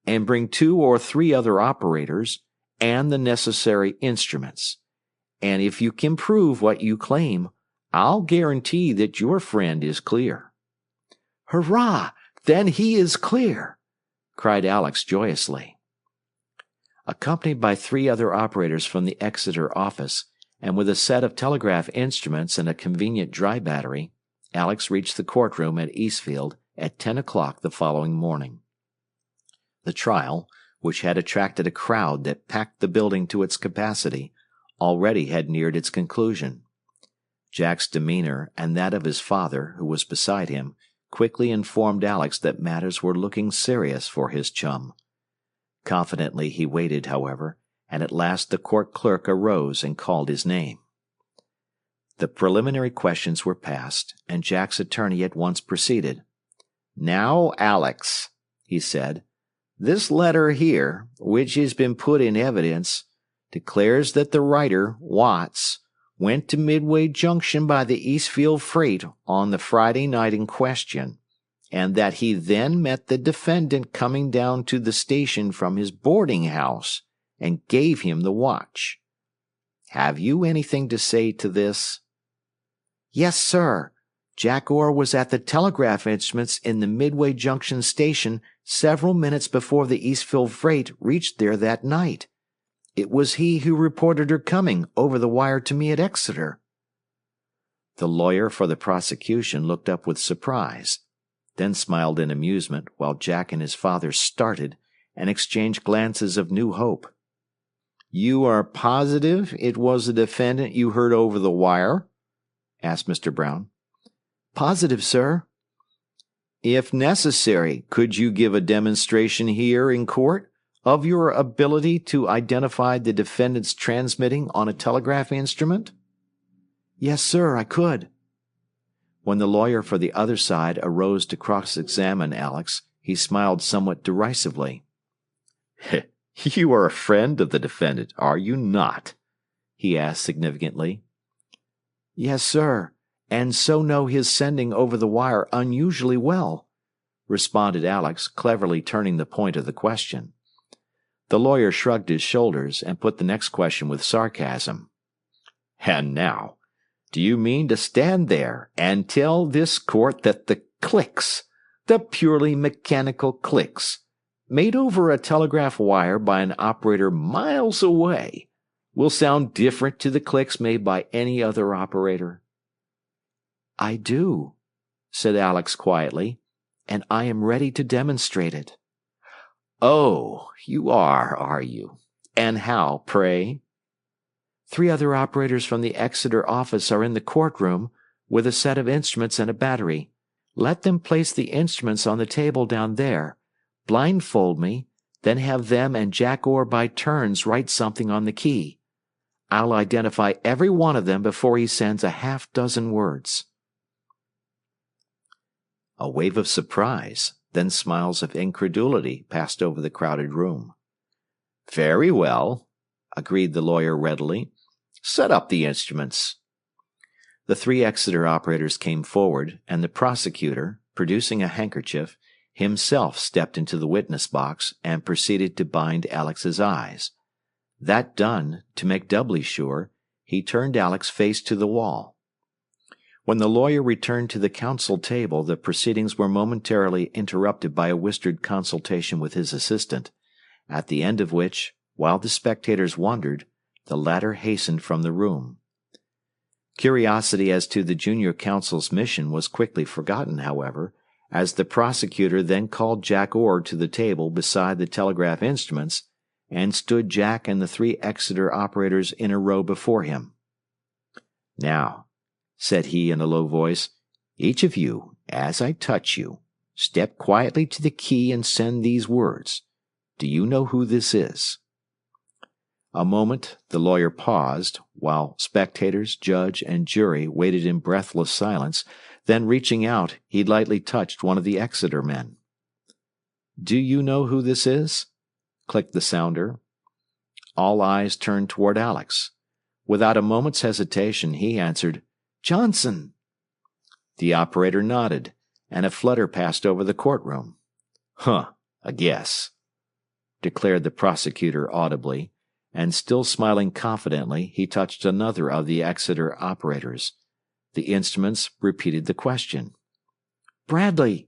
and bring 2 or 3 other operators and the necessary instruments. And if you can prove what you claim, I'll guarantee that your friend is clear." "Hurrah! Then he is clear!" cried Alex joyously. Accompanied by 3 other operators from the Exeter office, and with a set of telegraph instruments and a convenient dry battery, Alex reached the courtroom at Eastfield at 10 o'clock the following morning. The trial, which had attracted a crowd that packed the building to its capacity, already had neared its conclusion. Jack's demeanor and that of his father, who was beside him, quickly informed Alex that matters were looking serious for his chum. Confidently he waited, however, and at last the court clerk arose and called his name. The preliminary questions were passed, and Jack's attorney at once proceeded. "Now, Alex," he said, "this letter here, which has been put in evidence, declares that the writer, Watts, went to Midway Junction by the Eastfield freight on the Friday night in question, and that he then met the defendant coming down to the station from his boarding house, and gave him the watch. Have you anything to say to this?" "Yes, sir. Jack Orr was at the telegraph instruments in the Midway Junction station several minutes before the Eastville freight reached there that night. It was he who reported her coming over the wire to me at Exeter." The lawyer for the prosecution looked up with surprise, then smiled in amusement while Jack and his father started and exchanged glances of new hope. "You are positive it was the defendant you heard over the wire?" asked Mr. Brown. "Positive, sir." "If necessary, could you give a demonstration here in court of your ability to identify the defendant's transmitting on a telegraph instrument?" "Yes, sir, I could." When the lawyer for the other side arose to cross-examine Alex, he smiled somewhat derisively. "You are a friend of the defendant, are you not?" he asked significantly. "Yes, sir, and so know his sending over the wire unusually well," responded Alex, cleverly turning the point of the question. The lawyer shrugged his shoulders and put the next question with sarcasm. "And now, do you mean to stand there and tell this court that the clicks, the purely mechanical clicks, made over a telegraph wire by an operator miles away, will sound different to the clicks made by any other operator?" "I do," said Alex quietly, "and I am ready to demonstrate it." "Oh, you are you? And how, pray?" "3 other operators from the Exeter office are in the courtroom with a set of instruments and a battery. Let them place the instruments on the table down there, blindfold me, then have them and Jack Orr by turns write something on the key. I'll identify every one of them before he sends a half-dozen words." A wave of surprise, then smiles of incredulity passed over the crowded room. "Very well," agreed the lawyer readily. "Set up the instruments." The 3 Exeter operators came forward, and the prosecutor, producing a handkerchief, himself stepped into the witness box and proceeded to bind Alex's eyes. That done, to make doubly sure, he turned Alex face to the wall. When the lawyer returned to the counsel table, the proceedings were momentarily interrupted by a whispered consultation with his assistant, at the end of which, while the spectators wondered, the latter hastened from the room. Curiosity as to the junior counsel's mission was quickly forgotten, however, as the prosecutor then called Jack Orr to the table beside the telegraph instruments and stood Jack and the 3 Exeter operators in a row before him. "Now," said he in a low voice, "each of you, as I touch you, step quietly to the key and send these words. Do you know who this is?" A moment the lawyer paused, while spectators, judge, and jury waited in breathless silence, then reaching out, he lightly touched one of the Exeter men. "Do you know who this is?" clicked the sounder. All eyes turned toward Alex. Without a moment's hesitation, he answered, "Johnson." The operator nodded, and a flutter passed over the courtroom. "Huh, a guess," declared the prosecutor audibly, and still smiling confidently, he touched another of the Exeter operators. The instruments repeated the question. "Bradley,"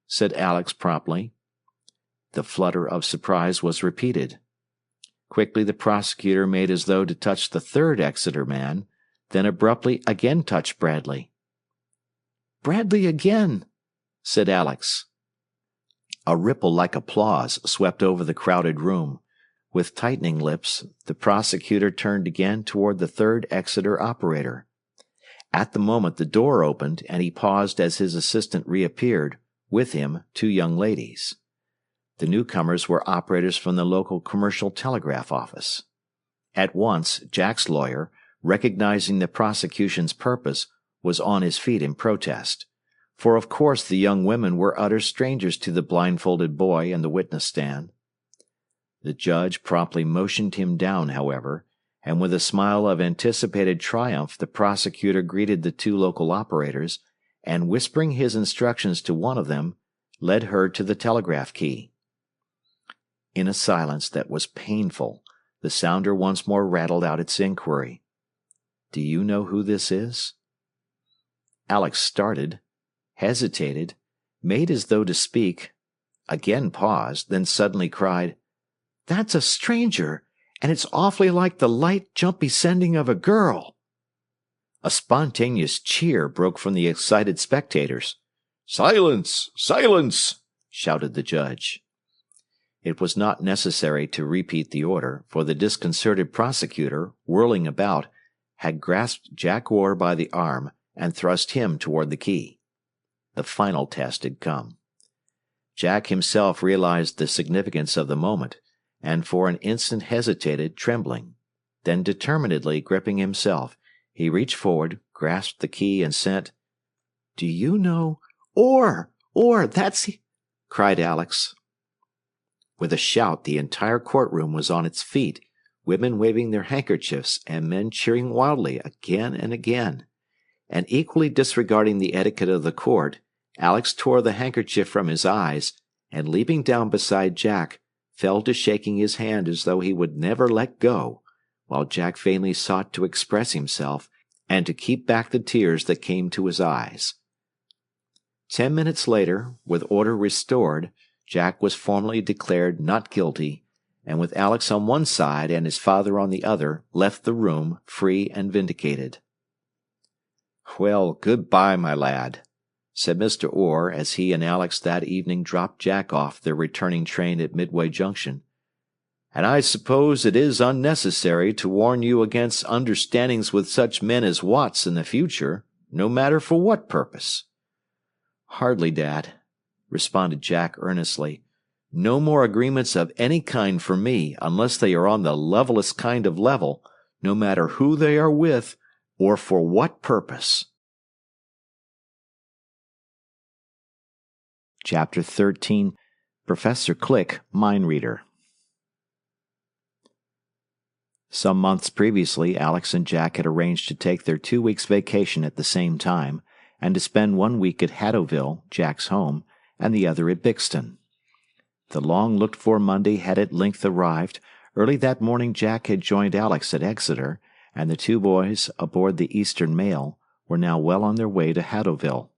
said Alex promptly. The flutter of surprise was repeated. Quickly the prosecutor made as though to touch the 3rd Exeter man, then abruptly again touched Bradley. "Bradley again," said Alex. A ripple like applause swept over the crowded room. With tightening lips, the prosecutor turned again toward the 3rd Exeter operator. At the moment the door opened, and he paused as his assistant reappeared, with him 2 young ladies. The newcomers were operators from the local commercial telegraph office. At once, Jack's lawyer, recognizing the prosecution's purpose, was on his feet in protest. For of course the young women were utter strangers to the blindfolded boy in the witness stand. The judge promptly motioned him down, however, and with a smile of anticipated triumph the prosecutor greeted the 2 local operators, and whispering his instructions to one of them, led her to the telegraph key. In a silence that was painful, The sounder once more rattled out its inquiry. "Do you know who this is?" Alex started, hesitated, made as though to speak, again paused, then suddenly cried, "That's a stranger, and it's awfully like the light, jumpy sending of a girl." A spontaneous cheer broke from the excited spectators. "Silence! Silence!" shouted the judge. It was not necessary to repeat the order, for the disconcerted prosecutor, whirling about, had grasped Jack Orr by the arm and thrust him toward the key. The final test had come. Jack himself realized the significance of the moment, and for an instant hesitated, trembling. Then, determinedly gripping himself, he reached forward, grasped the key, and sent, "Do you know—" Orr, that's he!" cried Alex. With a shout, the entire courtroom was on its feet, women waving their handkerchiefs and men cheering wildly again and again. And equally disregarding the etiquette of the court, Alex tore the handkerchief from his eyes, and leaping down beside Jack, fell to shaking his hand as though he would never let go, while Jack vainly sought to express himself and to keep back the tears that came to his eyes. 10 minutes later, with order restored, Jack was formally declared not guilty, and with Alex on one side and his father on the other, left the room free and vindicated. "Well, good-bye, my lad," said Mr. Orr as he and Alex that evening dropped Jack off their returning train at Midway Junction. "And I suppose it is unnecessary to warn you against understandings with such men as Watts in the future, no matter for what purpose." "Hardly, Dad," responded Jack earnestly. "No more agreements of any kind for me, unless they are on the levelest kind of level, no matter who they are with, or for what purpose." Chapter 13. Professor Click, Mind Reader. Some months previously, Alex and Jack had arranged to take their 2 weeks' vacation at the same time, and to spend 1 week at Haddowville, Jack's home, and the other at Bixton. The long-looked-for Monday had at length arrived. Early that morning Jack had joined Alex at Exeter, and the two boys, aboard the Eastern Mail, were now well on their way to Haddowville.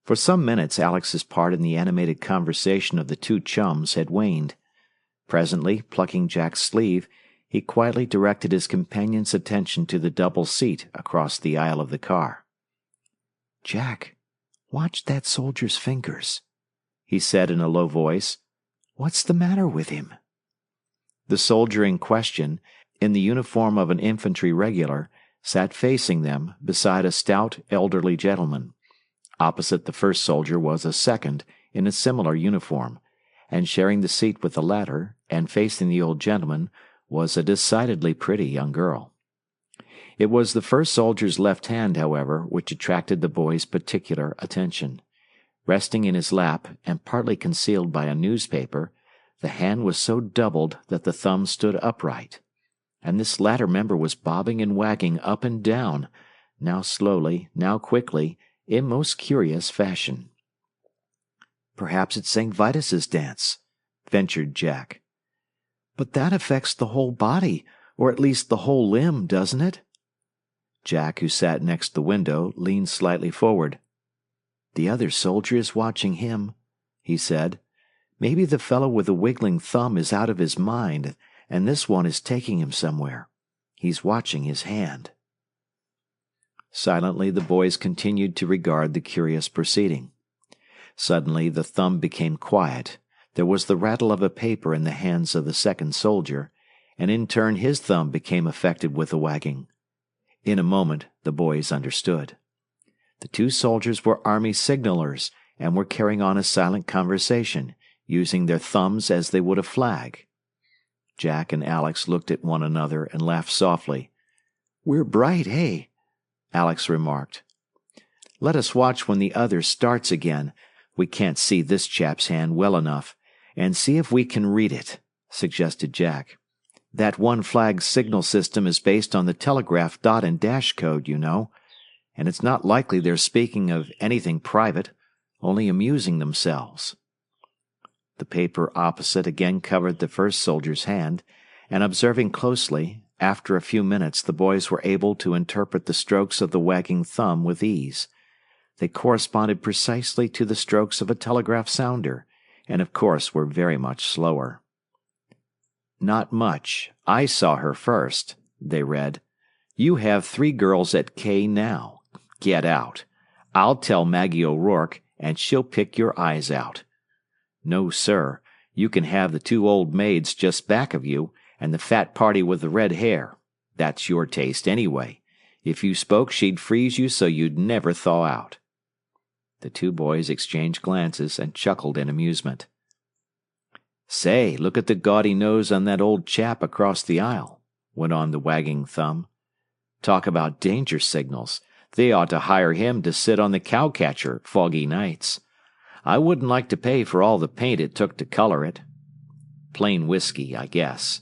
For some minutes Alex's part in the animated conversation of the two chums had waned. Presently, plucking Jack's sleeve, he quietly directed his companion's attention to the double seat across the aisle of the car. "Jack, watch that soldier's fingers," he said in a low voice. "What's the matter with him?" The soldier in question, in the uniform of an infantry regular, sat facing them beside a stout, elderly gentleman. Opposite the first soldier was a second, in a similar uniform, and sharing the seat with the latter, and facing the old gentleman, was a decidedly pretty young girl. It was the first soldier's left hand, however, which attracted the boy's particular attention. Resting in his lap, and partly concealed by a newspaper, the hand was so doubled that the thumb stood upright, and this latter member was bobbing and wagging up and down, now slowly, now quickly, in most curious fashion. "Perhaps it's St. Vitus's dance," ventured Jack. "But that affects the whole body, or at least the whole limb, doesn't it?" Jack, who sat next the window, leaned slightly forward. "The other soldier is watching him," he said. "Maybe the fellow with the wiggling thumb is out of his mind, and this one is taking him somewhere. He's watching his hand." Silently the boys continued to regard the curious proceeding. Suddenly the thumb became quiet. There was the rattle of a paper in the hands of the second soldier, and in turn his thumb became affected with the wagging. In a moment the boys understood. The two soldiers were army signalers, and were carrying on a silent conversation, using their thumbs as they would a flag. Jack and Alex looked at one another and laughed softly. "We're bright, eh?" Alex remarked. "Let us watch when the other starts again. We can't see this chap's hand well enough, and see if we can read it," suggested Jack. "That one flag signal system is based on the telegraph dot and dash code, you know, and it's not likely they're speaking of anything private, only amusing themselves." The paper opposite again covered the first soldier's hand, and observing closely, after a few minutes the boys were able to interpret the strokes of the wagging thumb with ease. They corresponded precisely to the strokes of a telegraph sounder, and of course were very much slower. "Not much. I saw her first," they read. "You have 3 girls at K now. Get out. I'll tell Maggie O'Rourke, and she'll pick your eyes out. No, sir. You can have the 2 old maids just back of you, and the fat party with the red hair. That's your taste, anyway. If you spoke, she'd freeze you so you'd never thaw out." The 2 boys exchanged glances and chuckled in amusement. "Say, look at the gaudy nose on that old chap across the aisle," went on the wagging thumb. "Talk about danger signals. They ought to hire him to sit on the cowcatcher foggy nights. I wouldn't like to pay for all the paint it took to color it. Plain whiskey, I guess.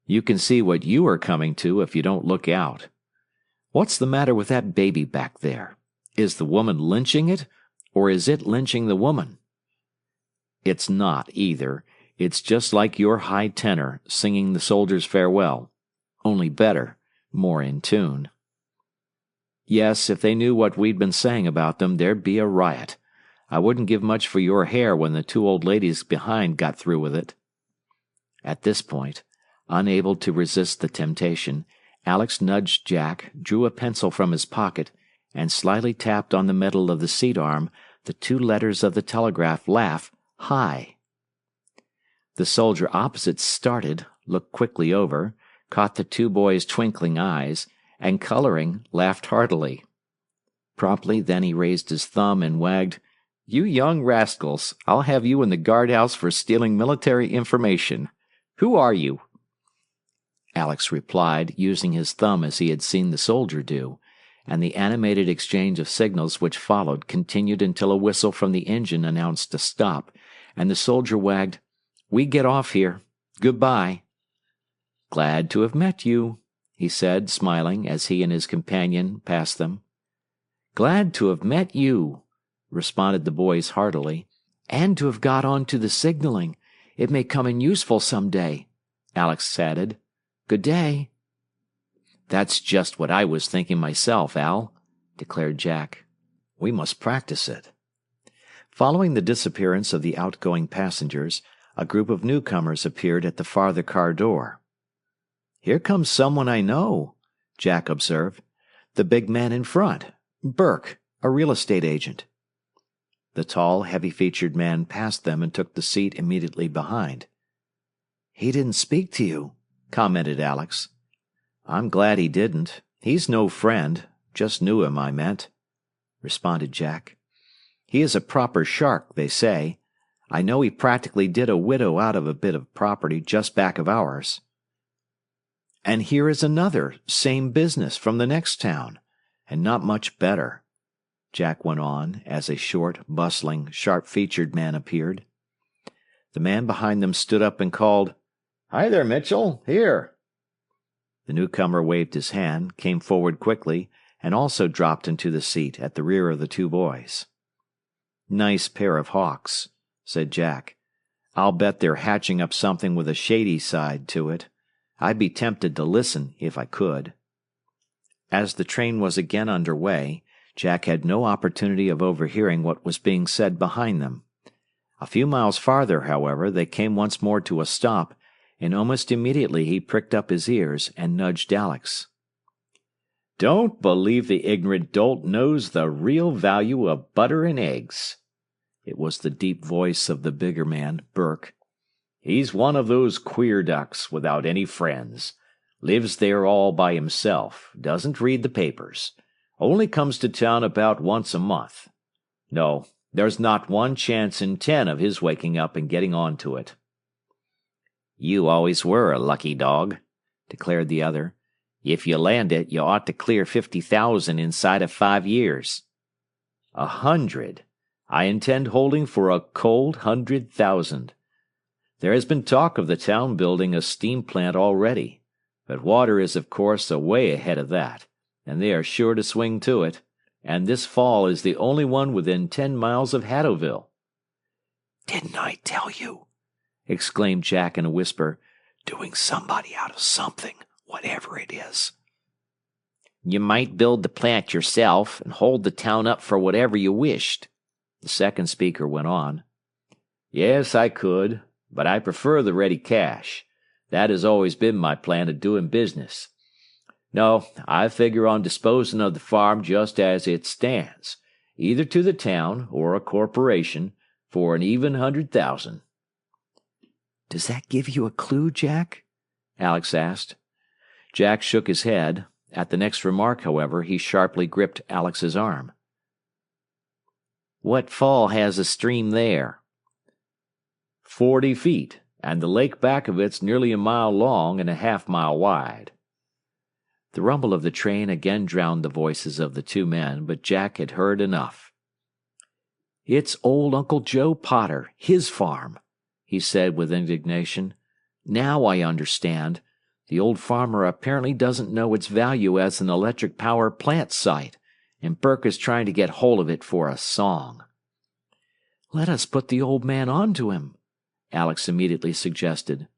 You can see what you are coming to if you don't look out. What's the matter with that baby back there? Is the woman lynching it, or is it lynching the woman? It's not either. It's just like your high tenor singing the soldier's farewell, only better, more in tune. Yes, if they knew what we'd been saying about them, there'd be a riot. I wouldn't give much for your hair when the 2 old ladies behind got through with it." At this point, unable to resist the temptation, Alex nudged Jack, drew a pencil from his pocket, and slyly tapped on the metal of the seat arm the 2 letters of the telegraph laugh, "Hi." The soldier opposite started, looked quickly over, caught the 2 boys' twinkling eyes, and coloring, laughed heartily. Promptly then he raised his thumb and wagged, "You young rascals, I'll have you in the guardhouse for stealing military information. Who are you?" Alex replied, using his thumb as he had seen the soldier do, and the animated exchange of signals which followed continued until a whistle from the engine announced a stop, and the soldier wagged, "We get off here. Goodbye." "Glad to have met you," he said, smiling, as he and his companion passed them. "Glad to have met you," responded the boys heartily, "and to have got on to the signaling. It may come in useful some day," Alex added. "Good day." "That's just what I was thinking myself, Al," declared Jack. "We must practice it." Following the disappearance of the outgoing passengers, a group of newcomers appeared at the farther car door. "Here comes someone I know," Jack observed. "The big man in front. Burke, a real estate agent." The tall, heavy-featured man passed them and took the seat immediately behind. "He didn't speak to you," commented Alex. "I'm glad he didn't. He's no friend. Just knew him, I meant," responded Jack. "He is a proper shark, they say. I know he practically did a widow out of a bit of property just back of ours." "And here is another, same business, from the next town, and not much better," Jack went on, as a short, bustling, sharp-featured man appeared. The man behind them stood up and called, "Hi there, Mitchell. Here." The newcomer waved his hand, came forward quickly, and also dropped into the seat at the rear of the 2 boys. "Nice pair of hawks," said Jack. "I'll bet they're hatching up something with a shady side to it. I'd be tempted to listen if I could." As the train was again under way, Jack had no opportunity of overhearing what was being said behind them. A few miles farther, however, they came once more to a stop, and almost immediately he pricked up his ears and nudged Alex. "Don't believe the ignorant dolt knows the real value of butter and eggs." It was the deep voice of the bigger man, Burke. "He's one of those queer ducks without any friends. Lives there all by himself, doesn't read the papers. Only comes to town about once a month. No, there's not 1 chance in 10 of his waking up and getting on to it." "You always were a lucky dog," declared the other. "If you land it, you ought to clear 50,000 inside of 5 years." 100. I intend holding for a cold 100,000. There has been talk of the town building a steam plant already, but water is of course away ahead of that, and they are sure to swing to it, and this fall is the only one within 10 miles of Haddowville. "Didn't I tell you?" exclaimed Jack in a whisper. doing somebody out of something, whatever it is. You might build the plant yourself and hold the town up for whatever you wished, the second speaker went on. Yes, I could, but I prefer the ready cash. That has always been my plan of doing business. No, I figure on disposing of the farm just as it stands, either to the town or a corporation, for an even 100,000. Does that give you a clue, Jack? Alex asked. Jack shook his head. At the next remark, however, he sharply gripped Alex's arm. What fall has a stream there? 40 feet, and the lake back of it's nearly a mile long and a half-mile wide. The rumble of the train again drowned the voices of the two men, but Jack had heard enough. It's old Uncle Joe Potter, his farm, he said with indignation. Now I understand. The old farmer apparently doesn't know its value as an electric power plant site, and Burke is trying to get hold of it for a song. Let us put the old man on to him, Alex immediately suggested.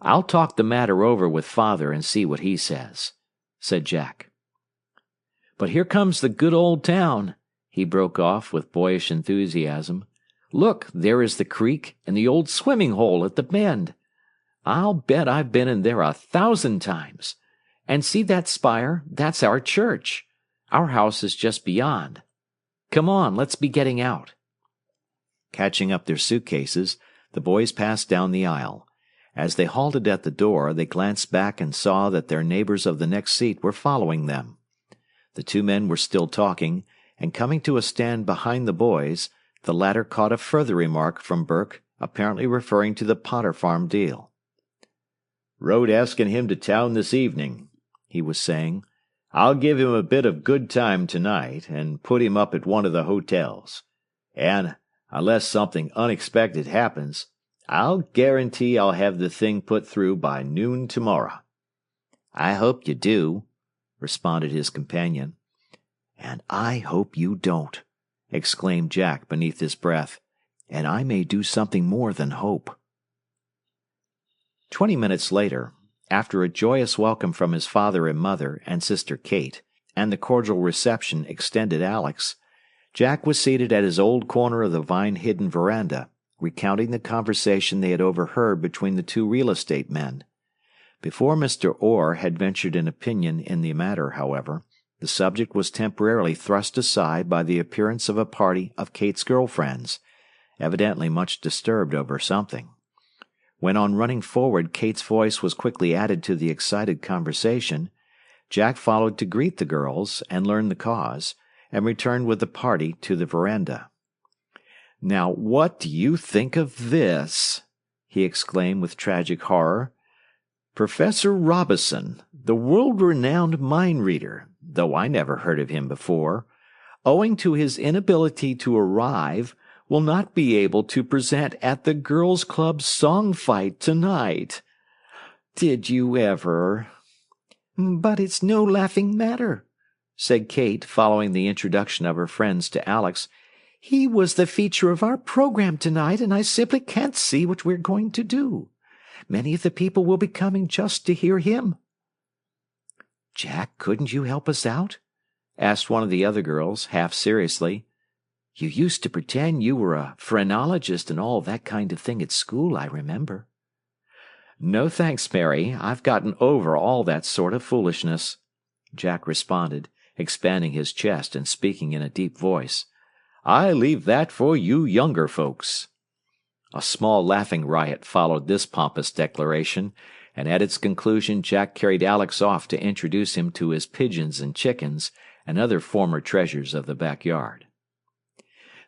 I'll talk the matter over with Father and see what he says, said Jack. But here comes the good old town, he broke off with boyish enthusiasm. Look, there is the creek and the old swimming hole at the bend. I'll bet I've been in there 1,000 times. And see that spire? That's our church. Our house is just beyond. Come on, let's be getting out. Catching up their suitcases, the boys passed down the aisle. As they halted at the door, they glanced back and saw that their neighbors of the next seat were following them. The two men were still talking, and coming to a stand behind the boys, the latter caught a further remark from Burke, apparently referring to the Potter farm deal. Rode asking him to town this evening, he was saying. I'll give him a bit of good time tonight and put him up at one of the hotels. And, unless something unexpected happens, I'll guarantee I'll have the thing put through by noon tomorrow. I hope you do, responded his companion. And I hope you don't, exclaimed Jack beneath his breath. And I may do something more than hope. 20 minutes later, after a joyous welcome from his father and mother and sister Kate, and the cordial reception extended Alex, Jack was seated at his old corner of the vine-hidden veranda, recounting the conversation they had overheard between the two real estate men. Before Mr. Orr had ventured an opinion in the matter, however, the subject was temporarily thrust aside by the appearance of a party of Kate's girlfriends, evidently much disturbed over something. When on running forward Kate's voice was quickly added to the excited conversation, Jack followed to greet the girls and learn the cause, and returned with the party to the veranda. Now what do you think of this? He exclaimed with tragic horror. Professor Robison, the world-renowned mind-reader, though I never heard of him before, owing to his inability to arrive, will not be able to present at the Girls' Club song fight tonight. Did you ever? But it's no laughing matter, said Kate, following the introduction of her friends to Alex. He was the feature of our program tonight, and I simply can't see what we're going to do. Many of the people will be coming just to hear him. Jack, couldn't you help us out? Asked one of the other girls, half seriously. You used to pretend you were a phrenologist and all that kind of thing at school, I remember. No thanks, Mary. I've gotten over all that sort of foolishness, Jack responded, expanding his chest and speaking in a deep voice. I leave that for you younger folks. A small laughing riot followed this pompous declaration, and at its conclusion Jack carried Alex off to introduce him to his pigeons and chickens and other former treasures of the backyard.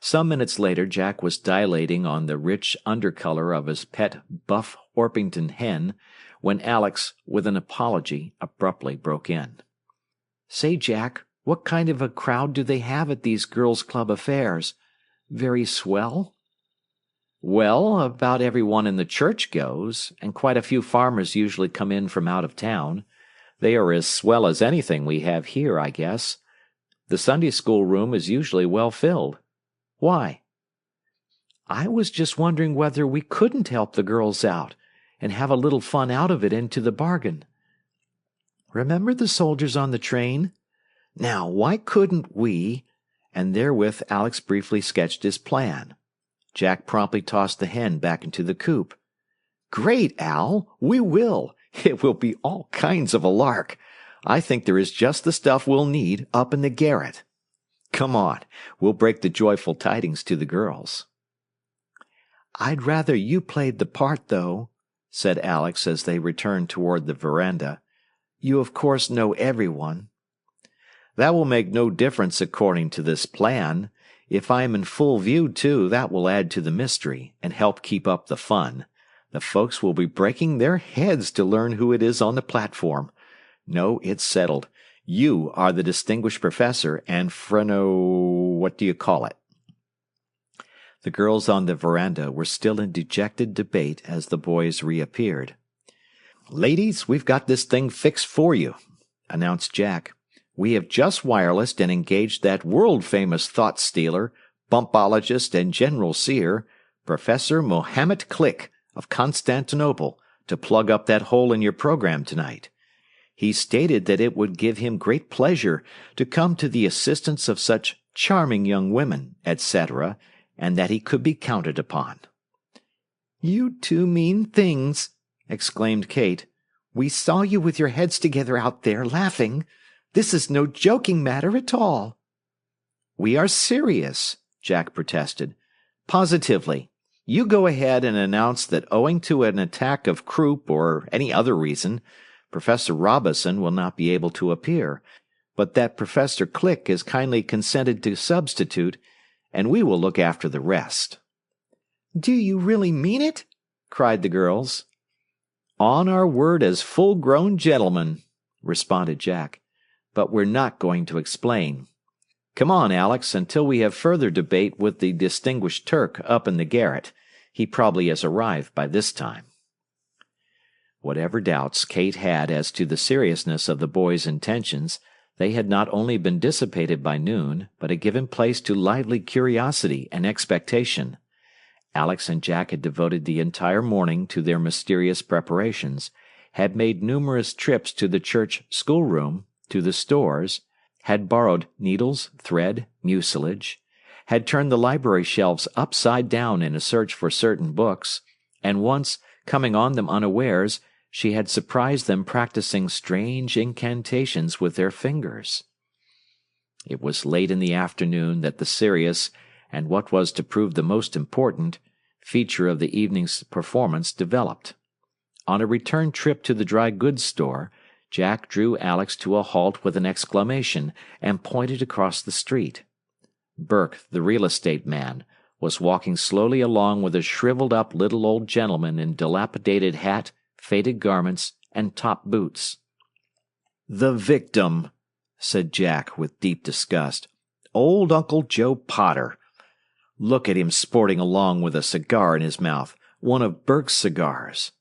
Some minutes later Jack was dilating on the rich undercolor of his pet buff Orpington hen when Alex, with an apology, abruptly broke in. Say, Jack, what kind of a crowd do they have at these girls' club affairs? Very swell? Well, about everyone in the church goes, and quite a few farmers usually come in from out of town. They are as swell as anything we have here, I guess. The Sunday school room is usually well filled. Why? I was just wondering whether we couldn't help the girls out. and have a little fun out of it into the bargain. Remember the soldiers on the train? Now, why couldn't we—" And therewith Alex briefly sketched his plan. Jack promptly tossed the hen back into the coop. "Great, Al! We will! It will be all kinds of a lark. I think there is just the stuff we'll need up in the garret. Come on, we'll break the joyful tidings to the girls." "I'd rather you played the part, though," said Alex as they returned toward the veranda. "You of course know everyone." "That will make no difference according to this plan. If I am in full view, too, that will add to the mystery, and help keep up the fun. The folks will be breaking their heads to learn who it is on the platform. No, it's settled. You are the distinguished professor, and what do you call it?" The girls on the veranda were still in dejected debate as the boys reappeared. "Ladies, we've got this thing fixed for you," announced Jack. "We have just wirelessed and engaged that world-famous thought-stealer, bumpologist, and general seer, Professor Mohammed Click of Constantinople, to plug up that hole in your program tonight. He stated that it would give him great pleasure to come to the assistance of such charming young women, etc., and that he could be counted upon." "You two mean things," exclaimed Kate. "We saw you with your heads together out there, laughing. This is no joking matter at all." "We are serious," Jack protested. "Positively. You go ahead and announce that owing to an attack of croup or any other reason, Professor Robison will not be able to appear, but that Professor Click has kindly consented to substitute, and we will look after the rest." "Do you really mean it?" cried the girls. "On our word as full-grown gentlemen," responded Jack. "But we're not going to explain. Come on, Alex, until we have further debate with the distinguished Turk up in the garret. He probably has arrived by this time." Whatever doubts Kate had as to the seriousness of the boys' intentions, they had not only been dissipated by noon, but had given place to lively curiosity and expectation. Alex and Jack had devoted the entire morning to their mysterious preparations, had made numerous trips to the church schoolroom, to the stores, had borrowed needles, thread, mucilage, had turned the library shelves upside down in a search for certain books, and once, coming on them unawares, she had surprised them practicing strange incantations with their fingers. It was late in the afternoon that the serious, and what was to prove the most important, feature of the evening's performance developed. On a return trip to the dry goods store, Jack drew Alex to a halt with an exclamation, and pointed across the street. Burke, the real estate man, was walking slowly along with a shriveled-up little old gentleman in dilapidated hat, faded garments, and top boots. "The victim," said Jack with deep disgust. "Old Uncle Joe Potter. Look at him sporting along with a cigar in his mouth, one of Burke's cigars."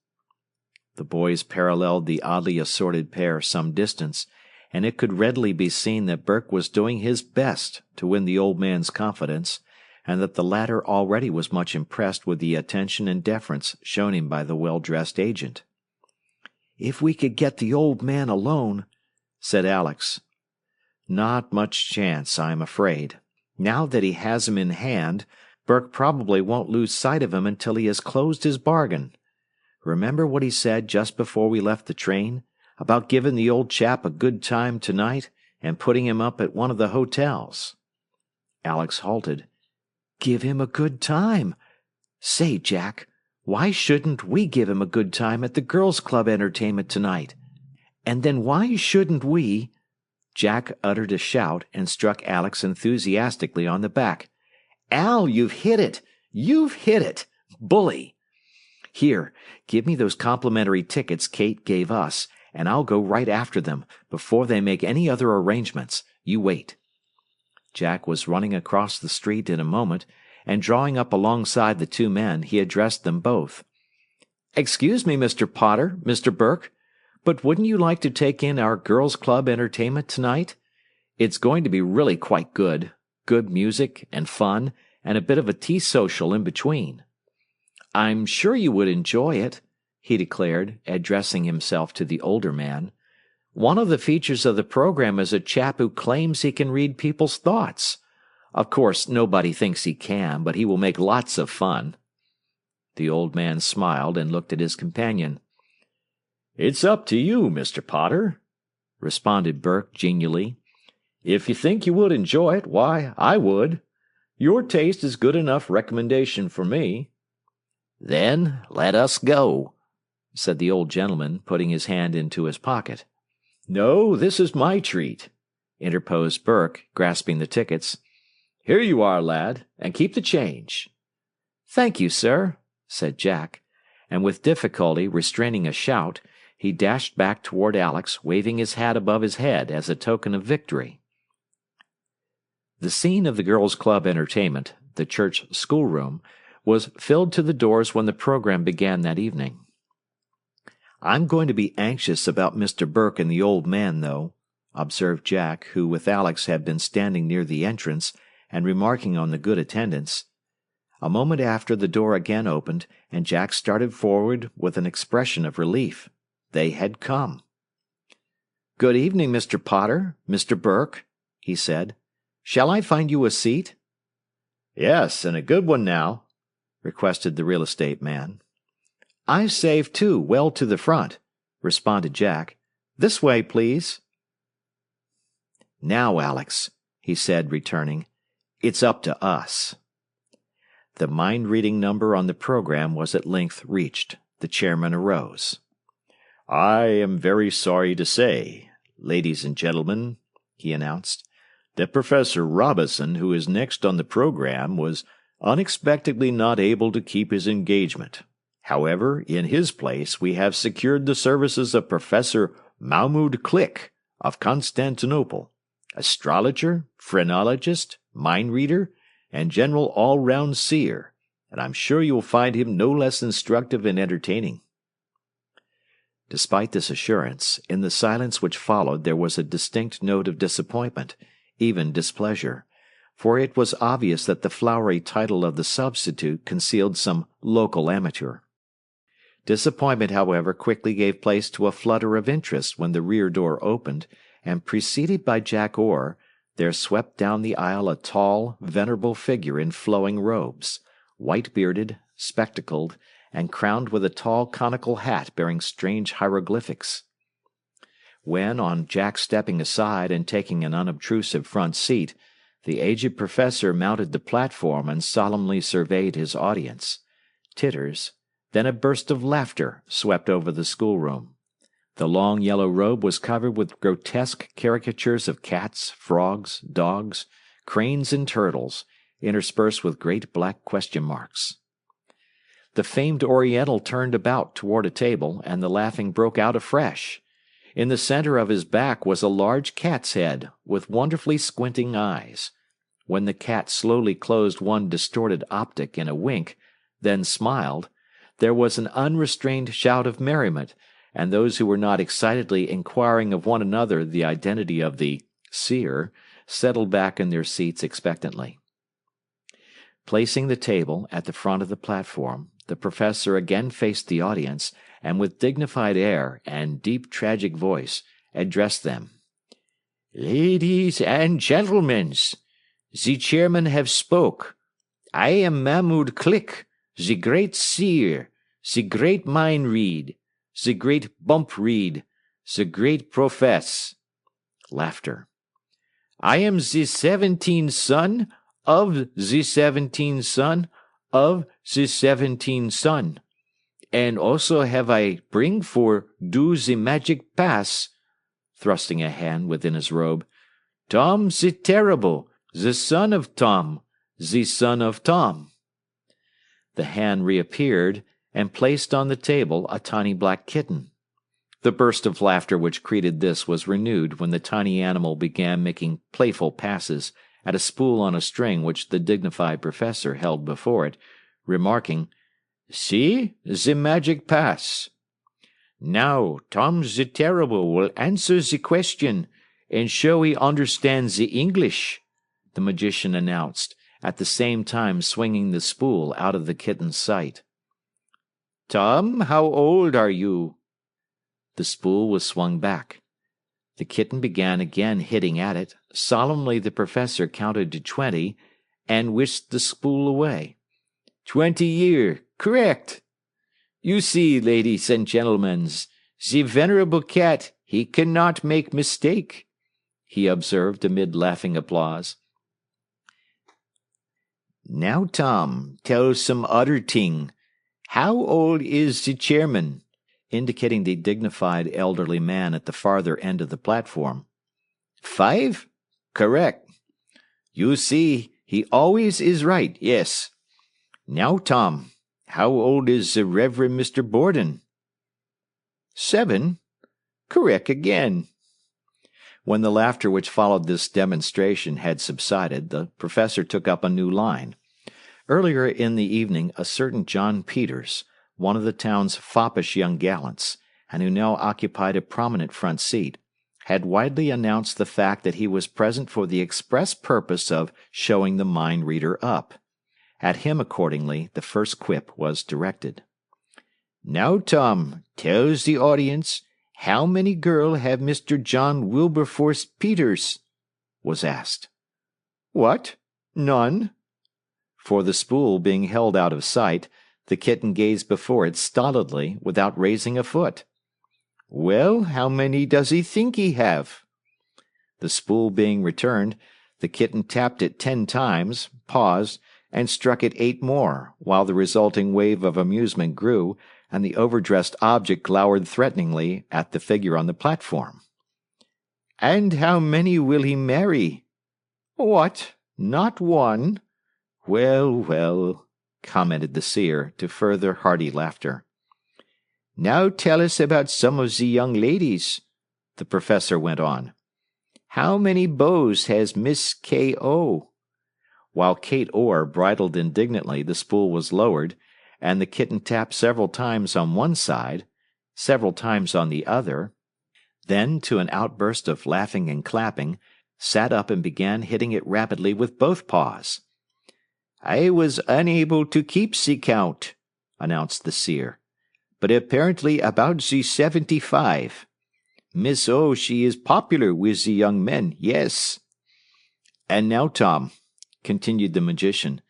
The boys paralleled the oddly assorted pair some distance, and it could readily be seen that Burke was doing his best to win the old man's confidence, and that the latter already was much impressed with the attention and deference shown him by the well-dressed agent. "If we could get the old man alone," said Alex. "Not much chance, I'm afraid. Now that he has him in hand, Burke probably won't lose sight of him until he has closed his bargain. Remember what he said just before we left the train, about giving the old chap a good time tonight, and putting him up at one of the hotels?" Alex halted. "Give him a good time? Say, Jack, why shouldn't we give him a good time at the girls' club entertainment tonight? And then why shouldn't we—" Jack uttered a shout and struck Alex enthusiastically on the back. "Al, you've hit it! You've hit it! Bully! Here, give me those complimentary tickets Kate gave us, and I'll go right after them, before they make any other arrangements. You wait." Jack was running across the street in a moment, and drawing up alongside the two men, he addressed them both. "Excuse me, Mr. Potter, Mr. Burke, but wouldn't you like to take in our girls' club entertainment tonight? It's going to be really quite good. Good music and fun, and a bit of a tea social in between. I'm sure you would enjoy it," he declared, addressing himself to the older man. "One of the features of the program is a chap who claims he can read people's thoughts. Of course, nobody thinks he can, but he will make lots of fun." The old man smiled and looked at his companion. "It's up to you, Mr. Potter," responded Burke genially. "If you think you would enjoy it, why, I would. Your taste is good enough recommendation for me." "Then let us go," said the old gentleman, putting his hand into his pocket. "No, this is my treat," interposed Burke, grasping the tickets. "Here you are, lad, and keep the change." "Thank you, sir," said Jack, and with difficulty restraining a shout, he dashed back toward Alex, waving his hat above his head as a token of victory. The scene of the girls' club entertainment, the church schoolroom, was filled to the doors when the program began that evening. "I'm going to be anxious about Mr. Burke and the old man, though," observed Jack, who with Alex had been standing near the entrance and remarking on the good attendance. A moment after the door again opened, and Jack started forward with an expression of relief. They had come. "Good evening, Mr. Potter, Mr. Burke," he said. "Shall I find you a seat?" "Yes, and a good one now," requested the real estate man. "I've saved two, well to the front," responded Jack. "This way, please." "Now, Alex," he said, returning, "it's up to us." The mind-reading number on the program was at length reached. The chairman arose. "I am very sorry to say, ladies and gentlemen," he announced, "that Professor Robinson, who is next on the program, was unexpectedly not able to keep his engagement. However, in his place we have secured the services of Professor Mahmoud Click of Constantinople, astrologer, phrenologist, mind-reader, and general all-round seer, and I'm sure you will find him no less instructive and entertaining." Despite this assurance, in the silence which followed there was a distinct note of disappointment, even displeasure, for it was obvious that the flowery title of the substitute concealed some local amateur. Disappointment, however, quickly gave place to a flutter of interest when the rear door opened, and preceded by Jack Orr, there swept down the aisle a tall, venerable figure in flowing robes, white-bearded, spectacled, and crowned with a tall conical hat bearing strange hieroglyphics. When, on Jack stepping aside and taking an unobtrusive front seat, the aged professor mounted the platform and solemnly surveyed his audience, titters, then a burst of laughter swept over the schoolroom. The long yellow robe was covered with grotesque caricatures of cats, frogs, dogs, cranes, and turtles, interspersed with great black question marks. The famed Oriental turned about toward a table, and the laughing broke out afresh. In the center of his back was a large cat's head, with wonderfully squinting eyes. When the cat slowly closed one distorted optic in a wink, then smiled, there was an unrestrained shout of merriment, and those who were not excitedly inquiring of one another the identity of the seer settled back in their seats expectantly. Placing the table at the front of the platform, the professor again faced the audience, and with dignified air and deep tragic voice addressed them. "Ladies and gentlemen, the chairman have spoke. I am Mahmoud Click, the great seer, the great mind read, the great bump read, the great profess." Laughter. "I am the 17th son of the 17th son of the 17th son. And also have I bring for do the magic pass," thrusting a hand within his robe, "Tom the Terrible, the son of Tom, the son of Tom." The hand reappeared, and placed on the table a tiny black kitten. The burst of laughter which greeted this was renewed when the tiny animal began making playful passes at a spool on a string which the dignified professor held before it, remarking, "See, the magic pass. Now Tom the Terrible will answer the question, and show he understands the English," the magician announced, at the same time swinging the spool out of the kitten's sight. Tom, how old are you? The spool was swung back. The kitten began again hitting at it. Solemnly the professor counted to 20 and whisked the spool away. 20 year, correct. You see, ladies and gentlemen, the venerable cat, he cannot make mistake, he observed amid laughing applause. Now, Tom, tell some other ting. How old is the chairman? Indicating the dignified elderly man at the farther end of the platform. 5? Correct. You see, he always is right, yes. Now, Tom, how old is the Reverend Mr. Borden? 7? Correct again. When the laughter which followed this demonstration had subsided, the professor took up a new line. Earlier in the evening, a certain John Peters, one of the town's foppish young gallants, and who now occupied a prominent front seat, had widely announced the fact that he was present for the express purpose of showing the mind-reader up. At him, accordingly, the first quip was directed. Now, Tom, tells the audience, how many girl have Mr. John Wilberforce Peters? Was asked. What? None? For the spool being held out of sight, the kitten gazed before it stolidly, without raising a foot. Well, how many does he think he have? The spool being returned, the kitten tapped it 10 times, paused, and struck it 8 more, while the resulting wave of amusement grew, and the overdressed object glowered threateningly at the figure on the platform. And how many will he marry? What? Not one? Well, well, commented the seer, to further hearty laughter. Now tell us about some of the young ladies, the professor went on. How many beaux has Miss K.O.? While Kate Orr bridled indignantly, the spool was lowered, and the kitten tapped several times on one side, several times on the other, then, to an outburst of laughing and clapping, sat up and began hitting it rapidly with both paws. I was unable to keep the count, announced the seer, but apparently about the 75. Miss O, she is popular with the young men, yes. And now, Tom, continued the magician,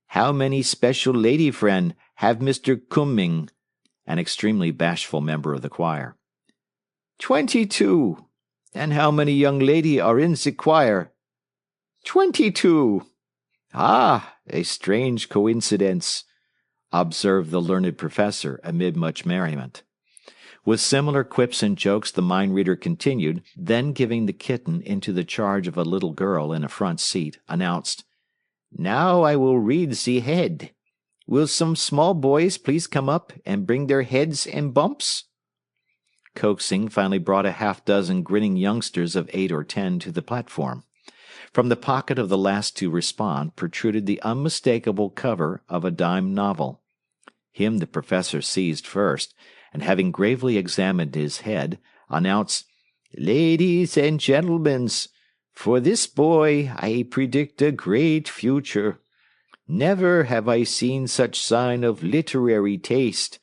how many special lady friend have Mr. Cumming, an extremely bashful member of the choir? 22. And how many young lady are in the choir? 22. Ah, a strange coincidence, observed the learned professor amid much merriment. With similar quips and jokes the mind-reader continued, then giving the kitten into the charge of a little girl in a front seat, announced, Now I will read the head. Will some small boys please come up and bring their heads and bumps? Coaxing finally brought a half-dozen grinning youngsters of 8 or 10 to the platform. From the pocket of the last to respond protruded the unmistakable cover of a dime novel. Him the professor seized first, and having gravely examined his head, announced, Ladies and gentlemen, for this boy I predict a great future. Never have I seen such sign of literary taste.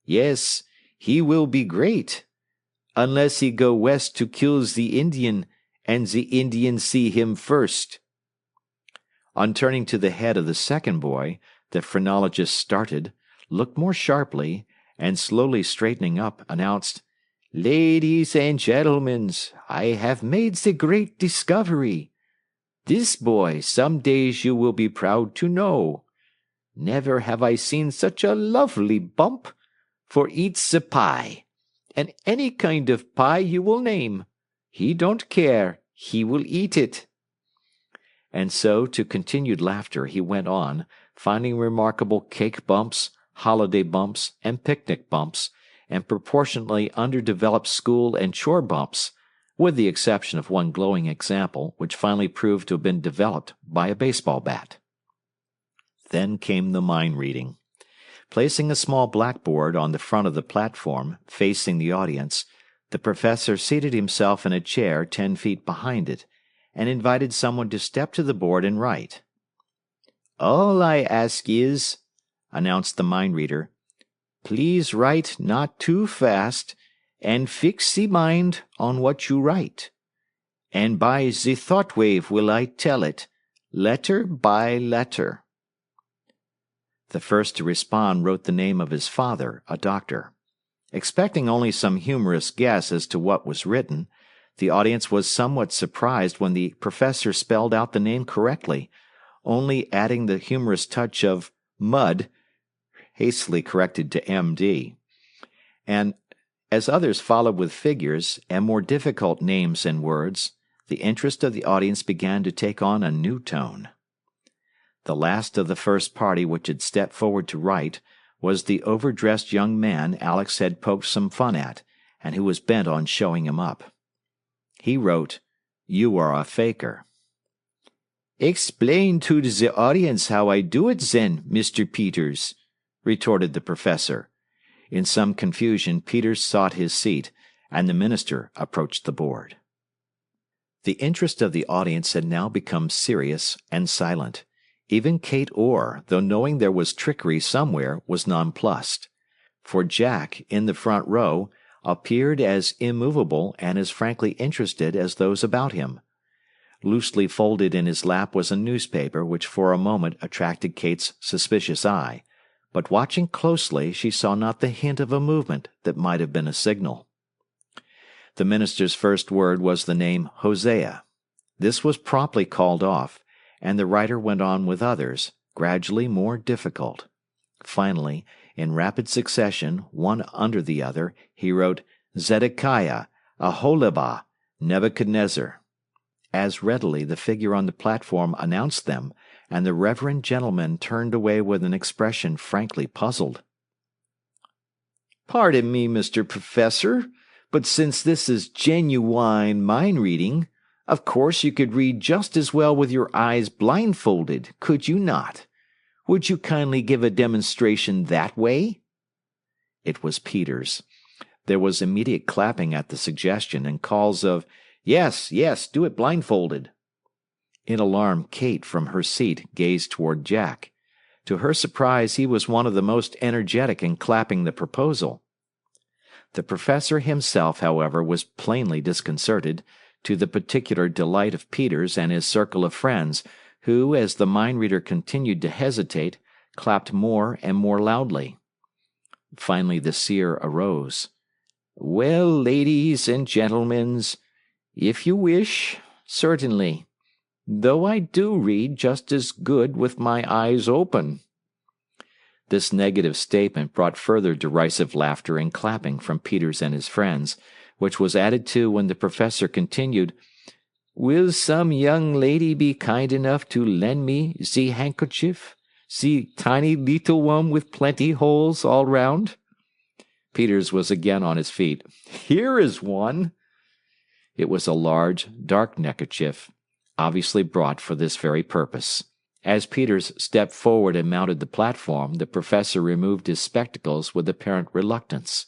Yes, he will be great, unless he go west to kills the Indian, and the Indian see him first. On turning to the head of the second boy, the phrenologist started, looked more sharply, and slowly straightening up, announced, Ladies and gentlemen, I have made the great discovery. This boy some days you will be proud to know. Never have I seen such a lovely bump, for eats the pie, and any kind of pie you will name. He don't care, he will eat it. And so, to continued laughter, he went on, finding remarkable cake bumps, holiday bumps, and picnic bumps, and proportionately underdeveloped school and chore bumps, with the exception of one glowing example, which finally proved to have been developed by a baseball bat. Then came the mind-reading. Placing a small blackboard on the front of the platform, facing the audience, the professor seated himself in a chair 10 feet behind it, and invited someone to step to the board and write. All I ask is, announced the mind-reader, Please write not too fast, and fix the mind on what you write. And by the thought wave will I tell it, letter by letter." The first to respond wrote the name of his father, a doctor. Expecting only some humorous guess as to what was written, the audience was somewhat surprised when the professor spelled out the name correctly, only adding the humorous touch of Mud, hastily corrected to M.D. And as others followed with figures and more difficult names and words, the interest of the audience began to take on a new tone. The last of the first party which had stepped forward to write was the overdressed young man Alex had poked some fun at, and who was bent on showing him up. He wrote, "You are a faker." "Explain to the audience how I do it then, Mr. Peters," retorted the professor. In some confusion, Peters sought his seat, and the minister approached the board. The interest of the audience had now become serious and silent. Even Kate Orr, though knowing there was trickery somewhere, was nonplussed. For Jack, in the front row, appeared as immovable and as frankly interested as those about him. Loosely folded in his lap was a newspaper which for a moment attracted Kate's suspicious eye, but watching closely she saw not the hint of a movement that might have been a signal. The minister's first word was the name Hosea. This was promptly called off, and the writer went on with others, gradually more difficult. Finally, in rapid succession, one under the other, he wrote Zedekiah, Aholibah, Nebuchadnezzar. As readily the figure on the platform announced them, and the reverend gentleman turned away with an expression frankly puzzled. "Pardon me, Mr. Professor, but since this is genuine mind-reading, of course you could read just as well with your eyes blindfolded, could you not? Would you kindly give a demonstration that way?" It was Peters. There was immediate clapping at the suggestion, and calls of, "Yes, yes, do it blindfolded." In alarm, Kate, from her seat, gazed toward Jack. To her surprise, he was one of the most energetic in clapping the proposal. The professor himself, however, was plainly disconcerted, to the particular delight of Peters and his circle of friends, who, as the mind-reader continued to hesitate, clapped more and more loudly. Finally the seer arose. "Well, ladies and gentlemen, if you wish, certainly, though I do read just as good with my eyes open." This negative statement brought further derisive laughter and clapping from Peters and his friends, which was added to when the professor continued, "Will some young lady be kind enough to lend me the handkerchief, the tiny little one with plenty holes all round?" Peters was again on his feet. "Here is one." It was a large, dark neckerchief, obviously brought for this very purpose. As Peters stepped forward and mounted the platform, the professor removed his spectacles with apparent reluctance.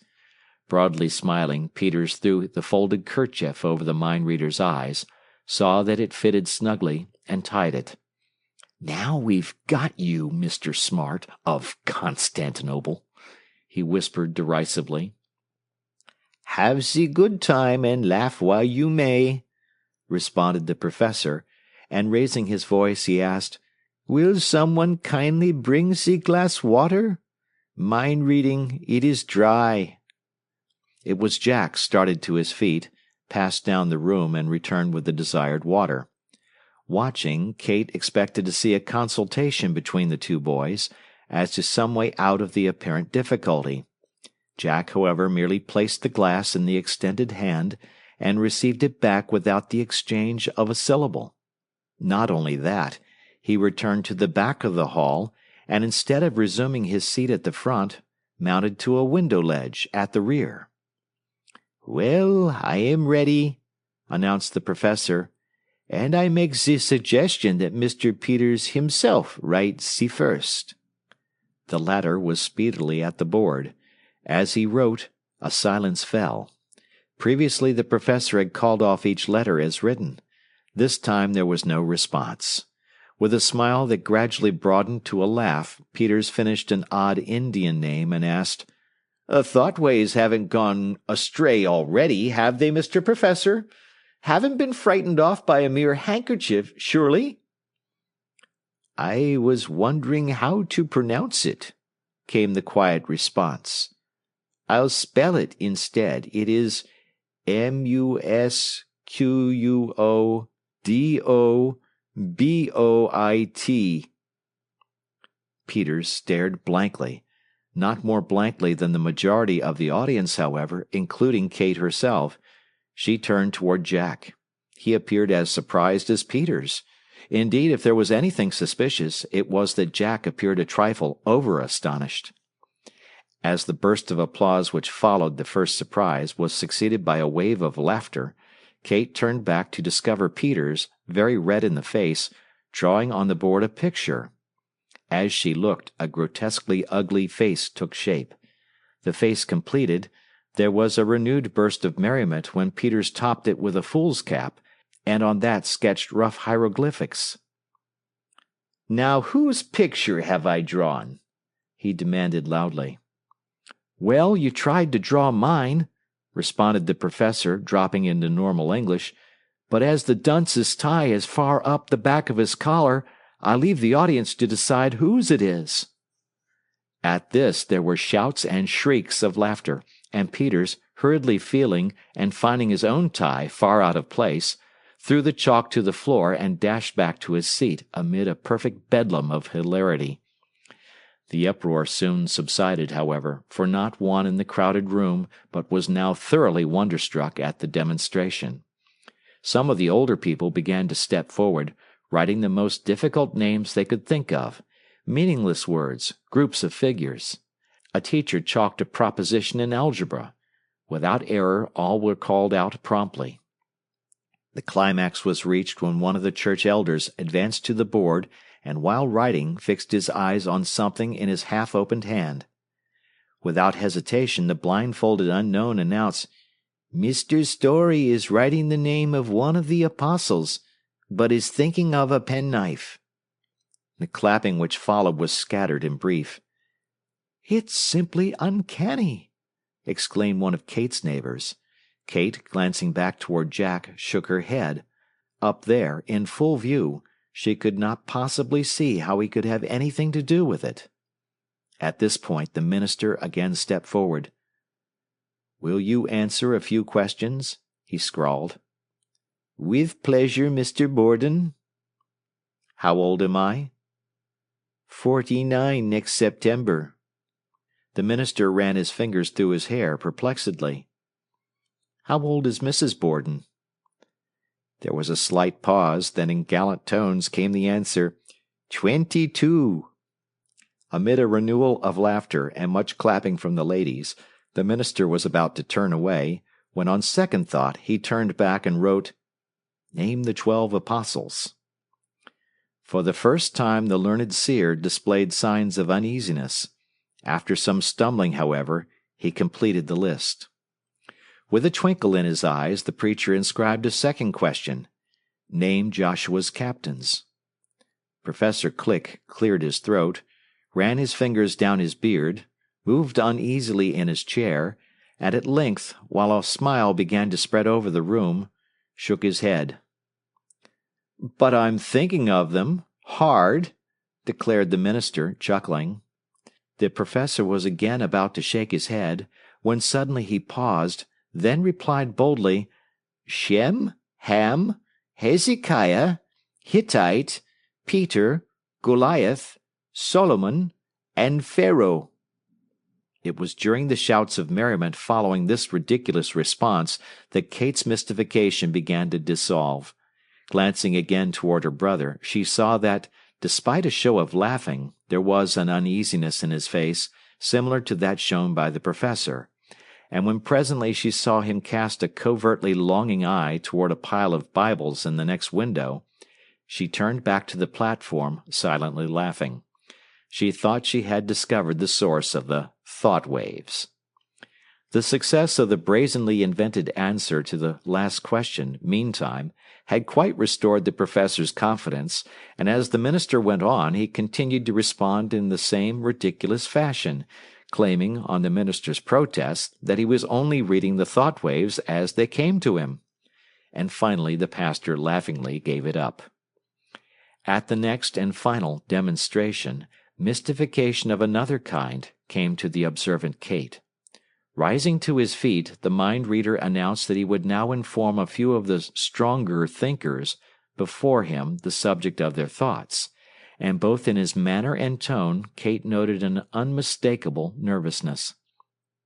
Broadly smiling, Peters threw the folded kerchief over the mind-reader's eyes, saw that it fitted snugly, and tied it. "Now we've got you, Mr. Smart, of Constantinople," he whispered derisively. "Have the good time and laugh while you may," responded the professor, and raising his voice he asked, "Will someone kindly bring the glass water? Mind-reading, it is dry." It was Jack started to his feet, passed down the room, and returned with the desired water. Watching, Kate expected to see a consultation between the two boys as to some way out of the apparent difficulty. Jack, however, merely placed the glass in the extended hand and received it back without the exchange of a syllable. Not only that, he returned to the back of the hall, and instead of resuming his seat at the front, mounted to a window ledge at the rear. "Well, I am ready," announced the professor, "and I make the suggestion that Mr. Peters himself writes the first." The latter was speedily at the board. As he wrote, a silence fell. Previously the professor had called off each letter as written. This time there was no response. With a smile that gradually broadened to a laugh, Peters finished an odd Indian name and asked, Thoughtways haven't gone astray already, have they, Mr. Professor? Haven't been frightened off by a mere handkerchief, surely?" "I was wondering how to pronounce it," came the quiet response. "I'll spell it instead. It is Musquodoboit. Peters stared blankly. Not more blankly than the majority of the audience, however, including Kate herself. She turned toward Jack. He appeared as surprised as Peters. Indeed, if there was anything suspicious, it was that Jack appeared a trifle over-astonished. As the burst of applause which followed the first surprise was succeeded by a wave of laughter, Kate turned back to discover Peters, very red in the face, drawing on the board a picture. As she looked, a grotesquely ugly face took shape. The face completed, there was a renewed burst of merriment when Peters topped it with a fool's cap, and on that sketched rough hieroglyphics. "Now whose picture have I drawn?" he demanded loudly. "Well, you tried to draw mine," responded the professor, dropping into normal English, "but as the dunce's tie is far up the back of his collar, I leave the audience to decide whose it is." At this there were shouts and shrieks of laughter, and Peters, hurriedly feeling and finding his own tie far out of place, threw the chalk to the floor and dashed back to his seat amid a perfect bedlam of hilarity. The uproar soon subsided, however, for not one in the crowded room but was now thoroughly wonderstruck at the demonstration. Some of the older people began to step forward, writing the most difficult names they could think of, meaningless words, groups of figures. A teacher chalked a proposition in algebra. Without error, all were called out promptly. The climax was reached when one of the church elders advanced to the board and while writing fixed his eyes on something in his half-opened hand. Without hesitation the blindfolded unknown announced, "Mr. Story is writing the name of one of the apostles, but is thinking of a penknife." The clapping which followed was scattered and brief. "It's simply uncanny," exclaimed one of Kate's neighbors. Kate, glancing back toward Jack, shook her head. Up there, in full view, she could not possibly see how he could have anything to do with it. At this point the minister again stepped forward. "Will you answer a few questions?" he scrawled. "With pleasure, Mr. Borden." "How old am I?" 49 next September." The minister ran his fingers through his hair perplexedly. "How old is Mrs. Borden?" There was a slight pause, then in gallant tones came the answer, 22. Amid a renewal of laughter and much clapping from the ladies, the minister was about to turn away, when on second thought he turned back and wrote, "Name the 12 apostles." For the first time the learned seer displayed signs of uneasiness. After some stumbling, however, he completed the list. With a twinkle in his eyes, the preacher inscribed a second question. Name Joshua's captains. Professor Click cleared his throat, ran his fingers down his beard, moved uneasily in his chair, and at length, while a smile began to spread over the room, shook his head. "But I'm thinking of them, hard," declared the minister, chuckling. The professor was again about to shake his head, when suddenly he paused, then replied boldly, "Shem, Ham, Hezekiah, Hittite, Peter, Goliath, Solomon, and Pharaoh." It was during the shouts of merriment following this ridiculous response that Kate's mystification began to dissolve. Glancing again toward her brother, she saw that, despite a show of laughing, there was an uneasiness in his face similar to that shown by the professor, and when presently she saw him cast a covertly longing eye toward a pile of Bibles in the next window, she turned back to the platform, silently laughing. She thought she had discovered the source of the thought waves. The success of the brazenly invented answer to the last question, meantime, had quite restored the professor's confidence, and as the minister went on, he continued to respond in the same ridiculous fashion, claiming, on the minister's protest, that he was only reading the thought waves as they came to him. And finally the pastor laughingly gave it up. At the next and final demonstration, mystification of another kind came to the observant Kate. Rising to his feet, the mind-reader announced that he would now inform a few of the stronger thinkers before him the subject of their thoughts, and both in his manner and tone Kate noted an unmistakable nervousness.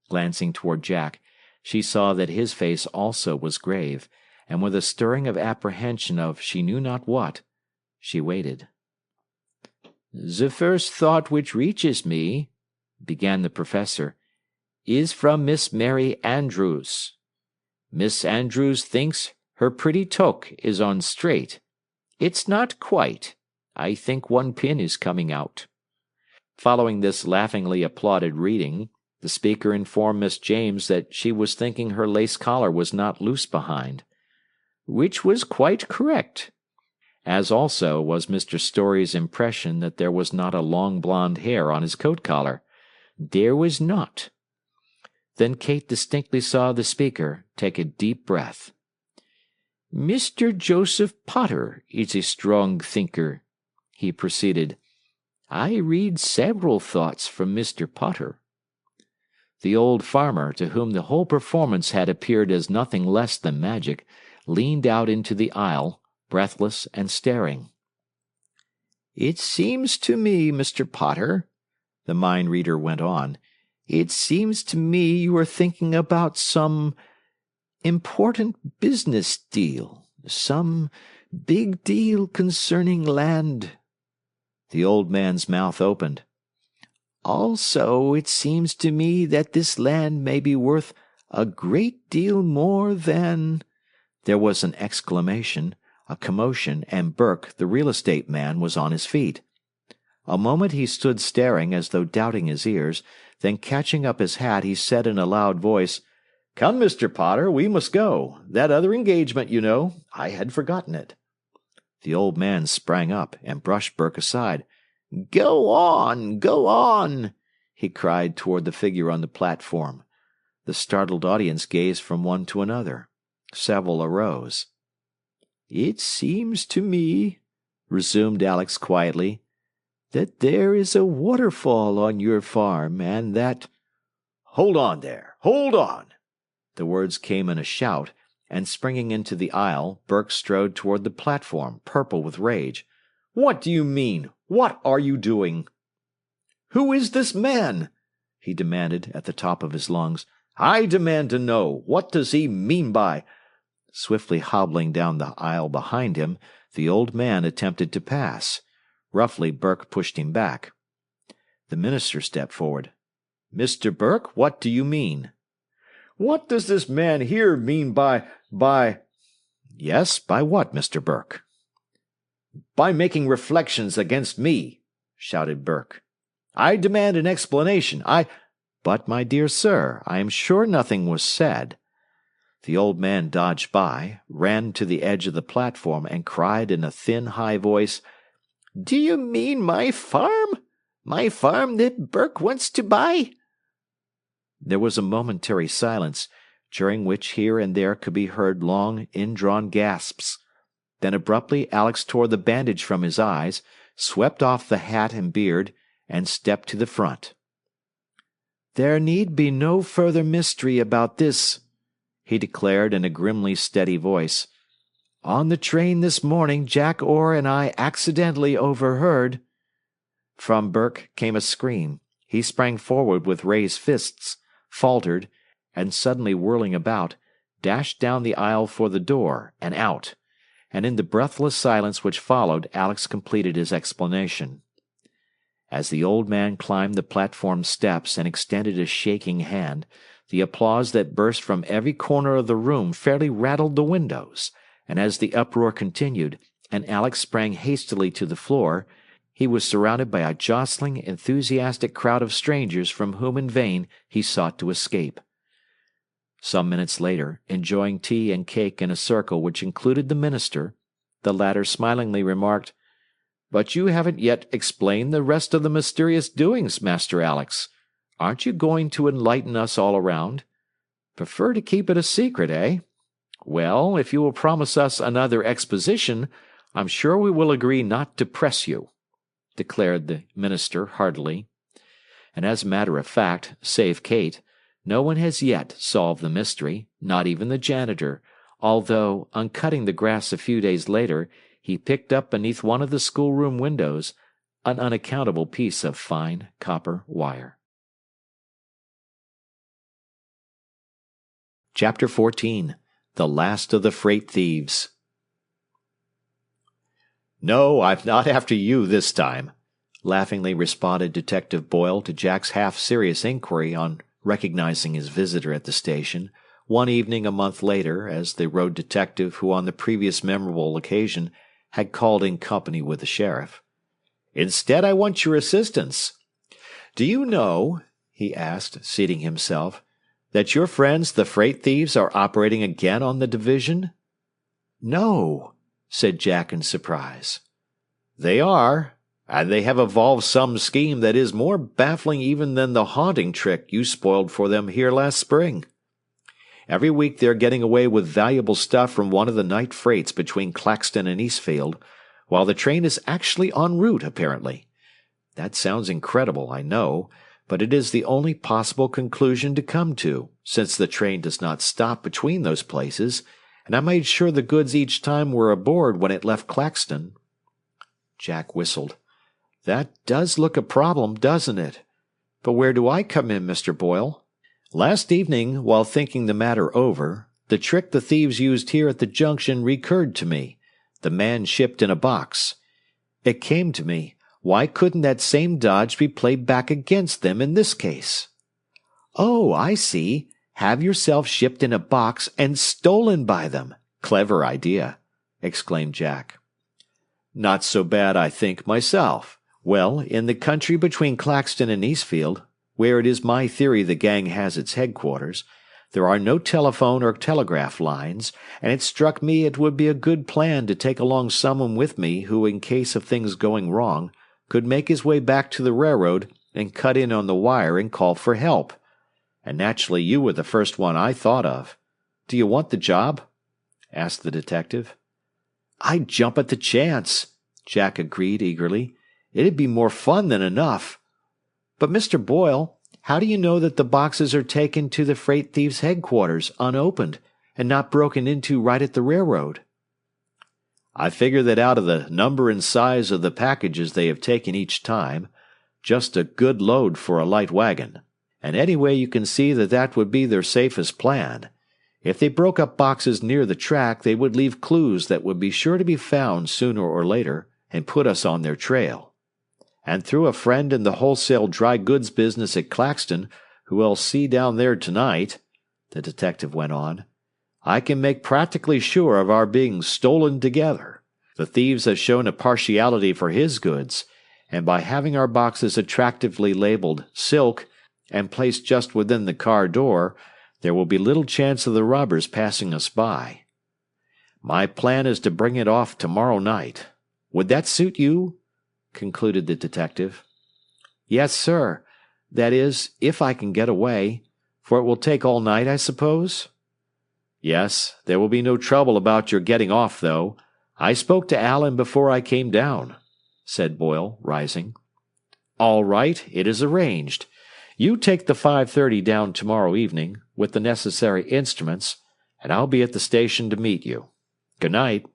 Glancing toward Jack, she saw that his face also was grave, and with a stirring of apprehension of she knew not what, she waited. "The first thought which reaches me," began the professor, "is from Miss Mary Andrews. Miss Andrews thinks her pretty toque is on straight. It's not quite. I think one pin is coming out." Following this laughingly applauded reading, the speaker informed Miss James that she was thinking her lace collar was not loose behind, which was quite correct, as also was Mr. Story's impression that there was not a long blonde hair on his coat collar. There was not. Then Kate distinctly saw the speaker take a deep breath. "Mr. Joseph Potter is a strong thinker," he proceeded. "I read several thoughts from Mr. Potter." The old farmer, to whom the whole performance had appeared as nothing less than magic, leaned out into the aisle, breathless and staring. "It seems to me, Mr. Potter," the mind-reader went on, "it seems to me you are thinking about some important business deal, some big deal concerning land." The old man's mouth opened. "Also, it seems to me that this land may be worth a great deal more than—" There was an exclamation, a commotion, and Burke, the real estate man, was on his feet. A moment he stood staring as though doubting his ears, then catching up his hat he said in a loud voice, "Come, Mr. Potter, we must go. That other engagement, you know. I had forgotten it." The old man sprang up and brushed Burke aside. "Go on," he cried toward the figure on the platform. The startled audience gazed from one to another. Several arose. "It seems to me," resumed Alex quietly, "that there is a waterfall on your farm, and that—" "Hold on there! Hold on!" The words came in a shout, and springing into the aisle, Burke strode toward the platform, purple with rage. "What do you mean? What are you doing?" "Who is this man?" he demanded at the top of his lungs. "I demand to know. What does he mean by—" Swiftly hobbling down the aisle behind him, the old man attempted to pass. Roughly, Burke pushed him back. The minister stepped forward. "Mr. Burke, what do you mean?" "What does this man here mean by—" "Yes, by what, Mr. Burke?" "By making reflections against me," shouted Burke. "I demand an explanation. "But, my dear sir, I am sure nothing was said." The old man dodged by, ran to the edge of the platform, and cried in a thin, high voice, "Do you mean my farm? My farm that Burke wants to buy?" There was a momentary silence, during which here and there could be heard long, indrawn gasps. Then abruptly Alex tore the bandage from his eyes, swept off the hat and beard, and stepped to the front. "There need be no further mystery about this," he declared in a grimly steady voice. "On the train this morning Jack Orr and I accidentally overheard—" From Burke came a scream. He sprang forward with raised fists, faltered, and suddenly whirling about, dashed down the aisle for the door, and out. And in the breathless silence which followed, Alex completed his explanation. As the old man climbed the platform steps and extended a shaking hand, the applause that burst from every corner of the room fairly rattled the windows, and as the uproar continued, and Alex sprang hastily to the floor, he was surrounded by a jostling, enthusiastic crowd of strangers from whom in vain he sought to escape. Some minutes later, enjoying tea and cake in a circle which included the minister, the latter smilingly remarked, "But you haven't yet explained the rest of the mysterious doings, Master Alex. Aren't you going to enlighten us all around? Prefer to keep it a secret, eh? Well, if you will promise us another exposition, I'm sure we will agree not to press you," declared the minister heartily. And as a matter of fact, save Kate, no one has yet solved the mystery, not even the janitor, although, on cutting the grass a few days later, he picked up beneath one of the schoolroom windows an unaccountable piece of fine copper wire. Chapter 14. The Last of the Freight Thieves. "No, I'm not after you this time," laughingly responded Detective Boyle to Jack's half-serious inquiry on recognizing his visitor at the station, one evening a month later, as the road detective who on the previous memorable occasion had called in company with the sheriff. "Instead, I want your assistance. Do you know," he asked, seating himself, "that your friends, the freight thieves, are operating again on the division?" "No," said Jack in surprise. "They are, and they have evolved some scheme that is more baffling even than the haunting trick you spoiled for them here last spring. Every week they're getting away with valuable stuff from one of the night freights between Claxton and Eastfield, while the train is actually en route, apparently. That sounds incredible, I know, but it is the only possible conclusion to come to, since the train does not stop between those places, and I made sure the goods each time were aboard when it left Claxton." Jack whistled. "That does look a problem, doesn't it? But where do I come in, Mr. Boyle? Last evening, while thinking the matter over, the trick the thieves used here at the junction recurred to me. The man shipped in a box. It came to me, why couldn't that same dodge be played back against them in this case?" "Oh, I see. Have yourself shipped in a box and stolen by them. Clever idea," exclaimed Jack. "Not so bad, I think, myself. Well, in the country between Claxton and Eastfield, where it is my theory the gang has its headquarters, there are no telephone or telegraph lines, and it struck me it would be a good plan to take along someone with me who, in case of things going wrong, could make his way back to the railroad and cut in on the wire and call for help. And naturally you were the first one I thought of. Do you want the job?" asked the detective. "I'd jump at the chance," Jack agreed eagerly. "It'd be more fun than enough. But, Mr. Boyle, how do you know that the boxes are taken to the freight thieves' headquarters unopened and not broken into right at the railroad?" "I figure that out of the number and size of the packages they have taken each time, just a good load for a light wagon. And anyway, you can see that that would be their safest plan. If they broke up boxes near the track, they would leave clues that would be sure to be found sooner or later and put us on their trail. And through a friend in the wholesale dry goods business at Claxton, who I'll see down there tonight," the detective went on, "I can make practically sure of our being stolen together. The thieves have shown a partiality for his goods, and by having our boxes attractively labeled silk and placed just within the car door, there will be little chance of the robbers passing us by. My plan is to bring it off tomorrow night. Would that suit you?" concluded the detective. "Yes, sir. That is, if I can get away, for it will take all night, I suppose?" "Yes, there will be no trouble about your getting off, though. I spoke to Allen before I came down," said Boyle, rising. "All right, it is arranged. You take the 5:30 down tomorrow evening, with the necessary instruments, and I'll be at the station to meet you. Good night."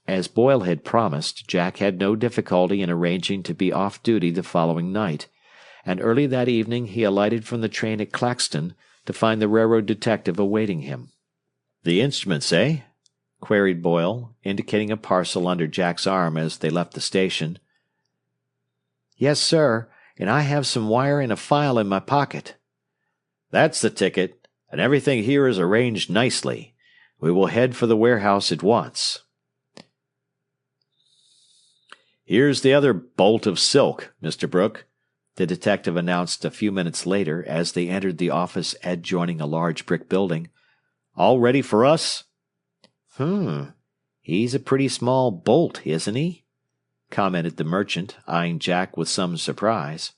As Boyle had promised, Jack had no difficulty in arranging to be off duty the following night, and early that evening he alighted from the train at Claxton to find the railroad detective awaiting him. "The instruments, eh?" queried Boyle, indicating a parcel under Jack's arm as they left the station. "Yes, sir, and I have some wire and a file in my pocket." "That's the ticket, and everything here is arranged nicely. We will head for the warehouse at once. Here's the other bolt of silk, Mr. Brooke," the detective announced a few minutes later as they entered the office adjoining a large brick building. "All ready for us?" He's a pretty small bolt, isn't he?" commented the merchant, eyeing Jack with some surprise.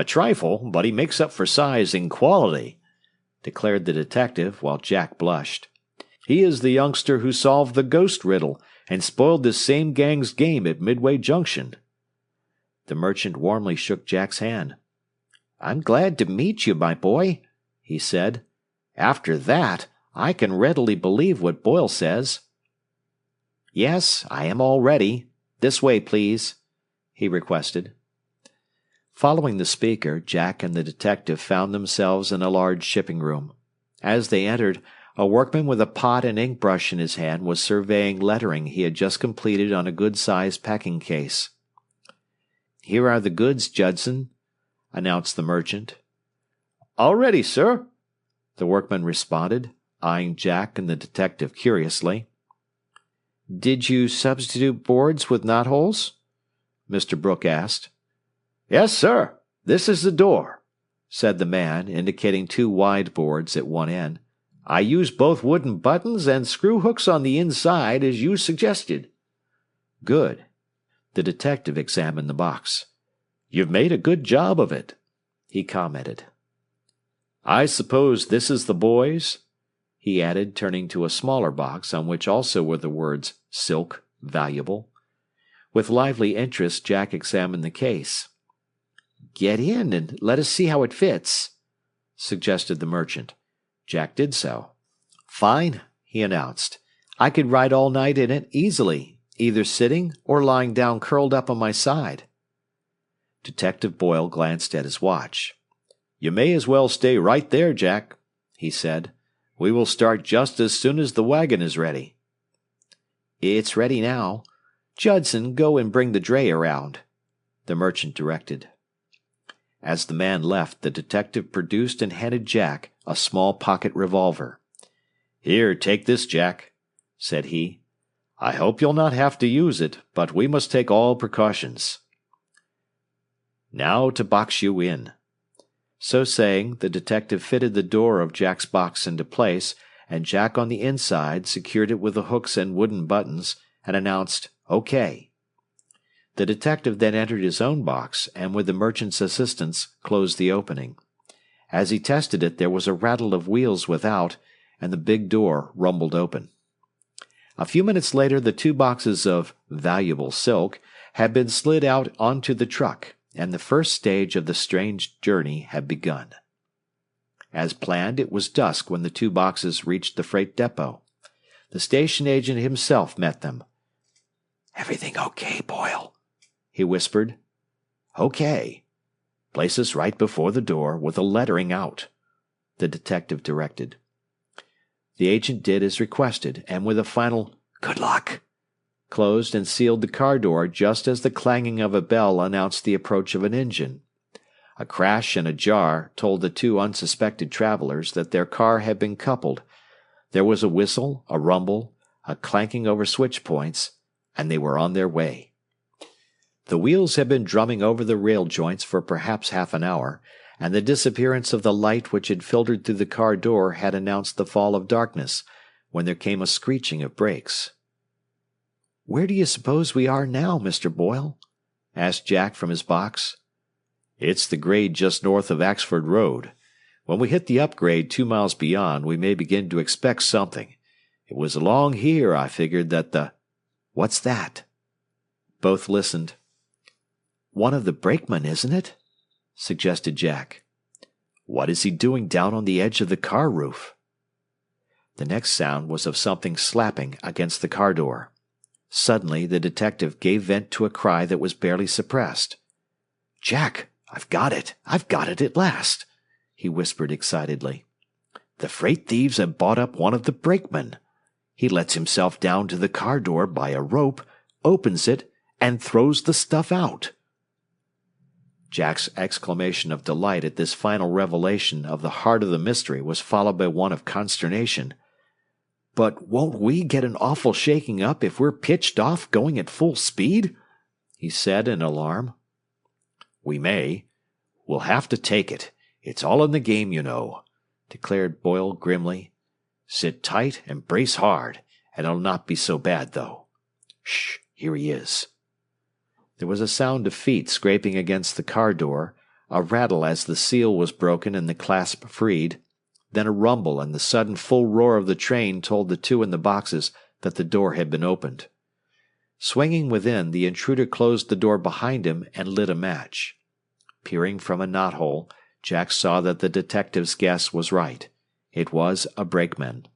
"A trifle, but he makes up for size in quality," declared the detective, while Jack blushed. "He is the youngster who solved the ghost riddle and spoiled this same gang's game at Midway Junction." The merchant warmly shook Jack's hand. "I'm glad to meet you, my boy," he said. "After that, I can readily believe what Boyle says." "Yes, I am all ready. This way, please," he requested. Following the speaker, Jack and the detective found themselves in a large shipping room. As they entered, a workman with a pot and ink brush in his hand was surveying lettering he had just completed on a good-sized packing case. "Here are the goods, Judson," announced the merchant. "All ready, sir," the workman responded, eyeing Jack and the detective curiously. "Did you substitute boards with knotholes?" Mr. Brooke asked. "Yes, sir. This is the door," said the man, indicating 2 wide boards at one end. "I used both wooden buttons and screw hooks on the inside, as you suggested." "Good." The detective examined the box. "You've made a good job of it," he commented. "I suppose this is the boy's?" he added, turning to a smaller box on which also were the words "Silk, Valuable." With lively interest, Jack examined the case. "Get in and let us see how it fits," suggested the merchant. Jack did so. "Fine," he announced. "I could ride all night in it easily, either sitting or lying down curled up on my side." Detective Boyle glanced at his watch. "You may as well stay right there, Jack," he said. "We will start just as soon as the wagon is ready." "It's ready now. Judson, go and bring the dray around," the merchant directed. As the man left, the detective produced and handed Jack a small pocket revolver. "Here, take this, Jack," said he. "I hope you'll not have to use it, but we must take all precautions. Now to box you in." So saying, the detective fitted the door of Jack's box into place, and Jack on the inside secured it with the hooks and wooden buttons, and announced, "OK." The detective then entered his own box, and with the merchant's assistance closed the opening. As he tested it, there was a rattle of wheels without, and the big door rumbled open. A few minutes later, the 2 boxes of valuable silk had been slid out onto the truck, and the first stage of the strange journey had begun. As planned, it was dusk when the 2 boxes reached the freight depot. The station agent himself met them. "Everything okay, Boyle?" he whispered. "Okay. Place us right before the door with the lettering out," the detective directed. The agent did as requested, and with a final "Good luck," closed and sealed the car door just as the clanging of a bell announced the approach of an engine. A crash and a jar told the 2 unsuspected travelers that their car had been coupled. There was a whistle, a rumble, a clanking over switch points, and they were on their way. The wheels had been drumming over the rail joints for perhaps half an hour, and the disappearance of the light which had filtered through the car door had announced the fall of darkness, when there came a screeching of brakes. "Where do you suppose we are now, Mr. Boyle?" asked Jack from his box. "It's the grade just north of Axford Road. When we hit the upgrade 2 miles beyond, we may begin to expect something. It was along here I figured that the—" "What's that?" Both listened. "One of the brakemen, isn't it?" suggested Jack. "What is he doing down on the edge of the car roof?" The next sound was of something slapping against the car door. Suddenly, the detective gave vent to a cry that was barely suppressed. "Jack, I've got it at last," he whispered excitedly. "The freight thieves have bought up one of the brakemen. He lets himself down to the car door by a rope, opens it, and throws the stuff out." Jack's exclamation of delight at this final revelation of the heart of the mystery was followed by one of consternation. "But won't we get an awful shaking up if we're pitched off going at full speed?" he said in alarm. "We may. We'll have to take it. It's all in the game, you know," declared Boyle grimly. "Sit tight and brace hard, and it'll not be so bad, though. Shh, here he is." There was a sound of feet scraping against the car door, a rattle as the seal was broken and the clasp freed, then a rumble, and the sudden full roar of the train told the two in the boxes that the door had been opened. Swinging within, the intruder closed the door behind him and lit a match. Peering from a knothole, Jack saw that the detective's guess was right. It was a brakeman.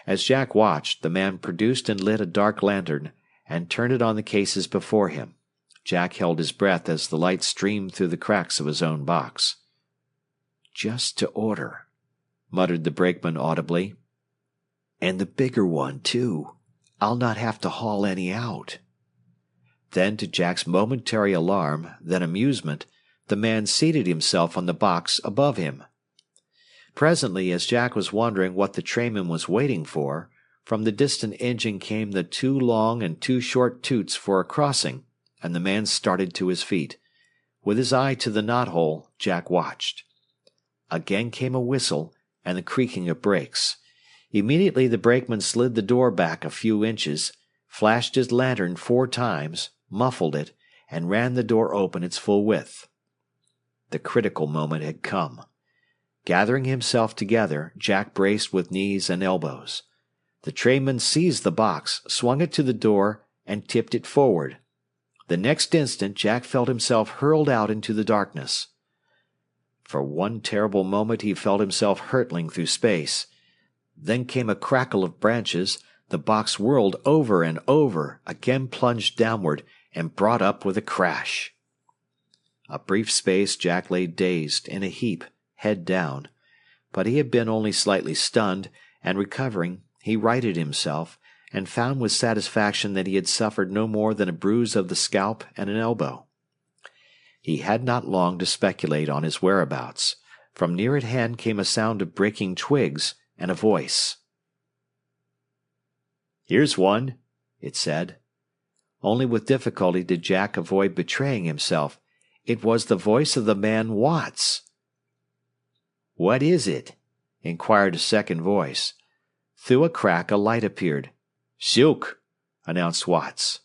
As Jack watched, the man produced and lit a dark lantern and turned it on the cases before him. Jack held his breath as the light streamed through the cracks of his own box. "Just to order," muttered the brakeman audibly. "And the bigger one, too. I'll not have to haul any out." Then, to Jack's momentary alarm, then amusement, the man seated himself on the box above him. Presently, as Jack was wondering what the trainman was waiting for, from the distant engine came the too long and too short toots for a crossing, and the man started to his feet. With his eye to the knothole, Jack watched. Again came a whistle and the creaking of brakes. Immediately the brakeman slid the door back a few inches, flashed his lantern 4 times, muffled it, and ran the door open its full width. The critical moment had come. Gathering himself together, Jack braced with knees and elbows. The trainman seized the box, swung it to the door, and tipped it forward. The next instant Jack felt himself hurled out into the darkness. For one terrible moment he felt himself hurtling through space. Then came a crackle of branches, the box whirled over and over, again plunged downward, and brought up with a crash. A brief space Jack lay dazed, in a heap, head down. But he had been only slightly stunned, and recovering, he righted himself, and found with satisfaction that he had suffered no more than a bruise of the scalp and an elbow. He had not long to speculate on his whereabouts. From near at hand came a sound of breaking twigs, and a voice. "Here's one," it said. Only with difficulty did Jack avoid betraying himself. It was the voice of the man Watts. "What is it?" inquired a second voice. Through a crack a light appeared. "Silk," announced Watts.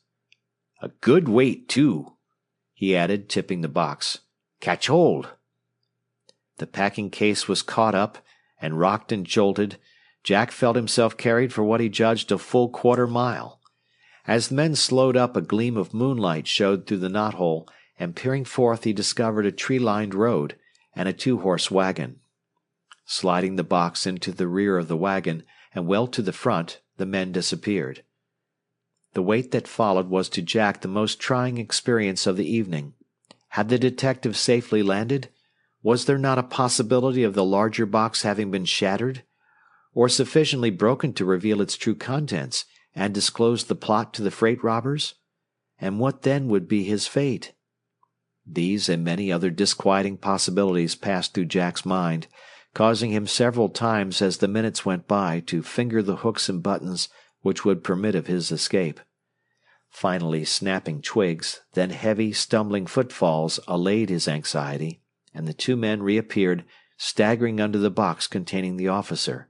"A good weight, too," he added, tipping the box. "Catch hold." The packing case was caught up, and rocked and jolted. Jack felt himself carried for what he judged a full quarter-mile. As the men slowed up, a gleam of moonlight showed through the knothole, and peering forth he discovered a tree-lined road and a 2-horse wagon. Sliding the box into the rear of the wagon, and well to the front, the men disappeared. The wait that followed was to Jack the most trying experience of the evening. Had the detective safely landed? Was there not a possibility of the larger box having been shattered, or sufficiently broken to reveal its true contents, and disclose the plot to the freight robbers? And what then would be his fate? These and many other disquieting possibilities passed through Jack's mind, causing him several times as the minutes went by to finger the hooks and buttons which would permit of his escape. Finally, snapping twigs, then heavy, stumbling footfalls allayed his anxiety, and the 2 men reappeared, staggering under the box containing the officer.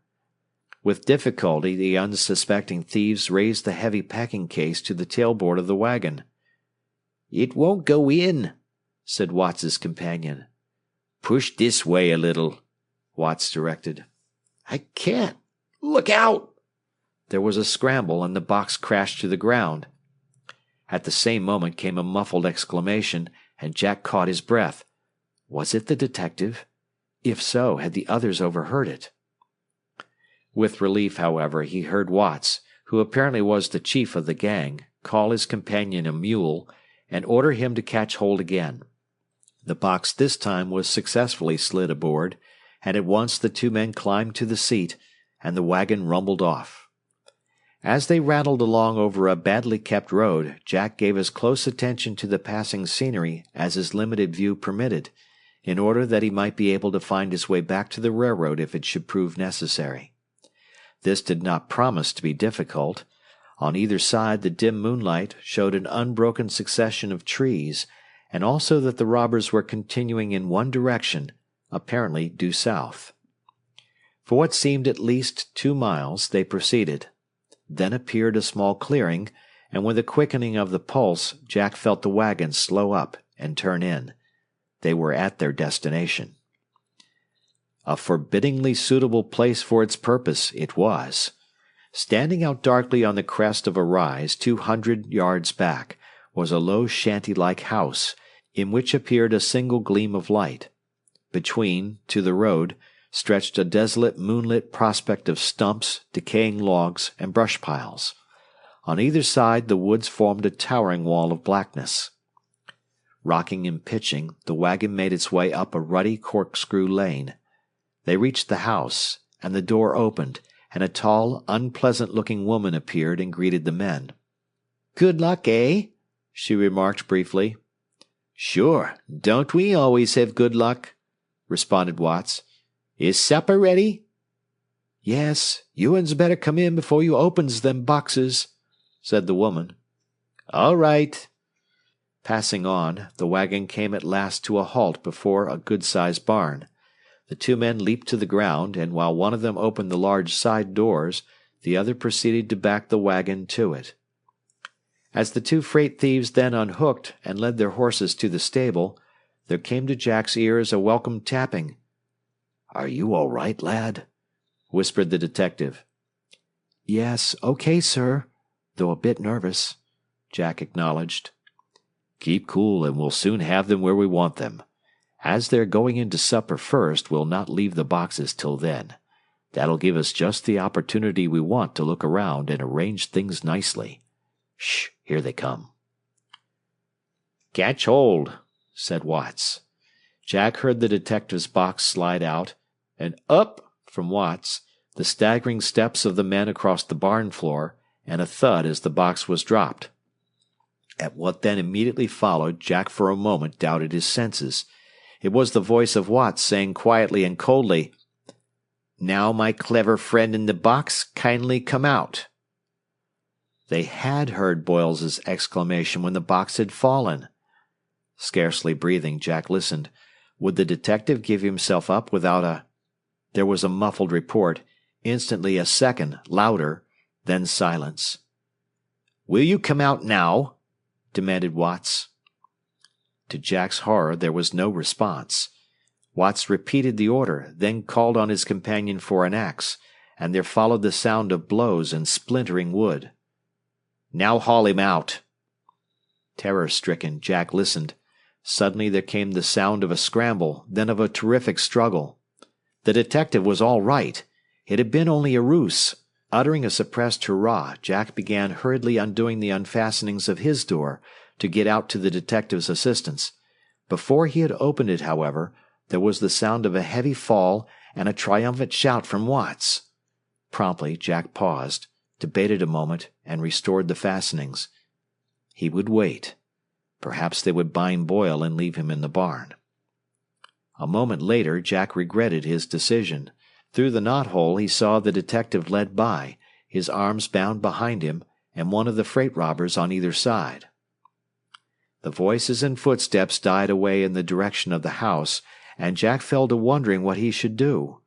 With difficulty, the unsuspecting thieves raised the heavy packing case to the tailboard of the wagon. "It won't go in," said Watts's companion. "Push this way a little," Watts directed. "I can't. Look out!" There was a scramble, and the box crashed to the ground. At the same moment came a muffled exclamation, and Jack caught his breath. Was it the detective? If so, had the others overheard it? With relief, however, he heard Watts, who apparently was the chief of the gang, call his companion a mule, and order him to catch hold again. The box this time was successfully slid aboard, and at once the 2 men climbed to the seat, and the wagon rumbled off. As they rattled along over a badly kept road, Jack gave as close attention to the passing scenery as his limited view permitted, in order that he might be able to find his way back to the railroad if it should prove necessary. This did not promise to be difficult. On either side the dim moonlight showed an unbroken succession of trees, and also that the robbers were continuing in one direction, apparently due south. For what seemed at least 2 miles they proceeded. Then appeared a small clearing, and with a quickening of the pulse, Jack felt the wagon slow up and turn in. They were at their destination. A forbiddingly suitable place for its purpose it was. Standing out darkly on the crest of a rise 200 yards back was a low shanty-like house, in which appeared a single gleam of light. Between, to the road, stretched a desolate moonlit prospect of stumps, decaying logs, and brush piles. On either side the woods formed a towering wall of blackness. Rocking and pitching, the wagon made its way up a rutty corkscrew lane. They reached the house, and the door opened, and a tall, unpleasant-looking woman appeared and greeted the men. "Good luck, eh?" she remarked briefly. "Sure, don't we always have good luck?" responded Watts. "Is supper ready?" "Yes, you uns better come in before you opens them boxes," said the woman. "All right." Passing on, the wagon came at last to a halt before a good-sized barn. The two men leaped to the ground, and while one of them opened the large side doors, the other proceeded to back the wagon to it. As the two freight thieves then unhooked and led their horses to the stable, there came to Jack's ears a welcome tapping. "Are you all right, lad?" whispered the detective. "Yes, okay, sir, though a bit nervous," Jack acknowledged. "Keep cool, and we'll soon have them where we want them. As they're going into supper first, we'll not leave the boxes till then. That'll give us just the opportunity we want to look around and arrange things nicely. Shh, here they come." "Catch hold," said Watts. Jack heard the detective's box slide out, and up from Watts, the staggering steps of the men across the barn floor, and a thud as the box was dropped. At what then immediately followed, Jack for a moment doubted his senses. It was the voice of Watts saying quietly and coldly, "Now, my clever friend in the box, kindly come out." They had heard Boyles's exclamation when the box had fallen. Scarcely breathing, Jack listened. Would the detective give himself up without a... There was a muffled report, instantly a second, louder, then silence. "Will you come out now?" demanded Watts. To Jack's horror, there was no response. Watts repeated the order, then called on his companion for an axe, and there followed the sound of blows and splintering wood. "Now haul him out." Terror-stricken, Jack listened. Suddenly there came the sound of a scramble, then of a terrific struggle. The detective was all right. It had been only a ruse. Uttering a suppressed hurrah, Jack began hurriedly undoing the unfastenings of his door to get out to the detective's assistance. Before he had opened it, however, there was the sound of a heavy fall and a triumphant shout from Watts. Promptly, Jack paused, debated a moment, and restored the fastenings. He would wait. Perhaps they would bind Boyle and leave him in the barn. A moment later, Jack regretted his decision. Through the knothole he saw the detective led by, his arms bound behind him, and one of the freight robbers on either side. The voices and footsteps died away in the direction of the house, and Jack fell to wondering what he should do.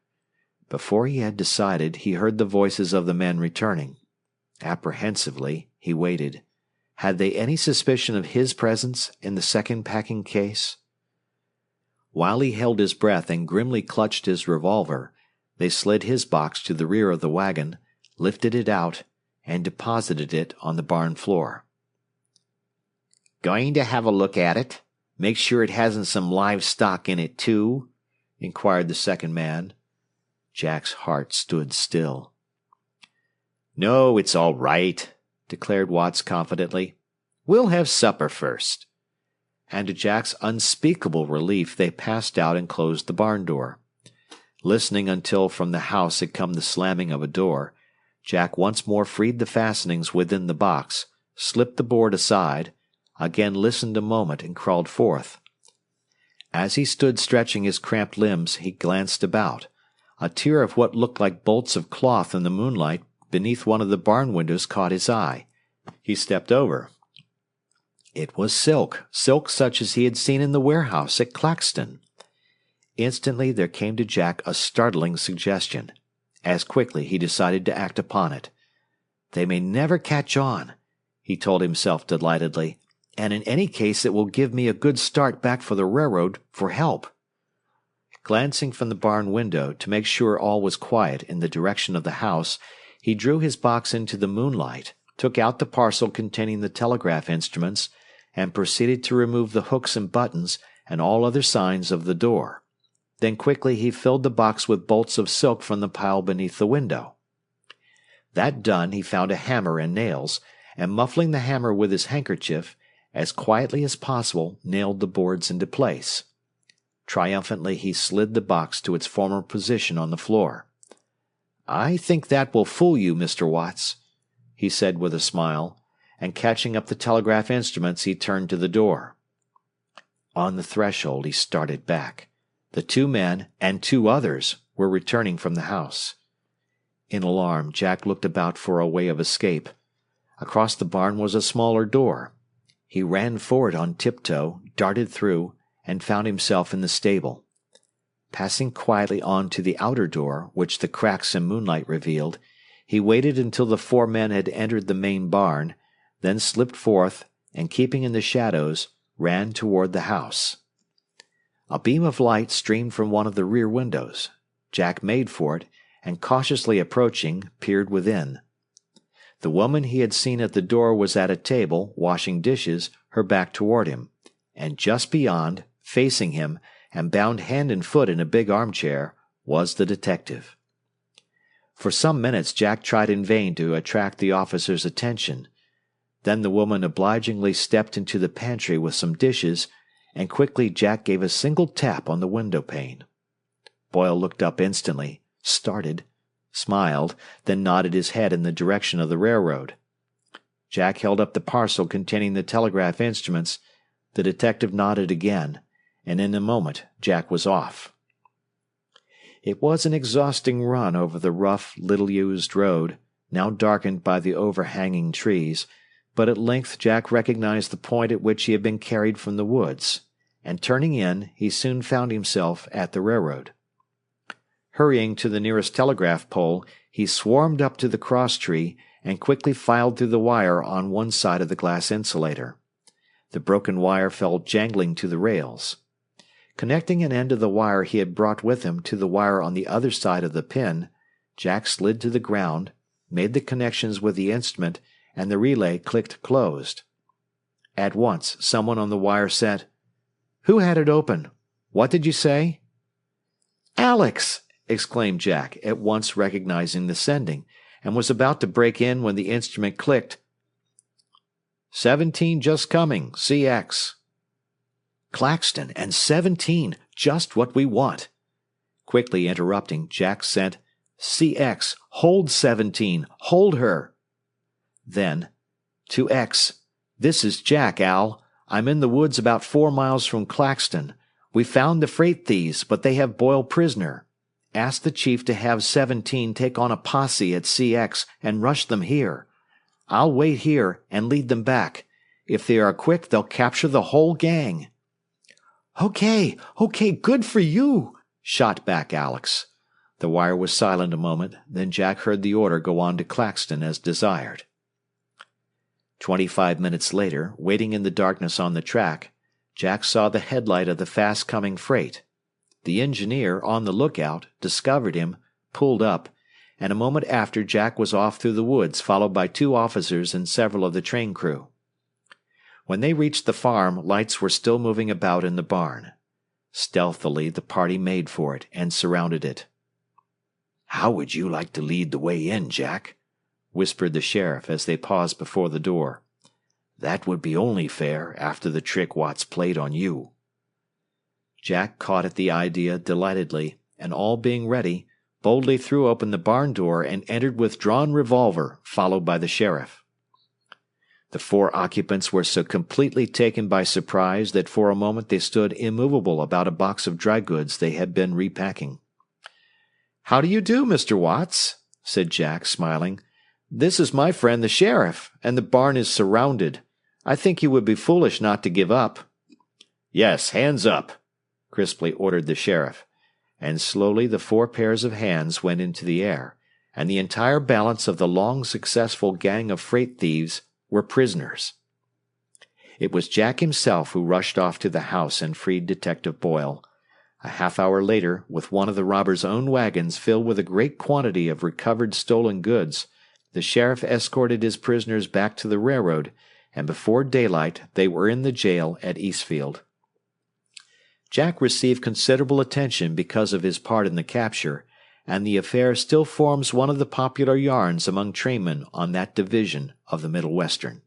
Before he had decided, he heard the voices of the men returning. Apprehensively, he waited. Had they any suspicion of his presence in the second packing case? While he held his breath and grimly clutched his revolver, they slid his box to the rear of the wagon, lifted it out, and deposited it on the barn floor. "Going to have a look at it? Make sure it hasn't some live stock in it, too?" inquired the second man. Jack's heart stood still. "No, it's all right," declared Watts confidently. "We'll have supper first." And to Jack's unspeakable relief, they passed out and closed the barn door. Listening until from the house had come the slamming of a door, Jack once more freed the fastenings within the box, slipped the board aside, again listened a moment, and crawled forth. As he stood stretching his cramped limbs, he glanced about. A tier of what looked like bolts of cloth in the moonlight beneath one of the barn windows caught his eye. He stepped over. It was silk such as he had seen in the warehouse at Claxton. Instantly there came to Jack a startling suggestion. As quickly he decided to act upon it. "They may never catch on," he told himself delightedly. and in any case it will give me a good start back for the railroad for help." Glancing from the barn window to make sure all was quiet in the direction of the house, he drew his box into the moonlight, took out the parcel containing the telegraph instruments, and proceeded to remove the hooks and buttons and all other signs of the door. Then quickly he filled the box with bolts of silk from the pile beneath the window. That done, he found a hammer and nails, and muffling the hammer with his handkerchief, as quietly as possible nailed the boards into place. Triumphantly he slid the box to its former position on the floor. "I think that will fool you, Mr. Watts," he said with a smile, and catching up the telegraph instruments he turned to the door. On the threshold he started back. The 2 men, and 2 others, were returning from the house. In alarm, Jack looked about for a way of escape. Across the barn was a smaller door. He ran for it on tiptoe, darted through, and found himself in the stable. Passing quietly on to the outer door, which the cracks in moonlight revealed, he waited until the 4 men had entered the main barn, then slipped forth, and keeping in the shadows, ran toward the house. A beam of light streamed from one of the rear windows. Jack made for it, and cautiously approaching, peered within. The woman he had seen at the door was at a table, washing dishes, her back toward him, and just beyond, facing him, and bound hand and foot in a big armchair, was the detective. For some minutes Jack tried in vain to attract the officer's attention. Then the woman obligingly stepped into the pantry with some dishes, and quickly Jack gave a single tap on the window pane. Boyle looked up instantly, started, smiled, then nodded his head in the direction of the railroad. Jack held up the parcel containing the telegraph instruments. The detective nodded again, and in a moment Jack was off. It was an exhausting run over the rough, little-used road, now darkened by the overhanging trees, but at length Jack recognized the point at which he had been carried from the woods, and turning in, he soon found himself at the railroad. Hurrying to the nearest telegraph pole, he swarmed up to the cross-tree and quickly filed through the wire on one side of the glass insulator. The broken wire fell jangling to the rails. Connecting an end of the wire he had brought with him to the wire on the other side of the pin, Jack slid to the ground, made the connections with the instrument, and the relay clicked closed. At once someone on the wire said, "Who had it open? What did you say?" "Alex!" exclaimed Jack, at once recognizing the sending, and was about to break in when the instrument clicked. 17 just coming, CX. Claxton and 17, just what we want. Quickly interrupting, Jack sent, CX, hold 17, hold her. Then, to X, this is Jack, Al. I'm in the woods about 4 miles from Claxton. We found the freight thieves, but they have Boyle prisoner. Ask the chief to have 17 take on a posse at CX and rush them here. I'll wait here and lead them back. If they are quick, they'll capture the whole gang. Okay, good for you, shot back Alex. The wire was silent a moment, then Jack heard the order go on to Claxton as desired. 25 minutes later, waiting in the darkness on the track, Jack saw the headlight of the fast-coming freight. The engineer, on the lookout, discovered him, pulled up, and a moment after Jack was off through the woods followed by 2 officers and several of the train crew. When they reached the farm, lights were still moving about in the barn. Stealthily the party made for it and surrounded it. "How would you like to lead the way in, Jack?" whispered the sheriff as they paused before the door. "That would be only fair after the trick Watts played on you." Jack caught at the idea delightedly, and all being ready, boldly threw open the barn door and entered with drawn revolver, followed by the sheriff. The 4 occupants were so completely taken by surprise that for a moment they stood immovable about a box of dry goods they had been repacking. "How do you do, Mr. Watts?" said Jack, smiling. "This is my friend the sheriff, and the barn is surrounded. I think you would be foolish not to give up." "Yes, hands up," crisply ordered the sheriff, and slowly the 4 pairs of hands went into the air, and the entire balance of the long successful gang of freight thieves were prisoners. It was Jack himself who rushed off to the house and freed Detective Boyle. A half-hour later, with one of the robbers' own wagons filled with a great quantity of recovered stolen goods, the sheriff escorted his prisoners back to the railroad, and before daylight they were in the jail at Eastfield. Jack received considerable attention because of his part in the capture, and the affair still forms one of the popular yarns among trainmen on that division of the Middle Western.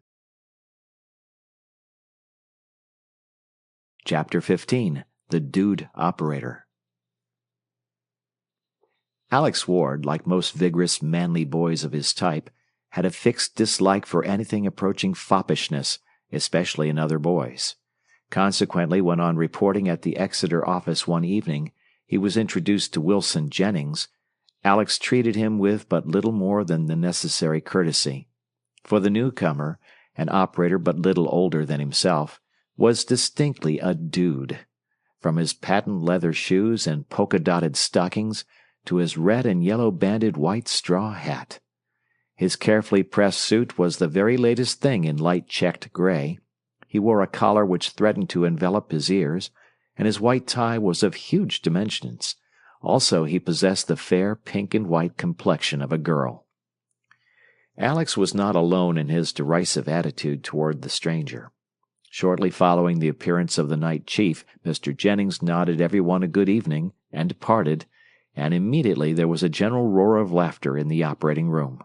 Chapter 15. The Dude Operator. Alex Ward, like most vigorous, manly boys of his type, had a fixed dislike for anything approaching foppishness, especially in other boys. Consequently, when on reporting at the Exeter office one evening, he was introduced to Wilson Jennings, Alex treated him with but little more than the necessary courtesy. For the newcomer, an operator but little older than himself, was distinctly a dude. From his patent leather shoes and polka-dotted stockings to his red and yellow-banded white straw hat. His carefully pressed suit was the very latest thing in light checked gray. He wore a collar which threatened to envelop his ears, and his white tie was of huge dimensions. Also, he possessed the fair pink and white complexion of a girl. Alex was not alone in his derisive attitude toward the stranger. Shortly following the appearance of the night chief, Mr. Jennings nodded everyone a good evening and departed, and immediately there was a general roar of laughter in the operating room.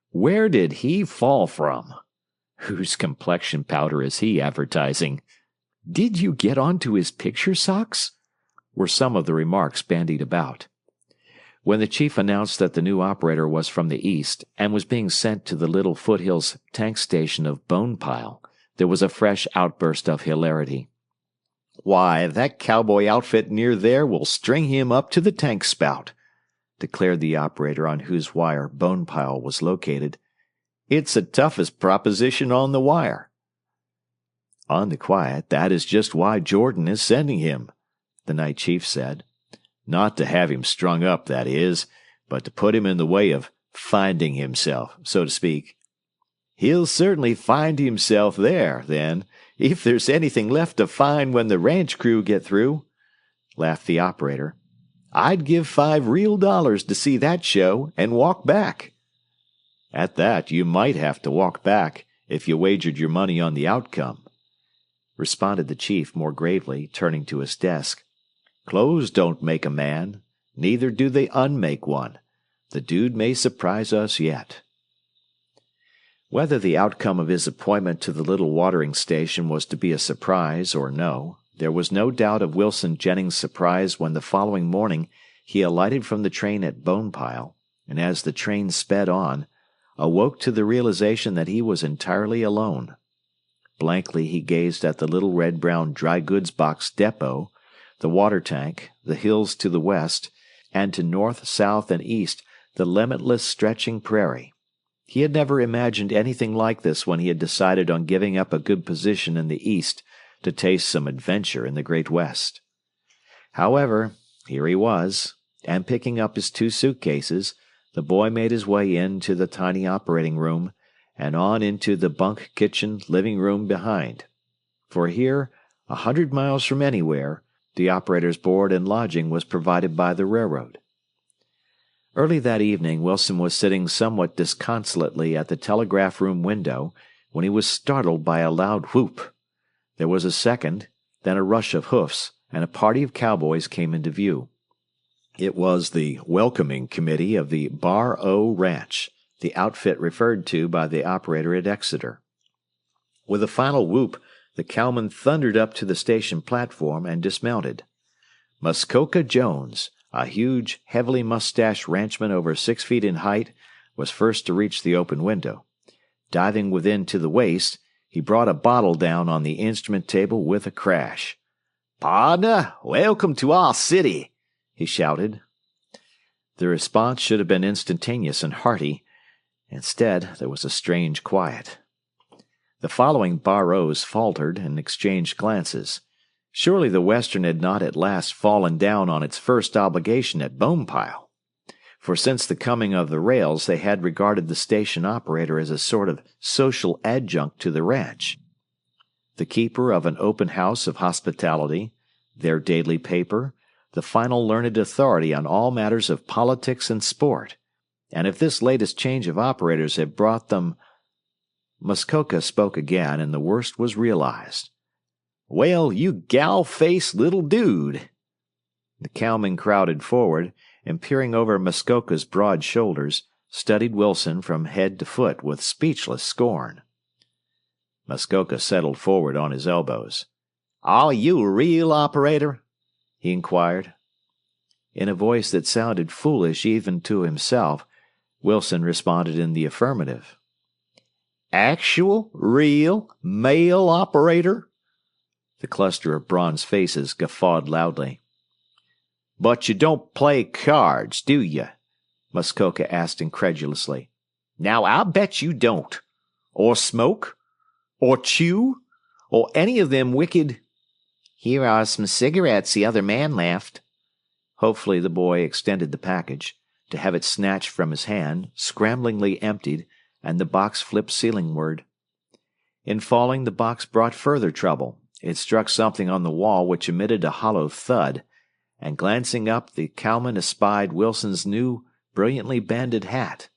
"Where did he fall from?" "Whose complexion powder is he advertising?" "Did you get onto his picture socks?" were some of the remarks bandied about. When the chief announced that the new operator was from the east and was being sent to the Little Foothills tank station of Bonepile, there was a fresh outburst of hilarity. "Why, that cowboy outfit near there will string him up to the tank spout," declared the operator on whose wire Bonepile was located. "It's the toughest proposition on the wire." "On the quiet, that is just why Jordan is sending him," the night chief said. "Not to have him strung up, that is, but to put him in the way of finding himself, so to speak." "He'll certainly find himself there, then, if there's anything left to find when the ranch crew get through," laughed the operator. "I'd give $5 to see that show and walk back." "At that, you might have to walk back if you wagered your money on the outcome," responded the chief more gravely, turning to his desk. "Clothes don't make a man, neither do they unmake one. The dude may surprise us yet." Whether the outcome of his appointment to the little watering station was to be a surprise or no, there was no doubt of Wilson Jennings' surprise when the following morning he alighted from the train at Bonepile, and as the train sped on, awoke to the realization that he was entirely alone. Blankly he gazed at the little red-brown dry goods box depot, the water tank, the hills to the west, and to north, south, and east the limitless stretching prairie. He had never imagined anything like this when he had decided on giving up a good position in the East to taste some adventure in the Great West. However, here he was, and picking up his 2 suitcases, the boy made his way into the tiny operating room and on into the bunk kitchen living room behind. For here, 100 miles from anywhere, the operator's board and lodging was provided by the railroad. Early that evening, Wilson was sitting somewhat disconsolately at the telegraph room window when he was startled by a loud whoop. There was a second, then a rush of hoofs, and a party of cowboys came into view. It was the welcoming committee of the Bar O Ranch, the outfit referred to by the operator at Exeter. With a final whoop, the cowmen thundered up to the station platform and dismounted. Muskoka Jones, a huge, heavily mustached ranchman over 6 feet in height, was first to reach the open window. Diving within to the waist, he brought a bottle down on the instrument table with a crash. "Pardner, welcome to our city," he shouted. The response should have been instantaneous and hearty. Instead, there was a strange quiet. The following Barrows faltered and exchanged glances. Surely the Western had not at last fallen down on its first obligation at Bonepile. For since the coming of the rails they had regarded the station operator as a sort of social adjunct to the ranch. the keeper of an open house of hospitality, their daily paper, the final learned authority on all matters of politics and sport. And if this latest change of operators had brought them— Muskoka spoke again, and the worst was realized. "Well, you gal-faced little dude!" The cowman crowded forward, and peering over Muskoka's broad shoulders, studied Wilson from head to foot with speechless scorn. Muskoka settled forward on his elbows. "Are you a real operator?" he inquired. In a voice that sounded foolish even to himself, Wilson responded in the affirmative. "Actual, real, male operator?" The cluster of bronze faces guffawed loudly. "But you don't play cards, do you?" Muskoka asked incredulously. "Now, I'll bet you don't. Or smoke? Or chew? Or any of them wicked—" "Here are some cigarettes," the other man laughed. Hopefully the boy extended the package, to have it snatched from his hand, scramblingly emptied, and the box flipped ceilingward. In falling, the box brought further trouble. It struck something on the wall which emitted a hollow thud, and glancing up, the cowman espied Wilson's new, brilliantly banded hat.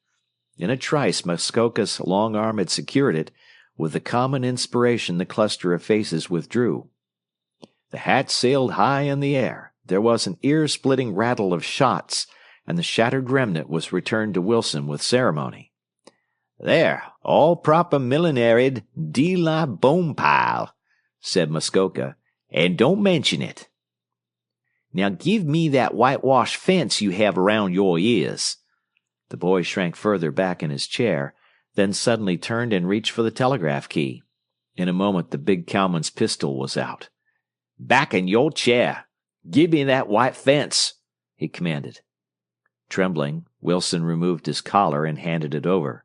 In a trice, Muskoka's long arm had secured it. With the common inspiration, the cluster of faces withdrew. The hat sailed high in the air. There was an ear-splitting rattle of shots, and the shattered remnant was returned to Wilson with ceremony. "There, all proper millinaried, de la bone pile," said Muskoka, "and don't mention it. Now give me that whitewash fence you have around your ears." The boy shrank further back in his chair, then suddenly turned and reached for the telegraph key. In a moment the big cowman's pistol was out. "Back in your chair. Give me that white fence," he commanded. Trembling, Wilson removed his collar and handed it over.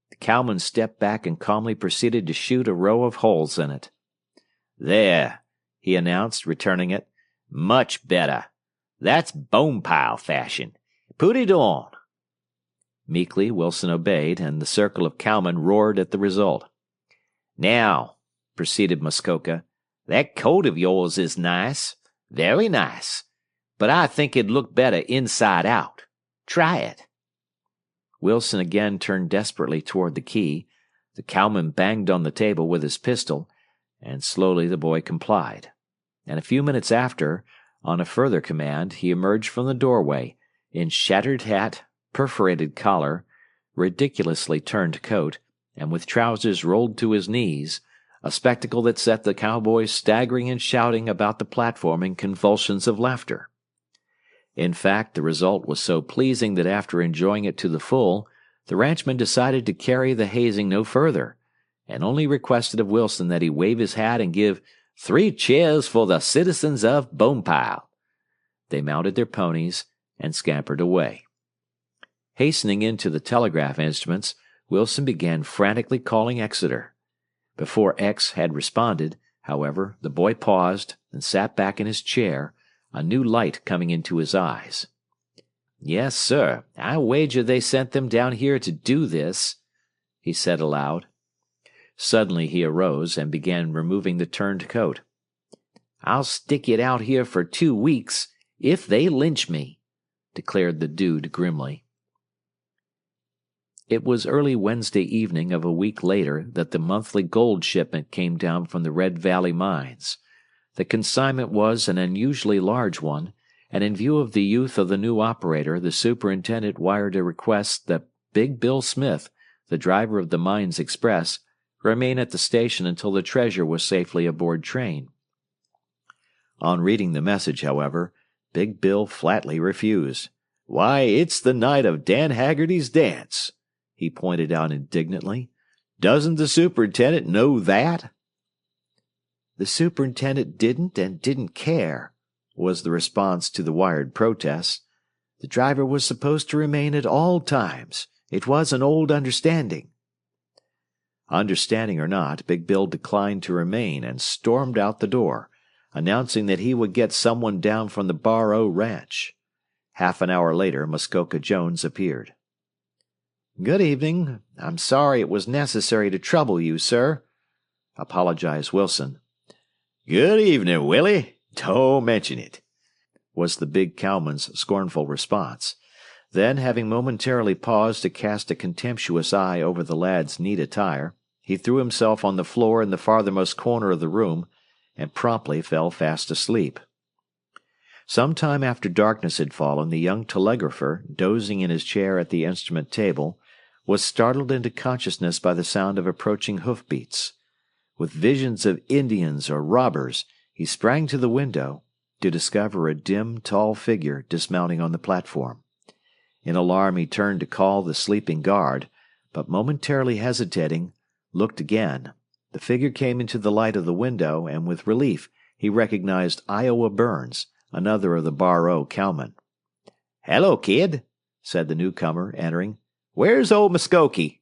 The cowman stepped back and calmly proceeded to shoot a row of holes in it. "There," he announced, returning it. "Much better. That's bone pile fashion. Put it on." Meekly Wilson obeyed, and the circle of cowmen roared at the result. "Now," proceeded Muskoka, "that coat of yours is nice. Very nice. But I think it'd look better inside out. Try it." Wilson again turned desperately toward the key. The cowman banged on the table with his pistol, and slowly the boy complied. And a few minutes after, on a further command, he emerged from the doorway, in shattered hat, perforated collar, ridiculously turned coat, and with trousers rolled to his knees, a spectacle that set the cowboys staggering and shouting about the platform in convulsions of laughter. In fact, the result was so pleasing that after enjoying it to the full, the ranchman decided to carry the hazing no further, and only requested of Wilson that he wave his hat and give 3 cheers for the citizens of Bonepile. They mounted their ponies and scampered away. Hastening into the telegraph instruments, Wilson began frantically calling Exeter. Before X had responded, however, the boy paused and sat back in his chair, a new light coming into his eyes. "Yes, sir, I wager they sent them down here to do this," he said aloud. Suddenly he arose and began removing the turned coat. "I'll stick it out here for 2 weeks, if they lynch me," declared the dude grimly. It was early Wednesday evening of a week later that the monthly gold shipment came down from the Red Valley mines. The consignment was an unusually large one, and in view of the youth of the new operator, the superintendent wired a request that Big Bill Smith, the driver of the mines express, remain at the station until the treasure was safely aboard train. On reading the message, however, Big Bill flatly refused. "Why, it's the night of Dan Haggerty's dance," he pointed out indignantly. "Doesn't the superintendent know that?" "The superintendent didn't and didn't care," was the response to the wired protest. "The driver was supposed to remain at all times. It was an old understanding." Understanding or not, Big Bill declined to remain and stormed out the door, announcing that he would get someone down from the Bar O ranch. Half an hour later, Muskoka Jones appeared. "Good evening. I'm sorry it was necessary to trouble you, sir." apologized Wilson. Good evening, Willie. Don't mention it, was the big cowman's scornful response. Then, having momentarily paused to cast a contemptuous eye over the lad's neat attire, he threw himself on the floor in the farthermost corner of the room and promptly fell fast asleep. Some time after darkness had fallen, the young telegrapher, dozing in his chair at the instrument table, was startled into consciousness by the sound of approaching hoofbeats. With visions of Indians or robbers, he sprang to the window to discover a dim, tall figure dismounting on the platform. In alarm he turned to call the sleeping guard, but momentarily hesitating, looked again. The figure came into the light of the window, and with relief he recognized Iowa Burns, another of the Bar O cowmen. "Hello, kid," said the newcomer, entering. "Where's old Muskoke?"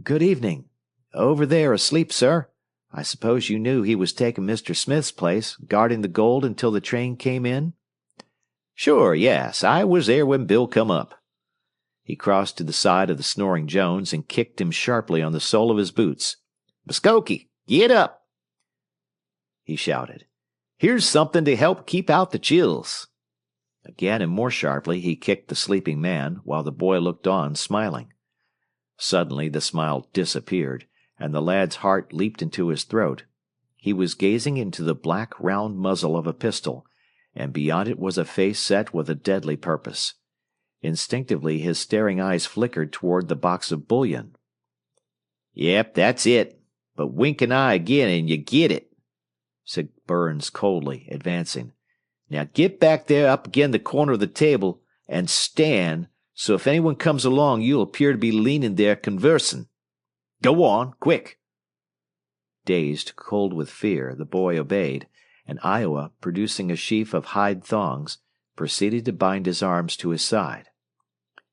"Good evening. Over there asleep, sir. I suppose you knew he was taking Mr. Smith's place, guarding the gold until the train came in?" "Sure, yes. I was there when Bill come up." He crossed to the side of the snoring Jones and kicked him sharply on the sole of his boots. "Muskoke, get up," he shouted. "Here's something to help keep out the chills." Again and more sharply he kicked the sleeping man, while the boy looked on, smiling. Suddenly the smile disappeared, and the lad's heart leaped into his throat. He was gazing into the black, round muzzle of a pistol, and beyond it was a face set with a deadly purpose. Instinctively his staring eyes flickered toward the box of bullion. "Yep, that's it. But wink an eye again and you get it," said Burns coldly, advancing. "Now get back there up again the corner of the table and stand so if anyone comes along you'll appear to be leaning there conversing. Go on, quick." Dazed, cold with fear, the boy obeyed, and Iowa, producing a sheaf of hide thongs, proceeded to bind his arms to his side.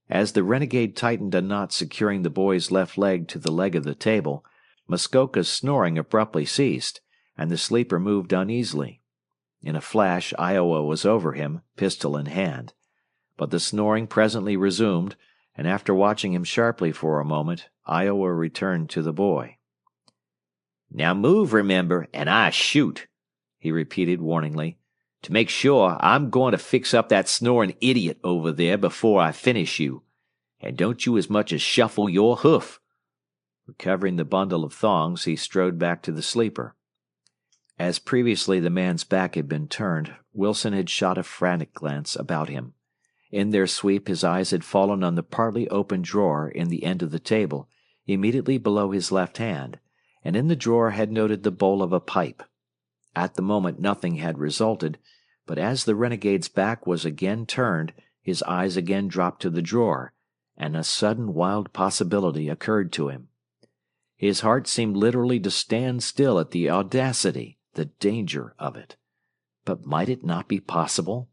As the renegade tightened a knot securing the boy's left leg to the leg of the table, Muskoka's snoring abruptly ceased, and the sleeper moved uneasily. In a flash Iowa was over him, pistol in hand. But the snoring presently resumed, and after watching him sharply for a moment, Iowa returned to the boy. "Now move, remember, and I shoot," he repeated warningly. "To make sure, I'm going to fix up that snoring idiot over there before I finish you. And don't you as much as shuffle your hoof." Recovering the bundle of thongs, he strode back to the sleeper. As previously the man's back had been turned, Wilson had shot a frantic glance about him. In their sweep his eyes had fallen on the partly open drawer in the end of the table, immediately below his left hand, and in the drawer had noted the bowl of a pipe. At the moment nothing had resulted, but as the renegade's back was again turned, his eyes again dropped to the drawer, and a sudden wild possibility occurred to him. His heart seemed literally to stand still at the audacity, the danger of it. But might it not be possible?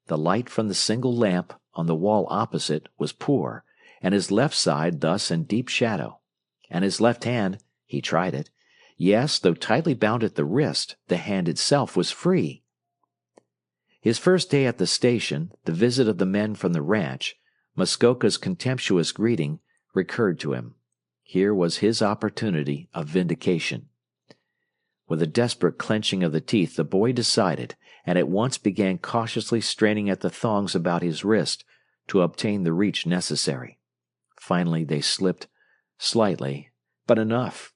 The light from the single lamp on the wall opposite was poor, and his left side thus in deep shadow. And his left hand, he tried it. Yes, though tightly bound at the wrist, the hand itself was free. His first day at the station, the visit of the men from the ranch, Muskoka's contemptuous greeting, recurred to him. Here was his opportunity of vindication. With a desperate clenching of the teeth, the boy decided, and at once began cautiously straining at the thongs about his wrist to obtain the reach necessary. Finally they slipped, slightly, but enough.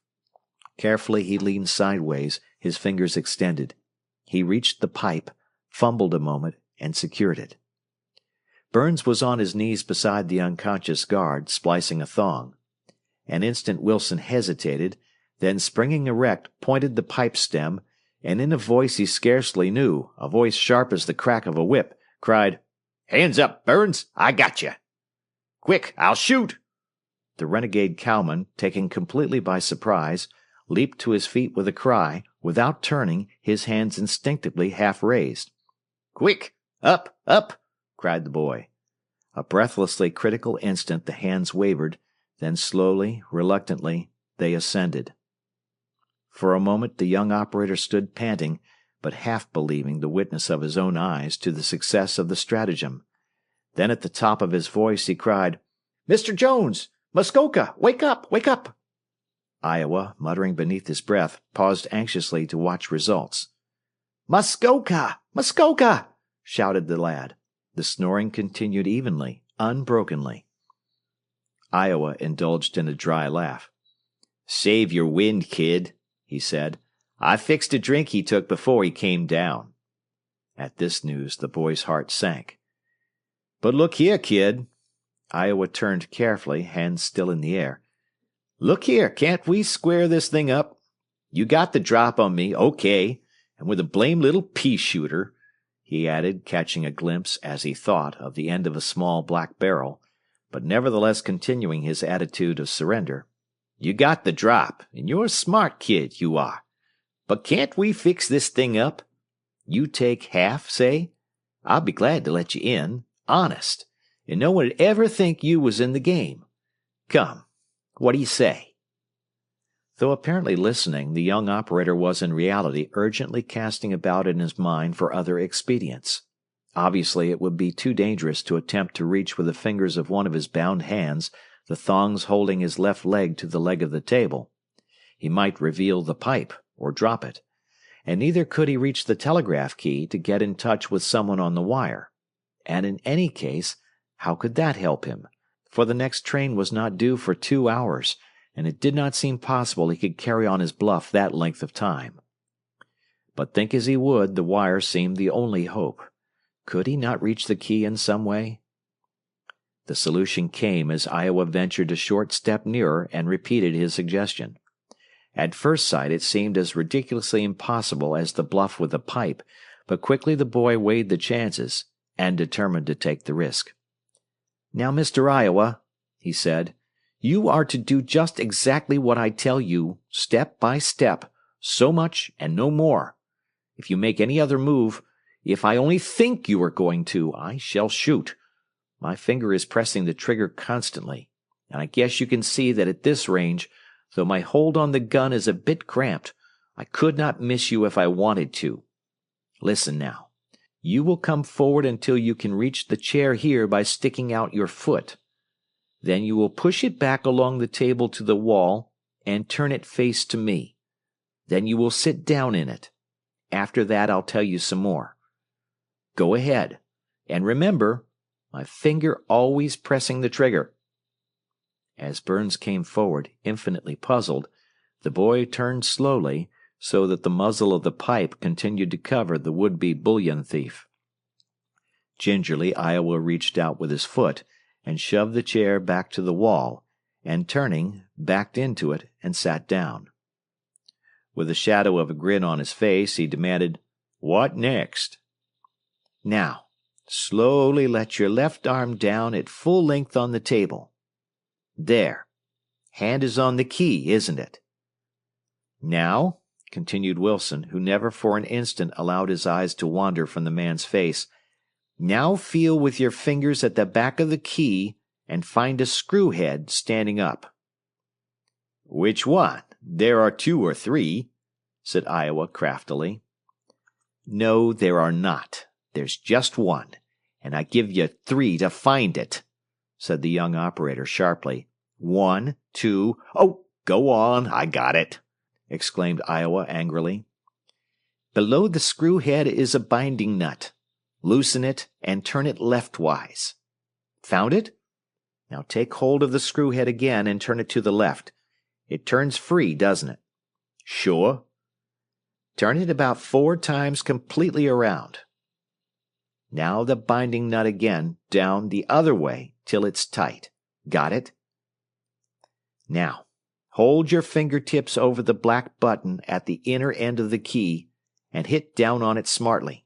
Carefully he leaned sideways, his fingers extended. He reached the pipe, fumbled a moment, and secured it. Burns was on his knees beside the unconscious guard, splicing a thong. An instant Wilson hesitated, then springing erect, pointed the pipe stem, and in a voice he scarcely knew, a voice sharp as the crack of a whip, cried, "Hands up, Burns! I got you! Quick, I'll shoot!" The renegade cowman, taken completely by surprise, leaped to his feet with a cry, without turning, his hands instinctively half raised. "Quick! Up! Up!" cried the boy. A breathlessly critical instant the hands wavered, then slowly, reluctantly, they ascended. For a moment the young operator stood panting, but half believing the witness of his own eyes to the success of the stratagem. Then at the top of his voice he cried, "Mr. Jones! Muskoka! Wake up! Wake up!" Iowa, muttering beneath his breath, paused anxiously to watch results. Muskoka! Muskoka! shouted the lad. The snoring continued evenly, unbrokenly. Iowa indulged in a dry laugh. Save your wind, kid, he said. I fixed a drink he took before he came down. At this news, the boy's heart sank. But look here, kid. Iowa turned carefully, hands still in the air. Look here, can't we square this thing up? You got the drop on me, okay, and with a blame little pea-shooter, he added, catching a glimpse, as he thought, of the end of a small black barrel, but nevertheless continuing his attitude of surrender. You got the drop, and you're a smart kid, you are. But can't we fix this thing up? You take half, say? I'll be glad to let you in, honest, and no one'd ever think you was in the game. Come, what do you say? Though apparently listening, the young operator was in reality urgently casting about in his mind for other expedients. Obviously, it would be too dangerous to attempt to reach with the fingers of one of his bound hands the thongs holding his left leg to the leg of the table. He might reveal the pipe, or drop it, and neither could he reach the telegraph key to get in touch with someone on the wire. And in any case, how could that help him? For the next train was not due for 2 hours, and it did not seem possible he could carry on his bluff that length of time. But think as he would, the wire seemed the only hope. Could he not reach the key in some way? The solution came as Iowa ventured a short step nearer and repeated his suggestion. At first sight it seemed as ridiculously impossible as the bluff with the pipe, but quickly the boy weighed the chances, and determined to take the risk. "Now, Mr. Iowa," he said, "you are to do just exactly what I tell you, step by step, so much and no more. If you make any other move, if I only think you are going to, I shall shoot. My finger is pressing the trigger constantly, and I guess you can see that at this range, though my hold on the gun is a bit cramped, I could not miss you if I wanted to. Listen now. You will come forward until you can reach the chair here by sticking out your foot. Then you will push it back along the table to the wall and turn it face to me. Then you will sit down in it. After that I'll tell you some more. Go ahead, and remember, my finger always pressing the trigger." As Burns came forward, infinitely puzzled, the boy turned slowly, so that the muzzle of the pipe continued to cover the would-be bullion thief. Gingerly Iowa reached out with his foot and shoved the chair back to the wall, and turning, backed into it and sat down. With the shadow of a grin on his face, he demanded, "What next?" "Now, slowly let your left arm down at full length on the table. There. Hand is on the key, isn't it? Now," continued Wilson, who never for an instant allowed his eyes to wander from the man's face, "now feel with your fingers at the back of the key and find a screw head standing up." "Which one? There are 2 or 3, said Iowa craftily. "No, there are not. There's just one, and I give you 3 to find it," said the young operator sharply. 1, 2, "Oh, go on, I got it," exclaimed Iowa angrily. "Below the screw head is a binding nut. Loosen it and turn it leftwise. Found it? Now take hold of the screw head again and turn it to the left. It turns free, doesn't it?" "Sure." "Turn it about 4 times completely around. Now the binding nut again, down the other way till it's tight. Got it? Now, hold your fingertips over the black button at the inner end of the key and hit down on it smartly."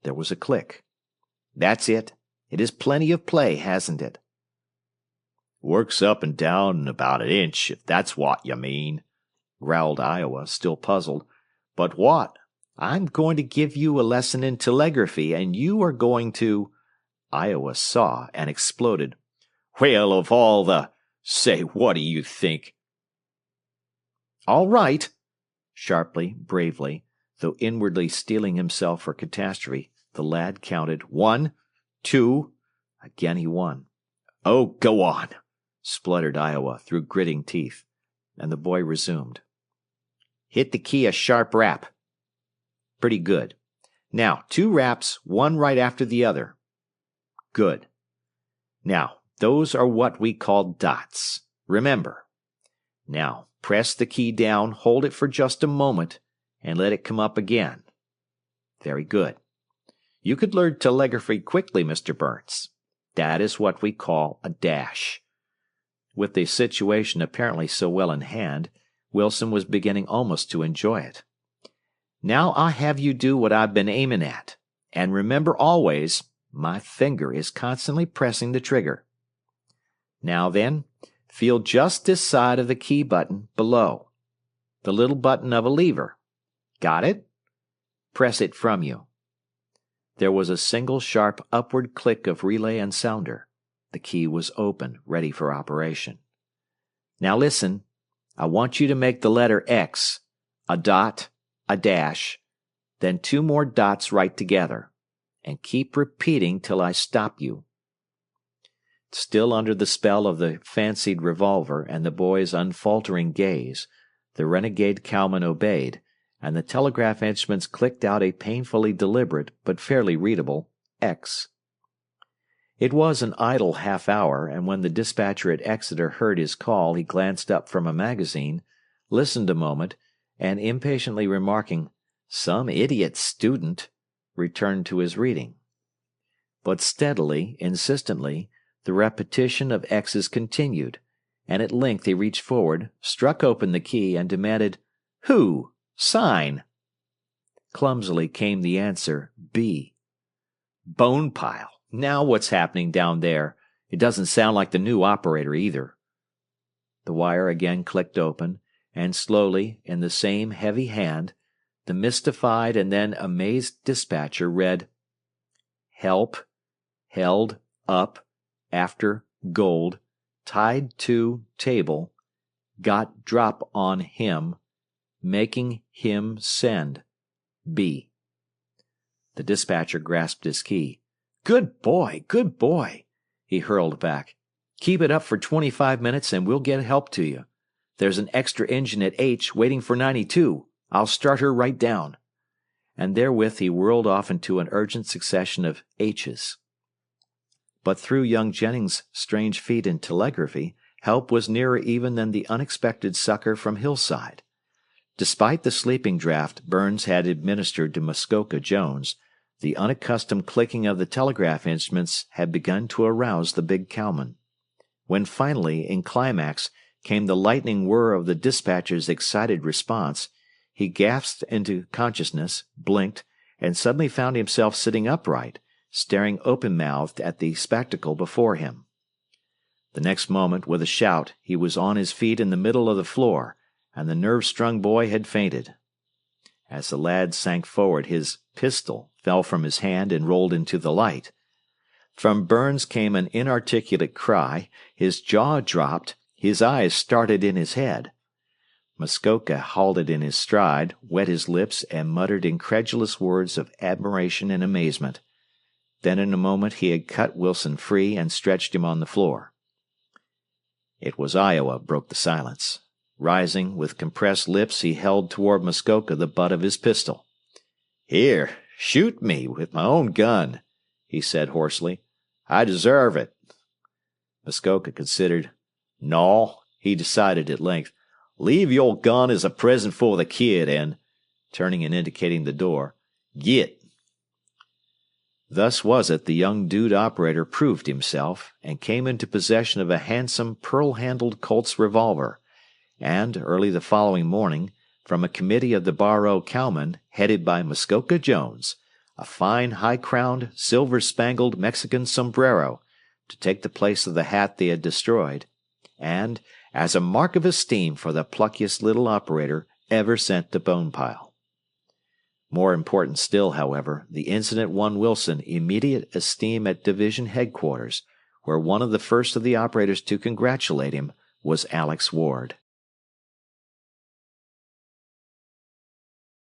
There was a click. "That's it. It is plenty of play, hasn't it?" "Works up and down about an inch, if that's what you mean," growled Iowa, still puzzled. "But what?" "I'm going to give you a lesson in telegraphy, and you are going to—" Iowa saw and exploded. "Well, of all the— Say, what do you think?" "All right," sharply, bravely, though inwardly steeling himself for catastrophe, the lad counted 1, 2. Again he won. "Oh, go on," spluttered Iowa through gritting teeth. and the boy resumed. Hit the key a sharp rap. Pretty good. Now, 2 raps, one right after the other. Good. Now, those are what we call dots. Remember. Now, press the key down, hold it for just a moment, and let it come up again. Very good. You could learn telegraphy quickly, Mr. Burns. That is what we call a dash. With the situation apparently so well in hand, Wilson was beginning almost to enjoy it. Now I'll have you do what I've been aiming at. And remember always, my finger is constantly pressing the trigger. Now then, feel just this side of the key button below. The little button of a lever. Got it? Press it from you. There was a single sharp upward click of relay and sounder. The key was open, ready for operation. Now listen, I want you to make the letter X, a dot, a dash, then 2 more dots right together, and keep repeating till I stop you. Still under the spell of the fancied revolver and the boy's unfaltering gaze, the renegade cowman obeyed, and the telegraph instruments clicked out a painfully deliberate but fairly readable X. It was an idle half-hour, and when the dispatcher at Exeter heard his call, he glanced up from a magazine, listened a moment, and impatiently remarking, "Some idiot student," returned to his reading. But steadily, insistently, the repetition of X's continued, and at length he reached forward, struck open the key, and demanded, "Who? Sign." Clumsily came the answer, B. Bone pile. Now what's happening down there? It doesn't sound like the new operator either. The wire again clicked open, and slowly, in the same heavy hand, the mystified and then amazed dispatcher read, "Help, held, up, after, gold, tied to, table, got drop on him, making him send, B." The dispatcher grasped his key. "Good boy, good boy," he hurled back. "Keep it up for 25 minutes and we'll get help to you. There's an extra engine at H waiting for 92. I'll start her right down." And therewith he whirled off into an urgent succession of H's. But through young Jennings' strange feat in telegraphy, help was nearer even than the unexpected succor from Hillside. Despite the sleeping draught Burns had administered to Muskoka Jones, the unaccustomed clicking of the telegraph instruments had begun to arouse the big cowman. When finally, in climax, came the lightning whir of the dispatcher's excited response, he gasped into consciousness, blinked, and suddenly found himself sitting upright, staring open-mouthed at the spectacle before him. The next moment, with a shout, he was on his feet in the middle of the floor, and the nerve-strung boy had fainted. As the lad sank forward, his pistol fell from his hand and rolled into the light. From Burns came an inarticulate cry, his jaw dropped, his eyes started in his head. Muskoka halted in his stride, wet his lips, and muttered incredulous words of admiration and amazement. Then in a moment he had cut Wilson free and stretched him on the floor. It was Iowa broke the silence. Rising, with compressed lips, he held toward Muskoka the butt of his pistol. "Here, shoot me with my own gun," he said hoarsely. "I deserve it." Muskoka considered. "No," he decided at length. "Leave your gun as a present for the kid, and," turning and indicating the door, "git." Thus was it the young dude operator proved himself, and came into possession of a handsome pearl-handled Colt's revolver, and, early the following morning, from a committee of the Bar-O cowmen, headed by Muskoka Jones, a fine high-crowned, silver-spangled Mexican sombrero, to take the place of the hat they had destroyed, and, as a mark of esteem for the pluckiest little operator ever sent to Bonepile. More important still, however, the incident won Wilson immediate esteem at division headquarters, where one of the first of the operators to congratulate him was Alex Ward.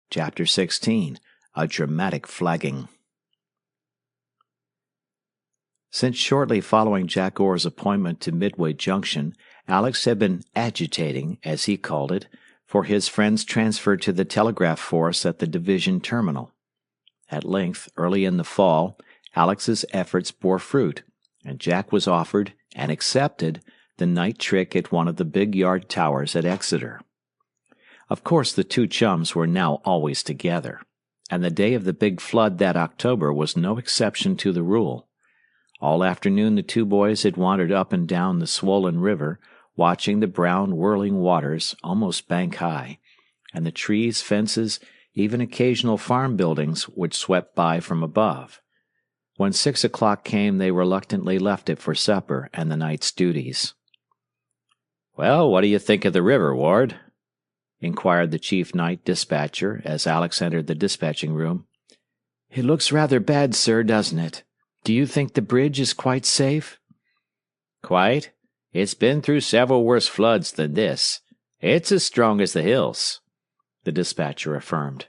Chapter 16. A Dramatic Flagging. Since shortly following Jack Orr's appointment to Midway Junction, Alex had been agitating, as he called it, for his friend's transfer to the telegraph force at the division terminal. At length, early in the fall, Alex's efforts bore fruit, and Jack was offered, and accepted, the night trick at one of the big yard towers at Exeter. Of course, the two chums were now always together, and the day of the big flood that October was no exception to the rule. All afternoon the two boys had wandered up and down the swollen river, watching the brown whirling waters almost bank-high, and the trees, fences, even occasional farm buildings which swept by from above. When 6 o'clock came, they reluctantly left it for supper and the night's duties. "Well, what do you think of the river, Ward?" inquired the chief night dispatcher as Alex entered the dispatching room. "It looks rather bad, sir, doesn't it? Do you think the bridge is quite safe?" "Quite. It's been through several worse floods than this. It's as strong as the hills," the dispatcher affirmed.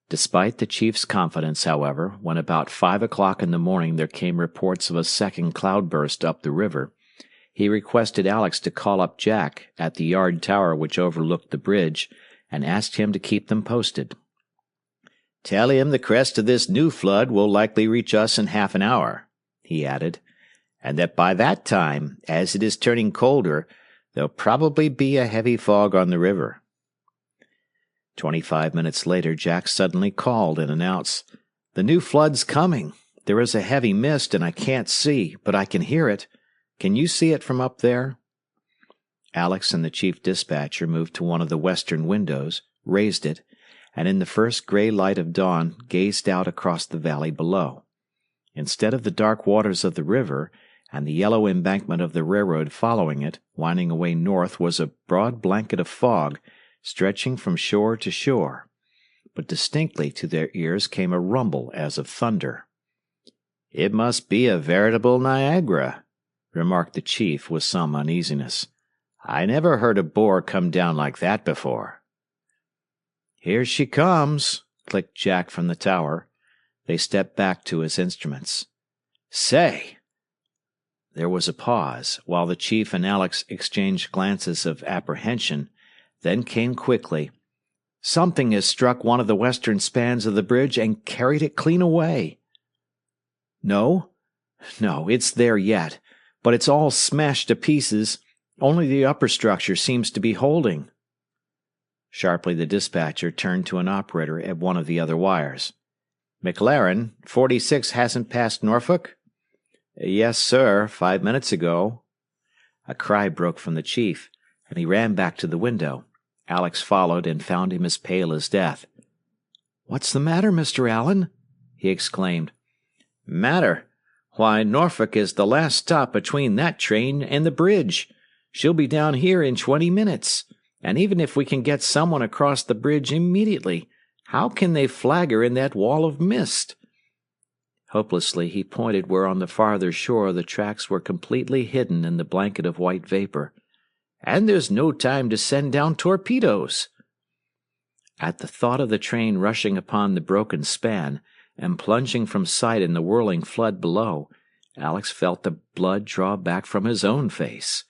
Despite the chief's confidence, however, when about 5 o'clock in the morning there came reports of a second cloudburst up the river, he requested Alex to call up Jack at the yard tower which overlooked the bridge, and asked him to keep them posted. "Tell him the crest of this new flood will likely reach us in half an hour," he added, "and that by that time, as it is turning colder, there'll probably be a heavy fog on the river." 25 minutes later, Jack suddenly called and announced, "The new flood's coming. There is a heavy mist, and I can't see, but I can hear it. Can you see it from up there?" Alex and the chief dispatcher moved to one of the western windows, raised it, and in the first gray light of dawn gazed out across the valley below. Instead of the dark waters of the river, and the yellow embankment of the railroad following it, winding away north, was a broad blanket of fog, stretching from shore to shore. But distinctly to their ears came a rumble as of thunder. "It must be a veritable Niagara," remarked the chief with some uneasiness. "I never heard a bore come down like that before." "Here she comes," clicked Jack from the tower. They stepped back to his instruments. "Say!" There was a pause, while the chief and Alex exchanged glances of apprehension, then came quickly, "Something has struck one of the western spans of the bridge and carried it clean away." No, it's there yet, but it's all smashed to pieces. Only the upper structure seems to be holding." Sharply the dispatcher turned to an operator at one of the other wires. "McLaren, 46 hasn't passed Norfolk?" "Yes, sir, 5 minutes ago." A cry broke from the chief, and he ran back to the window. Alex followed and found him as pale as death. "What's the matter, Mr. Allen?" he exclaimed. "Matter? Why, Norfolk is the last stop between that train and the bridge. She'll be down here in 20 minutes. And even if we can get someone across the bridge immediately, how can they flag her in that wall of mist?" Hopelessly he pointed where on the farther shore the tracks were completely hidden in the blanket of white vapor. "And there's no time to send down torpedoes." At the thought of the train rushing upon the broken span, and plunging from sight in the whirling flood below, Alex felt the blood draw back from his own face.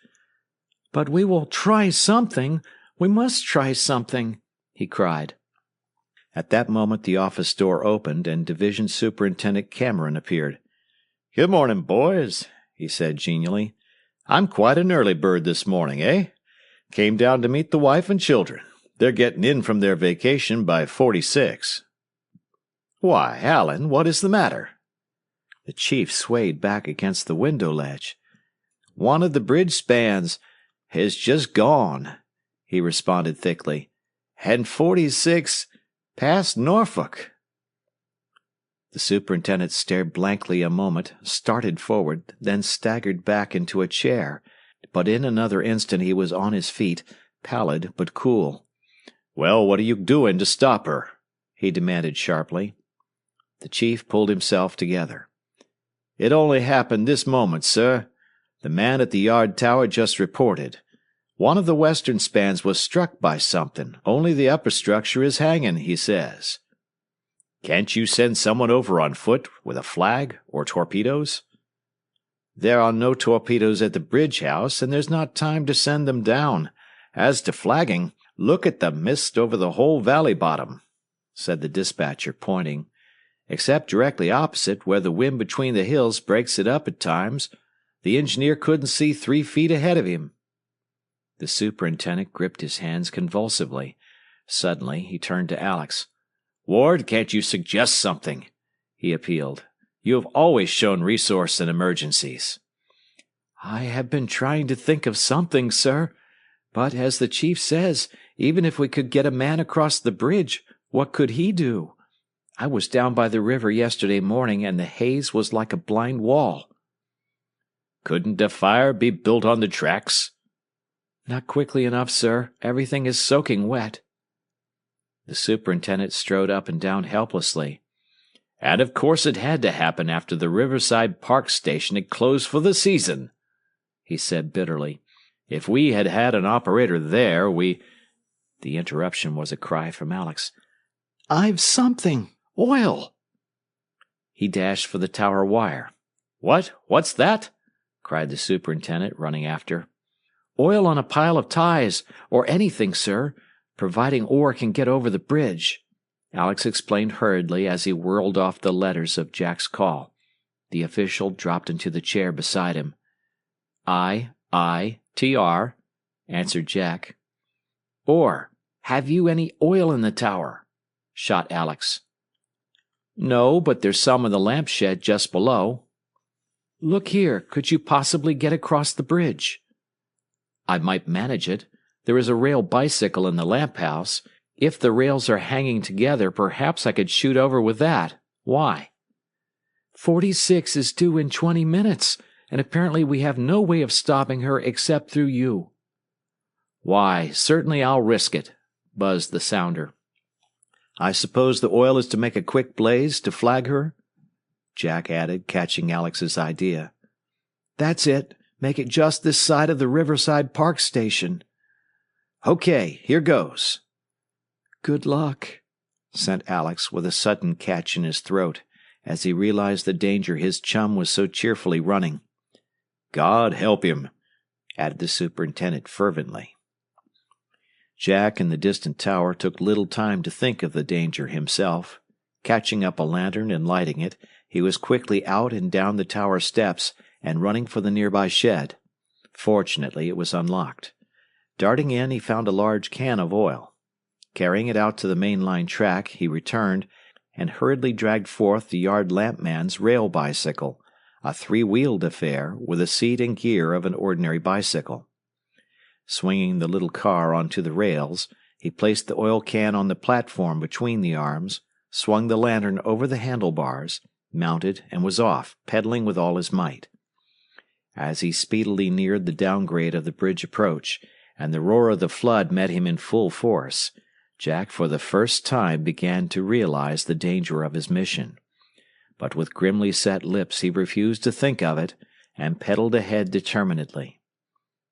"But we will try something. We must try something," he cried. At that moment the office door opened, and Division Superintendent Cameron appeared. "Good morning, boys," he said genially. "I'm quite an early bird this morning, eh? Came down to meet the wife and children. They're getting in from their vacation by 46. Why, Allen, what is the matter?" The chief swayed back against the window ledge. "One of the bridge spans has just gone," he responded thickly. "And 46 past Norfolk." The superintendent stared blankly a moment, started forward, then staggered back into a chair, but in another instant he was on his feet, pallid but cool. "Well, what are you doing to stop her?" he demanded sharply. The chief pulled himself together. "It only happened this moment, sir. The man at the yard tower just reported. One of the western spans was struck by something. Only the upper structure is hanging, he says." "Can't you send someone over on foot with a flag or torpedoes?" There are no torpedoes at the bridge house, and there's not time to send them down. As to flagging, look at the mist over the whole valley bottom," said the dispatcher, pointing. "Except directly opposite, where the wind between the hills breaks it up at times, the engineer couldn't see 3 feet ahead of him." The superintendent gripped his hands convulsively. Suddenly, he turned to Alex. "Ward, can't you suggest something?" he appealed. "You have always shown resource in emergencies." "I have been trying to think of something, sir. But, as the chief says, even if we could get a man across the bridge, what could he do? I was down by the river yesterday morning, and the haze was like a blind wall." "Couldn't a fire be built on the tracks?" "Not quickly enough, sir. Everything is soaking wet." The superintendent strode up and down helplessly. "And of course it had to happen after the Riverside Park station had closed for the season," he said bitterly. "If we had had an operator there, we—" The interruption was a cry from Alex. "I've something! Oil!" He dashed for the tower wire. "What? What's that?" cried the superintendent, running after. "Oil on a pile of ties, or anything, sir, providing ore can get over the bridge," Alex explained hurriedly as he whirled off the letters of Jack's call. The official dropped into the chair beside him. "I-I-T-R," answered Jack. "Ore. Have you any oil in the tower?" shot Alex. "No, but there's some in the lamp shed just below." "Look here, could you possibly get across the bridge?" "I might manage it. There is a rail bicycle in the lamp house. If the rails are hanging together, perhaps I could shoot over with that. Why?" 46 is due in 20 minutes, and apparently we have no way of stopping her except through you." "Why, certainly I'll risk it," buzzed the sounder. "I suppose the oil is to make a quick blaze to flag her?" Jack added, catching Alex's idea. "That's it. Make it just this side of the Riverside Park station." "Okay, here goes." "Good luck," sent Alex with a sudden catch in his throat as he realized the danger his chum was so cheerfully running. "God help him," added the superintendent fervently. Jack in the distant tower took little time to think of the danger himself. Catching up a lantern and lighting it, he was quickly out and down the tower steps and running for the nearby shed. Fortunately, it was unlocked. Darting in, he found a large can of oil. Carrying it out to the main line track, he returned and hurriedly dragged forth the yard lampman's rail bicycle, a 3-wheeled affair with the seat and gear of an ordinary bicycle. Swinging the little car onto the rails, he placed the oil can on the platform between the arms, swung the lantern over the handlebars, mounted, and was off, pedaling with all his might. As he speedily neared the downgrade of the bridge approach, and the roar of the flood met him in full force, Jack for the first time began to realize the danger of his mission. But with grimly set lips he refused to think of it, and pedaled ahead determinedly.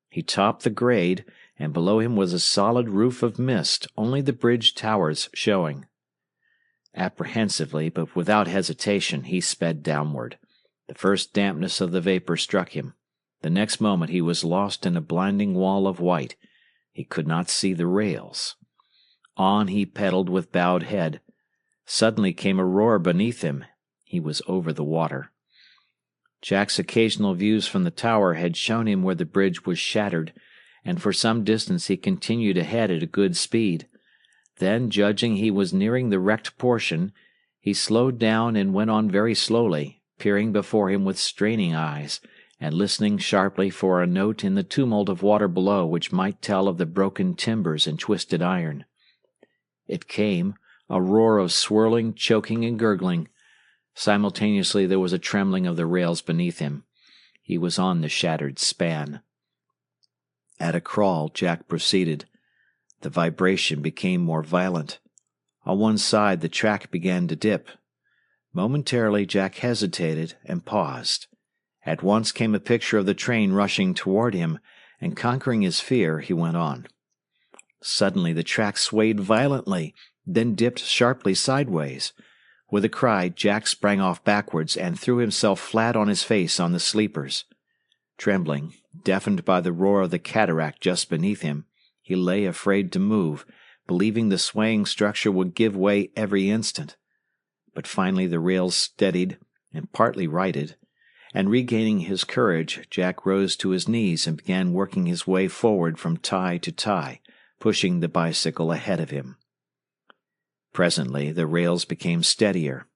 He topped the grade, and below him was a solid roof of mist, only the bridge towers showing. Apprehensively, but without hesitation, he sped downward. The first dampness of the vapor struck him. The next moment he was lost in a blinding wall of white. He could not see the rails. On he pedaled with bowed head. Suddenly came a roar beneath him. He was over the water. Jack's occasional views from the tower had shown him where the bridge was shattered, and for some distance he continued ahead at a good speed. Then, judging he was nearing the wrecked portion, he slowed down and went on very slowly, peering before him with straining eyes, and listening sharply for a note in the tumult of water below which might tell of the broken timbers and twisted iron. It came, a roar of swirling, choking, and gurgling. Simultaneously there was a trembling of the rails beneath him. He was on the shattered span. At a crawl, Jack proceeded. The vibration became more violent. On one side the track began to dip. Momentarily Jack hesitated and paused. At once came a picture of the train rushing toward him, and conquering his fear, he went on. Suddenly the track swayed violently, then dipped sharply sideways. With a cry, Jack sprang off backwards and threw himself flat on his face on the sleepers. Trembling, deafened by the roar of the cataract just beneath him, he lay afraid to move, believing the swaying structure would give way every instant. But finally the rails steadied and partly righted, and regaining his courage, Jack rose to his knees and began working his way forward from tie to tie, pushing the bicycle ahead of him. Presently the rails became steadier.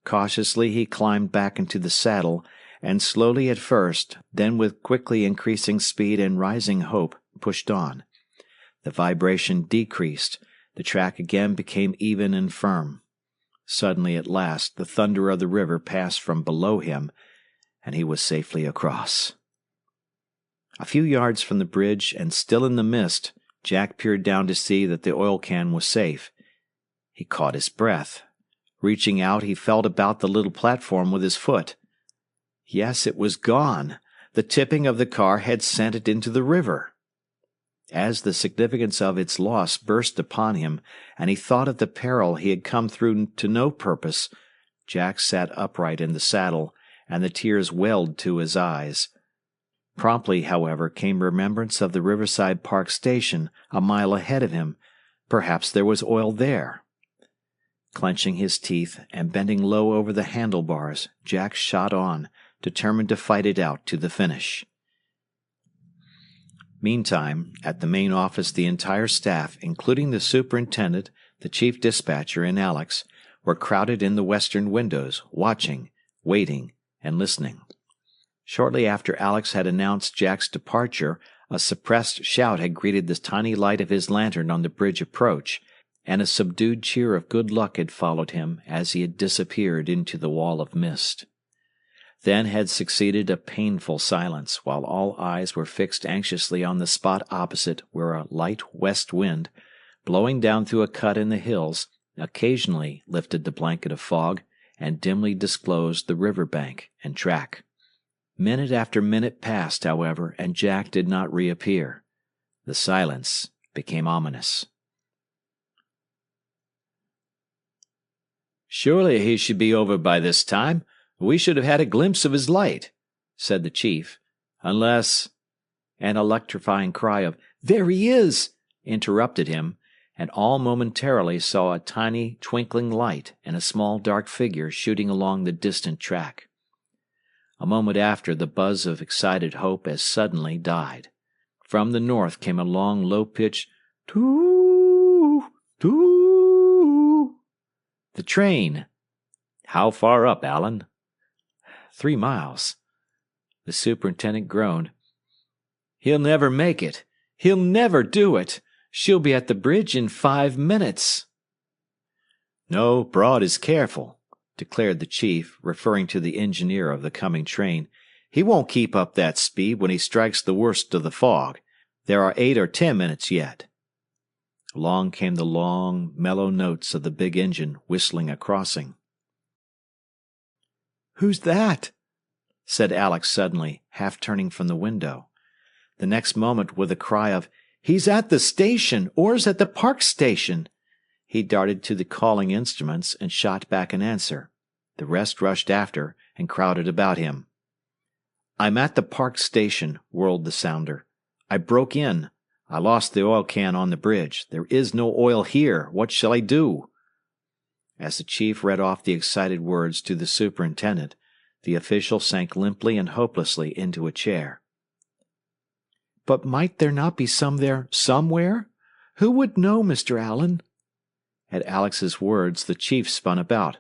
Cautiously he climbed back into the saddle, and slowly at first, then with quickly increasing speed and rising hope, pushed on. The vibration decreased, the track again became even and firm. Suddenly at last the thunder of the river passed from below him, and he was safely across. A few yards from the bridge, and still in the mist, Jack peered down to see that the oil can was safe. He caught his breath. Reaching out, he felt about the little platform with his foot. Yes, it was gone. The tipping of the car had sent it into the river. As the significance of its loss burst upon him, and he thought of the peril he had come through to no purpose, Jack sat upright in the saddle, and the tears welled to his eyes. Promptly, however, came remembrance of the Riverside Park station a mile ahead of him. Perhaps there was oil there. Clenching his teeth and bending low over the handlebars, Jack shot on, determined to fight it out to the finish. Meantime, at the main office the entire staff, including the superintendent, the chief dispatcher, and Alex, were crowded in the western windows, watching, waiting, and listening. Shortly after Alex had announced Jack's departure, a suppressed shout had greeted the tiny light of his lantern on the bridge approach, and a subdued cheer of good luck had followed him as he had disappeared into the wall of mist. Then had succeeded a painful silence, while all eyes were fixed anxiously on the spot opposite where a light west wind, blowing down through a cut in the hills, occasionally lifted the blanket of fog and dimly disclosed the river bank and track. Minute after minute passed, however, and Jack did not reappear. The silence became ominous. "Surely he should be over by this time. We should have had a glimpse of his light," said the chief, "unless—" An electrifying cry of, "There he is!" interrupted him, and all momentarily saw a tiny twinkling light and a small dark figure shooting along the distant track. A moment after, the buzz of excited hope as suddenly died. From the north came a long, low-pitched "too, too." "The train." "How far up, Allen?" 3 miles. The superintendent groaned. "He'll never make it. He'll never do it. She'll be at the bridge in 5 minutes." "No, Broad is careful," declared the chief, referring to the engineer of the coming train. "He won't keep up that speed when he strikes the worst of the fog. There are 8 or 10 minutes yet." Along came the long, mellow notes of the big engine whistling a crossing. "Who's that?" said Alex suddenly, half turning from the window. The next moment, with a cry of, "He's at the station! Orr's at the Park station!" he darted to the calling instruments and shot back an answer. The rest rushed after and crowded about him. "I'm at the Park station," whirled the sounder. "I broke in. I lost the oil can on the bridge. There is no oil here. What shall I do?" As the chief read off the excited words to the superintendent, the official sank limply and hopelessly into a chair. "But might there not be some there somewhere? Who would know, Mr. Allen?" At Alex's words, the chief spun about.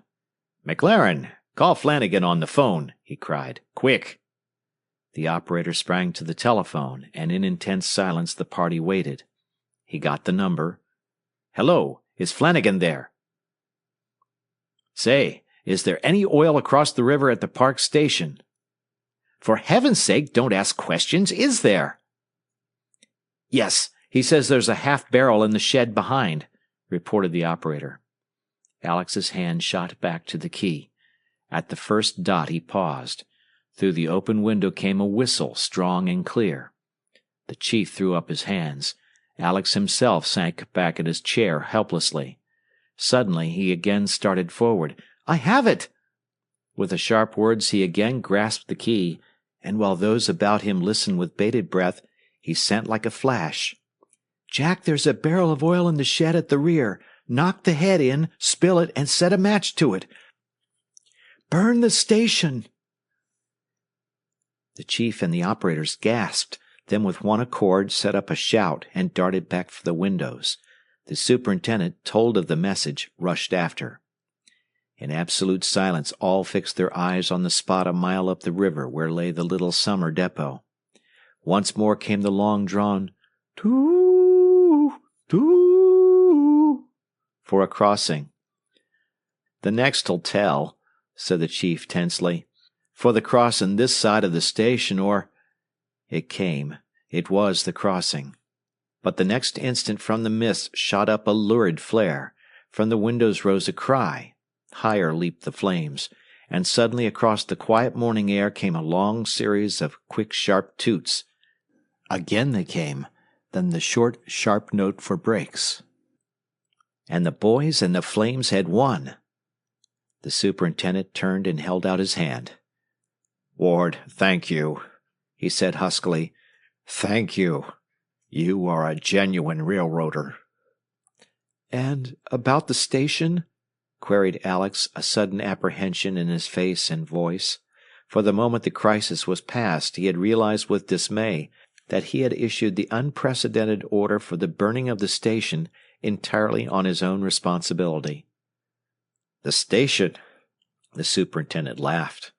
"McLaren, call Flanagan on the phone," he cried. "Quick!" The operator sprang to the telephone, and in intense silence the party waited. He got the number. "Hello, is Flanagan there?" "Say, is there any oil across the river at the Park station?" "For heaven's sake, don't ask questions. Is there?" "Yes, he says there's a half-barrel in the shed behind," reported the operator. Alex's hand shot back to the key. At the first dot he paused. Through the open window came a whistle, strong and clear. The chief threw up his hands. Alex himself sank back in his chair helplessly. Suddenly he again started forward. "I have it!" With the sharp words he again grasped the key. and while those about him listened with bated breath, he sent like a flash, "Jack, there's a barrel of oil in the shed at the rear. Knock the head in, spill it, and set a match to it. Burn the station!" The chief and the operators gasped, then with one accord set up a shout and darted back for the windows. The superintendent, told of the message, rushed after. In absolute silence, all fixed their eyes on the spot a mile up the river where lay the little summer depot. Once more came the long-drawn "too, too" for a crossing. "The next'll tell," said the chief tensely, "for the crossing this side of the station, or—" It came. It was the crossing. But the next instant from the mist shot up a lurid flare. From the windows rose a cry. Higher leaped the flames, and suddenly across the quiet morning air came a long series of quick, sharp toots. Again they came, then the short, sharp note for brakes. And the boys and the flames had won. The superintendent turned and held out his hand. "Ward, thank you," he said huskily. "Thank you. You are a genuine railroader." "And about the station?" queried Alex, a sudden apprehension in his face and voice. For the moment the crisis was past, he had realized with dismay that he had issued the unprecedented order for the burning of the station entirely on his own responsibility. "The station?" The superintendent laughed.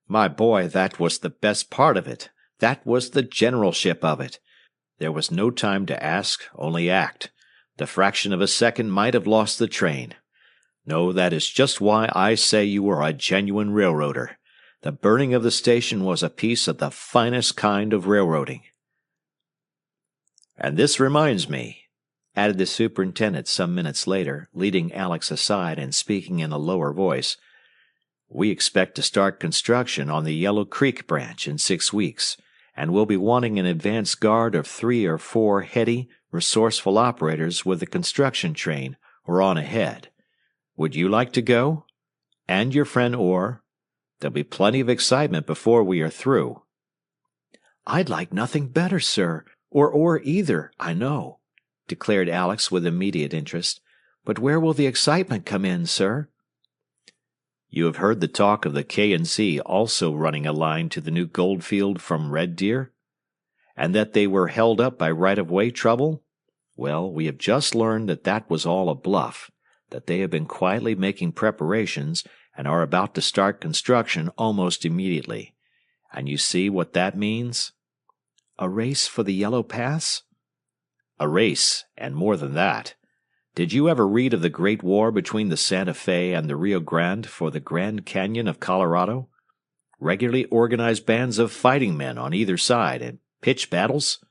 "My boy, that was the best part of it. That was the generalship of it. There was no time to ask, only act. The fraction of a second might have lost the train. No, that is just why I say you are a genuine railroader. The burning of the station was a piece of the finest kind of railroading." "And this reminds me," added the superintendent some minutes later, leading Alex aside and speaking in a lower voice, "we expect to start construction on the Yellow Creek branch in 6 weeks, and we'll be wanting an advance guard of 3 or 4 heady, resourceful operators with the construction train or on ahead. Would you like to go? And your friend Orr? There'll be plenty of excitement before we are through." "I'd like nothing better, sir, or either, I know," declared Alex with immediate interest. "But where will the excitement come in, sir?" "You have heard the talk of the K&Z also running a line to the new goldfield from Red Deer? And that they were held up by right-of-way trouble? Well, we have just learned that that was all a bluff, that they have been quietly making preparations and are about to start construction almost immediately. And you see what that means?" "A race for the Yellow Pass?" "A race, and more than that. Did you ever read of the Great War between the Santa Fe and the Rio Grande for the Grand Canyon of Colorado? Regularly organized bands of fighting men on either side, and pitched battles?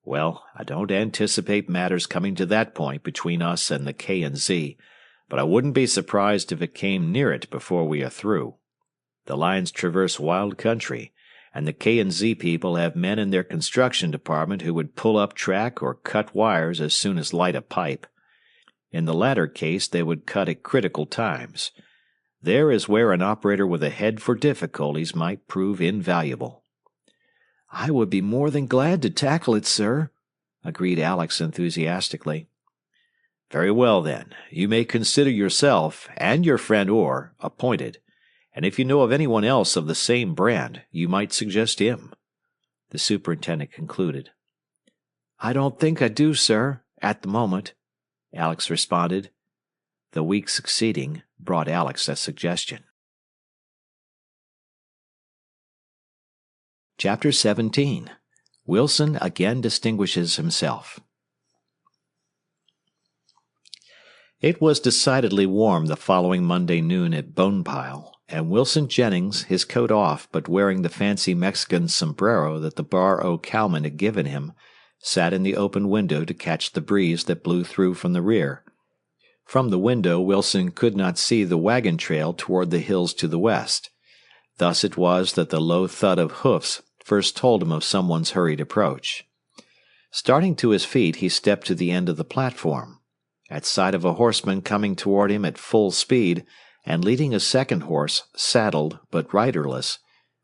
Well, I don't anticipate matters coming to that point between us and the K&Z, but I wouldn't be surprised if it came near it before we are through. The lines traverse wild country, and the K&Z people have men in their construction department who would pull up track or cut wires as soon as light a pipe. In the latter case, they would cut at critical times. There is where an operator with a head for difficulties might prove invaluable." "I would be more than glad to tackle it, sir," agreed Alex enthusiastically. "Very well, then. You may consider yourself, and your friend Orr, appointed, and if you know of anyone else of the same brand, you might suggest him," the superintendent concluded. "I don't think I do, sir, at the moment," Alex responded. The week succeeding brought Alex a suggestion. Chapter 17. Wilson again distinguishes himself. It was decidedly warm the following Monday noon at Bonepile, and Wilson Jennings, his coat off but wearing the fancy Mexican sombrero that the Bar O cowman had given him, sat in the open window to catch the breeze that blew through from the rear. From the window Wilson could not see the wagon trail toward the hills to the west. Thus it was that the low thud of hoofs first told him of someone's hurried approach. Starting to his feet, he stepped to the end of the platform. At sight of a horseman coming toward him at full speed, and leading a second horse, saddled but riderless,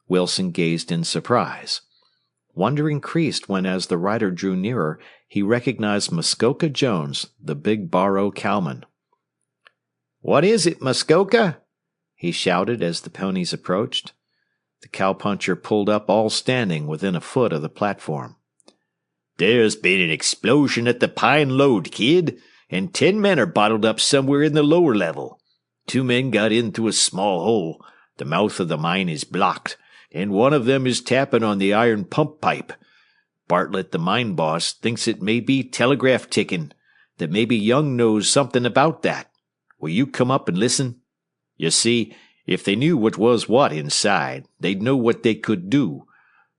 Wilson gazed in surprise. Wonder increased when, as the rider drew nearer, he recognized Muskoka Jones, the big Barrow cowman. "What is it, Muskoka?" he shouted as the ponies approached. The cowpuncher pulled up all standing within a foot of the platform. "There's been an explosion at the Pine Lode, kid, and 10 men are bottled up somewhere in the lower level. 2 men got in through a small hole. The mouth of the mine is blocked, and one of them is tapping on the iron pump pipe. Bartlett, the mine boss, thinks it may be telegraph ticking, that maybe Young knows something about that. Will you come up and listen? You see, if they knew what was what inside, they'd know what they could do.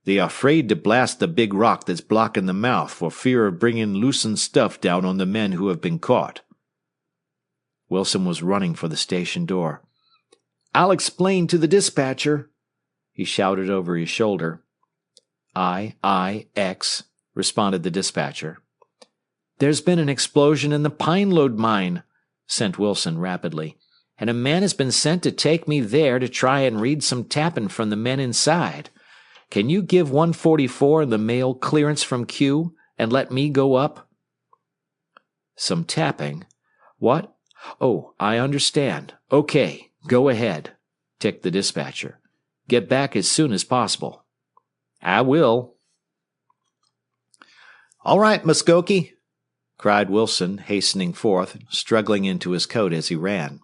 They are afraid to blast the big rock that's blocking the mouth for fear of bringing loosened stuff down on the men who have been caught." Wilson was running for the station door. "I'll explain to the dispatcher," he shouted over his shoulder. "I-I-X," responded the dispatcher. "There's been an explosion in the Pine Lode mine," sent Wilson rapidly, "and a man has been sent to take me there to try and read some tapping from the men inside. Can you give 144 and the mail clearance from Q and let me go up?" "Some tapping? What? Oh, I understand. Okay, go ahead," ticked the dispatcher. "Get back as soon as possible." "I will." "All right, Muskoke," cried Wilson, hastening forth, struggling into his coat as he ran.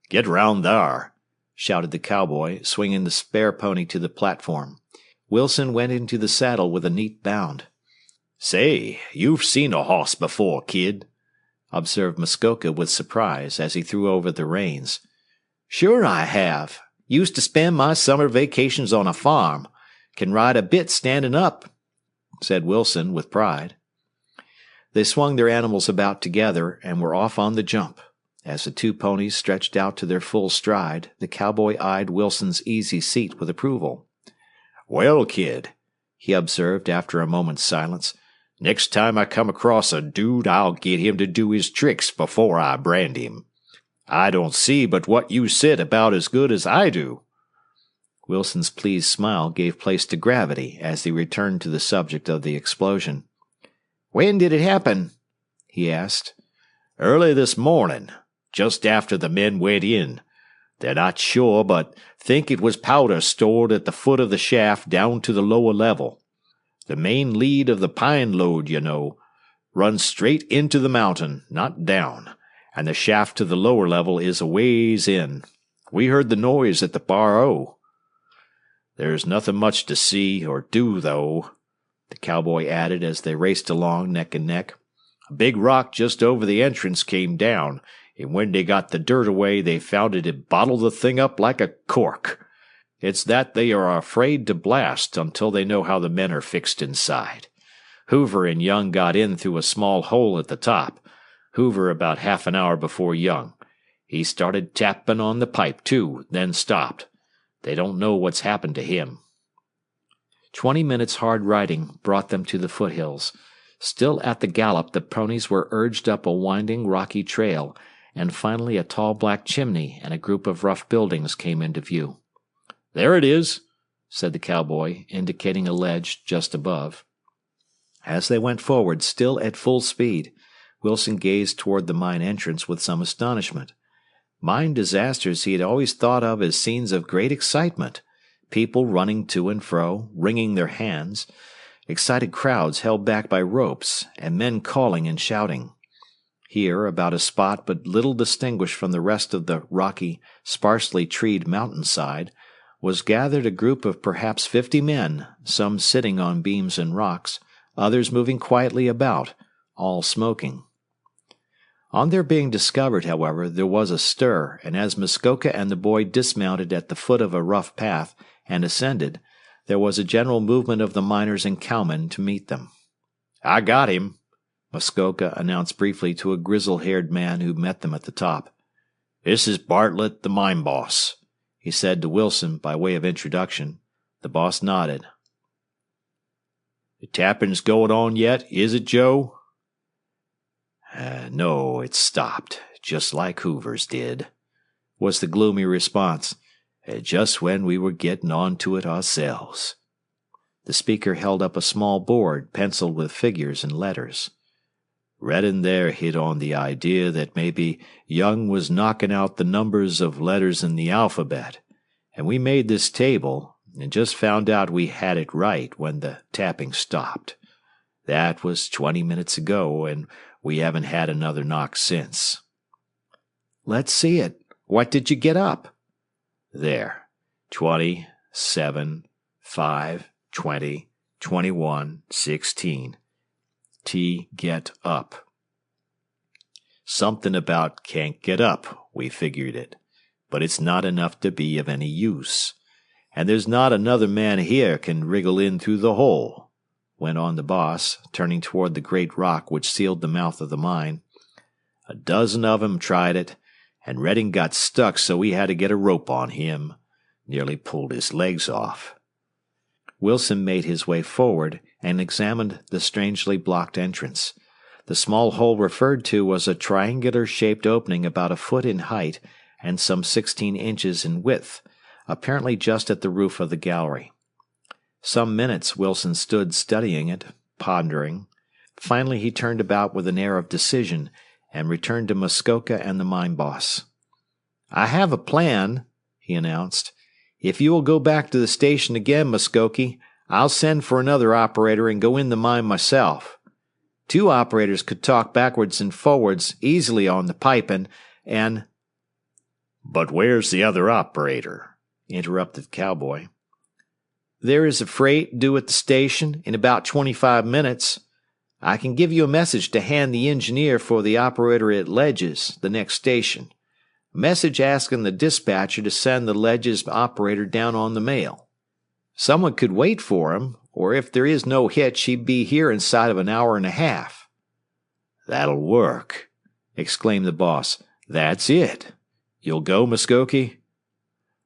"Get round thar," shouted the cowboy, swinging the spare pony to the platform. Wilson went into the saddle with a neat bound. "Say, you've seen a hoss before, kid," observed Muskoka with surprise as he threw over the reins. "Sure I have. Used to spend my summer vacations on a farm. Can ride a bit standing up," said Wilson with pride. They swung their animals about together and were off on the jump. As the 2 ponies stretched out to their full stride, the cowboy eyed Wilson's easy seat with approval. "Well, kid," he observed after a moment's silence, "next time I come across a dude, I'll get him to do his tricks before I brand him. I don't see but what you said about as good as I do." Wilson's pleased smile gave place to gravity as he returned to the subject of the explosion. "When did it happen?" he asked. "Early this morning, just after the men went in. They're not sure, but think it was powder stored at the foot of the shaft down to the lower level. The main lead of the Pine Lode, you know, runs straight into the mountain, not down, and the shaft to the lower level is a ways in. We heard the noise at the Barrow. There's nothing much to see or do, though," the cowboy added as they raced along neck and neck. "A big rock just over the entrance came down, and when they got the dirt away, they found it had bottled the thing up like a cork. It's that they are afraid to blast until they know how the men are fixed inside. Hoover and Young got in through a small hole at the top. Hoover about half an hour before Young. He started tapping on the pipe, too, then stopped. They don't know what's happened to him." 20 minutes' hard riding brought them to the foothills. Still at the gallop, the ponies were urged up a winding, rocky trail, and finally a tall black chimney and a group of rough buildings came into view. "There it is," said the cowboy, indicating a ledge just above. As they went forward, still at full speed, Wilson gazed toward the mine entrance with some astonishment. Mine disasters he had always thought of as scenes of great excitement, people running to and fro, wringing their hands, excited crowds held back by ropes, and men calling and shouting. Here, about a spot but little distinguished from the rest of the rocky, sparsely treed mountainside, was gathered a group of perhaps 50 men, some sitting on beams and rocks, others moving quietly about, all smoking. On their being discovered, however, there was a stir, and as Muskoka and the boy dismounted at the foot of a rough path and ascended, there was a general movement of the miners and cowmen to meet them. "I got him," Muskoka announced briefly to a grizzle-haired man who met them at the top. "This is Bartlett, the mine boss," he said to Wilson by way of introduction. The boss nodded. "The tapping's going on yet, is it, Joe?" No, it's stopped, just like Hoover's did," was the gloomy response. just when we were getting on to it ourselves." The speaker held up a small board penciled with figures and letters. "Reddin there hit on the idea that maybe Young was knocking out the numbers of letters in the alphabet, and we made this table and just found out we had it right when the tapping stopped. That was 20 minutes ago, and we haven't had another knock since." "Let's see it. What did you get up?" "There. 20, 7, 5, 20, 21, 16. T get up. Something about can't get up, we figured it, but it's not enough to be of any use. And there's not another man here can wriggle in through the hole," went on the boss, turning toward the great rock which sealed the mouth of the mine. "A dozen of 'em tried it, and Redding got stuck so we had to get a rope on him. Nearly pulled his legs off." Wilson made his way forward and examined the strangely blocked entrance. The small hole referred to was a triangular-shaped opening about a foot in height and some 16 inches in width, apparently just at the roof of the gallery. Some minutes Wilson stood studying it, pondering. Finally he turned about with an air of decision and returned to Muskoka and the mine boss. "I have a plan," he announced. "If you will go back to the station again, Muskoka, I'll send for another operator and go in the mine myself. 2 operators could talk backwards and forwards easily on the piping, and—" "But where's the other operator?" interrupted the cowboy. "There is a freight due at the station in about 25 minutes. I can give you a message to hand the engineer for the operator at Ledges, the next station. A message asking the dispatcher to send the Ledges operator down on the mail. Someone could wait for him, or if there is no hitch, he'd be here inside of an hour and a half." "That'll work," exclaimed the boss. "That's it. You'll go, Muskoka?"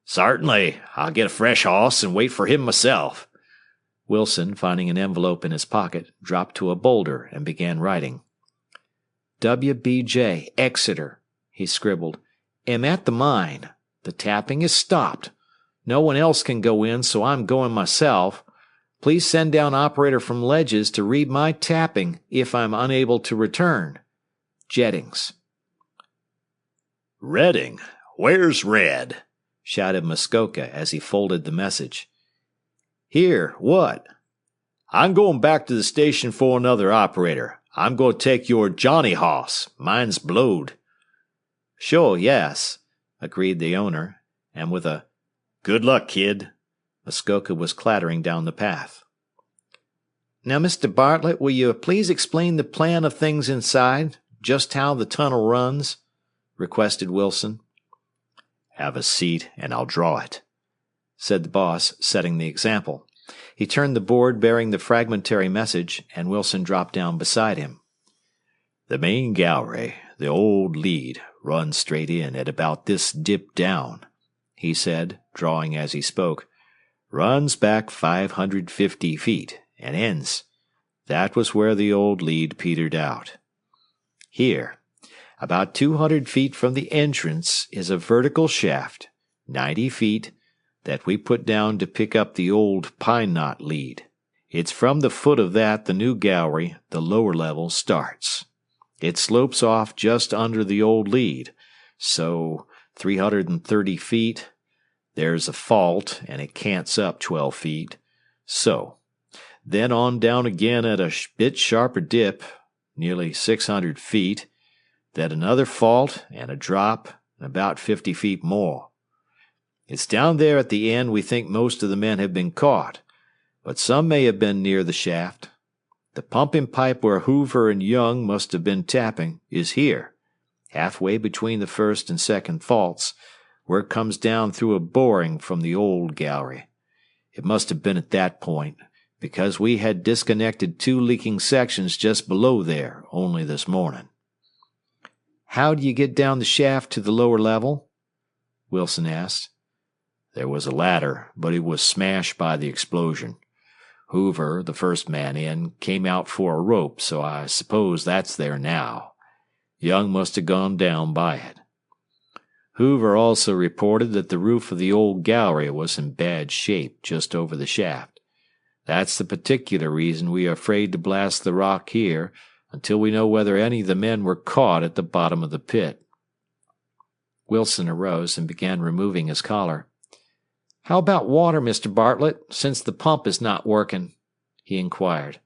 "Certainly. I'll get a fresh hoss and wait for him myself." Wilson, finding an envelope in his pocket, dropped to a boulder and began writing. "WBJ, Exeter," he scribbled. "Am at the mine. The tapping is stopped. No one else can go in, so I'm going myself. Please send down operator from Ledges to read my tapping if I'm unable to return. Jettings." "Redding? Where's Red?" shouted Muskoka as he folded the message. "Here, what?" "I'm going back to the station for another operator. I'm going to take your Johnny hoss. Mine's blowed." "Sure, yes," agreed the owner, and with a "Good luck, kid," Muskoka was clattering down the path. "Now, Mr. Bartlett, will you please explain the plan of things inside, just how the tunnel runs?" requested Wilson. "Have a seat, and I'll draw it," said the boss, setting the example. He turned the board bearing the fragmentary message, and Wilson dropped down beside him. "The main gallery, the old lead, runs straight in at about this dip down," he said, drawing as he spoke. "Runs back 550 feet, and ends. That was where the old lead petered out. Here, about 200 feet from the entrance, is a vertical shaft, 90 feet, that we put down to pick up the old pine knot lead. It's from the foot of that the new gallery, the lower level, starts. It slopes off just under the old lead, so 330 feet. There's a fault, and it cants up 12 feet. So, then on down again at a bit sharper dip, nearly 600 feet, then another fault and a drop, and about 50 feet more. It's down there at the end we think most of the men have been caught, but some may have been near the shaft. The pumping pipe where Hoover and Young must have been tapping is here, halfway between the first and second faults, where it comes down through a boring from the old gallery. It must have been at that point, because we had disconnected 2 leaking sections just below there only this morning." "How do you get down the shaft to the lower level?" Wilson asked. "There was a ladder, but it was smashed by the explosion. Hoover, the first man in, came out for a rope, so I suppose that's there now. Young must have gone down by it." Hoover also reported that the roof of the old gallery was in bad shape just over the shaft. That's the particular reason we are afraid to blast the rock here until we know whether any of the men were caught at the bottom of the pit." Wilson arose and began removing his collar. "How about water, Mr. Bartlett, since the pump is not working?" he inquired.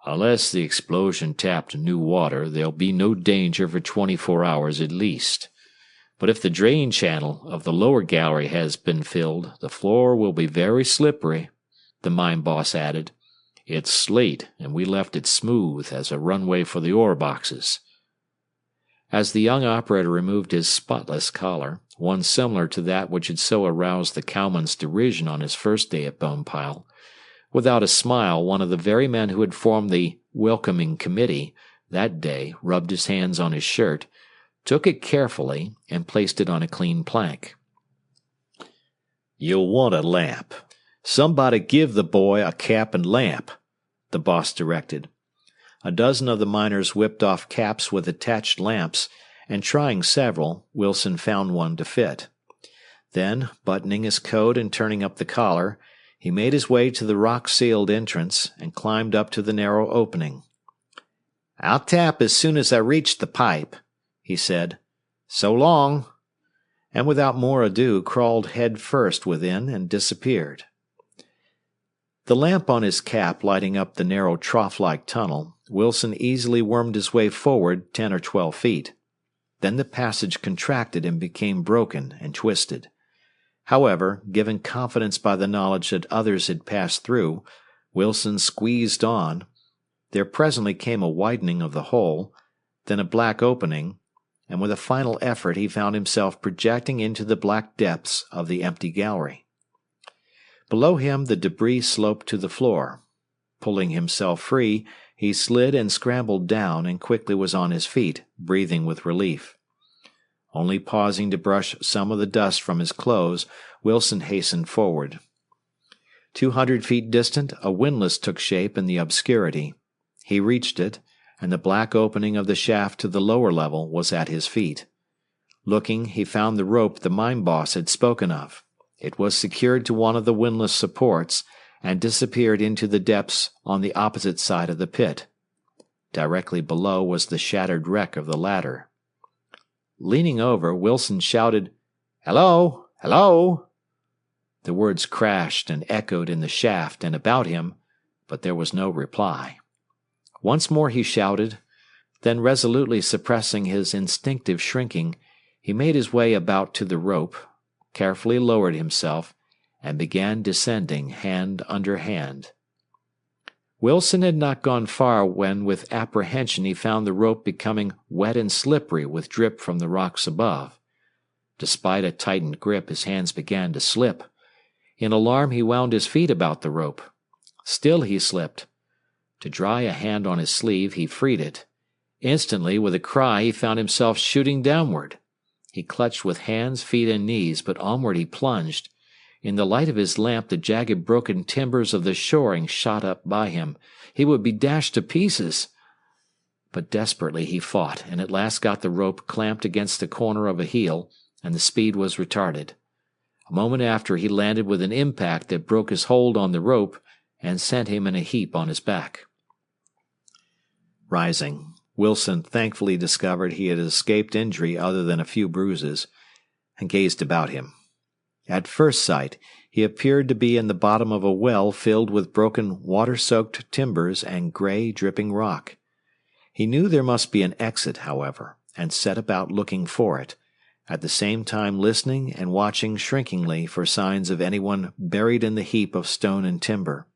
"Unless the explosion tapped new water, there'll be no danger for 24 hours at least. But if the drain channel of the lower gallery has been filled, the floor will be very slippery," the mine boss added. "It's slate, and we left it smooth as a runway for the ore boxes." As the young operator removed his spotless collar, one similar to that which had so aroused the cowman's derision on his first day at Bonepile, without a smile, one of the very men who had formed the welcoming committee that day rubbed his hands on his shirt, took it carefully, and placed it on a clean plank. "You'll want a lamp. Somebody give the boy a cap and lamp," the boss directed. A dozen of the miners whipped off caps with attached lamps, and trying several, Wilson found one to fit. Then, buttoning his coat and turning up the collar, he made his way to the rock-sealed entrance and climbed up to the narrow opening. "I'll tap as soon as I reach the pipe," he said. "So long," and without more ado crawled head first within and disappeared. The lamp on his cap lighting up the narrow trough-like tunnel, Wilson easily wormed his way forward 10 or 12 feet. Then the passage contracted and became broken and twisted. However, given confidence by the knowledge that others had passed through, Wilson squeezed on. There presently came a widening of the hole, then a black opening, and with a final effort he found himself projecting into the black depths of the empty gallery. Below him the debris sloped to the floor. Pulling himself free, he slid and scrambled down and quickly was on his feet, breathing with relief. Only pausing to brush some of the dust from his clothes, Wilson hastened forward. 200 feet distant, a windlass took shape in the obscurity. He reached it, and the black opening of the shaft to the lower level was at his feet. Looking, he found the rope the mine boss had spoken of. It was secured to one of the windlass supports and disappeared into the depths on the opposite side of the pit. Directly below was the shattered wreck of the ladder. Leaning over, Wilson shouted, "Hello! Hello!" The words crashed and echoed in the shaft and about him, but there was no reply. Once more he shouted, then resolutely suppressing his instinctive shrinking, he made his way about to the rope, carefully lowered himself, and began descending hand under hand. Wilson had not gone far when with apprehension he found the rope becoming wet and slippery with drip from the rocks above. Despite a tightened grip, his hands began to slip. In alarm he wound his feet about the rope. Still he slipped. To dry a hand on his sleeve, he freed it. Instantly, with a cry, he found himself shooting downward. He clutched with hands, feet, and knees, but onward he plunged. In the light of his lamp, the jagged broken timbers of the shoring shot up by him. He would be dashed to pieces. But desperately he fought, and at last got the rope clamped against the corner of a heel, and the speed was retarded. A moment after he landed with an impact that broke his hold on the rope and sent him in a heap on his back. Rising, Wilson thankfully discovered he had escaped injury other than a few bruises, and gazed about him. At first sight, he appeared to be in the bottom of a well filled with broken water-soaked timbers and gray, dripping rock. He knew there must be an exit, however, and set about looking for it, at the same time listening and watching shrinkingly for signs of anyone buried in the heap of stone and timber.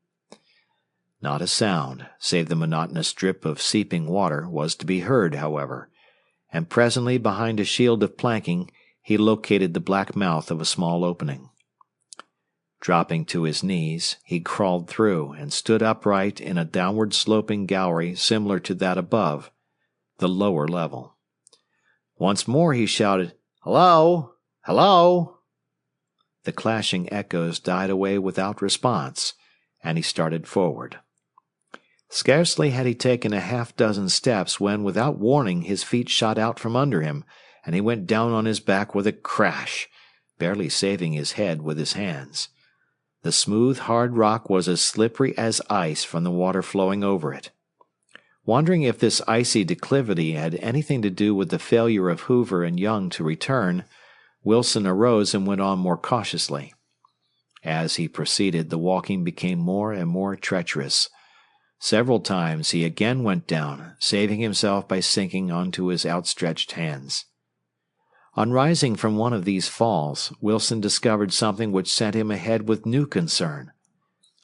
Not a sound, save the monotonous drip of seeping water, was to be heard, however, and presently behind a shield of planking he located the black mouth of a small opening. Dropping to his knees, he crawled through and stood upright in a downward-sloping gallery similar to that above, the lower level. Once more he shouted, "Hello! Hello!" The clashing echoes died away without response, and he started forward. Scarcely had he taken a half-dozen steps when, without warning, his feet shot out from under him, and he went down on his back with a crash, barely saving his head with his hands. The smooth, hard rock was as slippery as ice from the water flowing over it. Wondering if this icy declivity had anything to do with the failure of Hoover and Young to return, Wilson arose and went on more cautiously. As he proceeded, the walking became more and more treacherous. Several times he again went down, saving himself by sinking onto his outstretched hands. On rising from one of these falls, Wilson discovered something which sent him ahead with new concern.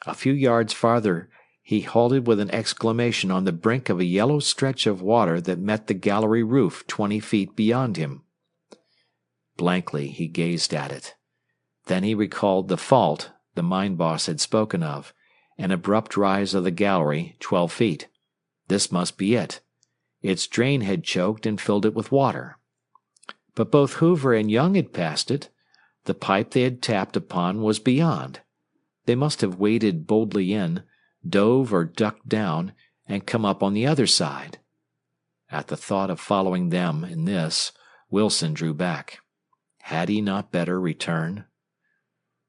A few yards farther, he halted with an exclamation on the brink of a yellow stretch of water that met the gallery roof 20 feet beyond him. Blankly he gazed at it. Then he recalled the fault the mine boss had spoken of, an abrupt rise of the gallery 12 feet. This must be it. Its drain had choked and filled it with water. But both Hoover and Young had passed it. The pipe they had tapped upon was beyond. They must have waded boldly in, dove or ducked down, and come up on the other side. At the thought of following them in this, Wilson drew back. Had he not better return?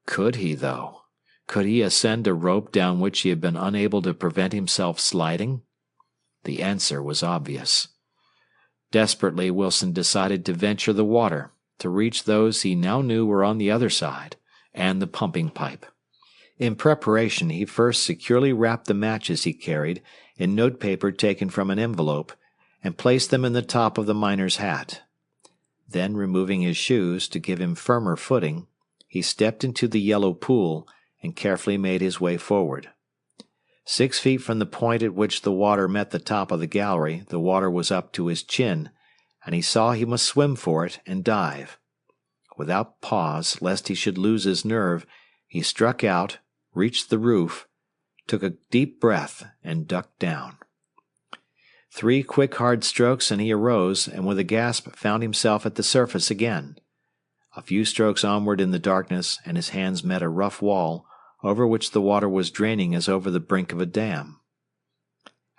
Could he, though? Could he ascend a rope down which he had been unable to prevent himself sliding? The answer was obvious. Desperately, Wilson decided to venture the water, to reach those he now knew were on the other side, and the pumping pipe. In preparation, he first securely wrapped the matches he carried in notepaper taken from an envelope, and placed them in the top of the miner's hat. Then, removing his shoes to give him firmer footing, he stepped into the yellow pool and carefully made his way forward. 6 feet from the point at which the water met the top of the gallery, the water was up to his chin, and he saw he must swim for it and dive. Without pause, lest he should lose his nerve, he struck out, reached the roof, took a deep breath, and ducked down. 3 quick, hard strokes, and he arose, and with a gasp found himself at the surface again. A few strokes onward in the darkness, and his hands met a rough wall, over which the water was draining as over the brink of a dam.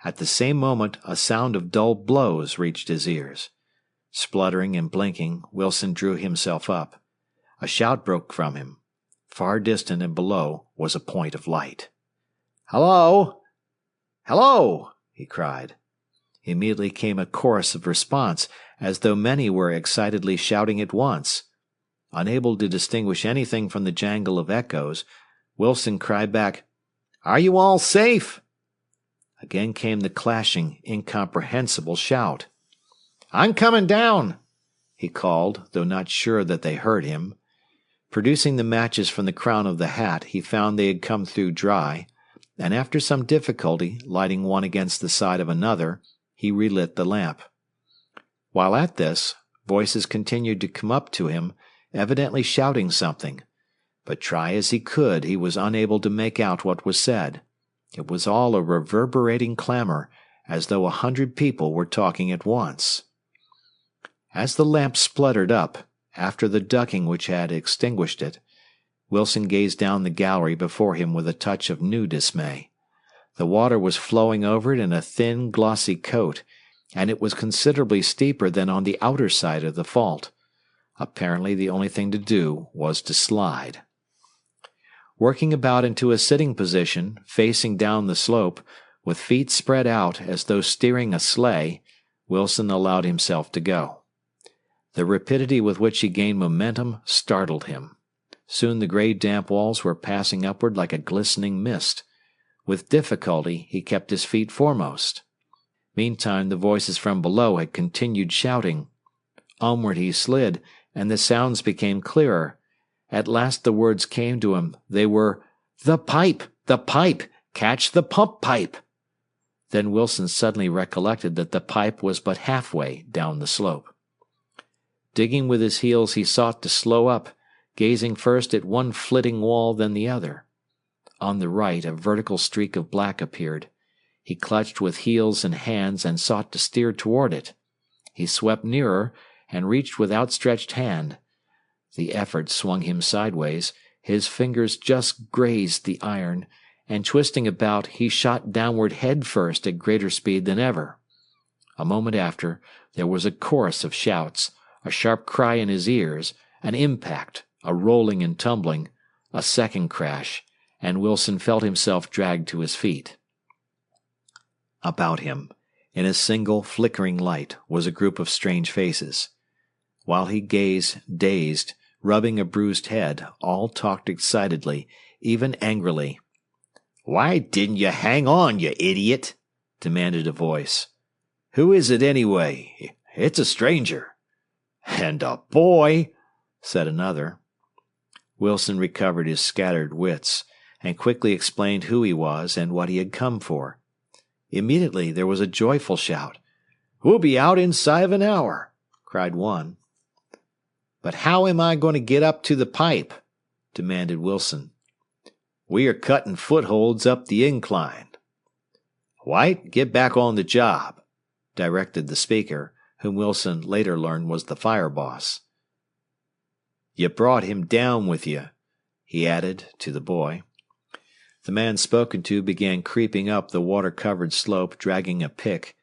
At the same moment, a sound of dull blows reached his ears. Spluttering and blinking, Wilson drew himself up. A shout broke from him. Far distant and below was a point of light. "Hello! Hello!" he cried. Immediately came a chorus of response, as though many were excitedly shouting at once. Unable to distinguish anything from the jangle of echoes, Wilson cried back, "Are you all safe?" Again came the clashing, incomprehensible shout. "I'm coming down," he called, though not sure that they heard him. Producing the matches from the crown of the hat, he found they had come through dry, and after some difficulty, lighting one against the side of another, he relit the lamp. While at this, voices continued to come up to him, evidently shouting something. But try as he could, he was unable to make out what was said. It was all a reverberating clamor, as though 100 people were talking at once. As the lamp spluttered up, after the ducking which had extinguished it, Wilson gazed down the gallery before him with a touch of new dismay. The water was flowing over it in a thin, glossy coat, and it was considerably steeper than on the outer side of the fault. Apparently the only thing to do was to slide. Working about into a sitting position, facing down the slope, with feet spread out as though steering a sleigh, Wilson allowed himself to go. The rapidity with which he gained momentum startled him. Soon the gray damp walls were passing upward like a glistening mist. With difficulty he kept his feet foremost. Meantime the voices from below had continued shouting. Onward he slid, and the sounds became clearer. At last the words came to him. They were, "The pipe! The pipe! Catch the pump pipe!" Then Wilson suddenly recollected that the pipe was but halfway down the slope. Digging with his heels, he sought to slow up, gazing first at one flitting wall, then the other. On the right, a vertical streak of black appeared. He clutched with heels and hands and sought to steer toward it. He swept nearer and reached with outstretched hand. The effort swung him sideways. His fingers just grazed the iron, and twisting about, he shot downward head first at greater speed than ever. A moment after, there was a chorus of shouts, A sharp cry in his ears, an impact, a rolling and tumbling, a second crash, and Wilson felt himself dragged to his feet. About him, in a single flickering light, was a group of strange faces. While he gazed, dazed, rubbing a bruised head, all talked excitedly, even angrily. "Why didn't you hang on, you idiot?" demanded a voice. "Who is it anyway? It's a stranger." "And a boy," said another. Wilson recovered his scattered wits, and quickly explained who he was and what he had come for. Immediately there was a joyful shout. "We'll be out inside of an hour," cried one. "But how am I going to get up to the pipe?" demanded Wilson. "We are cutting footholds up the incline." "White, get back on the job," directed the speaker, whom Wilson later learned was the fire boss. "You brought him down with you," he added to the boy. The man spoken to began creeping up the water-covered slope, dragging a pick,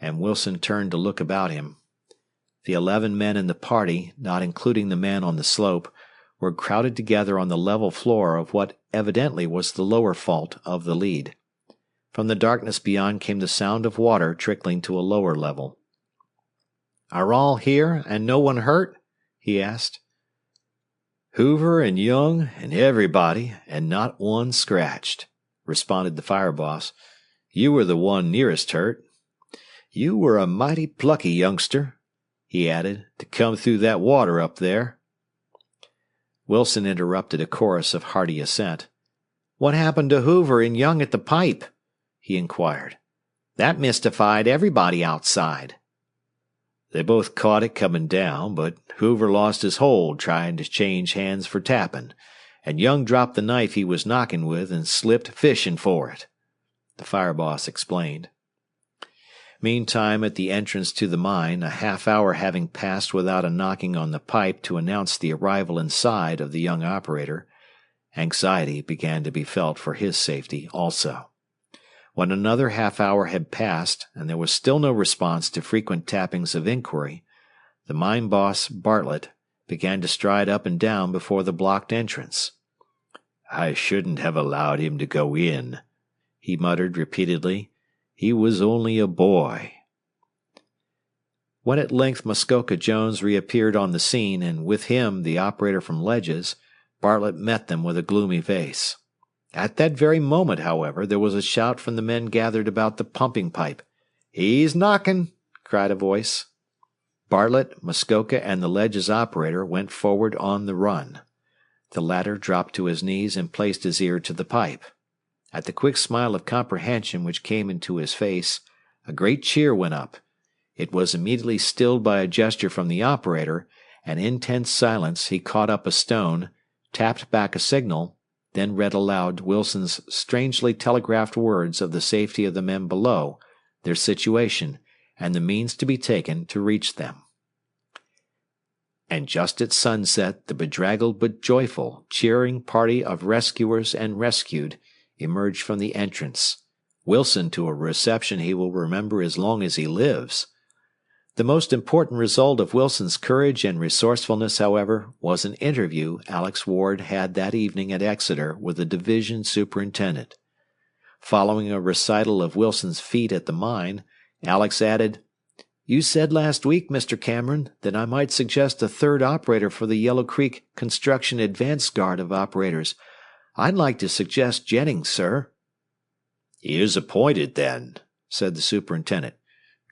and Wilson turned to look about him. The 11 men in the party, not including the man on the slope, were crowded together on the level floor of what evidently was the lower fault of the lead. From the darkness beyond came the sound of water trickling to a lower level. "Are all here and no one hurt?" he asked. "Hoover and Young and everybody, and not one scratched," responded the fire boss. "You were the one nearest hurt. You were a mighty plucky youngster," he added, "to come through that water up there." Wilson interrupted a chorus of hearty assent. "What happened to Hoover and Young at the pipe?" he inquired. "That mystified everybody outside." "They both caught it coming down, but Hoover lost his hold trying to change hands for tapping, and Young dropped the knife he was knocking with and slipped fishing for it," the fire boss explained. Meantime, at the entrance to the mine, a half-hour having passed without a knocking on the pipe to announce the arrival inside of the young operator, anxiety began to be felt for his safety also. When another half-hour had passed, and there was still no response to frequent tappings of inquiry, the mine boss, Bartlett, began to stride up and down before the blocked entrance. "I shouldn't have allowed him to go in," he muttered repeatedly. "He was only a boy." When at length Muskoka Jones reappeared on the scene, and with him the operator from Ledges, Bartlett met them with a gloomy face. At that very moment, however, there was a shout from the men gathered about the pumping pipe. "He's knocking!" cried a voice. Bartlett, Muskoka, and the Ledges operator went forward on the run. The latter dropped to his knees and placed his ear to the pipe. At the quick smile of comprehension which came into his face, a great cheer went up. It was immediately stilled by a gesture from the operator, and in tense silence he caught up a stone, tapped back a signal, then read aloud Wilson's strangely telegraphed words of the safety of the men below, their situation, and the means to be taken to reach them. And just at sunset the bedraggled but joyful, cheering party of rescuers and rescued emerged from the entrance, Wilson to a reception he will remember as long as he lives. The most important result of Wilson's courage and resourcefulness, however, was an interview Alex Ward had that evening at Exeter with the division superintendent. Following a recital of Wilson's feat at the mine, Alex added, "You said last week, Mr. Cameron, that I might suggest a third operator for the Yellow Creek Construction Advance Guard of Operators. I'd like to suggest Jennings, sir." "He is appointed, then," said the superintendent.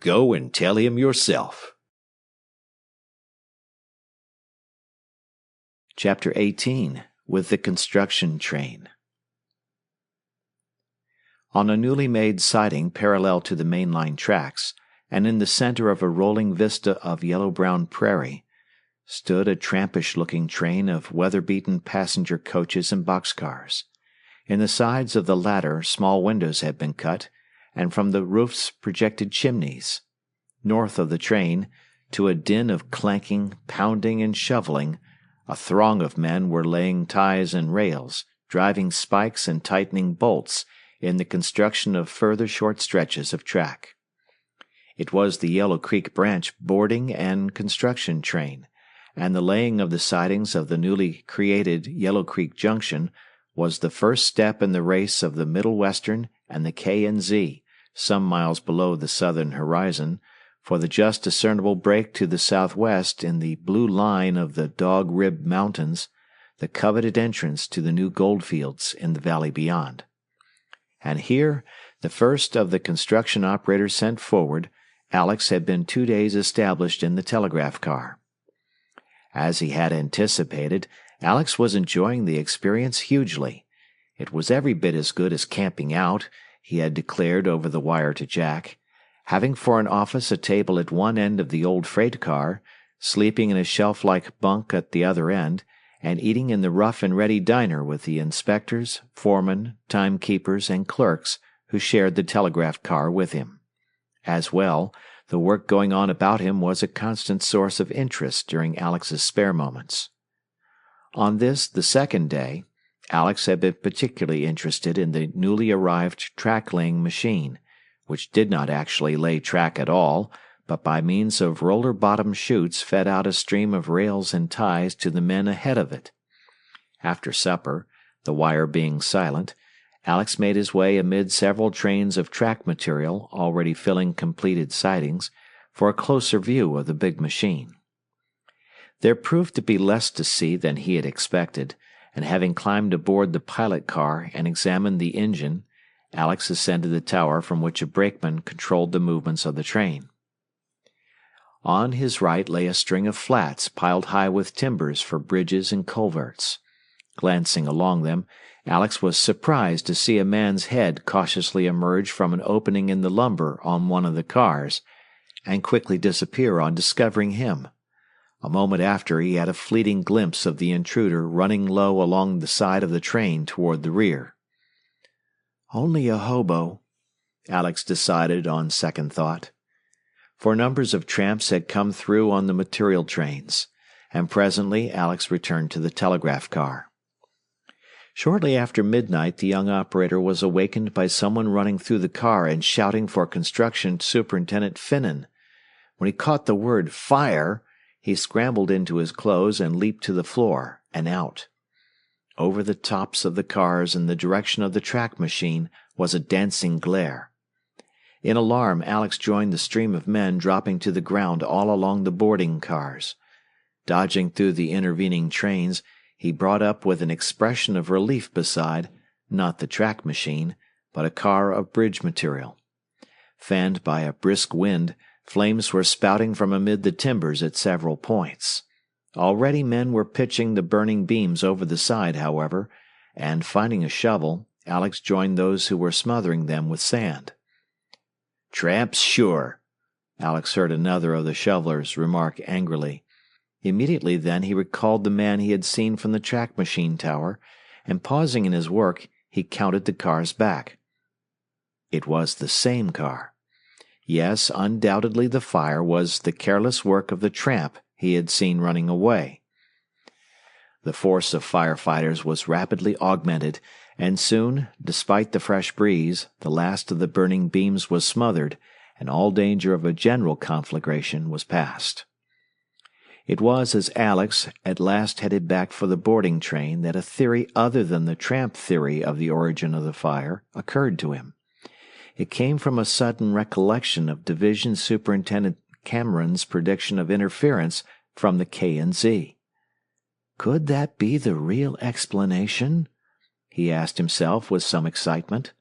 "Go and tell him yourself." Chapter 18. With the Construction Train. On a newly made siding parallel to the main line tracks, and in the center of a rolling vista of yellow-brown prairie, stood a trampish-looking train of weather-beaten passenger coaches and boxcars. In the sides of the latter small windows had been cut, and from the roofs projected chimneys. North of the train, to a din of clanking, pounding, and shoveling, a throng of men were laying ties and rails, driving spikes and tightening bolts in the construction of further short stretches of track. It was the Yellow Creek branch boarding and construction train, and the laying of the sidings of the newly created Yellow Creek Junction was the first step in the race of the Middle Western and the K&Z, some miles below the southern horizon, for the just discernible break to the southwest in the blue line of the Dog Rib Mountains, the coveted entrance to the new goldfields in the valley beyond. And here, the first of the construction operators sent forward, Alex had been 2 days established in the telegraph car. As he had anticipated, Alex was enjoying the experience hugely. It was every bit as good as camping out, he had declared over the wire to Jack. Having for an office a table at one end of the old freight car, sleeping in a shelf-like bunk at the other end, and eating in the rough-and-ready diner with the inspectors, foremen, timekeepers, and clerks who shared the telegraph car with him. As well, the work going on about him was a constant source of interest during Alex's spare moments. On this, the second day, Alex had been particularly interested in the newly arrived track-laying machine, which did not actually lay track at all, but by means of roller-bottom chutes fed out a stream of rails and ties to the men ahead of it. After supper, the wire being silent, Alex made his way amid several trains of track material already filling completed sidings for a closer view of the big machine. There proved to be less to see than he had expected, and having climbed aboard the pilot car and examined the engine, Alex ascended the tower from which a brakeman controlled the movements of the train. On his right lay a string of flats piled high with timbers for bridges and culverts. Glancing along them, Alex was surprised to see a man's head cautiously emerge from an opening in the lumber on one of the cars, and quickly disappear on discovering him. A moment after he had a fleeting glimpse of the intruder running low along the side of the train toward the rear. Only a hobo, Alex decided on second thought. For numbers of tramps had come through on the material trains, and presently Alex returned to the telegraph car. Shortly after midnight, the young operator was awakened by someone running through the car and shouting for Construction Superintendent Finnan. When he caught the word "fire," he scrambled into his clothes and leaped to the floor and out. Over the tops of the cars in the direction of the track machine was a dancing glare. In alarm, Alex joined the stream of men dropping to the ground all along the boarding cars. Dodging through the intervening trains, he brought up with an expression of relief beside, not the track machine, but a car of bridge material. Fanned by a brisk wind, flames were spouting from amid the timbers at several points. Already men were pitching the burning beams over the side, however, and finding a shovel, Alex joined those who were smothering them with sand. "Tramps, sure," Alex heard another of the shovelers remark angrily. Immediately then he recalled the man he had seen from the track machine tower, and pausing in his work, he counted the cars back. It was the same car. Yes, undoubtedly the fire was the careless work of the tramp he had seen running away. The force of firefighters was rapidly augmented, and soon, despite the fresh breeze, the last of the burning beams was smothered, and all danger of a general conflagration was past. It was as Alex at last headed back for the boarding train that a theory other than the tramp theory of the origin of the fire occurred to him. It came from a sudden recollection of Division Superintendent Cameron's prediction of interference from the K&Z. Could that be the real explanation? He asked himself with some excitement.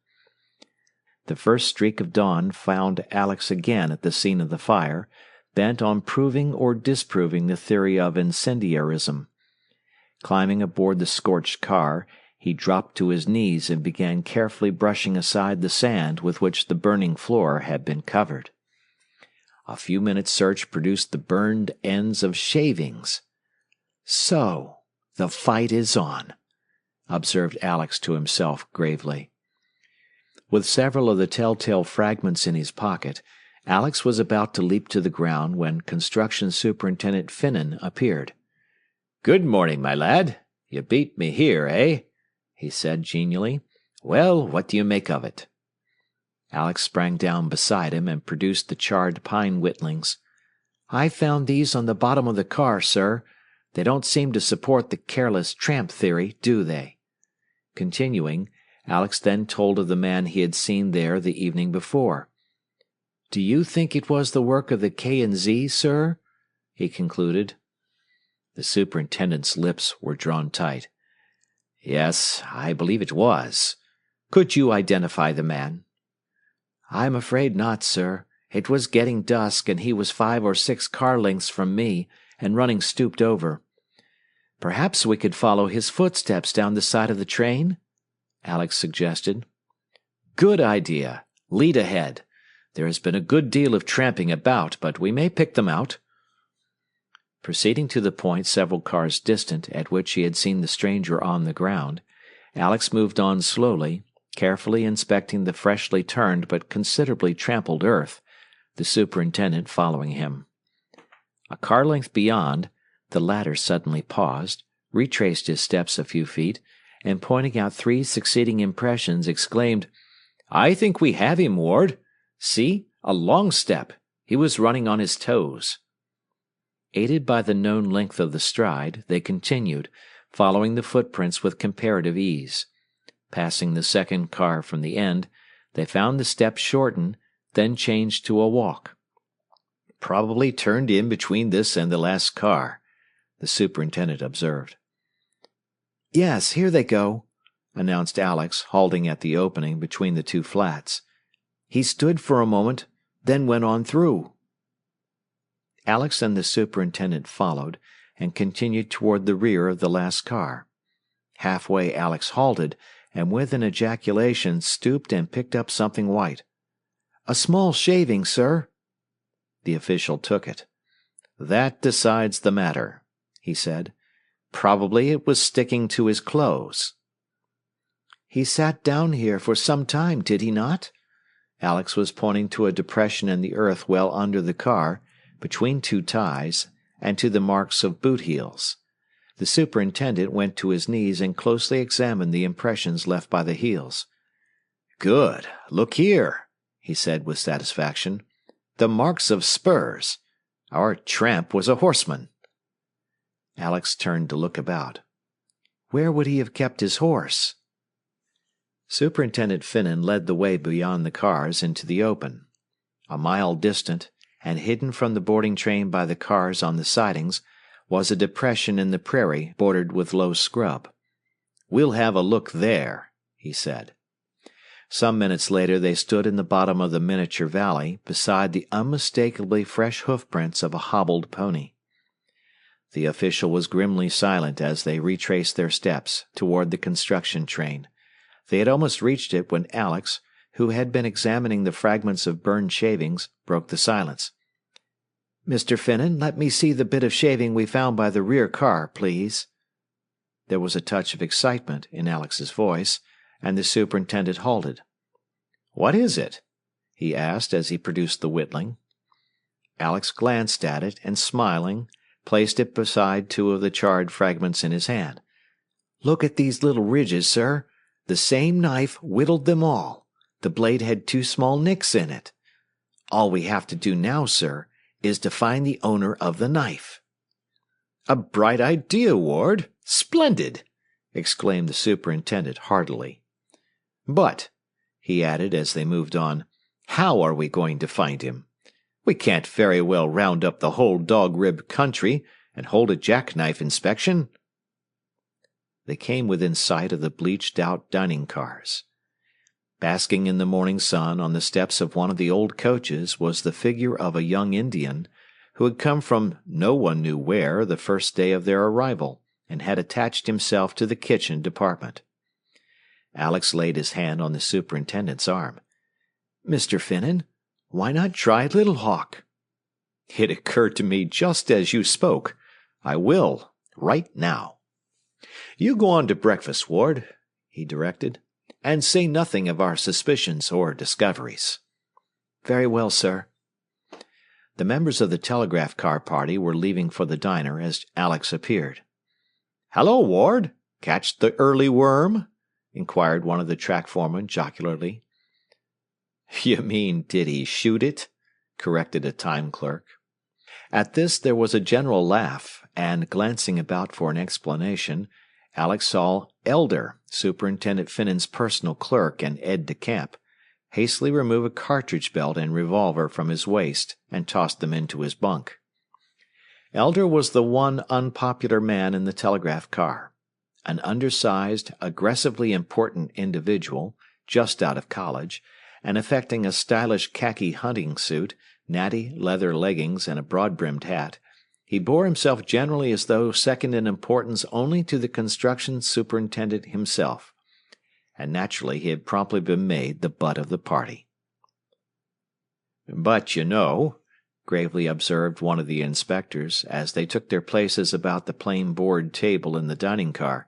The first streak of dawn found Alex again at the scene of the fire, bent on proving or disproving the theory of incendiarism. Climbing aboard the scorched car, he dropped to his knees and began carefully brushing aside the sand with which the burning floor had been covered. A few minutes' search produced the burned ends of shavings. "So, the fight is on," observed Alex to himself gravely. With several of the telltale fragments in his pocket, Alex was about to leap to the ground when Construction Superintendent Finnan appeared. "Good morning, my lad. You beat me here, eh?" he said genially. "Well, what do you make of it?" Alex sprang down beside him and produced the charred pine whittlings. "I found these on the bottom of the car, sir. They don't seem to support the careless tramp theory, do they?" Continuing, Alex then told of the man he had seen there the evening before. "Do you think it was the work of the K&Z, sir?" he concluded. The superintendent's lips were drawn tight. "Yes, I believe it was. Could you identify the man?" "I'm afraid not, sir. It was getting dusk, and he was 5 or 6 car lengths from me, and running stooped over. Perhaps we could follow his footsteps down the side of the train?" Alex suggested. "Good idea. Lead ahead. There has been a good deal of tramping about, but we may pick them out." Proceeding to the point several cars distant at which he had seen the stranger on the ground, Alex moved on slowly, carefully inspecting the freshly turned but considerably trampled earth, the superintendent following him. A car length beyond, the latter suddenly paused, retraced his steps a few feet, and pointing out 3 succeeding impressions, exclaimed, "I think we have him, Ward. See, a long step. He was running on his toes." Aided by the known length of the stride, they continued, following the footprints with comparative ease. Passing the second car from the end, they found the step shorten, then change to a walk. "Probably turned in between this and the last car," the superintendent observed. "Yes, here they go," announced Alex, halting at the opening between the 2 flats. "He stood for a moment, then went on through." Alex and the superintendent followed, and continued toward the rear of the last car. Halfway Alex halted, and with an ejaculation stooped and picked up something white. "A small shaving, sir." The official took it. "That decides the matter," he said. "Probably it was sticking to his clothes." "He sat down here for some time, did he not?" Alex was pointing to a depression in the earth well under the car, between 2 ties, and to the marks of boot heels. The superintendent went to his knees and closely examined the impressions left by the heels. "Good. Look here," he said with satisfaction. "The marks of spurs. Our tramp was a horseman." Alex turned to look about. "Where would he have kept his horse?" Superintendent Finnan led the way beyond the cars into the open. A mile distant, and hidden from the boarding train by the cars on the sidings, was a depression in the prairie bordered with low scrub. "We'll have a look there," he said. Some minutes later they stood in the bottom of the miniature valley, beside the unmistakably fresh hoofprints of a hobbled pony. The official was grimly silent as they retraced their steps toward the construction train. They had almost reached it when Alex, who had been examining the fragments of burned shavings, broke the silence. "Mr. Finnan, let me see the bit of shaving we found by the rear car, please." There was a touch of excitement in Alex's voice, and the superintendent halted. "What is it?" he asked as he produced the whittling. Alex glanced at it and, smiling, placed it beside 2 of the charred fragments in his hand. "Look at these little ridges, sir. The same knife whittled them all. The blade had 2 small nicks in it. All we have to do now, sir, is to find the owner of the knife." "A bright idea, Ward. Splendid!" exclaimed the superintendent heartily. "But," he added as they moved on, "how are we going to find him? We can't very well round up the whole dog-rib country and hold a jackknife inspection." They came within sight of the bleached-out dining cars. Basking in the morning sun on the steps of one of the old coaches was the figure of a young Indian, who had come from no one knew where the first day of their arrival, and had attached himself to the kitchen department. Alex laid his hand on the superintendent's arm. "Mr. Finnan, why not try Little Hawk?" "It occurred to me just as you spoke. I will, right now. You go on to breakfast, Ward," he directed, "and say nothing of our suspicions or discoveries." "Very well, sir." The members of the telegraph car party were leaving for the diner as Alex appeared. "Hello, Ward. Catch the early worm?" inquired one of the track foremen jocularly. You mean, did he shoot it? Corrected a time clerk. At this there was a general laugh, and glancing about for an explanation, Alex saw Elder, Superintendent Finnan's personal clerk and aide de camp, hastily remove a cartridge belt and revolver from his waist and toss them into his bunk. Elder was the one unpopular man in the telegraph car, an undersized, aggressively important individual, just out of college, and affecting a stylish khaki hunting suit, natty leather leggings, and a broad-brimmed hat. He bore himself generally as though second in importance only to the construction superintendent himself, and naturally he had promptly been made the butt of the party. "But you know," gravely observed one of the inspectors, as they took their places about the plain board table in the dining car,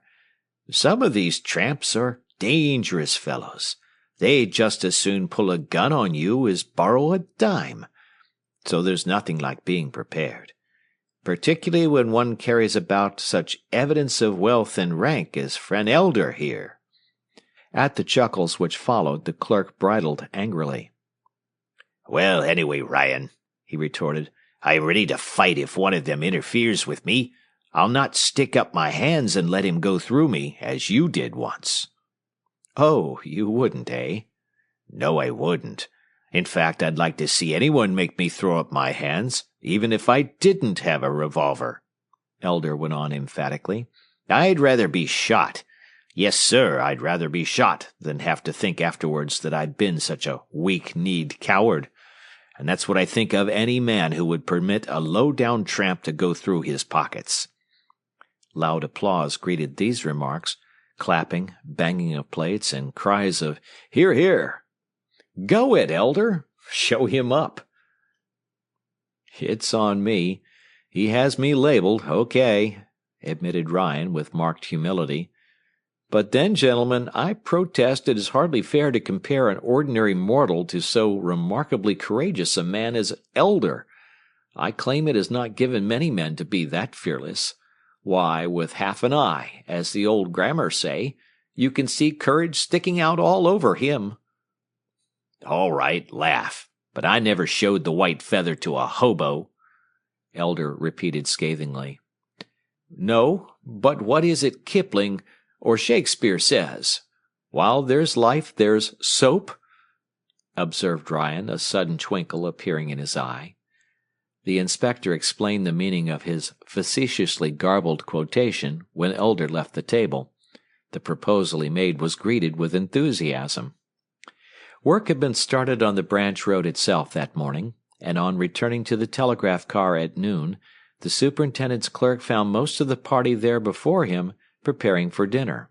"some of these tramps are dangerous fellows. They'd just as soon pull a gun on you as borrow a dime. So there's nothing like being prepared, particularly when one carries about such evidence of wealth and rank as friend Elder here." At the chuckles which followed, the clerk bridled angrily. "Well, anyway, Ryan," he retorted, "I'm ready to fight if one of them interferes with me. I'll not stick up my hands and let him go through me, as you did once." "Oh, you wouldn't, eh?" "No, I wouldn't. In fact, I'd like to see anyone make me throw up my hands, even if I didn't have a revolver," Elder went on emphatically. "I'd rather be shot. Yes, sir, I'd rather be shot than have to think afterwards that I'd been such a weak-kneed coward. And that's what I think of any man who would permit a low-down tramp to go through his pockets." Loud applause greeted these remarks, clapping, banging of plates, and cries of "Hear, hear!" "Go it, Elder! Show him up!" "It's on me. He has me labeled, okay," admitted Ryan with marked humility. "But then, gentlemen, I protest it is hardly fair to compare an ordinary mortal to so remarkably courageous a man as Elder. I claim it is not given many men to be that fearless. Why, with half an eye, as the old grammar say, you can see courage sticking out all over him." "All right, laugh, but I never showed the white feather to a hobo," Elder repeated scathingly. "No, but what is it Kipling or Shakespeare says? While there's life, there's soap," observed Ryan, a sudden twinkle appearing in his eye. The inspector explained the meaning of his facetiously garbled quotation when Elder left the table. The proposal he made was greeted with enthusiasm. Work had been started on the branch road itself that morning, and on returning to the telegraph car at noon, the superintendent's clerk found most of the party there before him, preparing for dinner.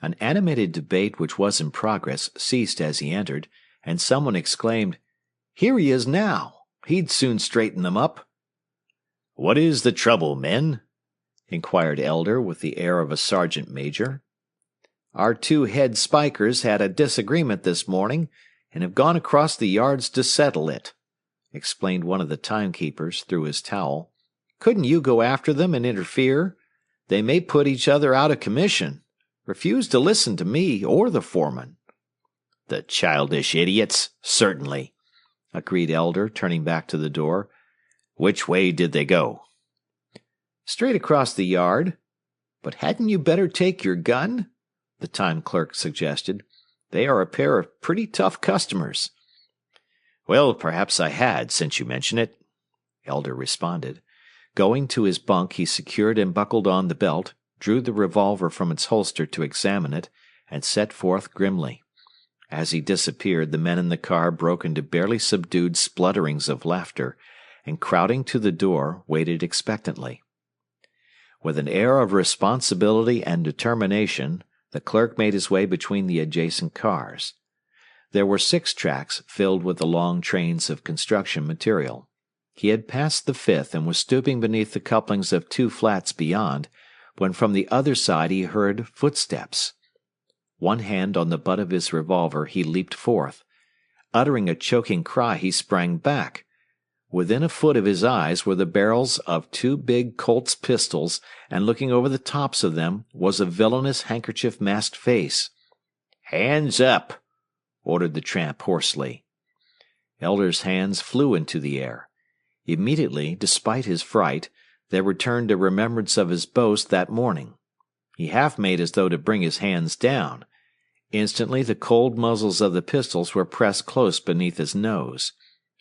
An animated debate which was in progress ceased as he entered, and someone exclaimed, "Here he is now! He'd soon straighten them up." "What is the trouble, men?" inquired Elder with the air of a sergeant major. "Our two head spikers had a disagreement this morning, and have gone across the yards to settle it," explained one of the timekeepers through his towel. "Couldn't you go after them and interfere? They may put each other out of commission. Refuse to listen to me or the foreman." "The childish idiots, certainly," agreed Elder, turning back to the door. "Which way did they go?" "Straight across the yard. But hadn't you better take your gun?" the time clerk suggested. "They are a pair of pretty tough customers." "Well, perhaps I had, since you mention it," Elder responded. Going to his bunk, he secured and buckled on the belt, drew the revolver from its holster to examine it, and set forth grimly. As he disappeared, the men in the car broke into barely subdued splutterings of laughter, and crowding to the door, waited expectantly. With an air of responsibility and determination, the clerk made his way between the adjacent cars. There were 6 tracks filled with the long trains of construction material. He had passed the 5th and was stooping beneath the couplings of 2 flats beyond, when from the other side he heard footsteps. One hand on the butt of his revolver, he leaped forth. Uttering a choking cry, he sprang back. Within a foot of his eyes were the barrels of 2 big Colt's pistols, and looking over the tops of them was a villainous handkerchief-masked face. "Hands up!" ordered the tramp hoarsely. Elder's hands flew into the air. Immediately, despite his fright, there returned a remembrance of his boast that morning. He half made as though to bring his hands down. Instantly the cold muzzles of the pistols were pressed close beneath his nose.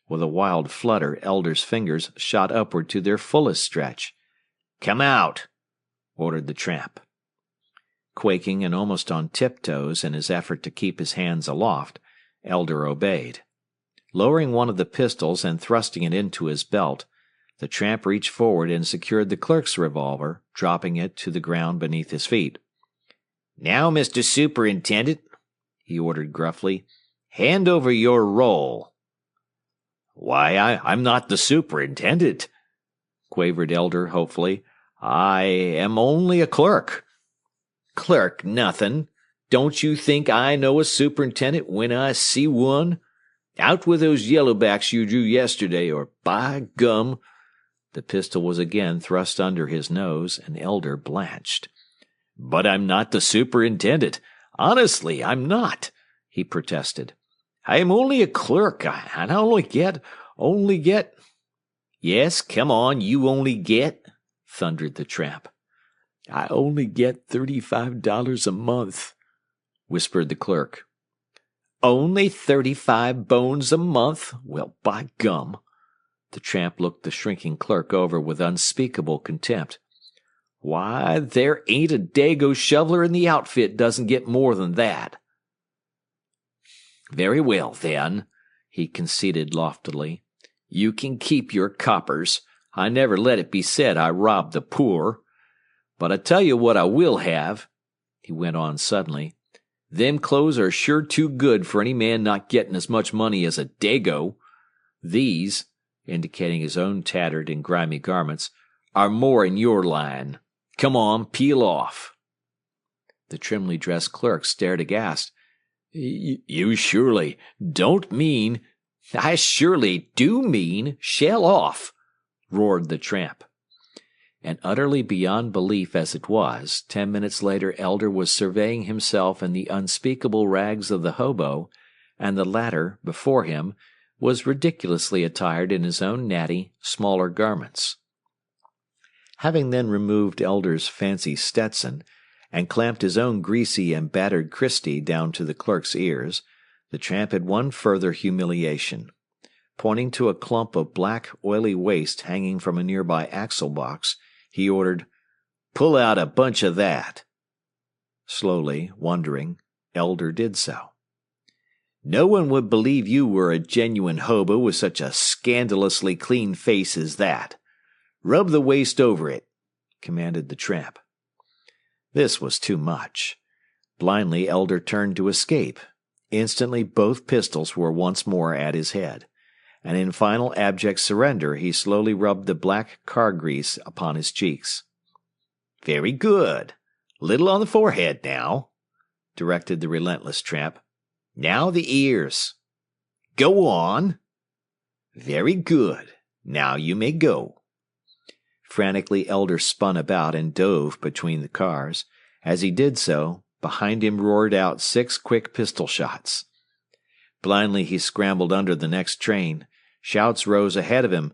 With a wild flutter, Elder's fingers shot upward to their fullest stretch. "Come out!" ordered the tramp. Quaking and almost on tiptoes in his effort to keep his hands aloft, Elder obeyed. Lowering one of the pistols and thrusting it into his belt, the tramp reached forward and secured the clerk's revolver, dropping it to the ground beneath his feet. "Now, Mr. Superintendent," he ordered gruffly, "hand over your roll." "Why, I'm not the superintendent," quavered Elder hopefully. "I am only a clerk." "Clerk nothin'. Don't you think I know a superintendent when I see one? Out with those yellowbacks you drew yesterday, or by gum—" The pistol was again thrust under his nose, and Elder blanched. "But I'm not the superintendent. Honestly, I'm not," he protested. "I am only a clerk, and I only get—" "Yes, come on, you only get," thundered the tramp. "I only get $35 a month," whispered the clerk. "Only 35 bones a month? Well, by gum." The tramp looked the shrinking clerk over with unspeakable contempt. "Why, there ain't a dago shoveler in the outfit doesn't get more than that." "Very well, then," he conceded loftily. "You can keep your coppers. I never let it be said I robbed the poor. But I tell you what I will have," he went on suddenly. "Them clothes are sure too good for any man not getting as much money as a dago. These," indicating his own tattered and grimy garments, "are more in your line. Come on, peel off." The trimly dressed clerk stared aghast. You surely don't mean—" "I surely do mean shell off," roared the tramp. And utterly beyond belief as it was, 10 minutes later Elder was surveying himself in the unspeakable rags of the hobo, and the latter, before him, was ridiculously attired in his own natty, smaller garments. Having then removed Elder's fancy Stetson, and clamped his own greasy and battered Christie down to the clerk's ears, the tramp had one further humiliation. Pointing to a clump of black, oily waste hanging from a nearby axle box, he ordered, "Pull out a bunch of that." Slowly, wondering, Elder did so. "No one would believe you were a genuine hobo with such a scandalously clean face as that. Rub the waste over it," commanded the tramp. This was too much. Blindly, Elder turned to escape. Instantly, both pistols were once more at his head, and in final abject surrender he slowly rubbed the black car grease upon his cheeks. "Very good. Little on the forehead now," directed the relentless tramp. "Now the ears. Go on. Very good. Now you may go." Frantically, Elder spun about and dove between the cars. As he did so, behind him roared out 6 quick pistol shots. Blindly he scrambled under the next train. Shouts rose ahead of him.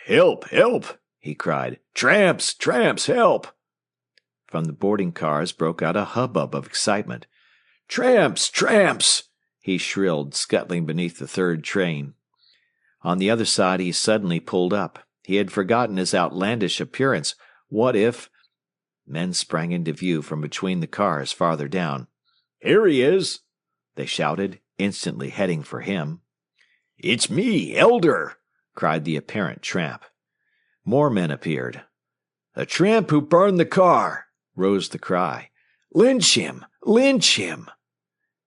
"Help! Help!" he cried. "Tramps! Tramps! Help!" From the boarding cars broke out a hubbub of excitement. "Tramps! Tramps!" he shrilled, scuttling beneath the third train. On the other side he suddenly pulled up. He had forgotten his outlandish appearance. What if— Men sprang into view from between the cars farther down. "Here he is!" they shouted, instantly heading for him. "It's me, Elder!" cried the apparent tramp. More men appeared. "The tramp who burned the car!" rose the cry. "Lynch him! Lynch him!"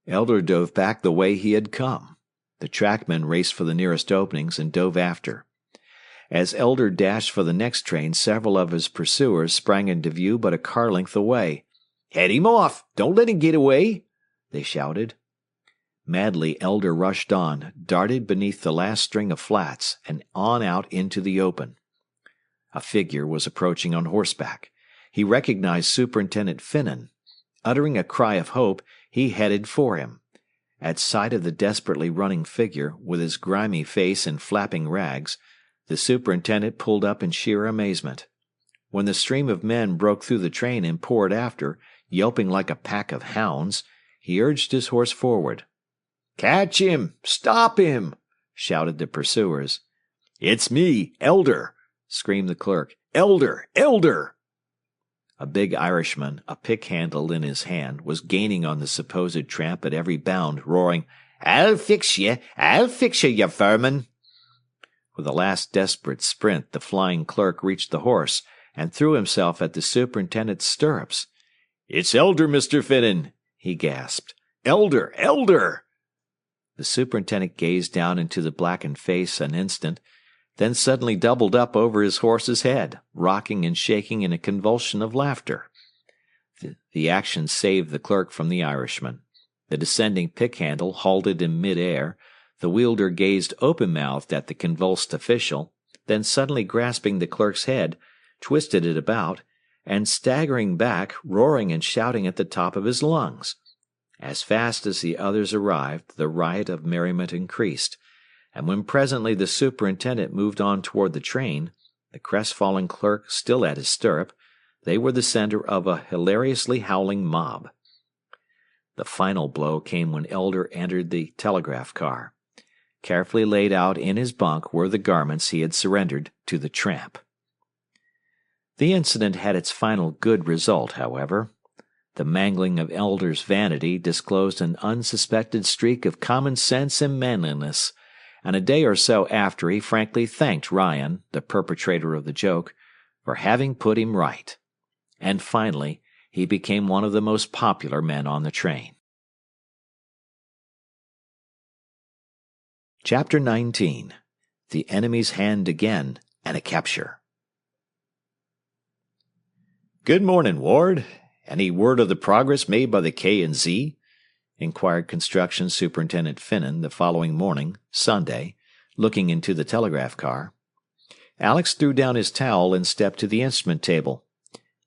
Elder dove back the way he had come. The trackmen raced for the nearest openings and dove after. As Elder dashed for the next train, several of his pursuers sprang into view but a car length away. "Head him off! Don't let him get away!" they shouted. Madly, Elder rushed on, darted beneath the last string of flats, and on out into the open. A figure was approaching on horseback. He recognized Superintendent Finnan. Uttering a cry of hope, he headed for him. At sight of the desperately running figure, with his grimy face and flapping rags, the superintendent pulled up in sheer amazement. When the stream of men broke through the train and poured after, yelping like a pack of hounds, he urged his horse forward. "Catch him! Stop him!" shouted the pursuers. "It's me, Elder!" screamed the clerk. "Elder! Elder!" A big Irishman, a pick-handle in his hand, was gaining on the supposed tramp at every bound, roaring, "I'll fix you! I'll fix you, you vermin!" With a last desperate sprint, the flying clerk reached the horse and threw himself at the superintendent's stirrups. "It's Elder, Mr. Finnan!" he gasped. "Elder! Elder!" The superintendent gazed down into the blackened face an instant, then suddenly doubled up over his horse's head, rocking and shaking in a convulsion of laughter. The action saved the clerk from the Irishman. The descending pick-handle halted in mid-air. The wielder gazed open-mouthed at the convulsed official, then suddenly grasping the clerk's head, twisted it about, and staggering back, roaring and shouting at the top of his lungs. As fast as the others arrived, the riot of merriment increased, and when presently the superintendent moved on toward the train, the crestfallen clerk still at his stirrup, they were the center of a hilariously howling mob. The final blow came when Elder entered the telegraph car. Carefully laid out in his bunk were the garments he had surrendered to the tramp. The incident had its final good result, however. The mangling of Elder's vanity disclosed an unsuspected streak of common sense and manliness, and a day or so after he frankly thanked Ryan, the perpetrator of the joke, for having put him right. And finally, he became one of the most popular men on the train. Chapter 19. The Enemy's Hand Again, and a Capture. "Good morning, Ward. Any word of the progress made by the K&Z?" inquired Construction Superintendent Finnan the following morning, Sunday, looking into the telegraph car. Alex threw down his towel and stepped to the instrument table.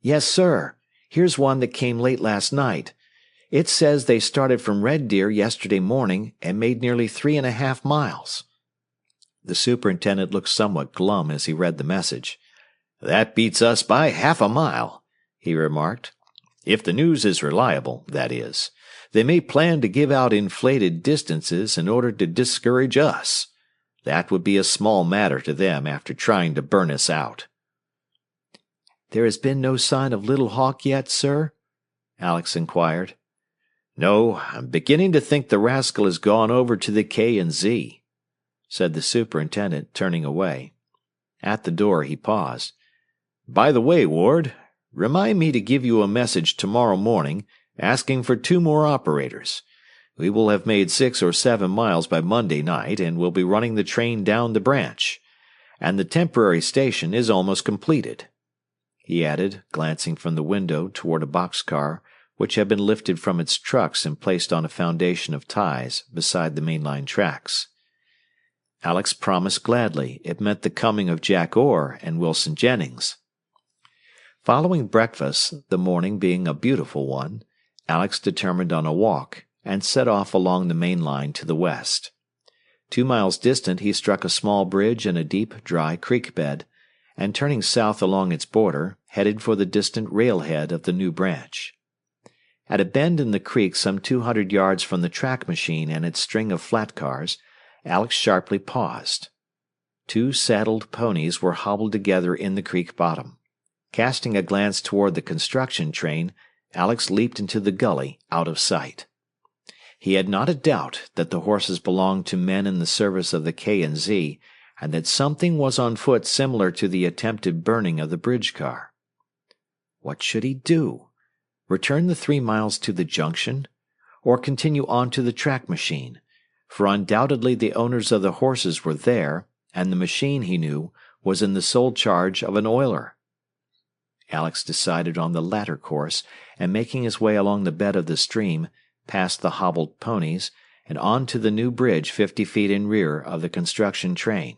"Yes, sir. Here's one that came late last night. It says they started from Red Deer yesterday morning and made nearly 3.5 miles. The superintendent looked somewhat glum as he read the message. "That beats us by 1/2 mile," he remarked. "If the news is reliable, that is. They may plan to give out inflated distances in order to discourage us. That would be a small matter to them after trying to burn us out." "There has been no sign of Little Hawk yet, sir?" Alex inquired. "No, I'm beginning to think the rascal has gone over to the K&Z," said the superintendent, turning away. At the door he paused. "By the way, Ward, remind me to give you a message tomorrow morning asking for 2 more operators. We will have made 6 or 7 miles by Monday night and will be running the train down the branch. And the temporary station is almost completed," he added, glancing from the window toward a boxcar which had been lifted from its trucks and placed on a foundation of ties beside the mainline tracks. Alex promised gladly. It meant the coming of Jack Orr and Wilson Jennings. Following breakfast, the morning being a beautiful one, Alex determined on a walk and set off along the main line to the west. 2 miles distant he struck a small bridge in a deep, dry creek bed, and turning south along its border, headed for the distant railhead of the new branch. At a bend in the creek some 200 yards from the track machine and its string of flat cars, Alex sharply paused. 2 saddled ponies were hobbled together in the creek bottom. Casting a glance toward the construction train, Alex leaped into the gully, out of sight. He had not a doubt that the horses belonged to men in the service of the K&Z, and that something was on foot similar to the attempted burning of the bridge car. What should he do? Return the 3 miles to the junction? Or continue on to the track machine? For undoubtedly the owners of the horses were there, and the machine, he knew, was in the sole charge of an oiler. Alex decided on the latter course, and making his way along the bed of the stream, past the hobbled ponies, and on to the new bridge 50 feet in rear of the construction train.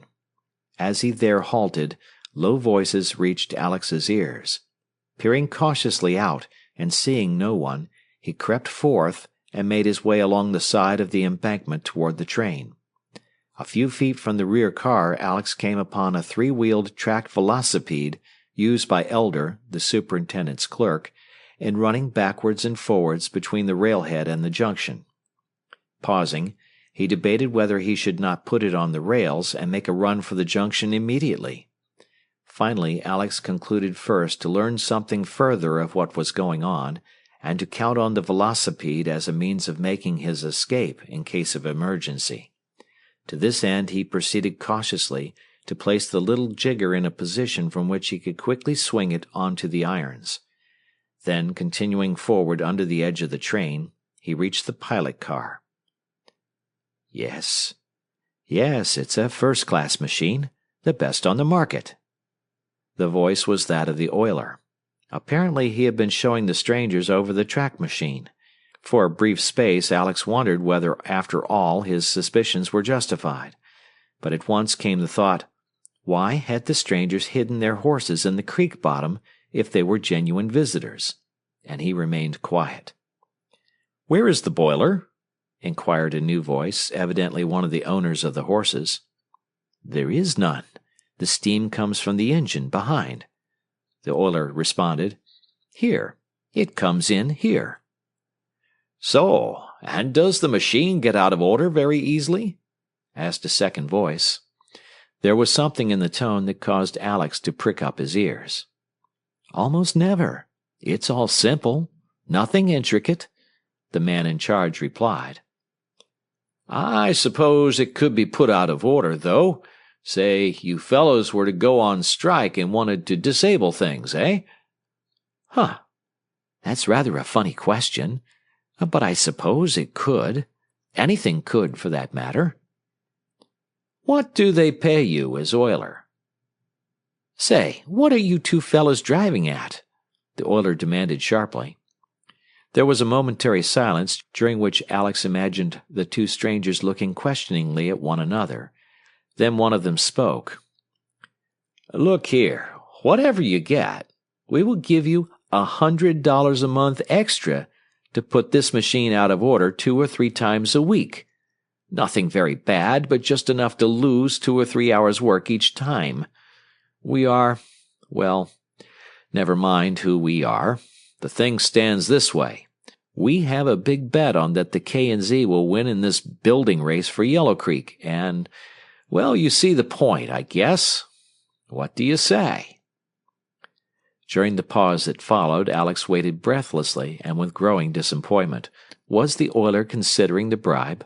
As he there halted, low voices reached Alex's ears. Peering cautiously out, and seeing no one, he crept forth, and made his way along the side of the embankment toward the train. A few feet from the rear car, Alex came upon a three-wheeled tracked velocipede used by Elder, the superintendent's clerk, in running backwards and forwards between the railhead and the junction. Pausing, he debated whether he should not put it on the rails and make a run for the junction immediately. Finally, Alex concluded first to learn something further of what was going on, and to count on the velocipede as a means of making his escape in case of emergency. To this end he proceeded cautiously to place the little jigger in a position from which he could quickly swing it onto the irons. Then, continuing forward under the edge of the train, he reached the pilot car. Yes, it's a first-class machine, the best on the market. The voice was that of the oiler. Apparently he had been showing the strangers over the track machine. For a brief space Alex wondered whether, after all, his suspicions were justified. But at once came the thought, why had the strangers hidden their horses in the creek bottom if they were genuine visitors? And he remained quiet. "Where is the boiler?" inquired a new voice, evidently one of the owners of the horses. "There is none. The steam comes from the engine behind." The oiler responded, "Here. It comes in here." "So, and does the machine get out of order very easily?" asked a second voice. There was something in the tone that caused Alex to prick up his ears. "Almost never. It's all simple. Nothing intricate," the man in charge replied. "I suppose it could be put out of order, though. Say, you fellows were to go on strike and wanted to disable things, eh?" "Huh. That's rather a funny question. But I suppose it could. Anything could, for that matter." "What do they pay you as oiler?" "Say, what are you two fellows driving at?" the oiler demanded sharply. There was a momentary silence, during which Alex imagined the two strangers looking questioningly at one another. Then one of them spoke. "Look here, whatever you get, we will give you $100 a month extra to put this machine out of order 2 or 3 times a week. Nothing very bad, but just enough to lose 2 or 3 hours' work each time. We are, well, never mind who we are. The thing stands this way. We have a big bet on that the K&Z will win in this building race for Yellow Creek, and, well, you see the point, I guess. What do you say?" During the pause that followed, Alex waited breathlessly and with growing disappointment. Was the oiler considering the bribe?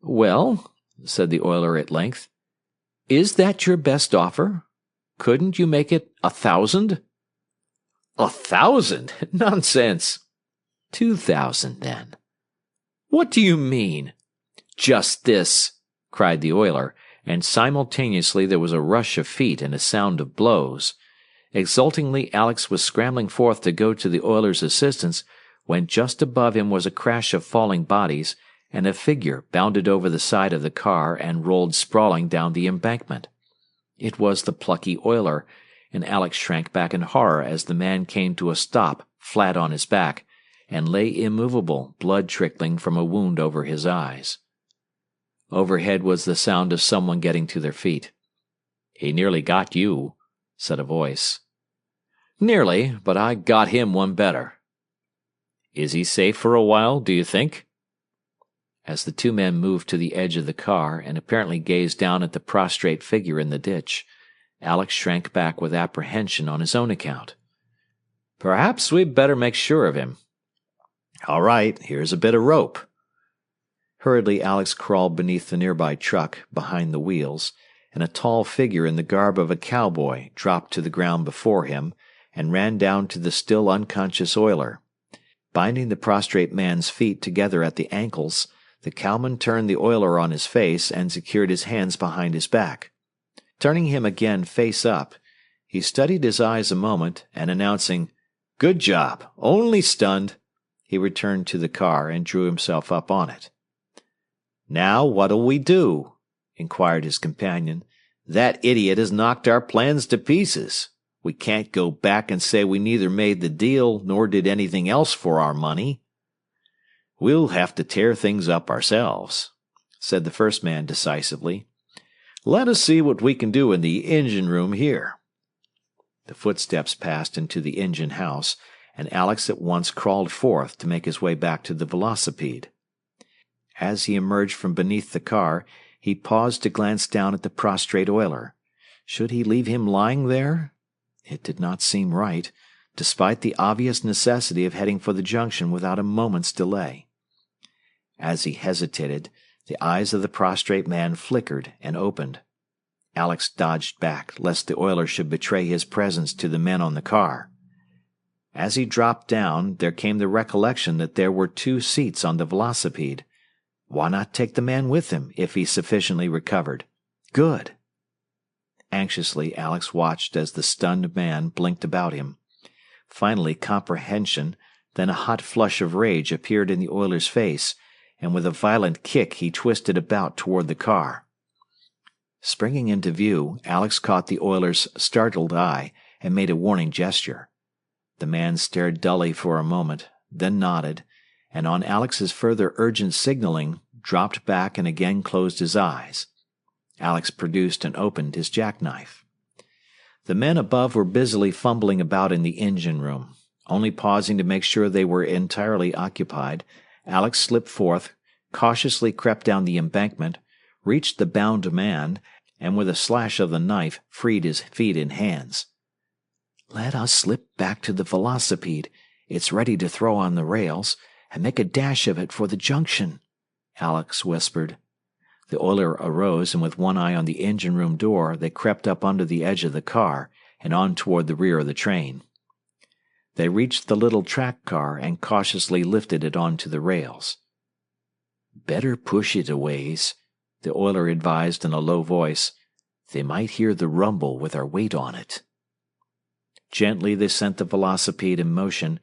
"Well," said the oiler at length, "is that your best offer? Couldn't you make it 1,000? 1,000? Nonsense." 2,000, then." "What do you mean?" "Just this," cried the oiler, and simultaneously there was a rush of feet and a sound of blows. Exultingly, Alex was scrambling forth to go to the oiler's assistance, when just above him was a crash of falling bodies, and a figure bounded over the side of the car and rolled sprawling down the embankment. It was the plucky oiler, and Alex shrank back in horror as the man came to a stop, flat on his back, and lay immovable, blood trickling from a wound over his eyes. Overhead was the sound of someone getting to their feet. "He nearly got you," said a voice. "Nearly, but I got him one better." "Is he safe for a while, do you think?" As the two men moved to the edge of the car and apparently gazed down at the prostrate figure in the ditch, Alex shrank back with apprehension on his own account. "Perhaps we'd better make sure of him." "All right, here's a bit of rope." Hurriedly Alex crawled beneath the nearby truck, behind the wheels, and a tall figure in the garb of a cowboy dropped to the ground before him and ran down to the still unconscious oiler. Binding the prostrate man's feet together at the ankles, the cowman turned the oiler on his face and secured his hands behind his back. Turning him again face up, he studied his eyes a moment, and announcing, "Good job, only stunned," he returned to the car and drew himself up on it. "Now what'll we do?" inquired his companion. "That idiot has knocked our plans to pieces. We can't go back and say we neither made the deal nor did anything else for our money." We'll have to tear things up ourselves," said the first man decisively. "Let us see what we can do in the engine room here." The footsteps passed into the engine house, and Alex at once crawled forth to make his way back to the velocipede. As he emerged from beneath the car, he paused to glance down at the prostrate oiler. Should he leave him lying there? It did not seem right, despite the obvious necessity of heading for the junction without a moment's delay. As he hesitated, the eyes of the prostrate man flickered and opened. Alex dodged back, lest the oiler should betray his presence to the men on the car. As he dropped down, there came the recollection that there were 2 seats on the velocipede. Why not take the man with him, if he sufficiently recovered? Good. Anxiously, Alex watched as the stunned man blinked about him. Finally, comprehension, then a hot flush of rage appeared in the oiler's face, and with a violent kick he twisted about toward the car. Springing into view, Alex caught the oiler's startled eye and made a warning gesture. The man stared dully for a moment, then nodded, and on Alex's further urgent signaling, dropped back and again closed his eyes. Alex produced and opened his jackknife. The men above were busily fumbling about in the engine room. Only pausing to make sure they were entirely occupied, Alex slipped forth, cautiously crept down the embankment, reached the bound man, and with a slash of the knife freed his feet and hands. "Let us slip back to the velocipede. It's ready to throw on the rails, and make a dash of it for the junction," Alex whispered. The oiler arose, and with one eye on the engine room door, they crept up under the edge of the car and on toward the rear of the train. They reached the little track car and cautiously lifted it onto the rails. "Better push it a ways," the oiler advised in a low voice. "They might hear the rumble with our weight on it." Gently they sent the velocipede in motion.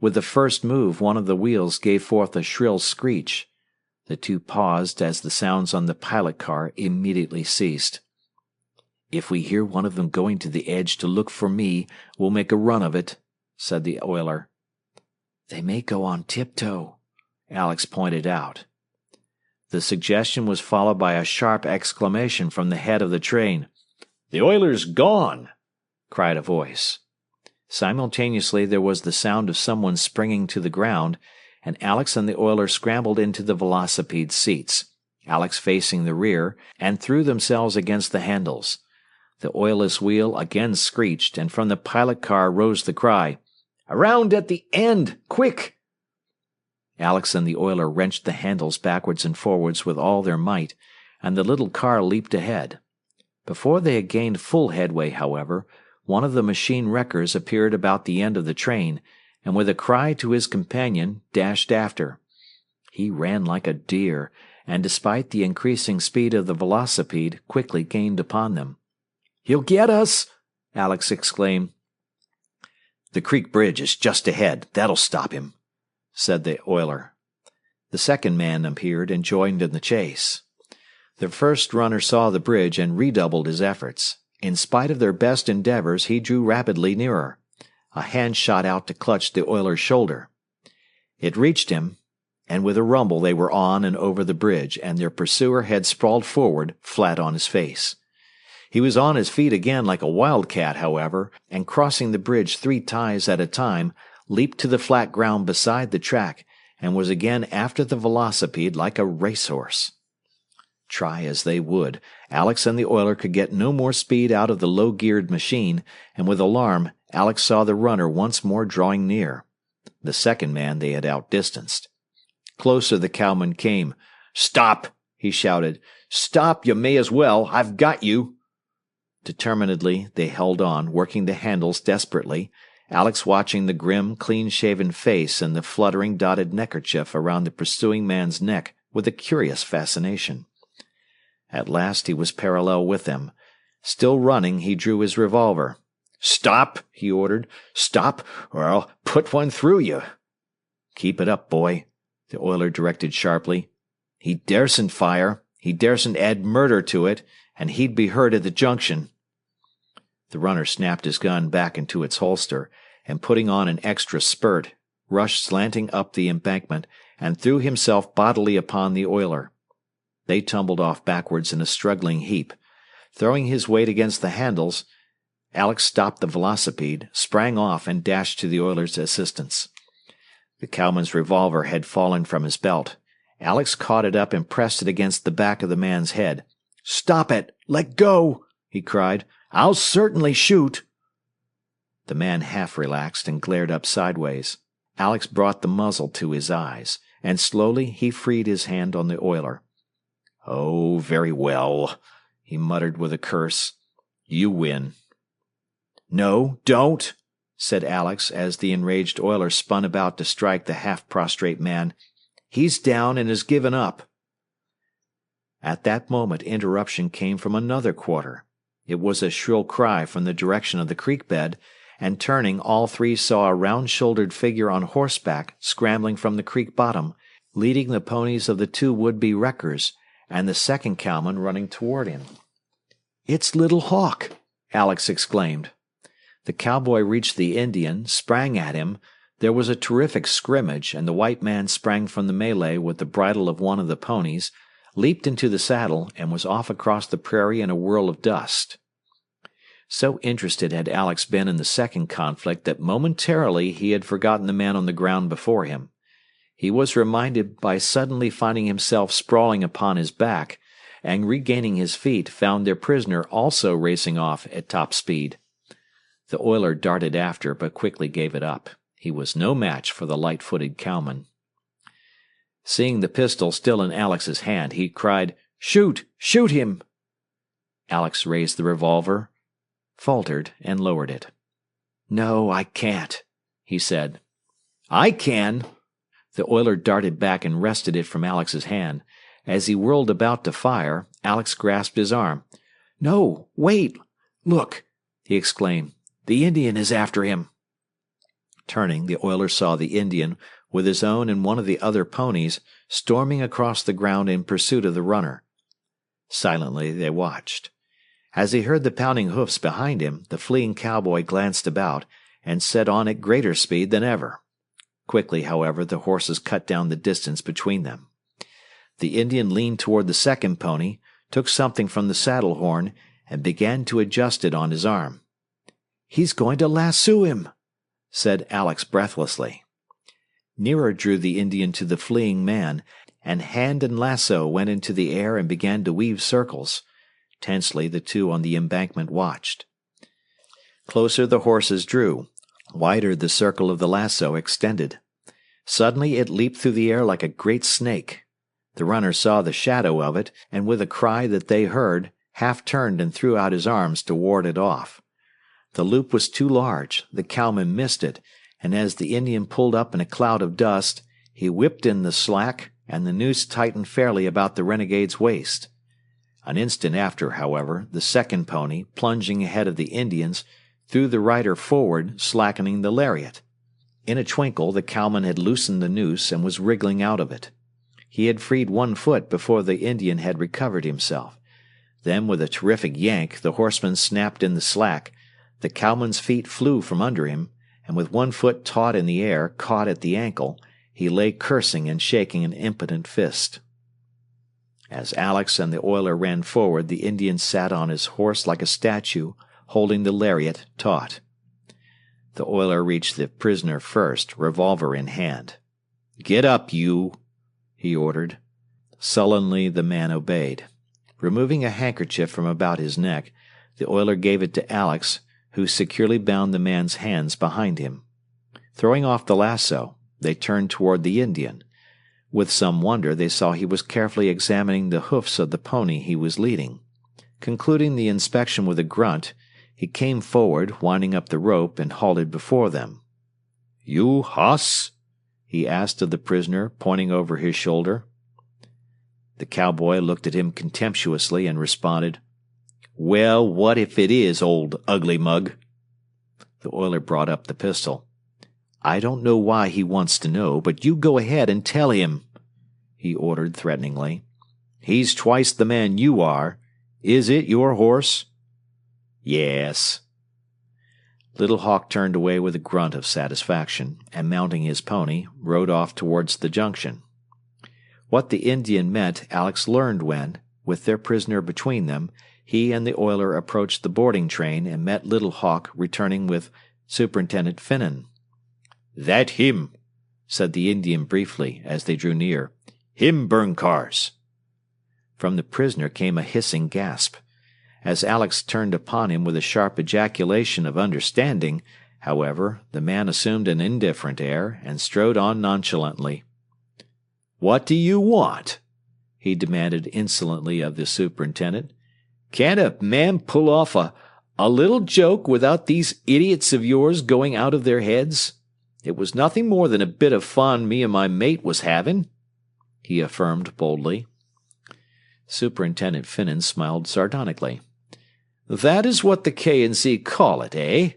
With the first move, one of the wheels gave forth a shrill screech. The 2 paused as the sounds on the pilot car immediately ceased. "If we hear one of them going to the edge to look for me, we'll make a run of it," said the oiler. "They may go on tiptoe," Alex pointed out. The suggestion was followed by a sharp exclamation from the head of the train. "The oiler's gone!" cried a voice. Simultaneously there was the sound of someone springing to the ground, and Alex and the oiler scrambled into the velocipede seats, Alex facing the rear, and threw themselves against the handles. The oilless wheel again screeched, and from the pilot car rose the cry, "Around at the end! Quick!" Alex and the oiler wrenched the handles backwards and forwards with all their might, and the little car leaped ahead. Before they had gained full headway, however, one of the machine wreckers appeared about the end of the train, and with a cry to his companion, dashed after. He ran like a deer, and despite the increasing speed of the velocipede, quickly gained upon them. "He'll get us!" Alex exclaimed. "The creek bridge is just ahead. That'll stop him," said the oiler. The second man appeared and joined in the chase. The first runner saw the bridge and redoubled his efforts. In spite of their best endeavors, he drew rapidly nearer. A hand shot out to clutch the oiler's shoulder. It reached him, and with a rumble they were on and over the bridge, and their pursuer had sprawled forward, flat on his face. He was on his feet again like a wildcat, however, and crossing the bridge 3 ties at a time, leaped to the flat ground beside the track, and was again after the velocipede like a racehorse. Try as they would, Alex and the oiler could get no more speed out of the low-geared machine, and with alarm, Alex saw the runner once more drawing near. The second man they had outdistanced. Closer the cowman came. "Stop!" he shouted. "Stop, you may as well. I've got you." Determinedly they held on, working the handles desperately, Alex watching the grim, clean-shaven face and the fluttering dotted neckerchief around the pursuing man's neck with a curious fascination. At last he was parallel with them. Still running, he drew his revolver. "Stop!" he ordered. "Stop, or I'll put one through you." "Keep it up, boy," the oiler directed sharply. "He daresn't fire. He daresn't add murder to it, and he'd be hurt at the junction." The runner snapped his gun back into its holster, and putting on an extra spurt, rushed slanting up the embankment, and threw himself bodily upon the oiler. They tumbled off backwards in a struggling heap. Throwing his weight against the handles, Alex stopped the velocipede, sprang off, and dashed to the oiler's assistance. The cowman's revolver had fallen from his belt. Alex caught it up and pressed it against the back of the man's head. "Stop it! Let go!" he cried. "I'll certainly shoot." The man half relaxed and glared up sideways. Alex brought the muzzle to his eyes, and slowly he freed his hand on the oiler. "Oh, very well," he muttered with a curse. "You win." "No, don't," said Alex as the enraged oiler spun about to strike the half-prostrate man. "He's down and has given up." At that moment interruption came from another quarter. It was a shrill cry from the direction of the creek bed, and turning, all three saw a round-shouldered figure on horseback scrambling from the creek bottom, leading the ponies of the two would-be wreckers, and the second cowman running toward him. "It's Little Hawk!" Alex exclaimed. The cowboy reached the Indian, sprang at him. There was a terrific scrimmage, and the white man sprang from the melee with the bridle of one of the ponies, leaped into the saddle, and was off across the prairie in a whirl of dust. So interested had Alex been in the second conflict that momentarily he had forgotten the man on the ground before him. He was reminded by suddenly finding himself sprawling upon his back, and regaining his feet found their prisoner also racing off at top speed. The oiler darted after, but quickly gave it up. He was no match for the light-footed cowman. Seeing the pistol still in Alex's hand, he cried, "Shoot! Shoot him!" Alex raised the revolver, faltered, and lowered it. "No, I can't," he said. "I can!" The oiler darted back and wrested it from Alex's hand. As he whirled about to fire, Alex grasped his arm. "No, wait! Look!" he exclaimed. "The Indian is after him." Turning, the oiler saw the Indian, with his own and one of the other ponies, storming across the ground in pursuit of the runner. Silently they watched. As he heard the pounding hoofs behind him, the fleeing cowboy glanced about, and set on at greater speed than ever. Quickly, however, the horses cut down the distance between them. The Indian leaned toward the second pony, took something from the saddle horn, and began to adjust it on his arm. "He's going to lasso him," said Alex breathlessly. Nearer drew the Indian to the fleeing man, and hand and lasso went into the air and began to weave circles. Tensely the two on the embankment watched. Closer the horses drew. Wider the circle of the lasso extended. Suddenly it leaped through the air like a great snake. The runner saw the shadow of it, and with a cry that they heard, half turned and threw out his arms to ward it off. The loop was too large, the cowman missed it, and as the Indian pulled up in a cloud of dust, he whipped in the slack, and the noose tightened fairly about the renegade's waist. An instant after, however, the second pony, plunging ahead of the Indians, threw the rider forward, slackening the lariat. In a twinkle the cowman had loosened the noose and was wriggling out of it. He had freed one foot before the Indian had recovered himself. Then, with a terrific yank, the horseman snapped in the slack. The cowman's feet flew from under him, and with one foot taut in the air, caught at the ankle, he lay cursing and shaking an impotent fist. As Alex and the oiler ran forward, the Indian sat on his horse like a statue, holding the lariat taut. The oiler reached the prisoner first, revolver in hand. "Get up, you," he ordered. Sullenly the man obeyed. Removing a handkerchief from about his neck, the oiler gave it to Alex, who securely bound the man's hands behind him. Throwing off the lasso, they turned toward the Indian. With some wonder they saw he was carefully examining the hoofs of the pony he was leading. Concluding the inspection with a grunt, he came forward, winding up the rope, and halted before them. "You hoss?" he asked of the prisoner, pointing over his shoulder. The cowboy looked at him contemptuously and responded, "Well, what if it is, old ugly mug?" The oiler brought up the pistol. "I don't know why he wants to know, but you go ahead and tell him," he ordered threateningly. "He's twice the man you are. Is it your horse?" "Yes." Little Hawk turned away with a grunt of satisfaction, and mounting his pony, rode off towards the junction. What the Indian meant Alex learned when, with their prisoner between them, he and the oiler approached the boarding train and met Little Hawk returning with Superintendent Finnan. "That him," said the Indian briefly as they drew near. "Him burn cars." From the prisoner came a hissing gasp. As Alex turned upon him with a sharp ejaculation of understanding, however, the man assumed an indifferent air and strode on nonchalantly. "What do you want?" he demanded insolently of the superintendent. "Can't a man pull off a little joke without these idiots of yours going out of their heads? It was nothing more than a bit of fun me and my mate was having," he affirmed boldly. Superintendent Finnan smiled sardonically. "That is what the K&Z call it, eh?"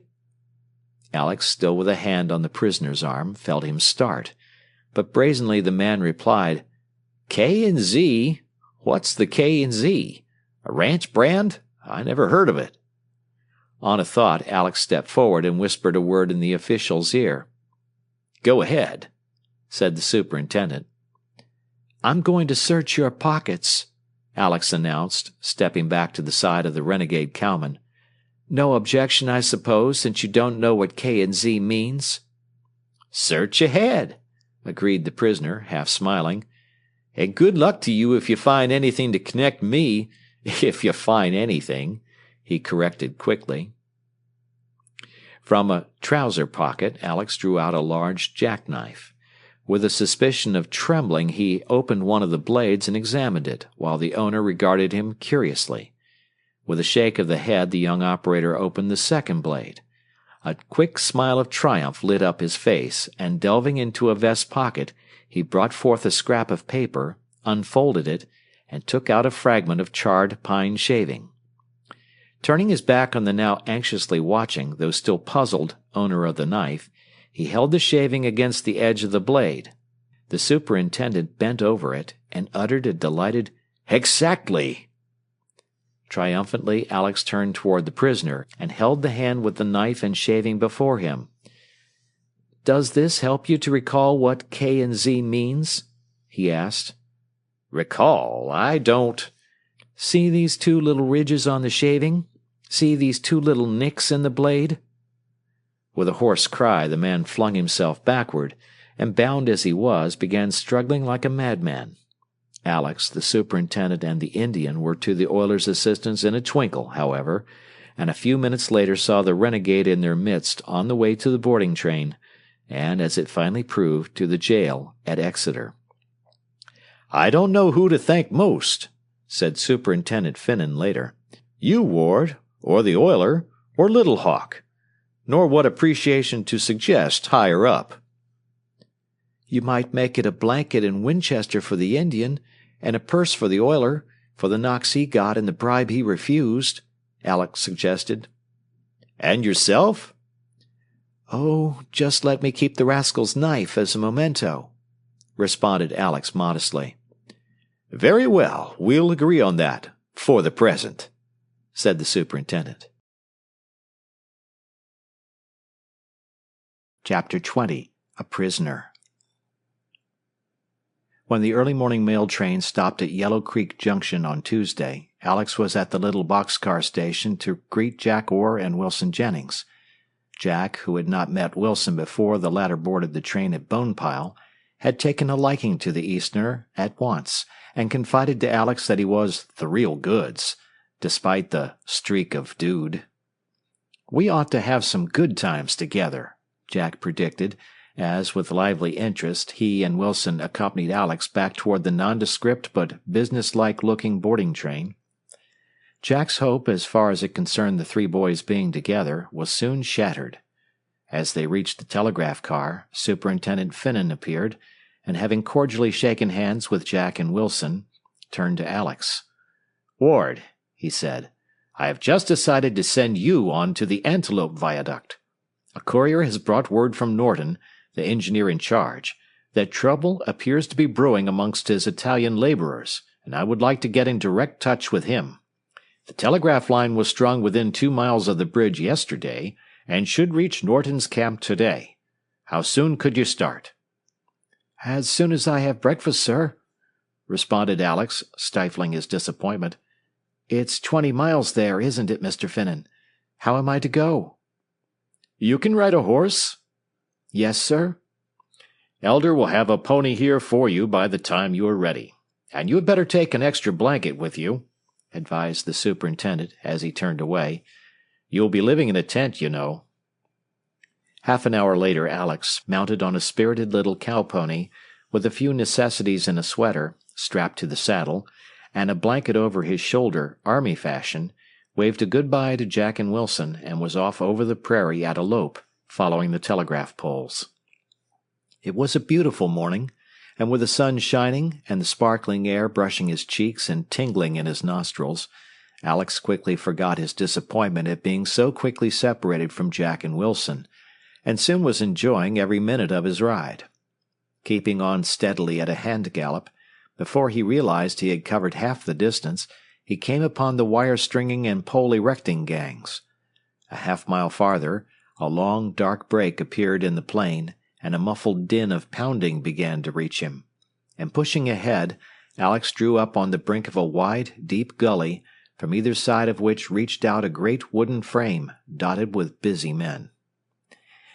Alex, still with a hand on the prisoner's arm, felt him start. But brazenly the man replied, "K&Z? What's the K&Z? A ranch brand? I never heard of it." On a thought, Alex stepped forward and whispered a word in the official's ear. "Go ahead," said the superintendent. "I'm going to search your pockets," Alex announced, stepping back to the side of the renegade cowman. "No objection, I suppose, since you don't know what K&Z means?" "Search ahead," agreed the prisoner, half smiling. "And good luck to you if you find anything to connect me, if you find anything," he corrected quickly. From a trouser pocket, Alex drew out a large jackknife. With a suspicion of trembling, he opened one of the blades and examined it, while the owner regarded him curiously. With a shake of the head, the young operator opened the second blade. A quick smile of triumph lit up his face, and delving into a vest pocket, he brought forth a scrap of paper, unfolded it, and took out a fragment of charred pine shaving. Turning his back on the now anxiously watching, though still puzzled, owner of the knife, he held the shaving against the edge of the blade. The superintendent bent over it and uttered a delighted, "Exactly!" Triumphantly, Alex turned toward the prisoner and held the hand with the knife and shaving before him. "Does this help you to recall what K&Z means?" he asked. "Recall? I don't—" "See these two little ridges on the shaving? See these two little nicks in the blade?" With a hoarse cry, the man flung himself backward, and bound as he was, began struggling like a madman. Alex, the superintendent, and the Indian were to the oiler's assistance in a twinkle, however, and a few minutes later saw the renegade in their midst on the way to the boarding train, and, as it finally proved, to the jail at Exeter. "I don't know who to thank most," said Superintendent Finnan later. "You, Ward, or the oiler, or Little Hawk. Nor what appreciation to suggest higher up." "You might make it a blanket and Winchester for the Indian, and a purse for the oiler, for the knocks he got and the bribe he refused," Alex suggested. "And yourself?" "Oh, just let me keep the rascal's knife as a memento," responded Alex modestly. "Very well, we'll agree on that, for the present," said the superintendent. Chapter 20. A Prisoner. When the early morning mail train stopped at Yellow Creek Junction on Tuesday, Alex was at the little boxcar station to greet Jack Orr and Wilson Jennings. Jack, who had not met Wilson before the latter boarded the train at Bonepile, had taken a liking to the Easterner at once, and confided to Alex that he was the real goods, despite the streak of dude. "We ought to have some good times together," Jack predicted, as, with lively interest, he and Wilson accompanied Alex back toward the nondescript but business-like-looking boarding train. Jack's hope, as far as it concerned the three boys being together, was soon shattered. As they reached the telegraph car, Superintendent Finnan appeared, and having cordially shaken hands with Jack and Wilson, turned to Alex. "Ward," he said, "I have just decided to send you on to the Antelope Viaduct. A courier has brought word from Norton, the engineer in charge, that trouble appears to be brewing amongst his Italian laborers, and I would like to get in direct touch with him. The telegraph line was strung within 2 miles of the bridge yesterday, and should reach Norton's camp today. How soon could you start?" "As soon as I have breakfast, sir," responded Alex, stifling his disappointment. It's 20 miles there, isn't it, Mr. Finnan? How am I to go? You can ride a horse? Yes, sir. Elder will have a pony here for you by the time you are ready. And you had better take an extra blanket with you, advised the superintendent as he turned away. You'll be living in a tent, you know. Half an hour later, Alex, mounted on a spirited little cow pony, with a few necessities in a sweater, strapped to the saddle, and a blanket over his shoulder, army fashion, waved a goodbye to Jack and Wilson and was off over the prairie at a lope, following the telegraph poles. It was a beautiful morning, and with the sun shining and the sparkling air brushing his cheeks and tingling in his nostrils, Alex quickly forgot his disappointment at being so quickly separated from Jack and Wilson, and soon was enjoying every minute of his ride. Keeping on steadily at a hand gallop, before he realized he had covered half the distance, he came upon the wire-stringing and pole-erecting gangs. A half-mile farther, a long, dark break appeared in the plain, and a muffled din of pounding began to reach him. And pushing ahead, Alex drew up on the brink of a wide, deep gully, from either side of which reached out a great wooden frame, dotted with busy men.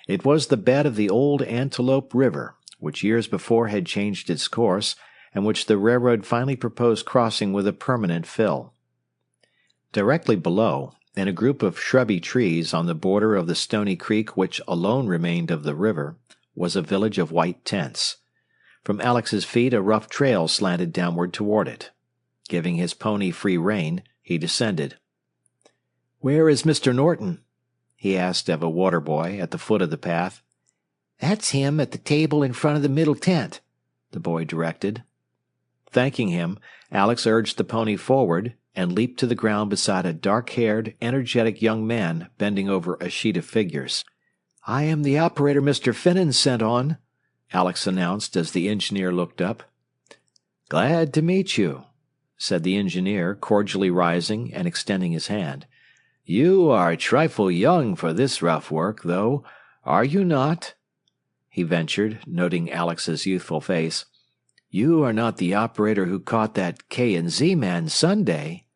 It was the bed of the old Antelope River, which years before had changed its course, and which the railroad finally proposed crossing with a permanent fill. Directly below, in a group of shrubby trees on the border of the stony creek which alone remained of the river, was a village of white tents. From Alex's feet a rough trail slanted downward toward it. Giving his pony free rein, he descended. "Where is Mr. Norton?" he asked of a water boy at the foot of the path. "That's him at the table in front of the middle tent," the boy directed. Thanking him, Alex urged the pony forward and leaped to the ground beside a dark-haired, energetic young man bending over a sheet of figures. "I am the operator Mr. Finnan sent on," Alex announced as the engineer looked up. "Glad to meet you," said the engineer, cordially rising and extending his hand. "You are a trifle young for this rough work, though, are you not?" he ventured, noting Alex's youthful face. "You are not the operator who caught that K&Z man Sunday."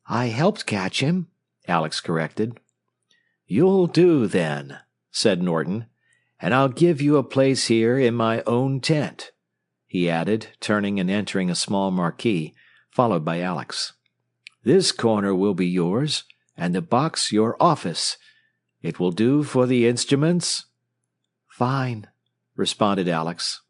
"I helped catch him," Alex corrected. "You'll do, then," said Norton, "and I'll give you a place here in my own tent," he added, turning and entering a small marquee, followed by Alex. "This corner will be yours, and the box your office. It will do for the instruments?" "Fine," responded Alex.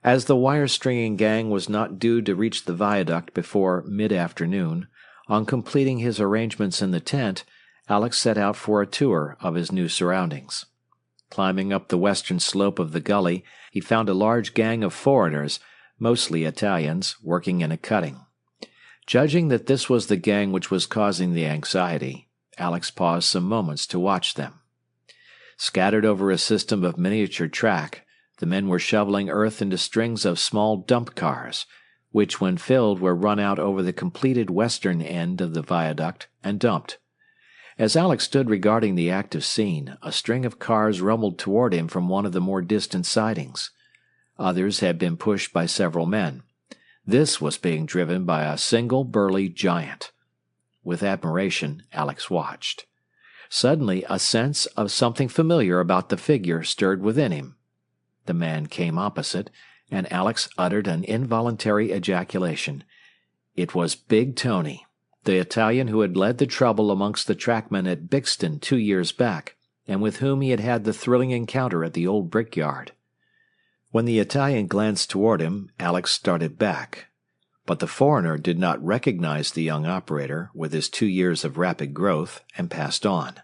As the wire-stringing gang was not due to reach the viaduct before mid-afternoon, on completing his arrangements in the tent, Alex set out for a tour of his new surroundings. Climbing up the western slope of the gully, he found a large gang of foreigners, mostly Italians, working in a cutting. Judging that this was the gang which was causing the anxiety, Alex paused some moments to watch them. Scattered over a system of miniature track, the men were shoveling earth into strings of small dump cars, which when filled were run out over the completed western end of the viaduct and dumped. As Alex stood regarding the active scene, a string of cars rumbled toward him from one of the more distant sidings. Others had been pushed by several men. This was being driven by a single burly giant. With admiration, Alex watched. Suddenly, a sense of something familiar about the figure stirred within him. The man came opposite, and Alex uttered an involuntary ejaculation. It was Big Tony, the Italian who had led the trouble amongst the trackmen at Bixton 2 years back, and with whom he had had the thrilling encounter at the old brickyard. When the Italian glanced toward him, Alex started back. But the foreigner did not recognize the young operator, with his 2 years of rapid growth, and passed on.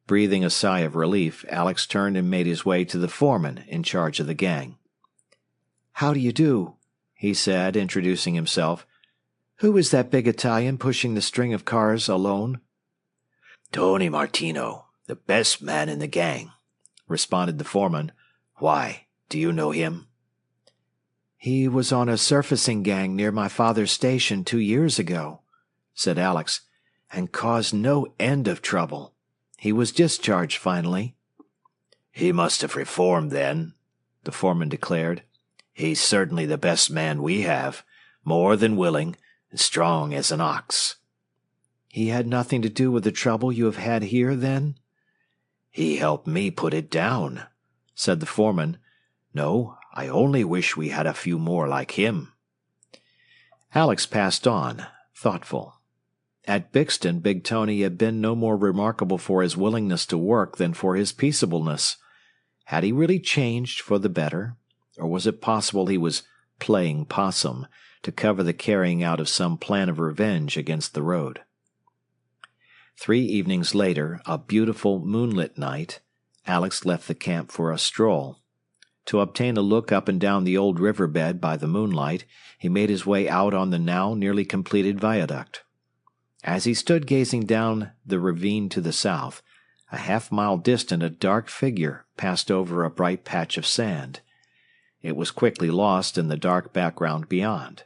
Breathing a sigh of relief, Alex turned and made his way to the foreman in charge of the gang. "How do you do?" he said, introducing himself. "Who is that big Italian pushing the string of cars alone?" "Tony Martino, the best man in the gang," responded the foreman. "Why, do you know him?" "He was on a surfacing gang near my father's station 2 years ago," said Alex, "and caused no end of trouble. He was discharged finally." "He must have reformed then," the foreman declared. He's certainly the best man we have, more than willing, and strong as an ox." "He had nothing to do with the trouble you have had here, then?" "He helped me put it down," said the foreman. "No, I only wish we had a few more like him." Alex passed on, thoughtful. At Bixton, Big Tony had been no more remarkable for his willingness to work than for his peaceableness. Had he really changed for the better, or was it possible he was playing possum to cover the carrying out of some plan of revenge against the road? 3 evenings later, a beautiful moonlit night, Alex left the camp for a stroll. To obtain a look up and down the old riverbed by the moonlight, he made his way out on the now nearly completed viaduct. As he stood gazing down the ravine to the south, a half-mile distant a dark figure passed over a bright patch of sand. It was quickly lost in the dark background beyond,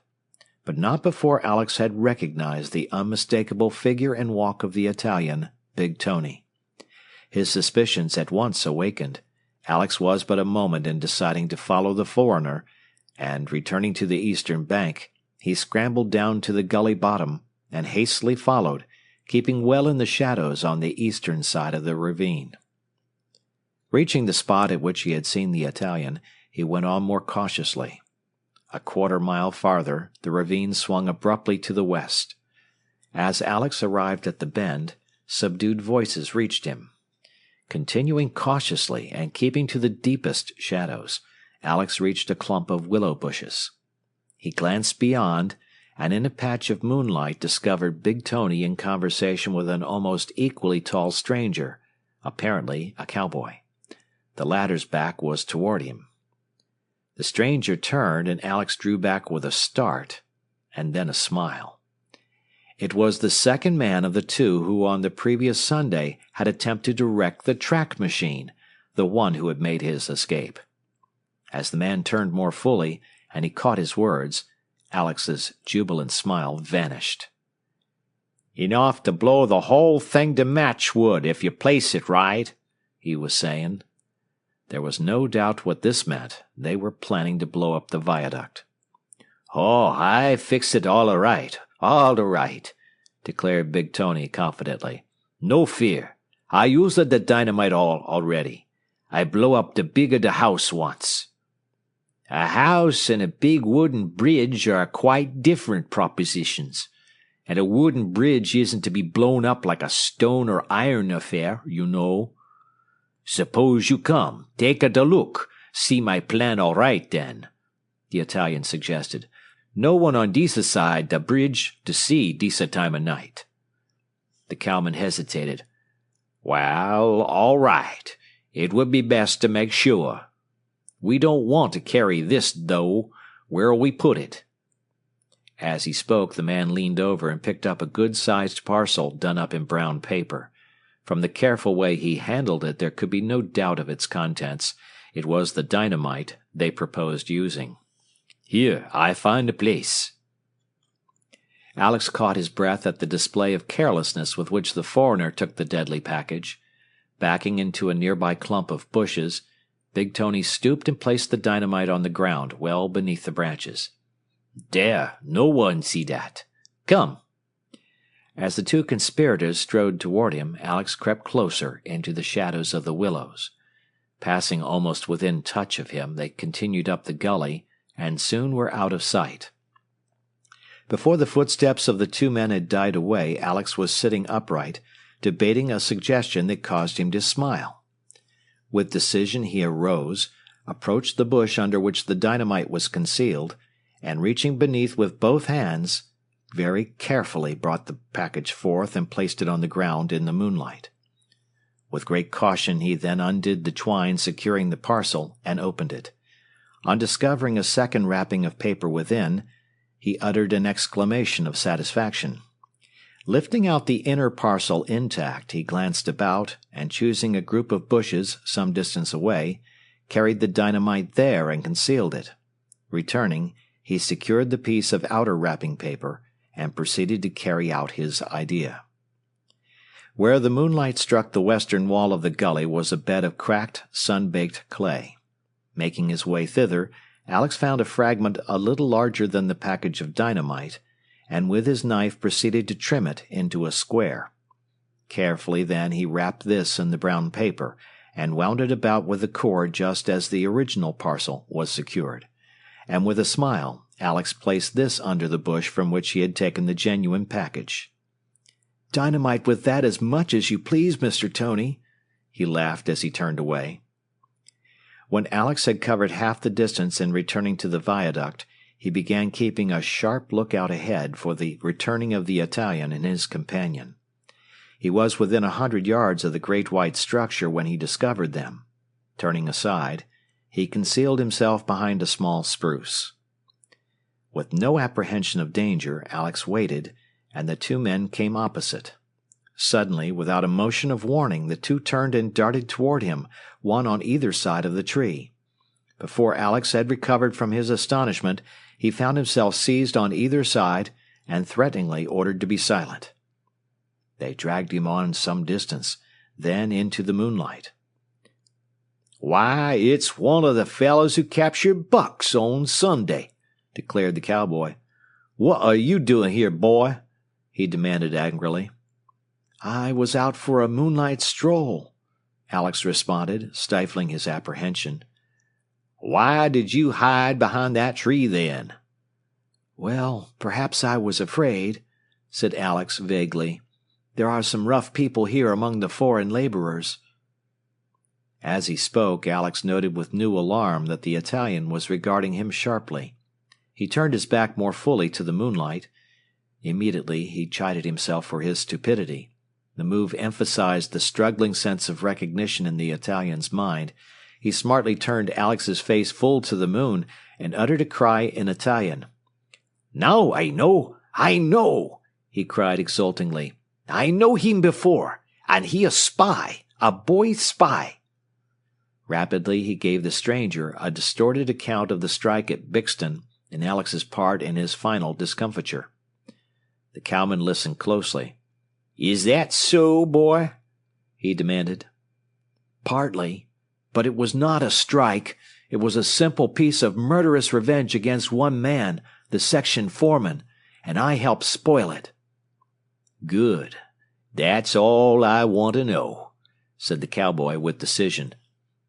but not before Alex had recognized the unmistakable figure and walk of the Italian, Big Tony. His suspicions at once awakened. Alex was but a moment in deciding to follow the foreigner, and, returning to the eastern bank, he scrambled down to the gully bottom and hastily followed, keeping well in the shadows on the eastern side of the ravine. Reaching the spot at which he had seen the Italian, he went on more cautiously. A quarter-mile farther, the ravine swung abruptly to the west. As Alex arrived at the bend, subdued voices reached him. Continuing cautiously and keeping to the deepest shadows, Alex reached a clump of willow bushes. He glanced beyond, and in a patch of moonlight discovered Big Tony in conversation with an almost equally tall stranger, apparently a cowboy. The latter's back was toward him. The stranger turned, and Alex drew back with a start, and then a smile. It was the second man of the two who on the previous Sunday had attempted to wreck the track machine, the one who had made his escape. As the man turned more fully, and he caught his words, Alex's jubilant smile vanished. "Enough to blow the whole thing to matchwood if you place it right," he was saying. There was no doubt what this meant. They were planning to blow up the viaduct. "Oh, I fix it all right, declared Big Tony confidently. "No fear. I used the dynamite all already. I blow up the big of the house once." "A house and a big wooden bridge are quite different propositions. And a wooden bridge isn't to be blown up like a stone or iron affair, you know. Suppose you come, take a look, see my plan all right then," the Italian suggested. "No one on this side the bridge to see this time of night." The cowman hesitated. "Well, all right. It would be best to make sure. We don't want to carry this, though. Where'll we put it?" As he spoke, the man leaned over and picked up a good-sized parcel done up in brown paper. From the careful way he handled it, there could be no doubt of its contents. It was the dynamite they proposed using. "Here, I find a place." Alex caught his breath at the display of carelessness with which the foreigner took the deadly package. Backing into a nearby clump of bushes, Big Tony stooped and placed the dynamite on the ground, well beneath the branches. "There, no one see that. Come." As the two conspirators strode toward him, Alex crept closer into the shadows of the willows. Passing almost within touch of him, they continued up the gully, and soon were out of sight. Before the footsteps of the two men had died away, Alex was sitting upright, debating a suggestion that caused him to smile. With decision he arose, approached the bush under which the dynamite was concealed, and reaching beneath with both hands, very carefully brought the package forth and placed it on the ground in the moonlight. With great caution he then undid the twine securing the parcel and opened it. On discovering a second wrapping of paper within, he uttered an exclamation of satisfaction. Lifting out the inner parcel intact, he glanced about, and choosing a group of bushes some distance away, carried the dynamite there and concealed it. Returning, he secured the piece of outer wrapping paper and proceeded to carry out his idea. Where the moonlight struck the western wall of the gully was a bed of cracked, sun-baked clay. Making his way thither, Alex found a fragment a little larger than the package of dynamite, and with his knife proceeded to trim it into a square. Carefully, then, he wrapped this in the brown paper, and wound it about with the cord just as the original parcel was secured. And with a smile, Alex placed this under the bush from which he had taken the genuine package. "Dynamite with that as much as you please, Mr. Tony," he laughed as he turned away. When Alex had covered half the distance in returning to the viaduct, he began keeping a sharp lookout ahead for the returning of the Italian and his companion. He was within 100 yards of the great white structure when he discovered them. Turning aside, he concealed himself behind a small spruce. With no apprehension of danger, Alex waited, and the two men came opposite. Suddenly, without a motion of warning, the two turned and darted toward him, one on either side of the tree. Before Alex had recovered from his astonishment, he found himself seized on either side and threateningly ordered to be silent. They dragged him on some distance, then into the moonlight. "Why, it's one of the fellows who captured bucks on Sunday," declared the cowboy. "What are you doing here, boy?" he demanded angrily. "I was out for a moonlight stroll," Alex responded, stifling his apprehension. "Why did you hide behind that tree then?" "Well, perhaps I was afraid," said Alex vaguely. "There are some rough people here among the foreign laborers." As he spoke, Alex noted with new alarm that the Italian was regarding him sharply. He turned his back more fully to the moonlight. Immediately he chided himself for his stupidity. The move emphasized the struggling sense of recognition in the Italian's mind. He smartly turned Alex's face full to the moon and uttered a cry in Italian. "Now I know," he cried exultingly. "I know him before, and he a spy, a boy spy." Rapidly he gave the stranger a distorted account of the strike at Bixton and Alex's part in his final discomfiture. The cowman listened closely. "Is that so, boy?" he demanded. "Partly, but it was not a strike. It was a simple piece of murderous revenge against one man, the section foreman, and I helped spoil it." "Good. That's all I want to know," said the cowboy with decision.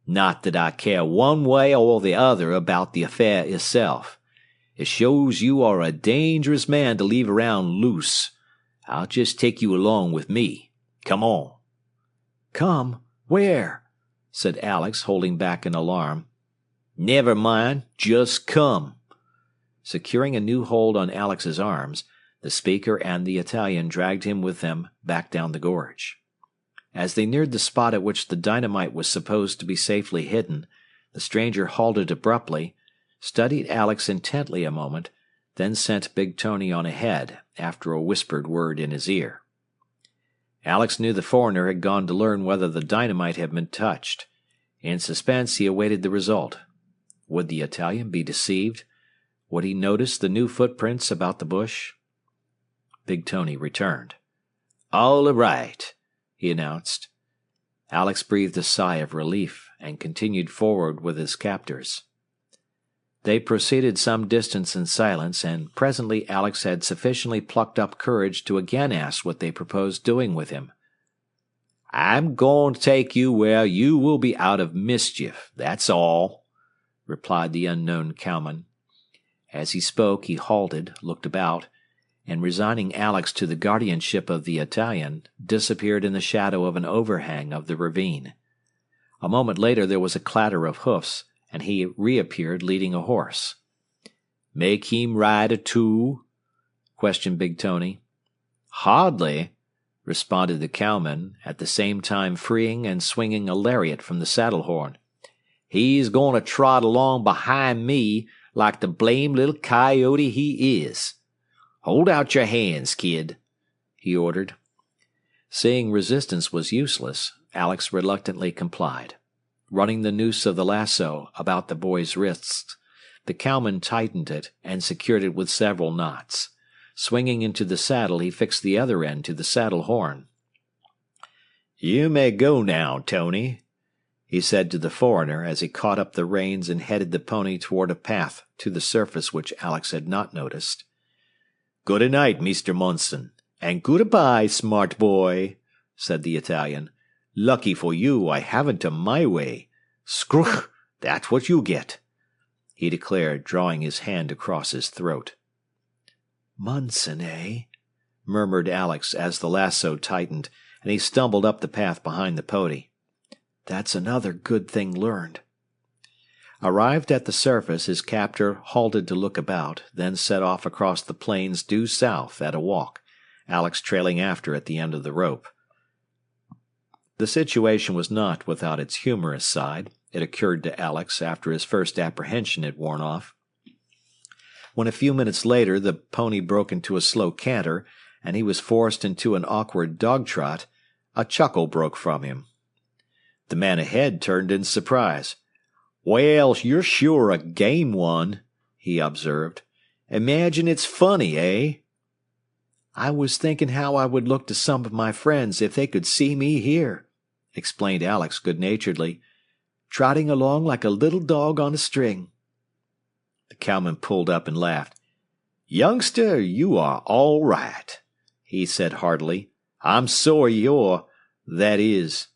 "Not that I care one way or the other about the affair itself. It shows you are a dangerous man to leave around loose. I'll just take you along with me. Come on." "Come? Where?" said Alex, holding back in alarm. "Never mind. Just come." Securing a new hold on Alex's arms, the speaker and the Italian dragged him with them back down the gorge. As they neared the spot at which the dynamite was supposed to be safely hidden, the stranger halted abruptly, studied Alex intently a moment, then sent Big Tony on ahead after a whispered word in his ear. Alex knew the foreigner had gone to learn whether the dynamite had been touched. In suspense, he awaited the result. Would the Italian be deceived? Would he notice the new footprints about the bush? Big Tony returned. "All right," he announced. Alex breathed a sigh of relief and continued forward with his captors. They proceeded some distance in silence, and presently Alex had sufficiently plucked up courage to again ask what they proposed doing with him. "I'm going to take you where you will be out of mischief, that's all," replied the unknown cowman. As he spoke, he halted, looked about, and resigning Alex to the guardianship of the Italian, disappeared in the shadow of an overhang of the ravine. A moment later there was a clatter of hoofs, and he reappeared leading a horse. "Make him ride too?" questioned Big Tony. "Hardly," responded the cowman, at the same time freeing and swinging a lariat from the saddle horn. "He's going to trot along behind me like the blame little coyote he is. Hold out your hands, kid," he ordered. Seeing resistance was useless, Alex reluctantly complied. Running the noose of the lasso about the boy's wrists, the cowman tightened it and secured it with several knots. Swinging into the saddle, he fixed the other end to the saddle horn. "You may go now, Tony," he said to the foreigner as he caught up the reins and headed the pony toward a path to the surface which Alex had not noticed. "Good night, Mr. Munson, and goodbye, smart boy," said the Italian. "Lucky for you I haven't a my way. Scrooch, that's what you get," he declared, drawing his hand across his throat. "Munson, eh?" murmured Alex as the lasso tightened, and he stumbled up the path behind the pony. "That's another good thing learned." Arrived at the surface, his captor halted to look about, then set off across the plains due south at a walk, Alex trailing after at the end of the rope. The situation was not without its humorous side, it occurred to Alex after his first apprehension had worn off. When a few minutes later the pony broke into a slow canter, and he was forced into an awkward dog trot, a chuckle broke from him. The man ahead turned in surprise. "Well, you're sure a game one," he observed. "Imagine it's funny, eh?" "I was thinking how I would look to some of my friends if they could see me here," explained Alex good-naturedly, "trotting along like a little dog on a string." The cowman pulled up and laughed. "Youngster, you are all right," he said heartily. "I'm sorry that is—"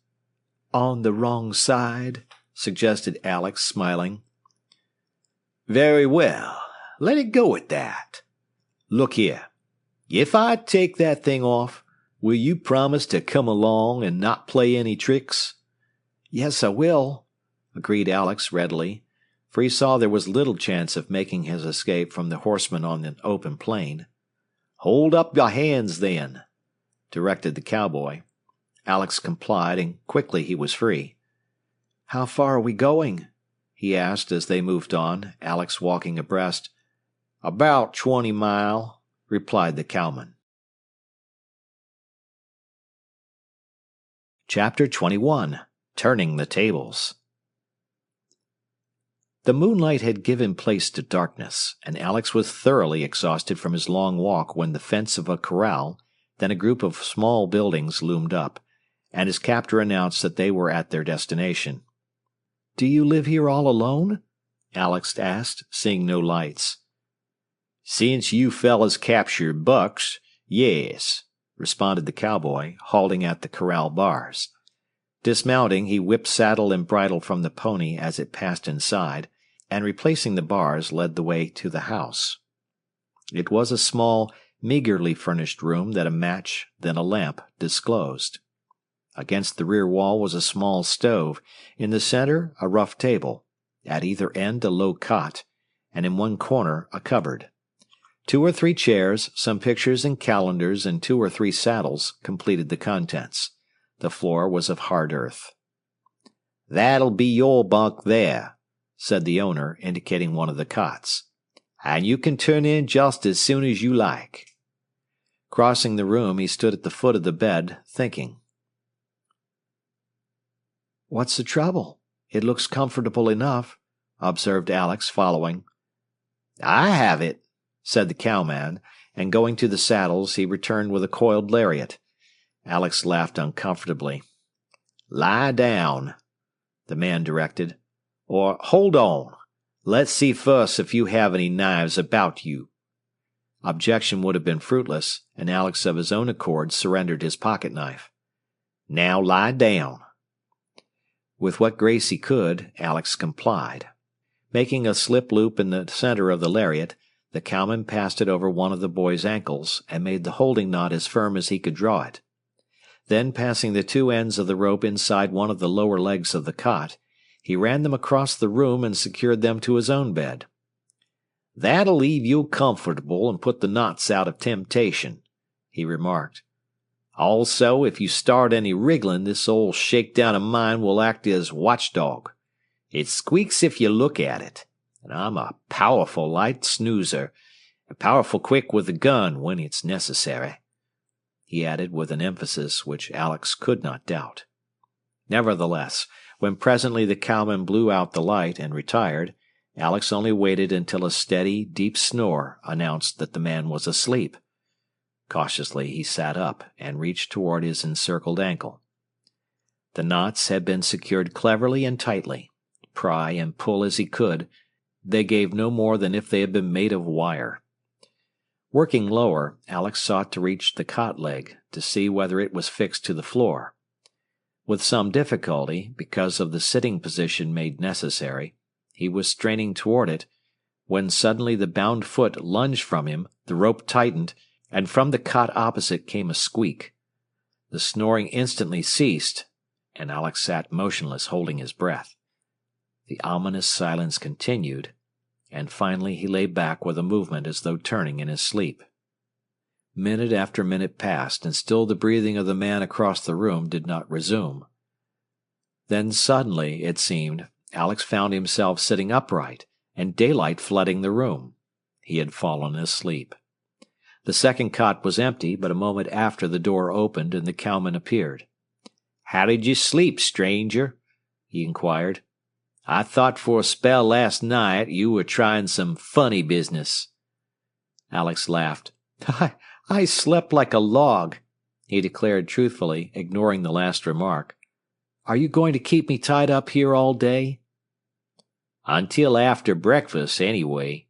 "On the wrong side," suggested Alex, smiling. "Very well, let it go at that. Look here, if I take that thing off, will you promise to come along and not play any tricks?" "Yes, I will," agreed Alex readily, for he saw there was little chance of making his escape from the horsemen on an open plain. "Hold up your hands, then," directed the cowboy. Alex complied, and quickly he was free. "How far are we going?" he asked as they moved on, Alex walking abreast. "About 20 mile," replied the cowman. Chapter 21. Turning the Tables. The moonlight had given place to darkness, and Alex was thoroughly exhausted from his long walk when the fence of a corral, then a group of small buildings loomed up, and his captor announced that they were at their destination. "Do you live here all alone?" Alex asked, seeing no lights. "Since you fellas captured Bucks, yes," responded the cowboy, halting at the corral bars. Dismounting, he whipped saddle and bridle from the pony as it passed inside, and replacing the bars, led the way to the house. It was a small, meagerly furnished room that a match, then a lamp, disclosed. Against the rear wall was a small stove, in the center a rough table, at either end a low cot, and in one corner a cupboard. 2 or 3 chairs, some pictures and calendars, and 2 or 3 saddles completed the contents. The floor was of hard earth. "That'll be your bunk there," said the owner, indicating one of the cots. "And you can turn in just as soon as you like." Crossing the room, he stood at the foot of the bed, thinking. "What's the trouble? It looks comfortable enough," observed Alex, following. "I have it," said the cowman, and going to the saddles, he returned with a coiled lariat. Alex laughed uncomfortably. "Lie down," the man directed. "Or hold on. Let's see first if you have any knives about you." Objection would have been fruitless, and Alex of his own accord surrendered his pocket-knife. "Now lie down." With what grace he could, Alex complied. Making a slip loop in the center of the lariat, the cowman passed it over one of the boy's ankles and made the holding knot as firm as he could draw it. Then, passing the 2 ends of the rope inside one of the lower legs of the cot, he ran them across the room and secured them to his own bed. "That'll leave you comfortable and put the knots out of temptation," he remarked. "Also, if you start any wriggling, this old shakedown of mine will act as watchdog. It squeaks if you look at it, and I'm a powerful light snoozer, and powerful quick with the gun when it's necessary," he added with an emphasis which Alex could not doubt. Nevertheless, when presently the cowman blew out the light and retired, Alex only waited until a steady, deep snore announced that the man was asleep. Cautiously he sat up and reached toward his encircled ankle. The knots had been secured cleverly and tightly. Pry and pull as he could, they gave no more than if they had been made of wire. Working lower, Alex sought to reach the cot leg to see whether it was fixed to the floor. With some difficulty, because of the sitting position made necessary, he was straining toward it, when suddenly the bound foot lunged from him, the rope tightened, and from the cot opposite came a squeak. The snoring instantly ceased, and Alex sat motionless, holding his breath. The ominous silence continued, and finally he lay back with a movement as though turning in his sleep. Minute after minute passed, and still the breathing of the man across the room did not resume. Then suddenly, it seemed, Alex found himself sitting upright, and daylight flooding the room. He had fallen asleep. The second cot was empty, but a moment after the door opened and the cowman appeared. "How did you sleep, stranger?" he inquired. "I thought for a spell last night you were trying some funny business." Alex laughed. I slept like a log," he declared truthfully, ignoring the last remark. "Are you going to keep me tied up here all day?" "Until after breakfast, anyway,"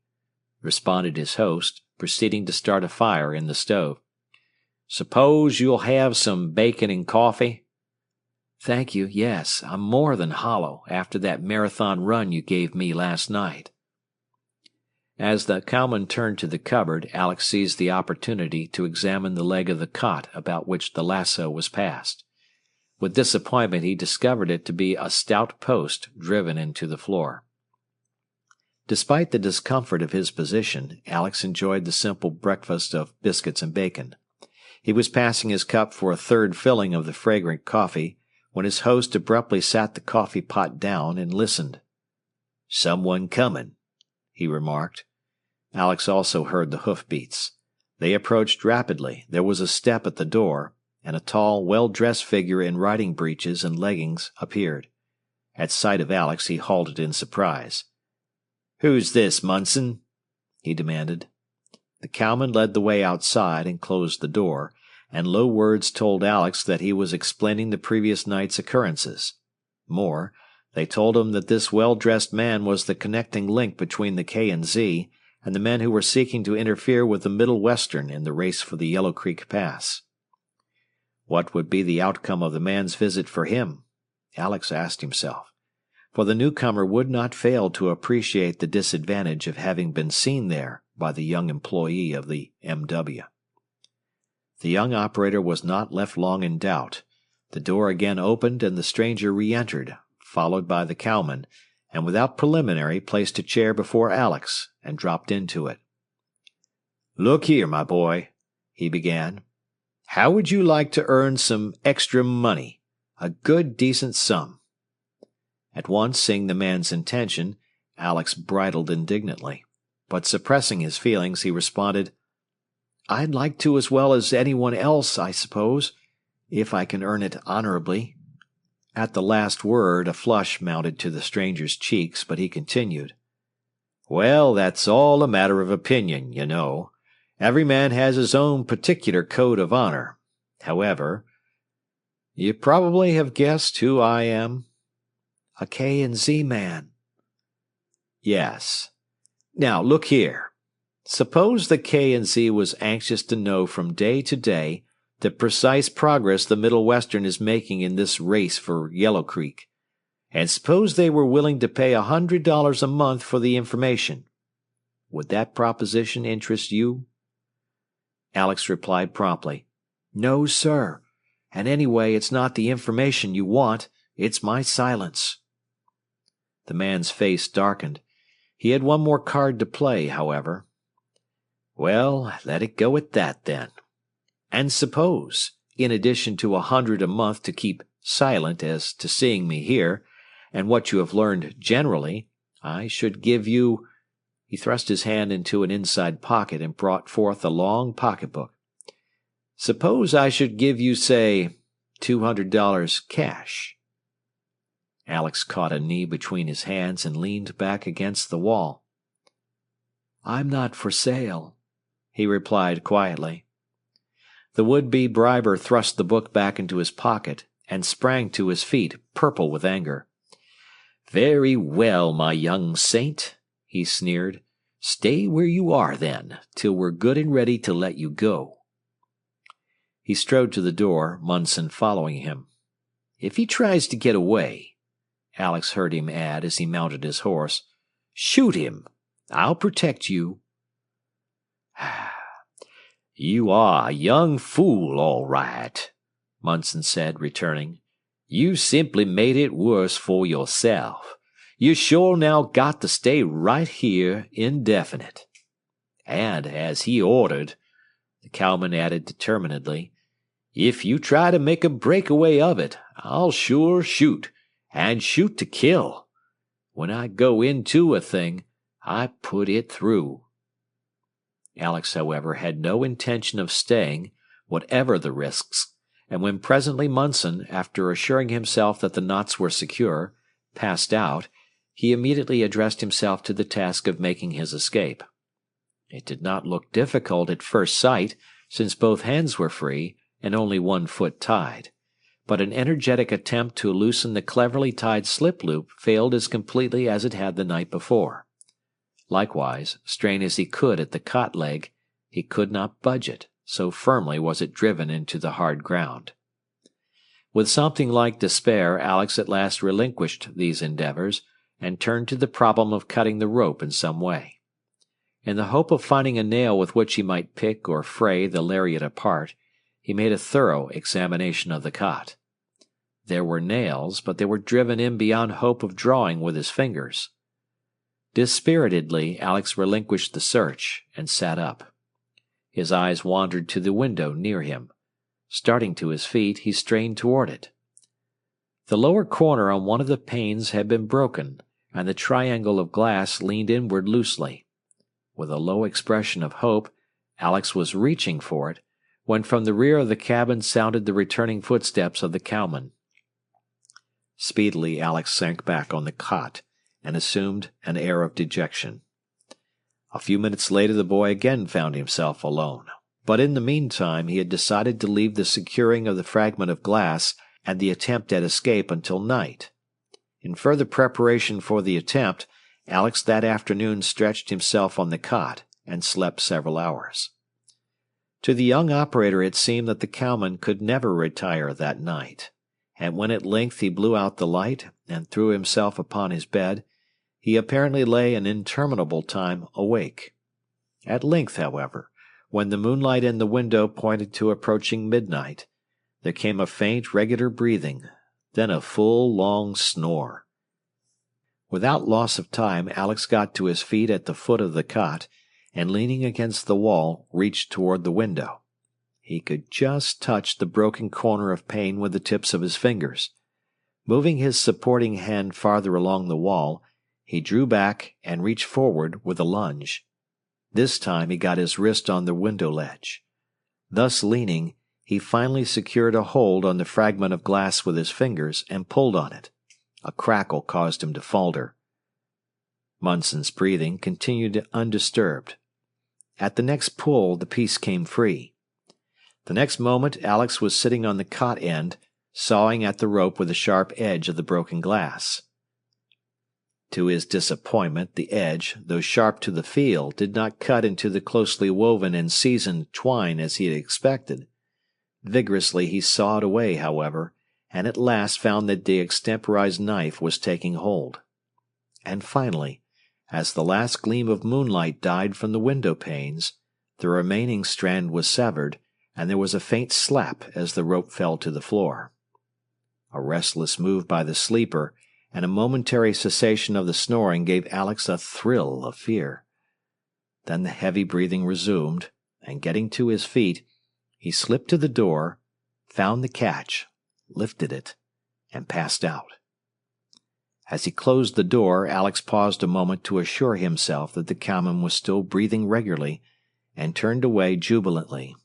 responded his host, proceeding to start a fire in the stove. "Suppose you'll have some bacon and coffee?" "Thank you, yes. I'm more than hollow after that marathon run you gave me last night." As the cowman turned to the cupboard, Alex seized the opportunity to examine the leg of the cot about which the lasso was passed. With disappointment he discovered it to be a stout post driven into the floor. Despite the discomfort of his position, Alex enjoyed the simple breakfast of biscuits and bacon. He was passing his cup for a third filling of the fragrant coffee when his host abruptly sat the coffee pot down and listened. "Someone coming," he remarked. Alex also heard the hoofbeats. They approached rapidly. There was a step at the door, and a tall, well-dressed figure in riding breeches and leggings appeared. At sight of Alex, he halted in surprise. "Who's this, Munson?" he demanded. The cowman led the way outside and closed the door, and low words told Alex that he was explaining the previous night's occurrences. More, they told him that this well-dressed man was the connecting link between the K&Z and the men who were seeking to interfere with the Middle Western in the race for the Yellow Creek Pass. What would be the outcome of the man's visit for him? Alex asked himself, for the newcomer would not fail to appreciate the disadvantage of having been seen there by the young employee of the M.W. The young operator was not left long in doubt. The door again opened and the stranger re-entered, followed by the cowman, and without preliminary placed a chair before Alex and dropped into it. "Look here, my boy," he began. "How would you like to earn some extra money? A good, decent sum?" At once seeing the man's intention, Alex bridled indignantly. But suppressing his feelings, he responded, "I'd like to as well as anyone else, I suppose, if I can earn it honorably." At the last word a flush mounted to the stranger's cheeks, but he continued, "Well, that's all a matter of opinion, you know. Every man has his own particular code of honor. However, you probably have guessed who I am." "A K&Z man." "Yes. Now, look here. Suppose the K&Z was anxious to know from day to day the precise progress the Middle Western is making in this race for Yellow Creek, and suppose they were willing to pay $100 a month for the information. Would that proposition interest you?" Alex replied promptly, "No, sir. And anyway, it's not the information you want, it's my silence." The man's face darkened. He had one more card to play, however. "Well, let it go at that, then. And suppose, in addition to $100 a month to keep silent as to seeing me here, and what you have learned generally, I should give you—" He thrust his hand into an inside pocket and brought forth a long pocketbook. "Suppose I should give you, say, $200 cash." Alex caught a knee between his hands and leaned back against the wall. "I'm not for sale," he replied quietly. The would-be briber thrust the book back into his pocket and sprang to his feet, purple with anger. "Very well, my young saint," he sneered. "Stay where you are, then, till we're good and ready to let you go." He strode to the door, Munson following him. "If he tries to get away," Alex heard him add as he mounted his horse, "shoot him. I'll protect you." "You are a young fool, all right," Munson said, returning. "You simply made it worse for yourself. You sure now got to stay right here indefinite. And as he ordered," the cowman added determinedly, "if you try to make a breakaway of it, I'll sure shoot, and shoot to kill. When I go into a thing, I put it through." Alex, however, had no intention of staying, whatever the risks, and when presently Munson, after assuring himself that the knots were secure, passed out, he immediately addressed himself to the task of making his escape. It did not look difficult at first sight, since both hands were free and only one foot tied, but an energetic attempt to loosen the cleverly tied slip loop failed as completely as it had the night before. Likewise, strain as he could at the cot leg, he could not budge it, so firmly was it driven into the hard ground. With something like despair, Alex at last relinquished these endeavors, and turned to the problem of cutting the rope in some way. In the hope of finding a nail with which he might pick or fray the lariat apart, he made a thorough examination of the cot. There were nails, but they were driven in beyond hope of drawing with his fingers. Dispiritedly, Alex relinquished the search and sat up. His eyes wandered to the window near him. Starting to his feet, he strained toward it. The lower corner on one of the panes had been broken, and the triangle of glass leaned inward loosely. With a low expression of hope, Alex was reaching for it, when from the rear of the cabin sounded the returning footsteps of the cowman. Speedily Alex sank back on the cot, and assumed an air of dejection. A few minutes later the boy again found himself alone, but in the meantime he had decided to leave the securing of the fragment of glass and the attempt at escape until night. In further preparation for the attempt, Alex that afternoon stretched himself on the cot and slept several hours. To the young operator it seemed that the cowman could never retire that night, and when at length he blew out the light and threw himself upon his bed, he apparently lay an interminable time awake. At length, however, when the moonlight in the window pointed to approaching midnight, there came a faint, regular breathing, then a full, long snore. Without loss of time, Alex got to his feet at the foot of the cot, and leaning against the wall, reached toward the window. He could just touch the broken corner of pane with the tips of his fingers. Moving his supporting hand farther along the wall, he drew back and reached forward with a lunge. This time he got his wrist on the window ledge. Thus leaning, he finally secured a hold on the fragment of glass with his fingers and pulled on it. A crackle caused him to falter. Munson's breathing continued undisturbed. At the next pull, the piece came free. The next moment, Alex was sitting on the cot end, sawing at the rope with the sharp edge of the broken glass. To his disappointment, the edge, though sharp to the feel, did not cut into the closely woven and seasoned twine as he had expected. Vigorously he sawed away, however, and at last found that the extemporized knife was taking hold. And finally, as the last gleam of moonlight died from the window panes, the remaining strand was severed, and there was a faint slap as the rope fell to the floor. A restless move by the sleeper, and a momentary cessation of the snoring gave Alex a thrill of fear. Then the heavy breathing resumed, and getting to his feet, he slipped to the door, found the catch, lifted it, and passed out. As he closed the door, Alex paused a moment to assure himself that the cowman was still breathing regularly, and turned away jubilantly.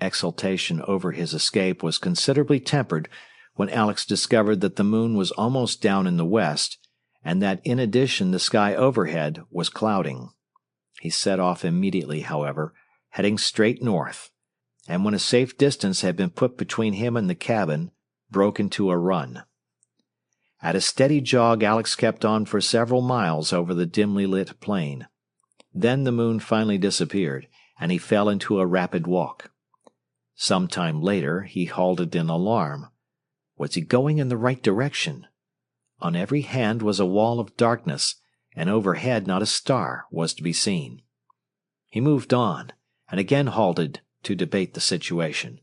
Exultation over his escape was considerably tempered when Alex discovered that the moon was almost down in the west, and that in addition the sky overhead was clouding. He set off immediately, however, heading straight north, and when a safe distance had been put between him and the cabin, broke into a run. At a steady jog, Alex kept on for several miles over the dimly lit plain. Then the moon finally disappeared, and he fell into a rapid walk. Some time later, he halted in alarm. Was he going in the right direction? On every hand was a wall of darkness, and overhead not a star was to be seen. He moved on, and again halted to debate the situation.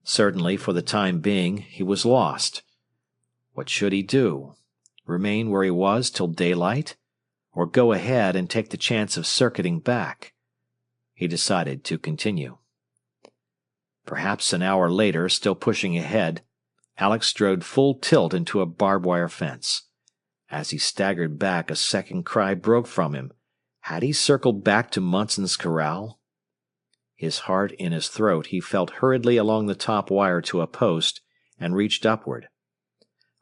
Certainly, for the time being, he was lost. What should he do? Remain where he was till daylight? Or go ahead and take the chance of circuiting back? He decided to continue. Perhaps an hour later, still pushing ahead, Alex strode full tilt into a barbed wire fence. As he staggered back, a second cry broke from him. Had he circled back to Munson's corral? His heart in his throat, he felt hurriedly along the top wire to a post and reached upward.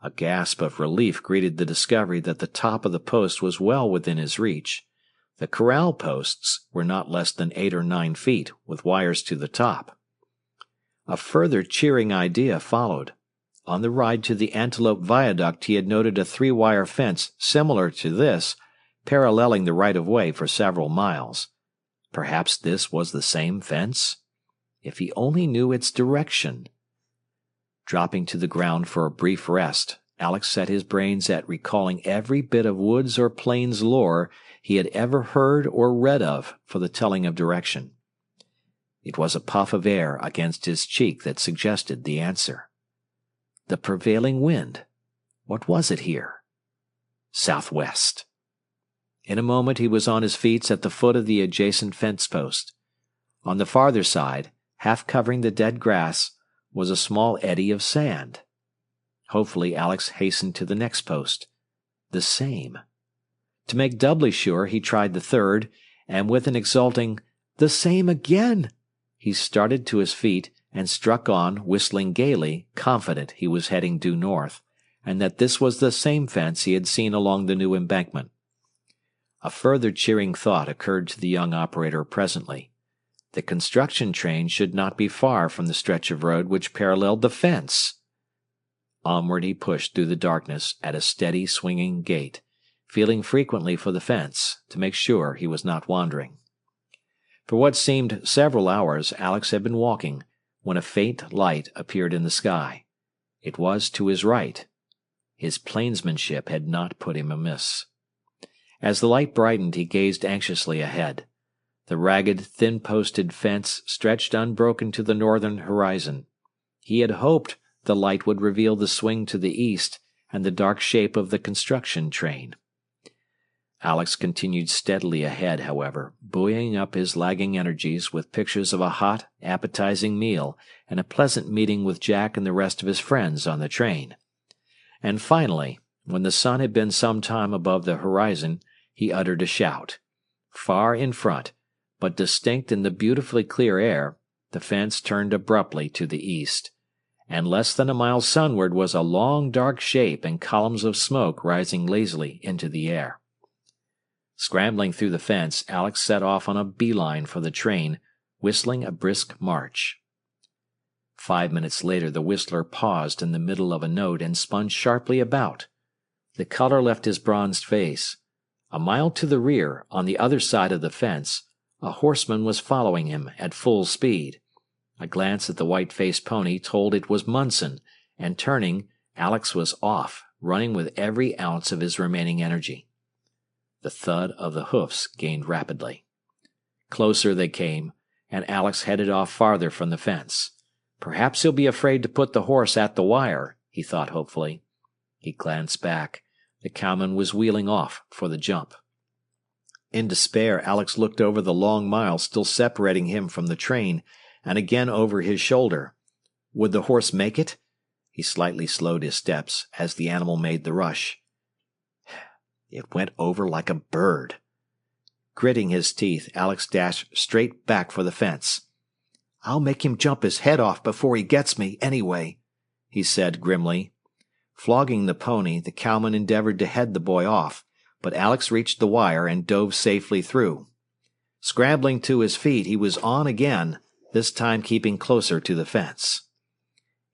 A gasp of relief greeted the discovery that the top of the post was well within his reach. The corral posts were not less than 8 or 9 feet, with wires to the top. A further cheering idea followed. On the ride to the Antelope Viaduct, he had noted a 3-wire fence similar to this, paralleling the right-of-way for several miles. Perhaps this was the same fence? If he only knew its direction. Dropping to the ground for a brief rest, Alex set his brains at recalling every bit of woods or plains lore he had ever heard or read of for the telling of direction. It was a puff of air against his cheek that suggested the answer. The prevailing wind. What was it here? Southwest. In a moment he was on his feet at the foot of the adjacent fence post. On the farther side, half covering the dead grass, was a small eddy of sand. Hopefully Alex hastened to the next post. The same. To make doubly sure, he tried the third, and with an exulting, "The same again!" he started to his feet and struck on, whistling gaily, confident he was heading due north, and that this was the same fence he had seen along the new embankment. A further cheering thought occurred to the young operator presently. The construction train should not be far from the stretch of road which paralleled the fence. Onward he pushed through the darkness at a steady, swinging gait, feeling frequently for the fence to make sure he was not wandering. For what seemed several hours, Alex had been walking, when a faint light appeared in the sky. It was to his right. His plainsmanship had not put him amiss. As the light brightened, he gazed anxiously ahead. The ragged, thin-posted fence stretched unbroken to the northern horizon. He had hoped the light would reveal the swing to the east and the dark shape of the construction train. Alex continued steadily ahead, however, buoying up his lagging energies with pictures of a hot, appetizing meal and a pleasant meeting with Jack and the rest of his friends on the train. And finally, when the sun had been some time above the horizon, he uttered a shout. Far in front, but distinct in the beautifully clear air, the fence turned abruptly to the east, and less than a mile sunward was a long dark shape and columns of smoke rising lazily into the air. Scrambling through the fence, Alex set off on a beeline for the train, whistling a brisk march. 5 minutes later the whistler paused in the middle of a note and spun sharply about. The color left his bronzed face. A mile to the rear, on the other side of the fence, a horseman was following him at full speed. A glance at the white-faced pony told it was Munson, and turning, Alex was off, running with every ounce of his remaining energy. The thud of the hoofs gained rapidly. Closer they came, and Alex headed off farther from the fence. Perhaps he'll be afraid to put the horse at the wire, he thought hopefully. He glanced back. The cowman was wheeling off for the jump. In despair, Alex looked over the long mile still separating him from the train, and again over his shoulder. Would the horse make it? He slightly slowed his steps as the animal made the rush. It went over like a bird. Gritting his teeth, Alex dashed straight back for the fence. "I'll make him jump his head off before he gets me, anyway," he said grimly. Flogging the pony, the cowman endeavored to head the boy off, but Alex reached the wire and dove safely through. Scrambling to his feet, he was on again, this time keeping closer to the fence.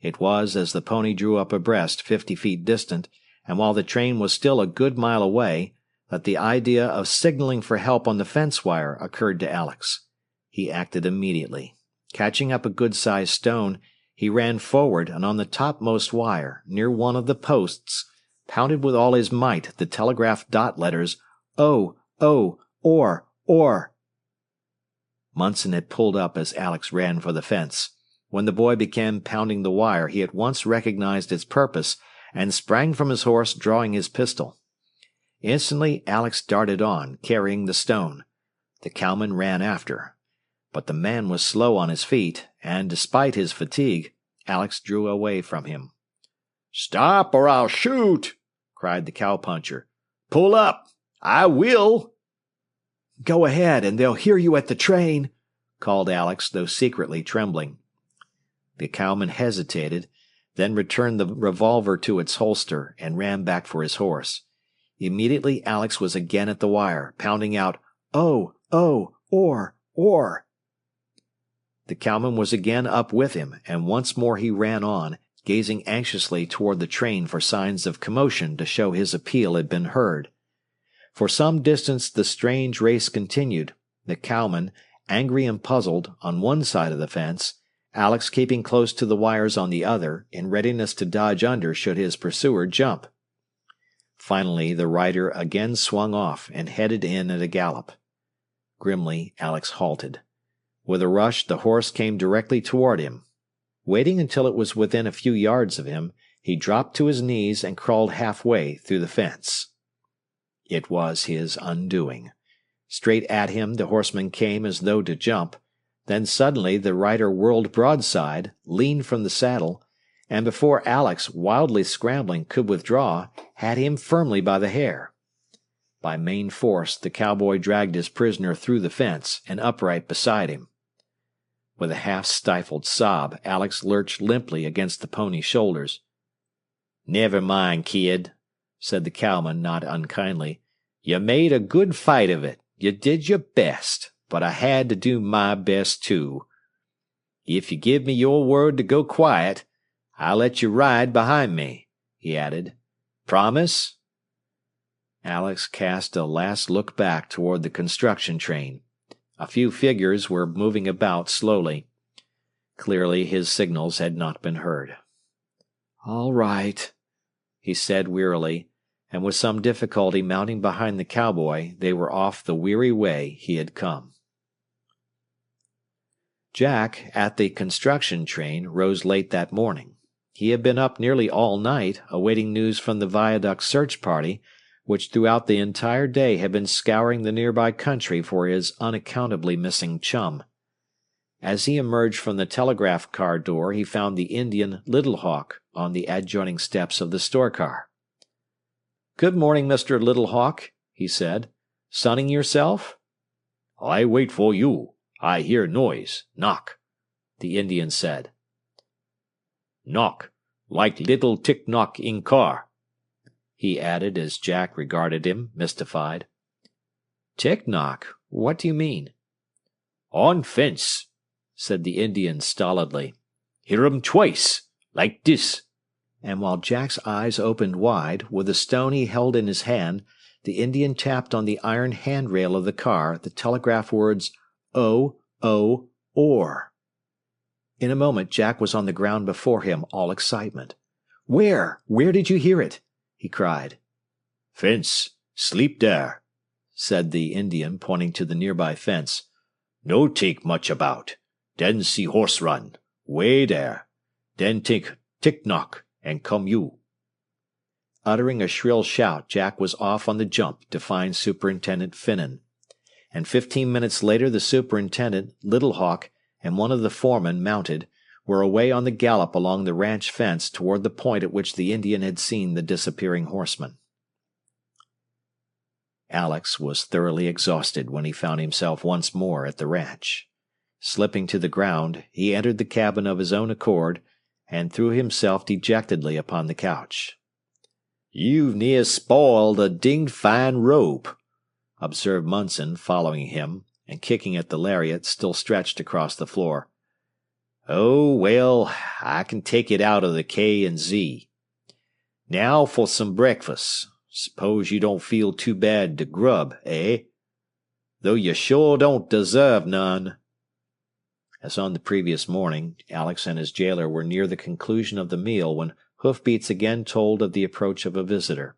It was as the pony drew up abreast 50 feet distant, and while the train was still a good mile away, that the idea of signaling for help on the fence wire occurred to Alex. He acted immediately. Catching up a good-sized stone, he ran forward and on the topmost wire, near one of the posts, pounded with all his might the telegraph dot letters, O, or. Munson had pulled up as Alex ran for the fence. When the boy began pounding the wire, he at once recognized its purpose and sprang from his horse, drawing his pistol. Instantly, Alex darted on, carrying the stone. The cowman ran after. But the man was slow on his feet, and despite his fatigue, Alex drew away from him. "Stop or I'll shoot!" cried the cowpuncher. "Pull up! I will!" "Go ahead, and they'll hear you at the train," called Alex, though secretly trembling. The cowman hesitated, then returned the revolver to its holster and ran back for his horse. Immediately Alex was again at the wire, pounding out, "Oh, or." The cowman was again up with him, and once more he ran on, gazing anxiously toward the train for signs of commotion to show his appeal had been heard. For some distance the strange race continued, the cowman, angry and puzzled, on one side of the fence, Alex keeping close to the wires on the other, in readiness to dodge under should his pursuer jump. Finally the rider again swung off and headed in at a gallop. Grimly Alex halted. With a rush the horse came directly toward him. Waiting until it was within a few yards of him, he dropped to his knees and crawled halfway through the fence. It was his undoing. Straight at him the horseman came as though to jump. Then suddenly the rider whirled broadside, leaned from the saddle, and before Alex, wildly scrambling, could withdraw, had him firmly by the hair. By main force the cowboy dragged his prisoner through the fence and upright beside him. With a half-stifled sob, Alex lurched limply against the pony's shoulders. "Never mind, kid," said the cowman, not unkindly. "You made a good fight of it. You did your best, but I had to do my best too. If you give me your word to go quiet, I'll let you ride behind me," he added. "Promise?" Alex cast a last look back toward the construction train. A few figures were moving about slowly. Clearly his signals had not been heard. "All right," he said wearily, and with some difficulty mounting behind the cowboy, they were off the weary way he had come. Jack, at the construction train, rose late that morning. He had been up nearly all night, awaiting news from the Viaduct search party, which throughout the entire day had been scouring the nearby country for his unaccountably missing chum. As he emerged from the telegraph car door, he found the Indian Little Hawk on the adjoining steps of the store car. "Good morning, Mr. Little Hawk," he said. "Sunning yourself?" "I wait for you. I hear noise. Knock," the Indian said. "Knock, like little tick-knock in car," he added as Jack regarded him, mystified. "Tick-knock? What do you mean?" "On fence," said the Indian stolidly. "Hear 'em twice, like this." And while Jack's eyes opened wide, with the stone he held in his hand, the Indian tapped on the iron handrail of the car the telegraph words, "O, or." In a moment Jack was on the ground before him, all excitement. "Where did you hear it?" he cried. "Fence. Sleep there," said the Indian, pointing to the nearby fence. "No take much about. Then see horse run. Way there. Then think tick-knock and come you." Uttering a shrill shout, Jack was off on the jump to find Superintendent Finnan. And 15 minutes later the superintendent, Little Hawk, and one of the foremen, mounted, were away on the gallop along the ranch fence toward the point at which the Indian had seen the disappearing horseman. Alex was thoroughly exhausted when he found himself once more at the ranch. Slipping to the ground, he entered the cabin of his own accord and threw himself dejectedly upon the couch. "You've near spoiled a dinged fine rope," observed Munson, following him, and kicking at the lariat still stretched across the floor. Oh, well, I can take it out of the K and Z. Now for some breakfast. Suppose you don't feel too bad to grub, eh? Though you sure don't deserve none. As on the previous morning, Alex and his jailer were near the conclusion of the meal when hoofbeats again told of the approach of a visitor.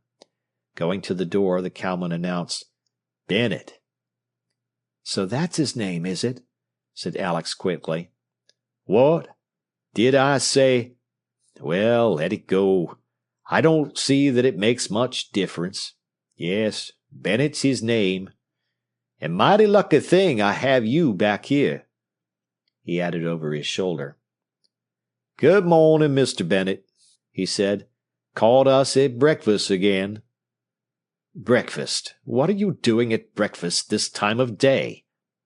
Going to the door, the cowman announced, "Bennett." "So that's his name, is it?" said Alex quickly. "What? Did I say? Well, let it go. I don't see that it makes much difference. Yes, Bennett's his name. And mighty lucky thing I have you back here," he added over his shoulder. "Good morning, Mr. Bennett," he said. "Caught us at breakfast again." "Breakfast? What are you doing at breakfast this time of day?"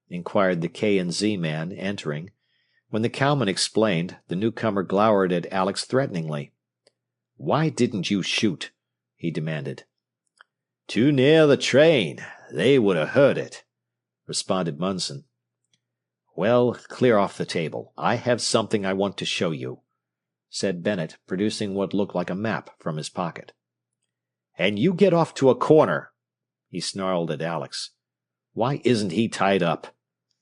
inquired the K and Z man, entering. When the cowman explained, the newcomer glowered at Alex threateningly. "Why didn't you shoot?" he demanded. "Too near the train. They would have heard it," responded Munson. "Well, clear off the table. I have something I want to show you," said Bennett, producing what looked like a map from his pocket. "And you get off to a corner," he snarled at Alex. "Why isn't he tied up?"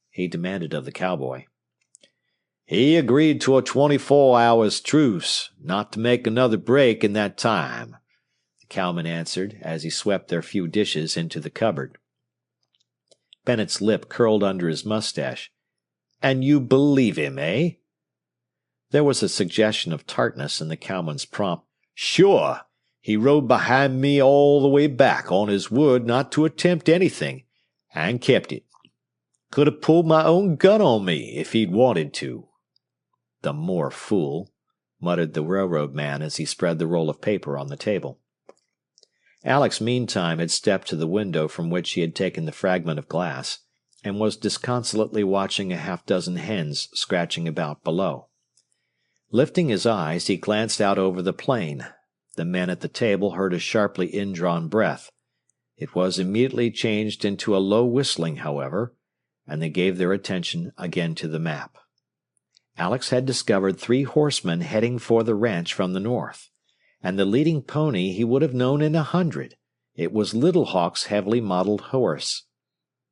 he demanded of the cowboy. "He agreed to a 24-hours truce, not to make another break in that time," the cowman answered as he swept their few dishes into the cupboard. Bennett's lip curled under his mustache. "And you believe him, eh?" There was a suggestion of tartness in the cowman's prompt, "Sure. He rode behind me all the way back on his word not to attempt anything, and kept it. Could have pulled my own gun on me if he'd wanted to." "The more fool," muttered the railroad man as he spread the roll of paper on the table. Alex meantime had stepped to the window from which he had taken the fragment of glass, and was disconsolately watching a half-dozen hens scratching about below. Lifting his eyes, he glanced out over the plain. The men at the table heard a sharply indrawn breath. It was immediately changed into a low whistling, however, and they gave their attention again to the map. Alex had discovered 3 horsemen heading for the ranch from the north, and the leading pony he would have known in 100. It was Little Hawk's heavily modeled horse.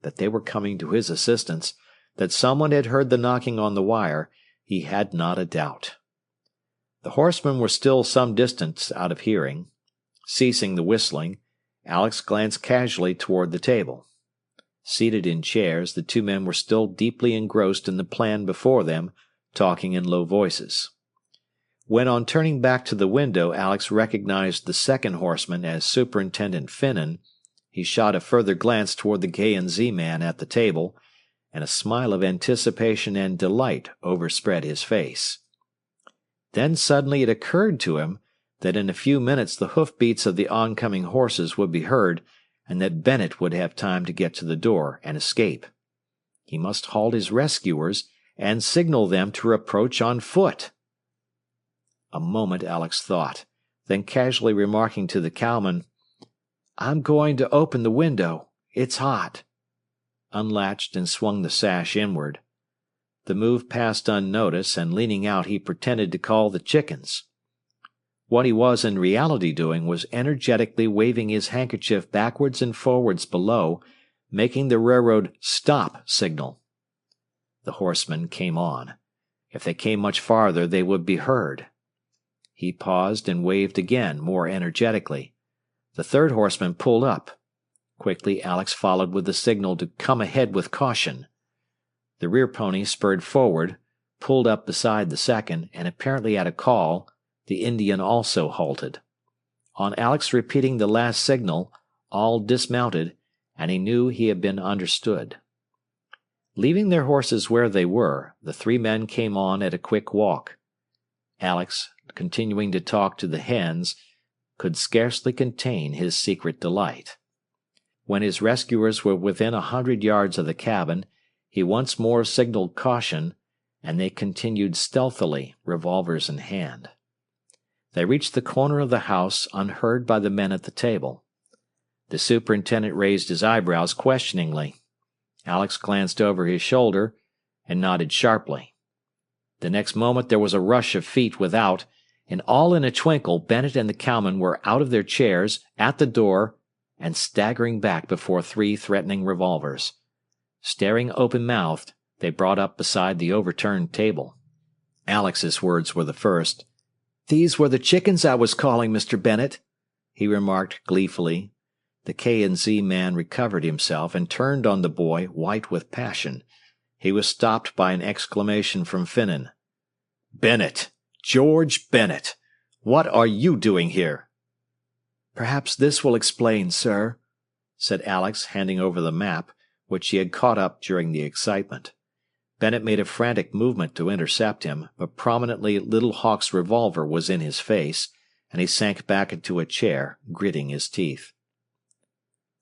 That they were coming to his assistance, that someone had heard the knocking on the wire, he had not a doubt. The horsemen were still some distance out of hearing. Ceasing the whistling, Alex glanced casually toward the table. Seated in chairs, the 2 men were still deeply engrossed in the plan before them, talking in low voices. When on turning back to the window Alex recognized the second horseman as Superintendent Finnan, he shot a further glance toward the K and Z man at the table, and a smile of anticipation and delight overspread his face. Then suddenly it occurred to him that in a few minutes the hoofbeats of the oncoming horses would be heard, and that Bennett would have time to get to the door and escape. He must halt his rescuers and signal them to approach on foot. A moment Alex thought, then casually remarking to the cowman, "I'm going to open the window. It's hot," unlatched and swung the sash inward. The move passed unnoticed, and leaning out he pretended to call the chickens. What he was in reality doing was energetically waving his handkerchief backwards and forwards below, making the railroad stop signal. The horsemen came on. If they came much farther, they would be heard. He paused and waved again, more energetically. The third horseman pulled up. Quickly Alex followed with the signal to come ahead with caution. The rear pony spurred forward, pulled up beside the second, and apparently at a call, the Indian also halted. On Alex repeating the last signal, all dismounted, and he knew he had been understood. Leaving their horses where they were, the 3 men came on at a quick walk. Alex, continuing to talk to the hens, could scarcely contain his secret delight. When his rescuers were within 100 yards of the cabin, he once more signaled caution, and they continued stealthily, revolvers in hand. They reached the corner of the house unheard by the men at the table. The superintendent raised his eyebrows questioningly. Alex glanced over his shoulder and nodded sharply. The next moment there was a rush of feet without, and all in a twinkle Bennett and the cowman were out of their chairs, at the door, and staggering back before 3 threatening revolvers. Staring open-mouthed, they brought up beside the overturned table. Alex's words were the first. "These were the chickens I was calling, Mr. Bennett," he remarked gleefully. The K&Z man recovered himself and turned on the boy, white with passion. He was stopped by an exclamation from Finnan. "Bennett! George Bennett! What are you doing here?" "Perhaps this will explain, sir," said Alex, handing over the map, which he had caught up during the excitement. Bennett made a frantic movement to intercept him, but prominently Little Hawk's revolver was in his face, and he sank back into a chair, gritting his teeth.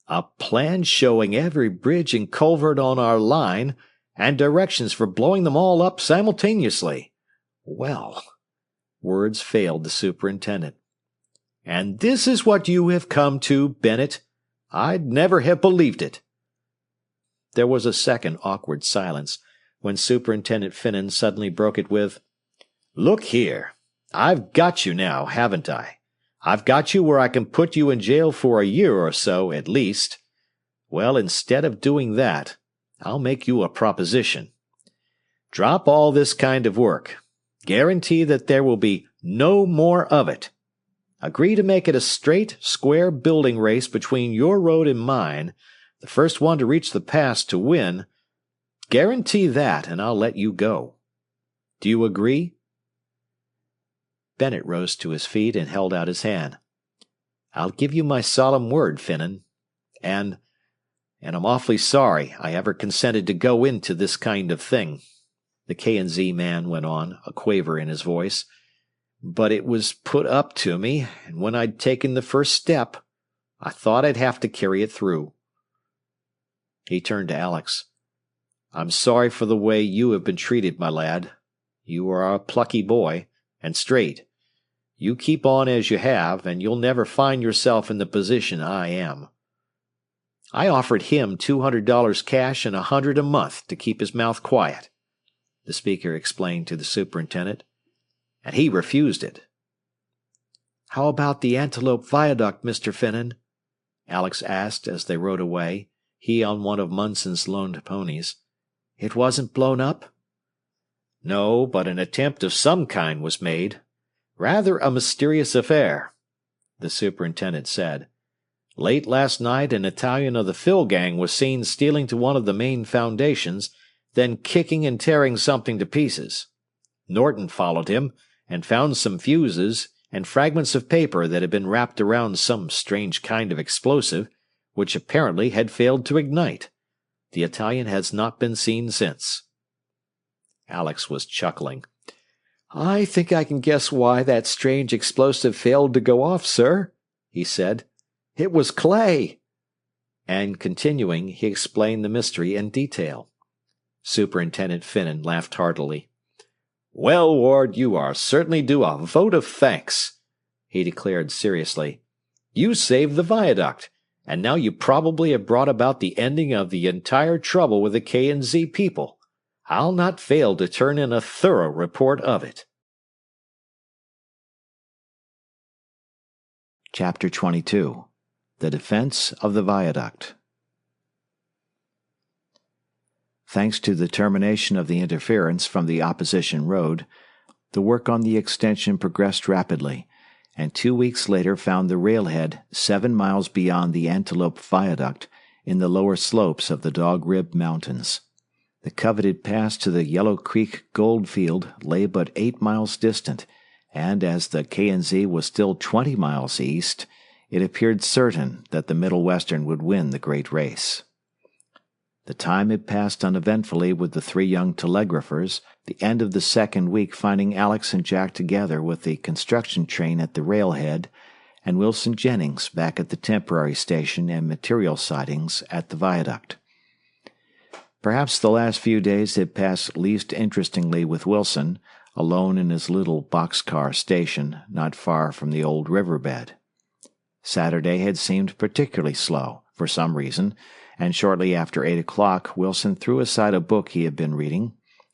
"A plan showing every bridge and culvert on our line, and directions for blowing them all up simultaneously. Well," words failed the superintendent. "And this is what you have come to, Bennett? I'd never have believed it." There was a second awkward silence, when Superintendent Finnan suddenly broke it with, "Look here, I've got you now, haven't I? I've got you where I can put you in jail for a year or so, at least. Well, instead of doing that, I'll make you a proposition. Drop all this kind of work. Guarantee that there will be no more of it. Agree to make it a straight, square building race between your road and mine, the first one to reach the pass to win. Guarantee that, and I'll let you go. Do you agree?" Bennett rose to his feet and held out his hand. "I'll give you my solemn word, Finnan. And I'm awfully sorry I ever consented to go into this kind of thing," the K&Z man went on, a quaver in his voice. "But it was put up to me, and when I'd taken the first step, I thought I'd have to carry it through." He turned to Alex. "I'm sorry for the way you have been treated, my lad. You are a plucky boy, and straight. You keep on as you have, and you'll never find yourself in the position I am." "I offered him $200 cash and $100 a month to keep his mouth quiet," the speaker explained to the superintendent, "and he refused it." "How about the Antelope Viaduct, Mr. Finnan?" Alex asked as they rode away, he on one of Munson's loaned ponies. "It wasn't blown up?" "No, but an attempt of some kind was made. Rather a mysterious affair," the superintendent said. "Late last night an Italian of the Phil gang was seen stealing to one of the main foundations, then kicking and tearing something to pieces. Norton followed him, and found some fuses and fragments of paper that had been wrapped around some strange kind of explosive, which apparently had failed to ignite. The Italian has not been seen since." Alex was chuckling. "I think I can guess why that strange explosive failed to go off, sir," he said. "It was clay." And continuing, he explained the mystery in detail. Superintendent Finnan laughed heartily. "Well, Ward, you are certainly due a vote of thanks," he declared seriously. "You saved the Viaduct, and now you probably have brought about the ending of the entire trouble with the K&Z people. I'll not fail to turn in a thorough report of it." Chapter 22. The Defense of the Viaduct. Thanks to the termination of the interference from the opposition road, the work on the extension progressed rapidly, and 2 weeks later found the railhead 7 miles beyond the Antelope Viaduct in the lower slopes of the Dog Rib Mountains. The coveted pass to the Yellow Creek gold field lay but 8 miles distant, and as the K&Z was still 20 miles east, it appeared certain that the Middle Western would win the great race. The time had passed uneventfully with the 3 young telegraphers, the end of the second week finding Alex and Jack together with the construction train at the railhead, and Wilson Jennings back at the temporary station and material sidings at the viaduct. Perhaps the last few days had passed least interestingly with Wilson, alone in his little boxcar station not far from the old riverbed. Saturday had seemed particularly slow, for some reason, and shortly after 8 o'clock Wilson threw aside a book he had been reading,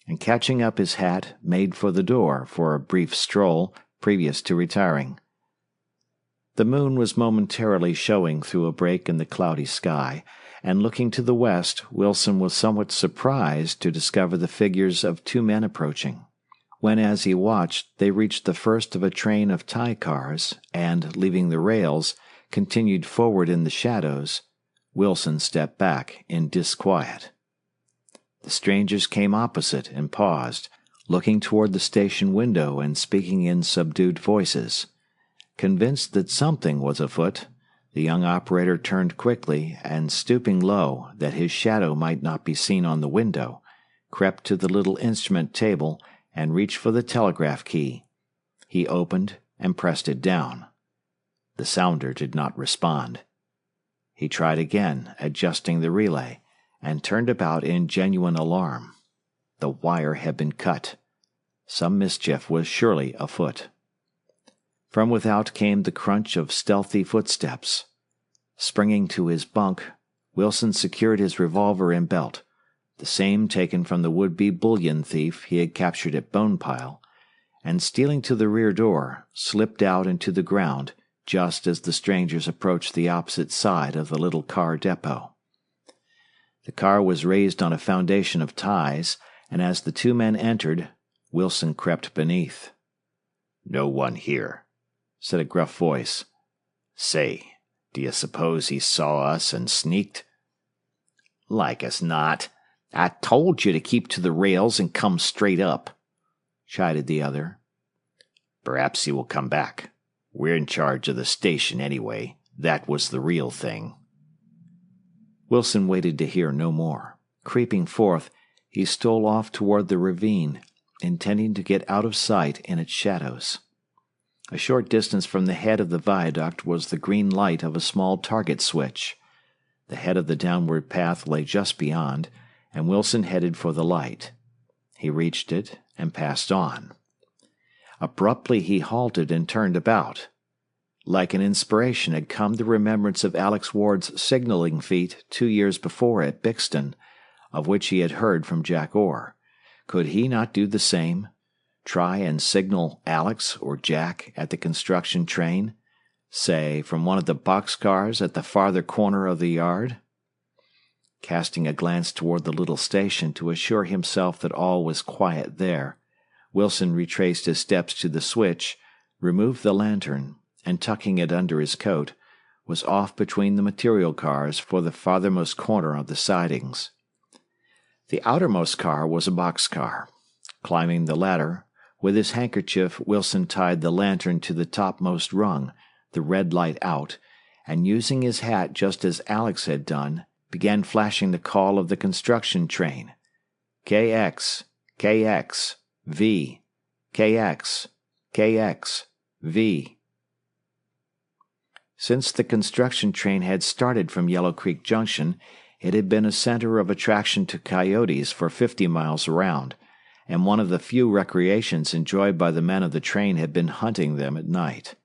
and catching up his hat, made for the door for a brief stroll previous to retiring. The moon was momentarily showing through a break in the cloudy sky, and looking to the west, Wilson was somewhat surprised to discover the figures of two men approaching. When, as he watched, they reached the first of a train of tie cars, and, leaving the rails, continued forward in the shadows, Wilson stepped back in disquiet. The strangers came opposite and paused, looking toward the station window and speaking in subdued voices. Convinced that something was afoot, the young operator turned quickly and, stooping low that his shadow might not be seen on the window, crept to the little instrument table and reached for the telegraph key. He opened and pressed it down. The sounder did not respond. He tried again, adjusting the relay, and turned about in genuine alarm. The wire had been cut. Some mischief was surely afoot. From without came the crunch of stealthy footsteps. Springing to his bunk, Wilson secured his revolver and belt, the same taken from the would-be bullion thief he had captured at Bonepile, and stealing to the rear door, slipped out into the ground just as the strangers approached the opposite side of the little car depot. The car was raised on a foundation of ties, and as the two men entered, Wilson crept beneath. "No one here," said a gruff voice. "Say, do you suppose he saw us and sneaked?" "Like as not. I told you to keep to the rails and come straight up," chided the other. "Perhaps he will come back. We're in charge of the station anyway. That was the real thing." Wilson waited to hear no more. Creeping forth, he stole off toward the ravine, intending to get out of sight in its shadows. A short distance from the head of the viaduct was the green light of a small target switch. The head of the downward path lay just beyond, and Wilson headed for the light. He reached it and passed on. Abruptly he halted and turned about. Like an inspiration had come the remembrance of Alex Ward's signaling feat 2 years before at Bixton, of which he had heard from Jack Orr. Could he not do the same? Try and signal Alex or Jack at the construction train, say, from one of the boxcars at the farther corner of the yard? Casting a glance toward the little station to assure himself that all was quiet there, Wilson retraced his steps to the switch, removed the lantern, and tucking it under his coat, was off between the material cars for the farthermost corner of the sidings. The outermost car was a boxcar. Climbing the ladder, with his handkerchief Wilson tied the lantern to the topmost rung, the red light out, and using his hat just as Alex had done, began flashing the call of the construction train. KX, KX, V, KX, KX, V. Since the construction train had started from Yellow Creek Junction, it had been a center of attraction to coyotes for 50 miles around, and one of the few recreations enjoyed by the men of the train had been hunting them at night.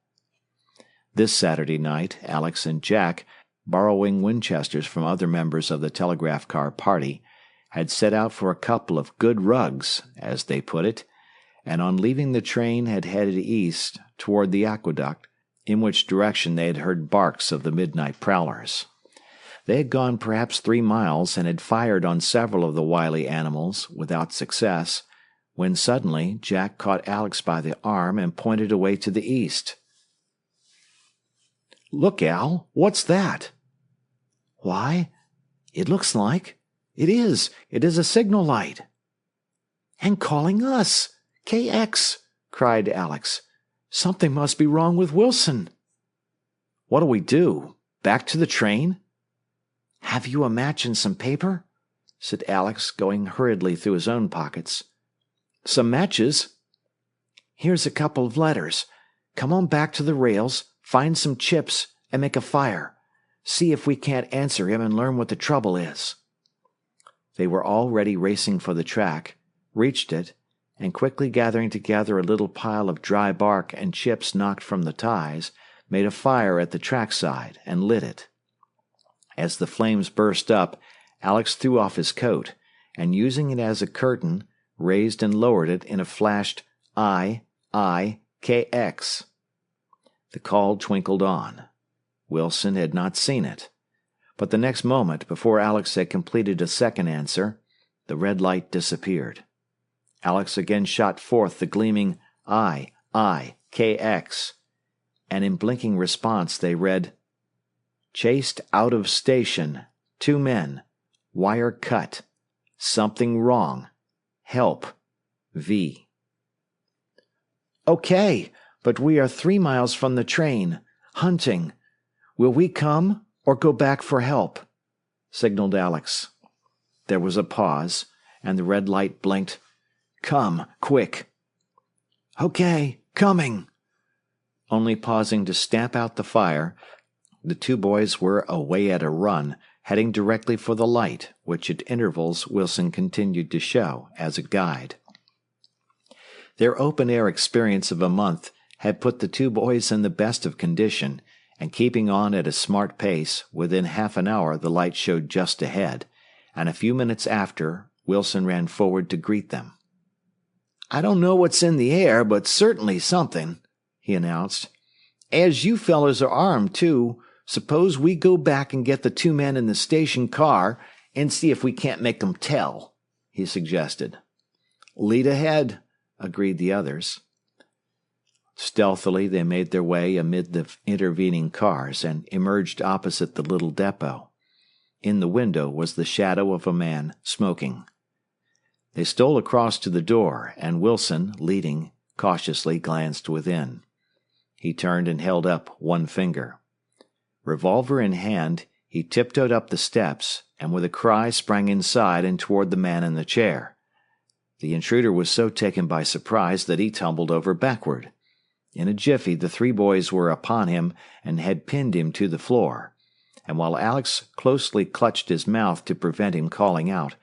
This Saturday night, Alex and Jack, borrowing Winchesters from other members of the telegraph car party, had set out for a couple of good rugs, as they put it, and on leaving the train had headed east toward the aqueduct, in which direction they had heard barks of the midnight prowlers. They had gone perhaps 3 miles and had fired on several of the wily animals, without success, when suddenly Jack caught Alex by the arm and pointed away to the east. "Look, Al, what's that?" "Why, it looks like... It is a signal light." "And calling us! KX!" cried Alex. "Something must be wrong with Wilson." "What'll we do? Back to the train?" "Have you a match and some paper?" said Alex, going hurriedly through his own pockets. "Some matches?" "Here's a couple of letters. Come on back to the rails, find some chips, and make a fire. See if we can't answer him and learn what the trouble is." They were already racing for the track, reached it, and quickly gathering together a little pile of dry bark and chips knocked from the ties, made a fire at the trackside and lit it. As the flames burst up, Alex threw off his coat, and using it as a curtain, raised and lowered it in a flashed I-I-K-X. The call twinkled on. Wilson had not seen it. But the next moment, before Alex had completed a second answer, the red light disappeared. Alex again shot forth the gleaming I-I-K-X, and in blinking response they read, "Chased out of station. 2 men. Wire cut. Something wrong. Help. V." "Okay, but we are 3 miles from the train. Hunting. Will we come or go back for help?" signaled Alex. There was a pause, and the red light blinked. "Come, quick." "Okay, coming." Only pausing to stamp out the fire, the 2 boys were away at a run, heading directly for the light, which at intervals Wilson continued to show as a guide. Their open-air experience of a month had put the 2 boys in the best of condition, and keeping on at a smart pace, within half an hour the light showed just ahead, and a few minutes after, Wilson ran forward to greet them. "I don't know what's in the air, but certainly something," he announced. "As you fellows are armed, too, suppose we go back and get the 2 men in the station car and see if we can't make 'em tell," he suggested. "Lead ahead," agreed the others. Stealthily they made their way amid the intervening cars and emerged opposite the little depot. In the window was the shadow of a man smoking. They stole across to the door, and Wilson, leading, cautiously glanced within. He turned and held up one finger. Revolver in hand, he tiptoed up the steps, and with a cry sprang inside and toward the man in the chair. The intruder was so taken by surprise that he tumbled over backward. In a jiffy the 3 boys were upon him and had pinned him to the floor, and while Alex closely clutched his mouth to prevent him calling out,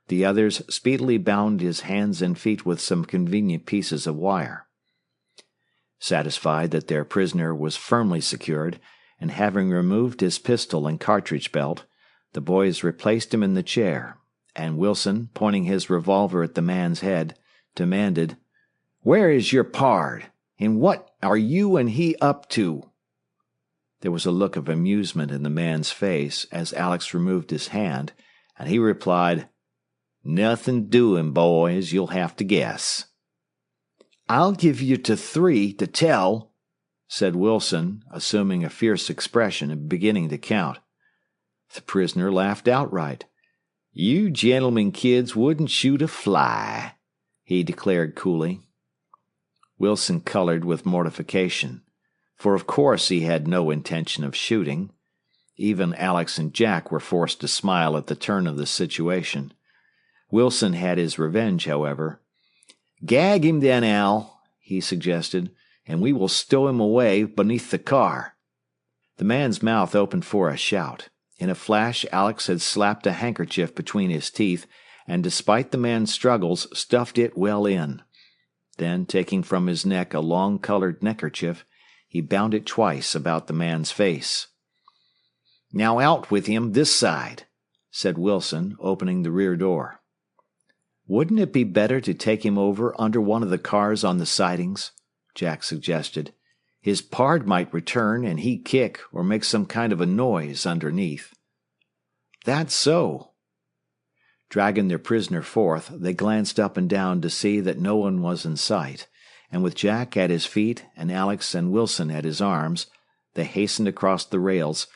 the others speedily bound his hands and feet with some convenient pieces of wire. Satisfied that their prisoner was firmly secured, and having removed his pistol and cartridge belt, the boys replaced him in the chair, and Wilson, pointing his revolver at the man's head, demanded, "Where is your pard? And what are you and he up to?" There was a look of amusement in the man's face as Alex removed his hand, and he replied, "Nothing doing, boys. You'll have to guess." "I'll give you to 3 to tell," said Wilson, assuming a fierce expression and beginning to count. The prisoner laughed outright. "You gentlemen kids wouldn't shoot a fly," he declared coolly. Wilson colored with mortification, for of course he had no intention of shooting. Even Alex and Jack were forced to smile at the turn of the situation. Wilson had his revenge, however. "Gag him then, Al," he suggested, "and we will stow him away beneath the car." The man's mouth opened for a shout. In a flash Alex had slapped a handkerchief between his teeth, and despite the man's struggles stuffed it well in. Then, taking from his neck a long-colored neckerchief, he bound it twice about the man's face. "Now out with him this side," said Wilson, opening the rear door. "Wouldn't it be better to take him over under one of the cars on the sidings?" Jack suggested. "His pard might return and he kick or make some kind of a noise underneath." "That's so." Dragging their prisoner forth, they glanced up and down to see that no one was in sight, and with Jack at his feet and Alex and Wilson at his arms, they hastened across the rails,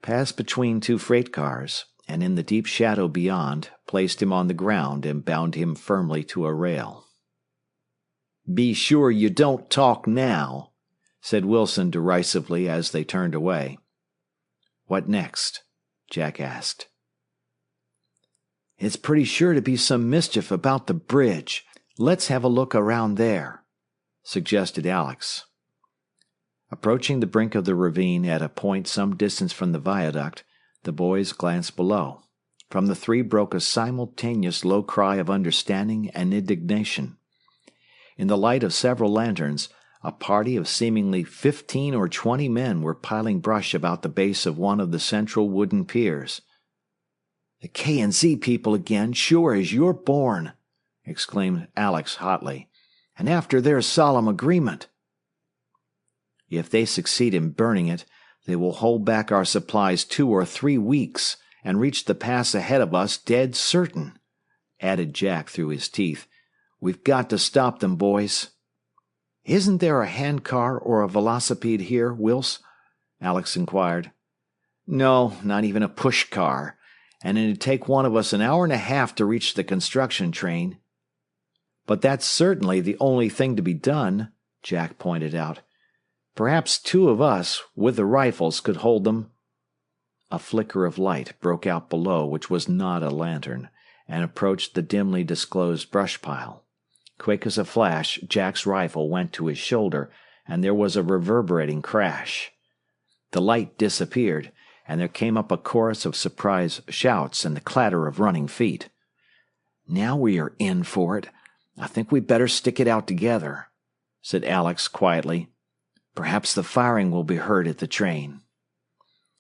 passed between 2 freight cars, and in the deep shadow beyond, placed him on the ground and bound him firmly to a rail. "Be sure you don't talk now," said Wilson derisively as they turned away. "What next?" Jack asked. "It's pretty sure to be some mischief about the bridge. Let's have a look around there," suggested Alex. Approaching the brink of the ravine at a point some distance from the viaduct, the boys glanced below. From the 3 broke a simultaneous low cry of understanding and indignation. In the light of several lanterns, a party of seemingly 15 or 20 men were piling brush about the base of one of the central wooden piers. "The K&Z people again, sure as you're born," exclaimed Alex hotly. "And after their solemn agreement." "If they succeed in burning it, they will hold back our supplies 2 or 3 weeks and reach the pass ahead of us dead certain," added Jack through his teeth. "We've got to stop them, boys." "Isn't there a handcar or a velocipede here, Wills?" Alex inquired. "No, not even a push car, and it'd take one of us an hour and a half to reach the construction train." "But that's certainly the only thing to be done," Jack pointed out. "Perhaps 2 of us, with the rifles, could hold them." A flicker of light broke out below, which was not a lantern, and approached the dimly disclosed brush pile. Quick as a flash, Jack's rifle went to his shoulder, and there was a reverberating crash. The light disappeared, and there came up a chorus of surprised shouts and the clatter of running feet. "Now we are in for it. I think we'd better stick it out together," said Alex quietly. "Perhaps the firing will be heard at the train."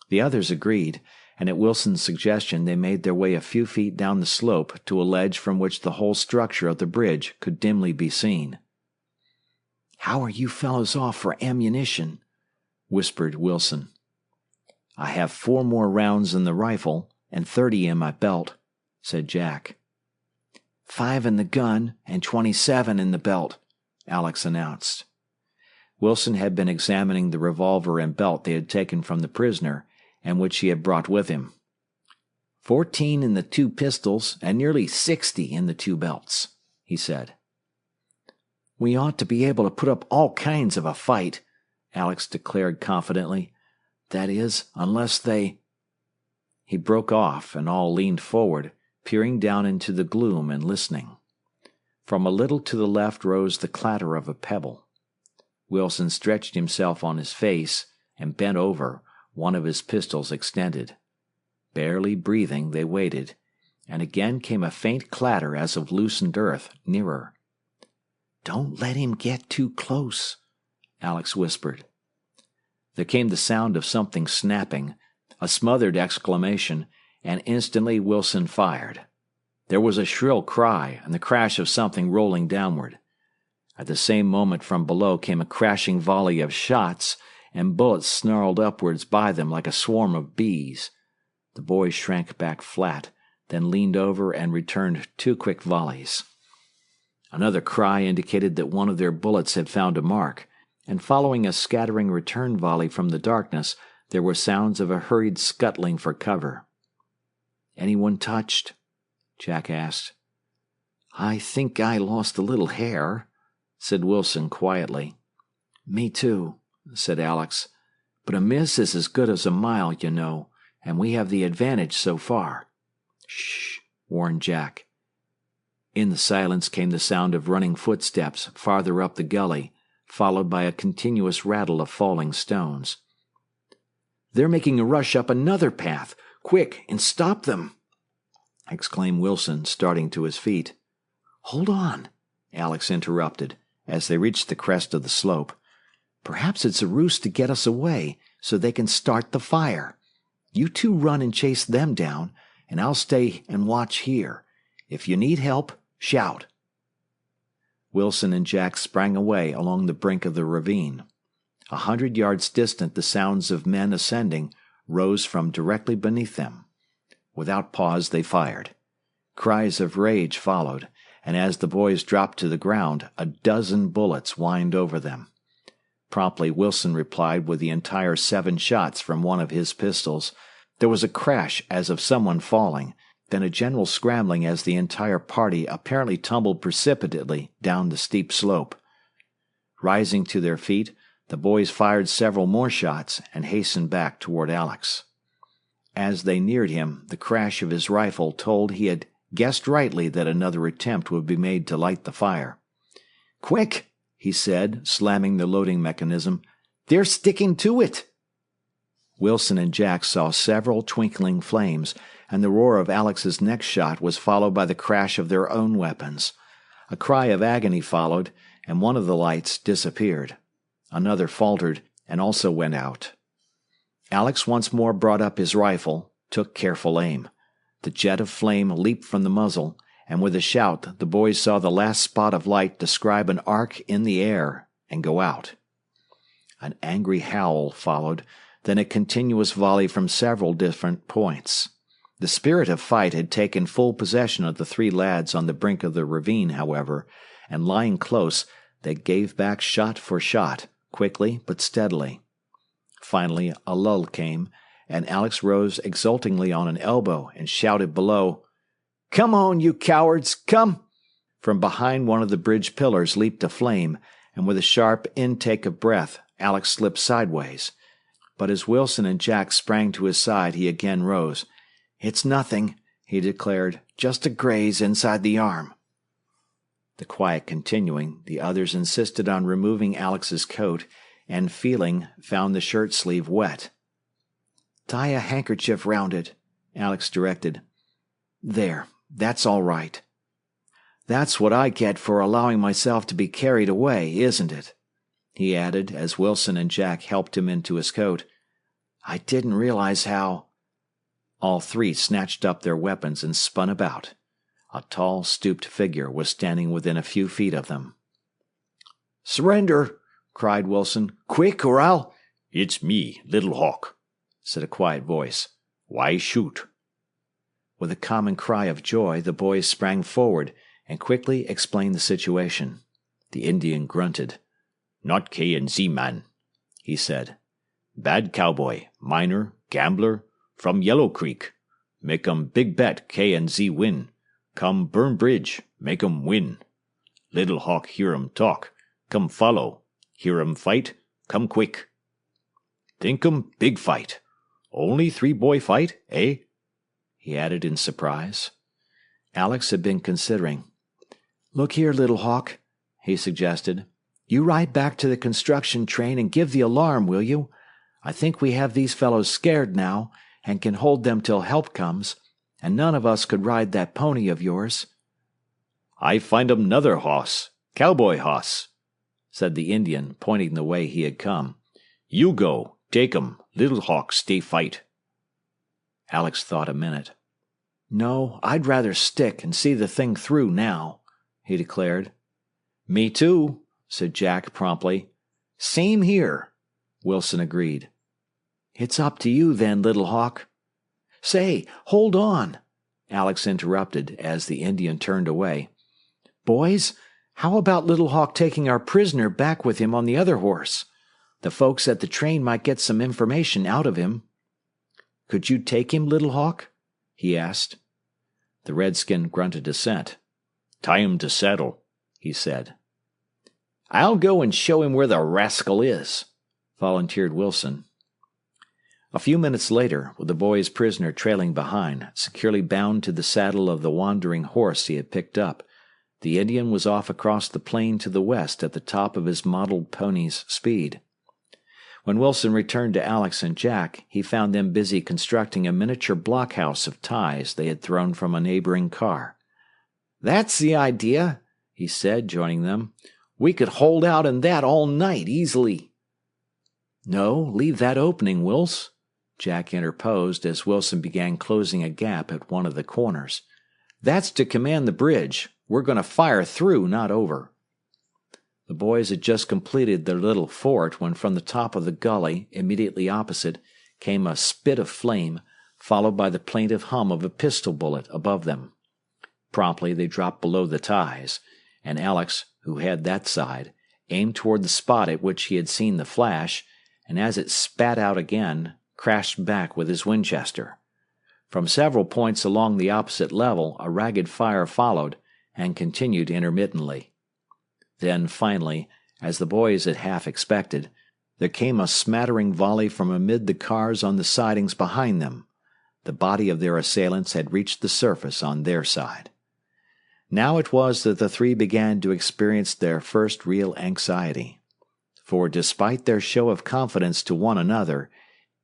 The others agreed, and at Wilson's suggestion they made their way a few feet down the slope to a ledge from which the whole structure of the bridge could dimly be seen. "How are you fellows off for ammunition?" whispered Wilson. "I have 4 more rounds in the rifle and 30 in my belt," said Jack. "5 in the gun and 27 in the belt," Alex announced. Wilson had been examining the revolver and belt they had taken from the prisoner, and which he had brought with him. 14 in the 2 pistols and nearly 60 in the 2 belts, he said. "We ought to be able to put up all kinds of a fight," Alex declared confidently. "That is, unless they—" He broke off, and all leaned forward, peering down into the gloom and listening. From a little to the left rose the clatter of a pebble. Wilson stretched himself on his face and bent over, one of his pistols extended. Barely breathing, they waited, and again came a faint clatter as of loosened earth nearer. "Don't let him get too close," Alex whispered. There came the sound of something snapping, a smothered exclamation, and instantly Wilson fired. There was a shrill cry and the crash of something rolling downward. At the same moment from below came a crashing volley of shots, and bullets snarled upwards by them like a swarm of bees. The boys shrank back flat, then leaned over and returned 2 quick volleys. Another cry indicated that one of their bullets had found a mark, and following a scattering return volley from the darkness, there were sounds of a hurried scuttling for cover. "Anyone touched?" Jack asked. "I think I lost a little hair," said Wilson quietly. "Me too," said Alex. "But a miss is as good as a mile, you know, and we have the advantage so far." "Shh," warned Jack. In the silence came the sound of running footsteps farther up the gully, followed by a continuous rattle of falling stones. "They're making a rush up another path. Quick, and stop them!" exclaimed Wilson, starting to his feet. "Hold on," Alex interrupted, as they reached the crest of the slope. "Perhaps it's a ruse to get us away, so they can start the fire. You 2 run and chase them down, and I'll stay and watch here. If you need help, shout." Wilson and Jack sprang away along the brink of the ravine. 100 yards distant, the sounds of men ascending rose from directly beneath them. Without pause, they fired. Cries of rage followed, and as the boys dropped to the ground, a dozen bullets whined over them. Promptly, Wilson replied with the entire 7 shots from one of his pistols. There was a crash as of someone falling, then a general scrambling as the entire party apparently tumbled precipitately down the steep slope. Rising to their feet, the boys fired several more shots and hastened back toward Alex. As they neared him, the crash of his rifle told he had guessed rightly that another attempt would be made to light the fire. "Quick!" he said, slamming the loading mechanism. "They're sticking to it!" Wilson and Jack saw several twinkling flames, and the roar of Alex's next shot was followed by the crash of their own weapons. A cry of agony followed, and one of the lights disappeared. Another faltered and also went out. Alex once more brought up his rifle, took careful aim. The jet of flame leaped from the muzzle, and with a shout the boys saw the last spot of light describe an arc in the air and go out. An angry howl followed, then a continuous volley from several different points. The spirit of fight had taken full possession of the three lads on the brink of the ravine, however, and lying close, they gave back shot for shot, quickly but steadily. Finally, a lull came, and Alex rose exultingly on an elbow and shouted below, "Come on, you cowards, come!" From behind one of the bridge pillars leaped a flame, and with a sharp intake of breath, Alex slipped sideways. But as Wilson and Jack sprang to his side, he again rose. "It's nothing," he declared, "just a graze inside the arm." The quiet continuing, the others insisted on removing Alex's coat, and feeling, found the shirt sleeve wet. "Tie a handkerchief round it," Alex directed. "There, that's all right." "That's what I get for allowing myself to be carried away, isn't it?" he added as Wilson and Jack helped him into his coat. "I didn't realize how—" All three snatched up their weapons and spun about. A tall, stooped figure was standing within a few feet of them. "Surrender!" cried Wilson. "Quick, or I'll—" "It's me, Little Hawk," said a quiet voice. "Why shoot?" With a common cry of joy, the boys sprang forward and quickly explained the situation. The Indian grunted. "Not K&Z man," he said. "Bad cowboy, miner, gambler, from Yellow Creek. Make 'em big bet K&Z win. Come burn bridge, make 'em win. Little Hawk hear 'em talk, come follow. Hear 'em fight, come quick. Think 'em big fight. Only 3 boy fight, eh?" he added in surprise. Alex had been considering. "Look here, Little Hawk," he suggested. "You ride back to the construction train and give the alarm, will you? I think we have these fellows scared now, and can hold them till help comes, and none of us could ride that pony of yours." "I find 'em 'nother hoss, cowboy hoss," said the Indian, pointing the way he had come. "You go, take 'em, Little Hawk stay fight." Alex thought a minute. "No, I'd rather stick and see the thing through now," he declared. "Me too," said Jack promptly. "Same here," Wilson agreed. "It's up to you then, Little Hawk." "Say, hold on," Alex interrupted as the Indian turned away. "Boys, how about Little Hawk taking our prisoner back with him on the other horse? The folks at the train might get some information out of him." "Could you take him, Little Hawk?" he asked. The redskin grunted assent. "Tie him to saddle," he said. "I'll go and show him where the rascal is," volunteered Wilson. A few minutes later, with the boy's prisoner trailing behind, securely bound to the saddle of the wandering horse he had picked up, the Indian was off across the plain to the west at the top of his mottled pony's speed. When Wilson returned to Alex and Jack, he found them busy constructing a miniature blockhouse of ties they had thrown from a neighboring car. "That's the idea," he said, joining them. "We could hold out in that all night easily." "No, leave that opening, Wils," Jack interposed as Wilson began closing a gap at one of the corners. "That's to command the bridge. We're going to fire through, not over." The boys had just completed their little fort when from the top of the gully, immediately opposite, came a spit of flame, followed by the plaintive hum of a pistol bullet above them. Promptly they dropped below the ties, and Alex, who had that side, aimed toward the spot at which he had seen the flash, and as it spat out again, crashed back with his Winchester. From several points along the opposite level, a ragged fire followed, and continued intermittently. Then, finally, as the boys had half expected, there came a smattering volley from amid the cars on the sidings behind them. The body of their assailants had reached the surface on their side. Now it was that the three began to experience their first real anxiety. For despite their show of confidence to one another,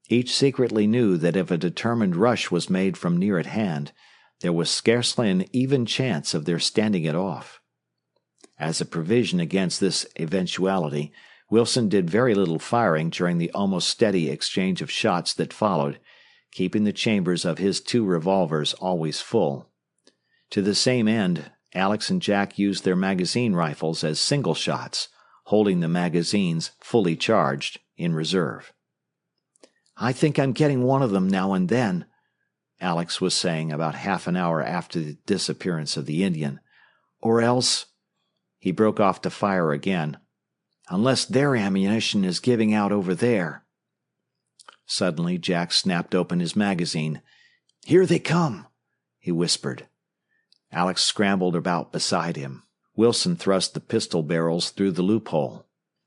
each secretly knew that if a determined rush was made from near at hand, there was scarcely an even chance of their standing it off. As a provision against this eventuality, Wilson did very little firing during the almost steady exchange of shots that followed, keeping the chambers of his 2 revolvers always full. To the same end, Alex and Jack used their magazine rifles as single shots, holding the magazines fully charged in reserve. "I think I'm getting one of them now and then," Alex was saying about half an hour after the disappearance of the Indian. "Or else—" He broke off to fire again. "Unless their ammunition is giving out over there." Suddenly, Jack snapped open his magazine. "Here they come," he whispered. Alex scrambled about beside him. Wilson thrust the pistol barrels through the loophole.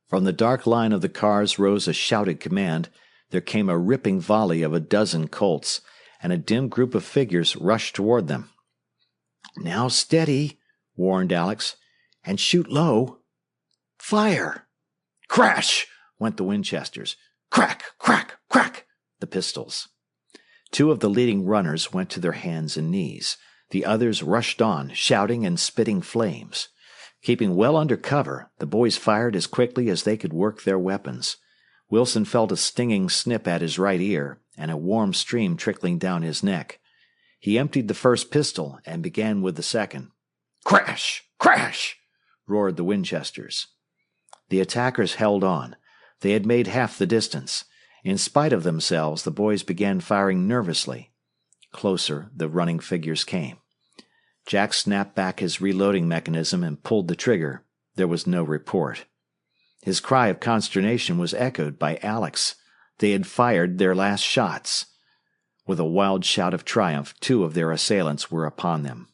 From the dark line of the cars rose a shouted command. There came a ripping volley of a dozen Colts, and a dim group of figures rushed toward them. "Now steady," warned Alex, "and shoot low. Fire!" Crash! Went the Winchesters. Crack, crack, crack! The pistols. Two of the leading runners went to their hands and knees. The others rushed on, shouting and spitting flames. Keeping well under cover, the boys fired as quickly as they could work their weapons. Wilson felt a stinging snip at his right ear and a warm stream trickling down his neck. He emptied the first pistol and began with the second. Crash! Crash! Roared the Winchesters. The attackers held on. They had made half the distance. In spite of themselves, the boys began firing nervously. Closer, the running figures came. Jack snapped back his reloading mechanism and pulled the trigger. There was no report. His cry of consternation was echoed by Alex. They had fired their last shots. With a wild shout of triumph, two of their assailants were upon them.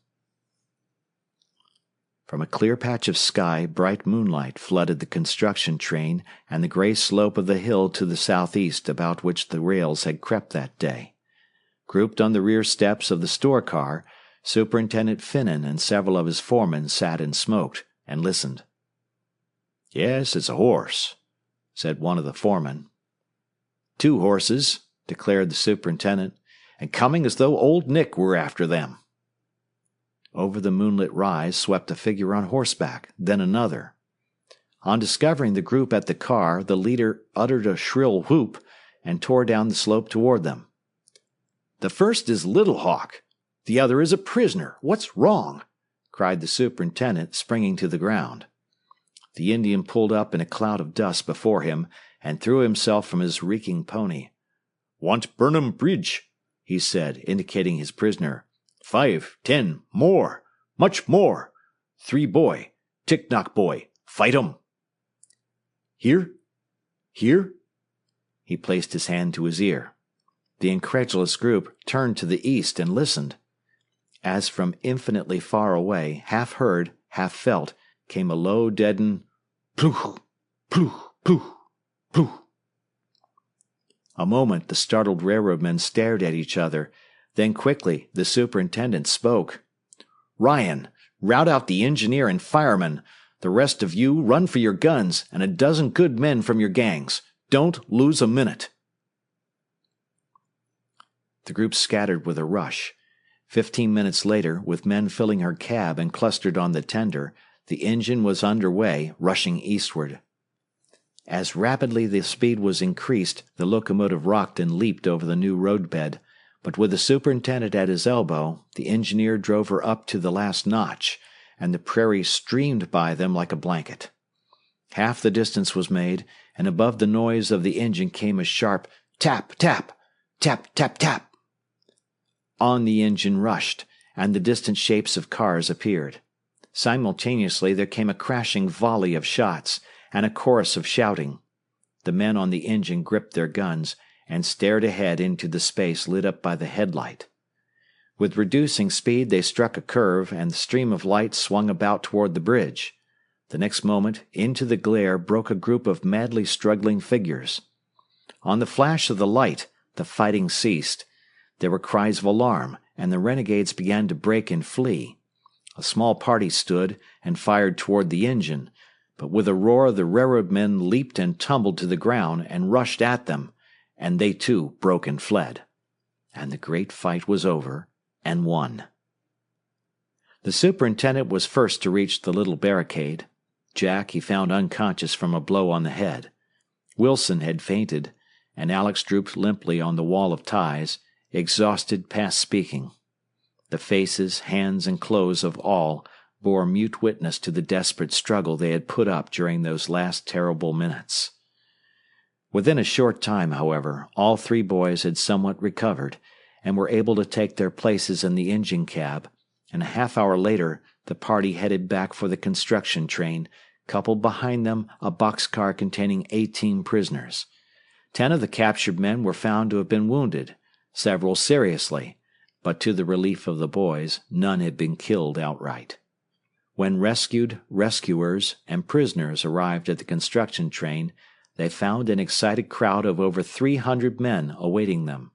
From a clear patch of sky, bright moonlight flooded the construction train and the gray slope of the hill to the southeast about which the rails had crept that day. Grouped on the rear steps of the store car, Superintendent Finnan and several of his foremen sat and smoked and listened. "Yes, it's a horse," said one of the foremen. "Two horses," declared the superintendent, "and coming as though Old Nick were after them." Over the moonlit rise swept a figure on horseback, then another. On discovering the group at the car, the leader uttered a shrill whoop and tore down the slope toward them. "The first is Little Hawk. The other is a prisoner. What's wrong?" cried the superintendent, springing to the ground. The Indian pulled up in a cloud of dust before him and threw himself from his reeking pony. "Want Burnham Bridge," he said, indicating his prisoner. 5, 10, more, much more. 3 boy, Tick-knock boy, fight 'em." "Here? Here?" He placed his hand to his ear. The incredulous group turned to the east and listened. As from infinitely far away, half heard, half felt, came a low, deadened ploof, ploof, ploof, ploof. A moment the startled railroadmen stared at each other. Then quickly the superintendent spoke. "Ryan, rout out the engineer and fireman. The rest of you run for your guns and a dozen good men from your gangs. Don't lose a minute." The group scattered with a rush. 15 minutes later, with men filling her cab and clustered on the tender, the engine was under way, rushing eastward. As rapidly the speed was increased, the locomotive rocked and leaped over the new roadbed, but with the superintendent at his elbow, the engineer drove her up to the last notch, and the prairie streamed by them like a blanket. Half the distance was made, and above the noise of the engine came a sharp tap, tap, tap, tap, tap. On the engine rushed, and the distant shapes of cars appeared. Simultaneously there came a crashing volley of shots, and a chorus of shouting. The men on the engine gripped their guns and stared ahead into the space lit up by the headlight. With reducing speed they struck a curve, and the stream of light swung about toward the bridge. The next moment, into the glare broke a group of madly struggling figures. On the flash of the light, the fighting ceased. There were cries of alarm, and the renegades began to break and flee. A small party stood and fired toward the engine, but with a roar the railroad men leaped and tumbled to the ground and rushed at them, and they too broke and fled. And the great fight was over and won. The superintendent was first to reach the little barricade. Jack he found unconscious from a blow on the head. Wilson had fainted, and Alex drooped limply on the wall of ties, exhausted past speaking. The faces, hands, and clothes of all bore mute witness to the desperate struggle they had put up during those last terrible minutes. Within a short time, however, all three boys had somewhat recovered and were able to take their places in the engine cab, and a half-hour later the party headed back for the construction train, coupled behind them a boxcar containing 18 prisoners. 10 of the captured men were found to have been wounded, several seriously, but to the relief of the boys, none had been killed outright. When rescued, rescuers, and prisoners arrived at the construction train, they found an excited crowd of over 300 men awaiting them.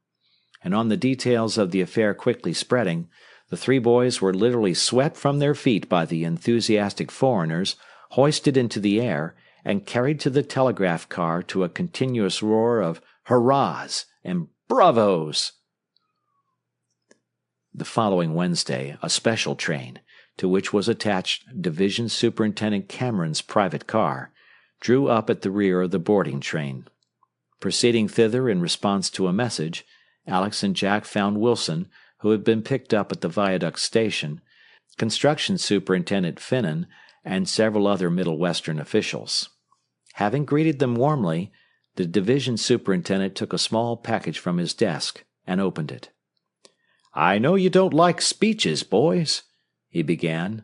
And on the details of the affair quickly spreading, the three boys were literally swept from their feet by the enthusiastic foreigners, hoisted into the air, and carried to the telegraph car to a continuous roar of hurrahs and bravos. The following Wednesday, a special train, to which was attached Division Superintendent Cameron's private car, drew up at the rear of the boarding train. Proceeding thither in response to a message, Alex and Jack found Wilson, who had been picked up at the Viaduct station, Construction Superintendent Finnan, and several other Middle Western officials. Having greeted them warmly, the division superintendent took a small package from his desk and opened it. "I know you don't like speeches, boys," he began,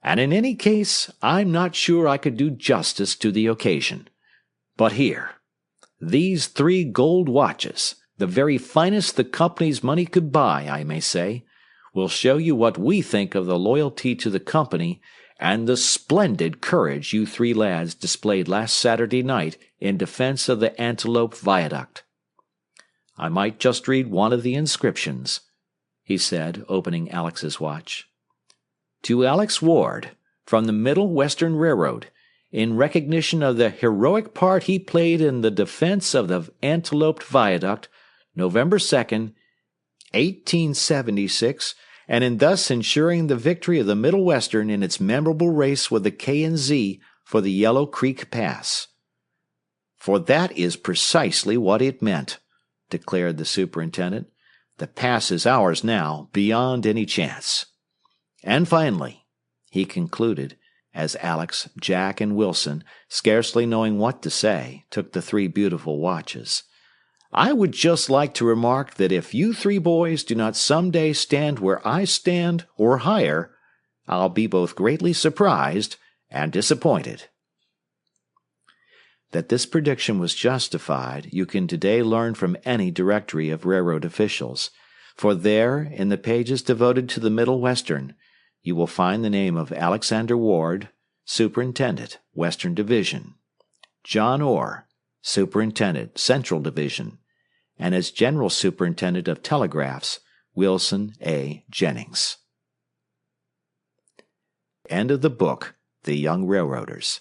"and in any case I'm not sure I could do justice to the occasion. But here, these 3 gold watches, the very finest the company's money could buy, I may say, will show you what we think of the loyalty to the company and the splendid courage you 3 lads displayed last Saturday night in defense of the Antelope Viaduct. I might just read one of the inscriptions," he said, opening Alex's watch. "To Alex Ward, from the Middle Western Railroad, in recognition of the heroic part he played in the defense of the Antelope Viaduct, November 2nd, 1876, and in thus ensuring the victory of the Middle Western in its memorable race with the K&Z for the Yellow Creek Pass." "For that is precisely what it meant," declared the superintendent. "The pass is ours now, beyond any chance. And finally," he concluded, as Alex, Jack, and Wilson, scarcely knowing what to say, took the 3 beautiful watches, "I would just like to remark that if you 3 boys do not some day stand where I stand, or higher, I'll be both greatly surprised and disappointed." That this prediction was justified, you can today learn from any directory of railroad officials, for there, in the pages devoted to the Middle Western, you will find the name of Alexander Ward, Superintendent, Western Division; John Orr, Superintendent, Central Division; and as General Superintendent of Telegraphs, Wilson A. Jennings. End of the book, The Young Railroaders.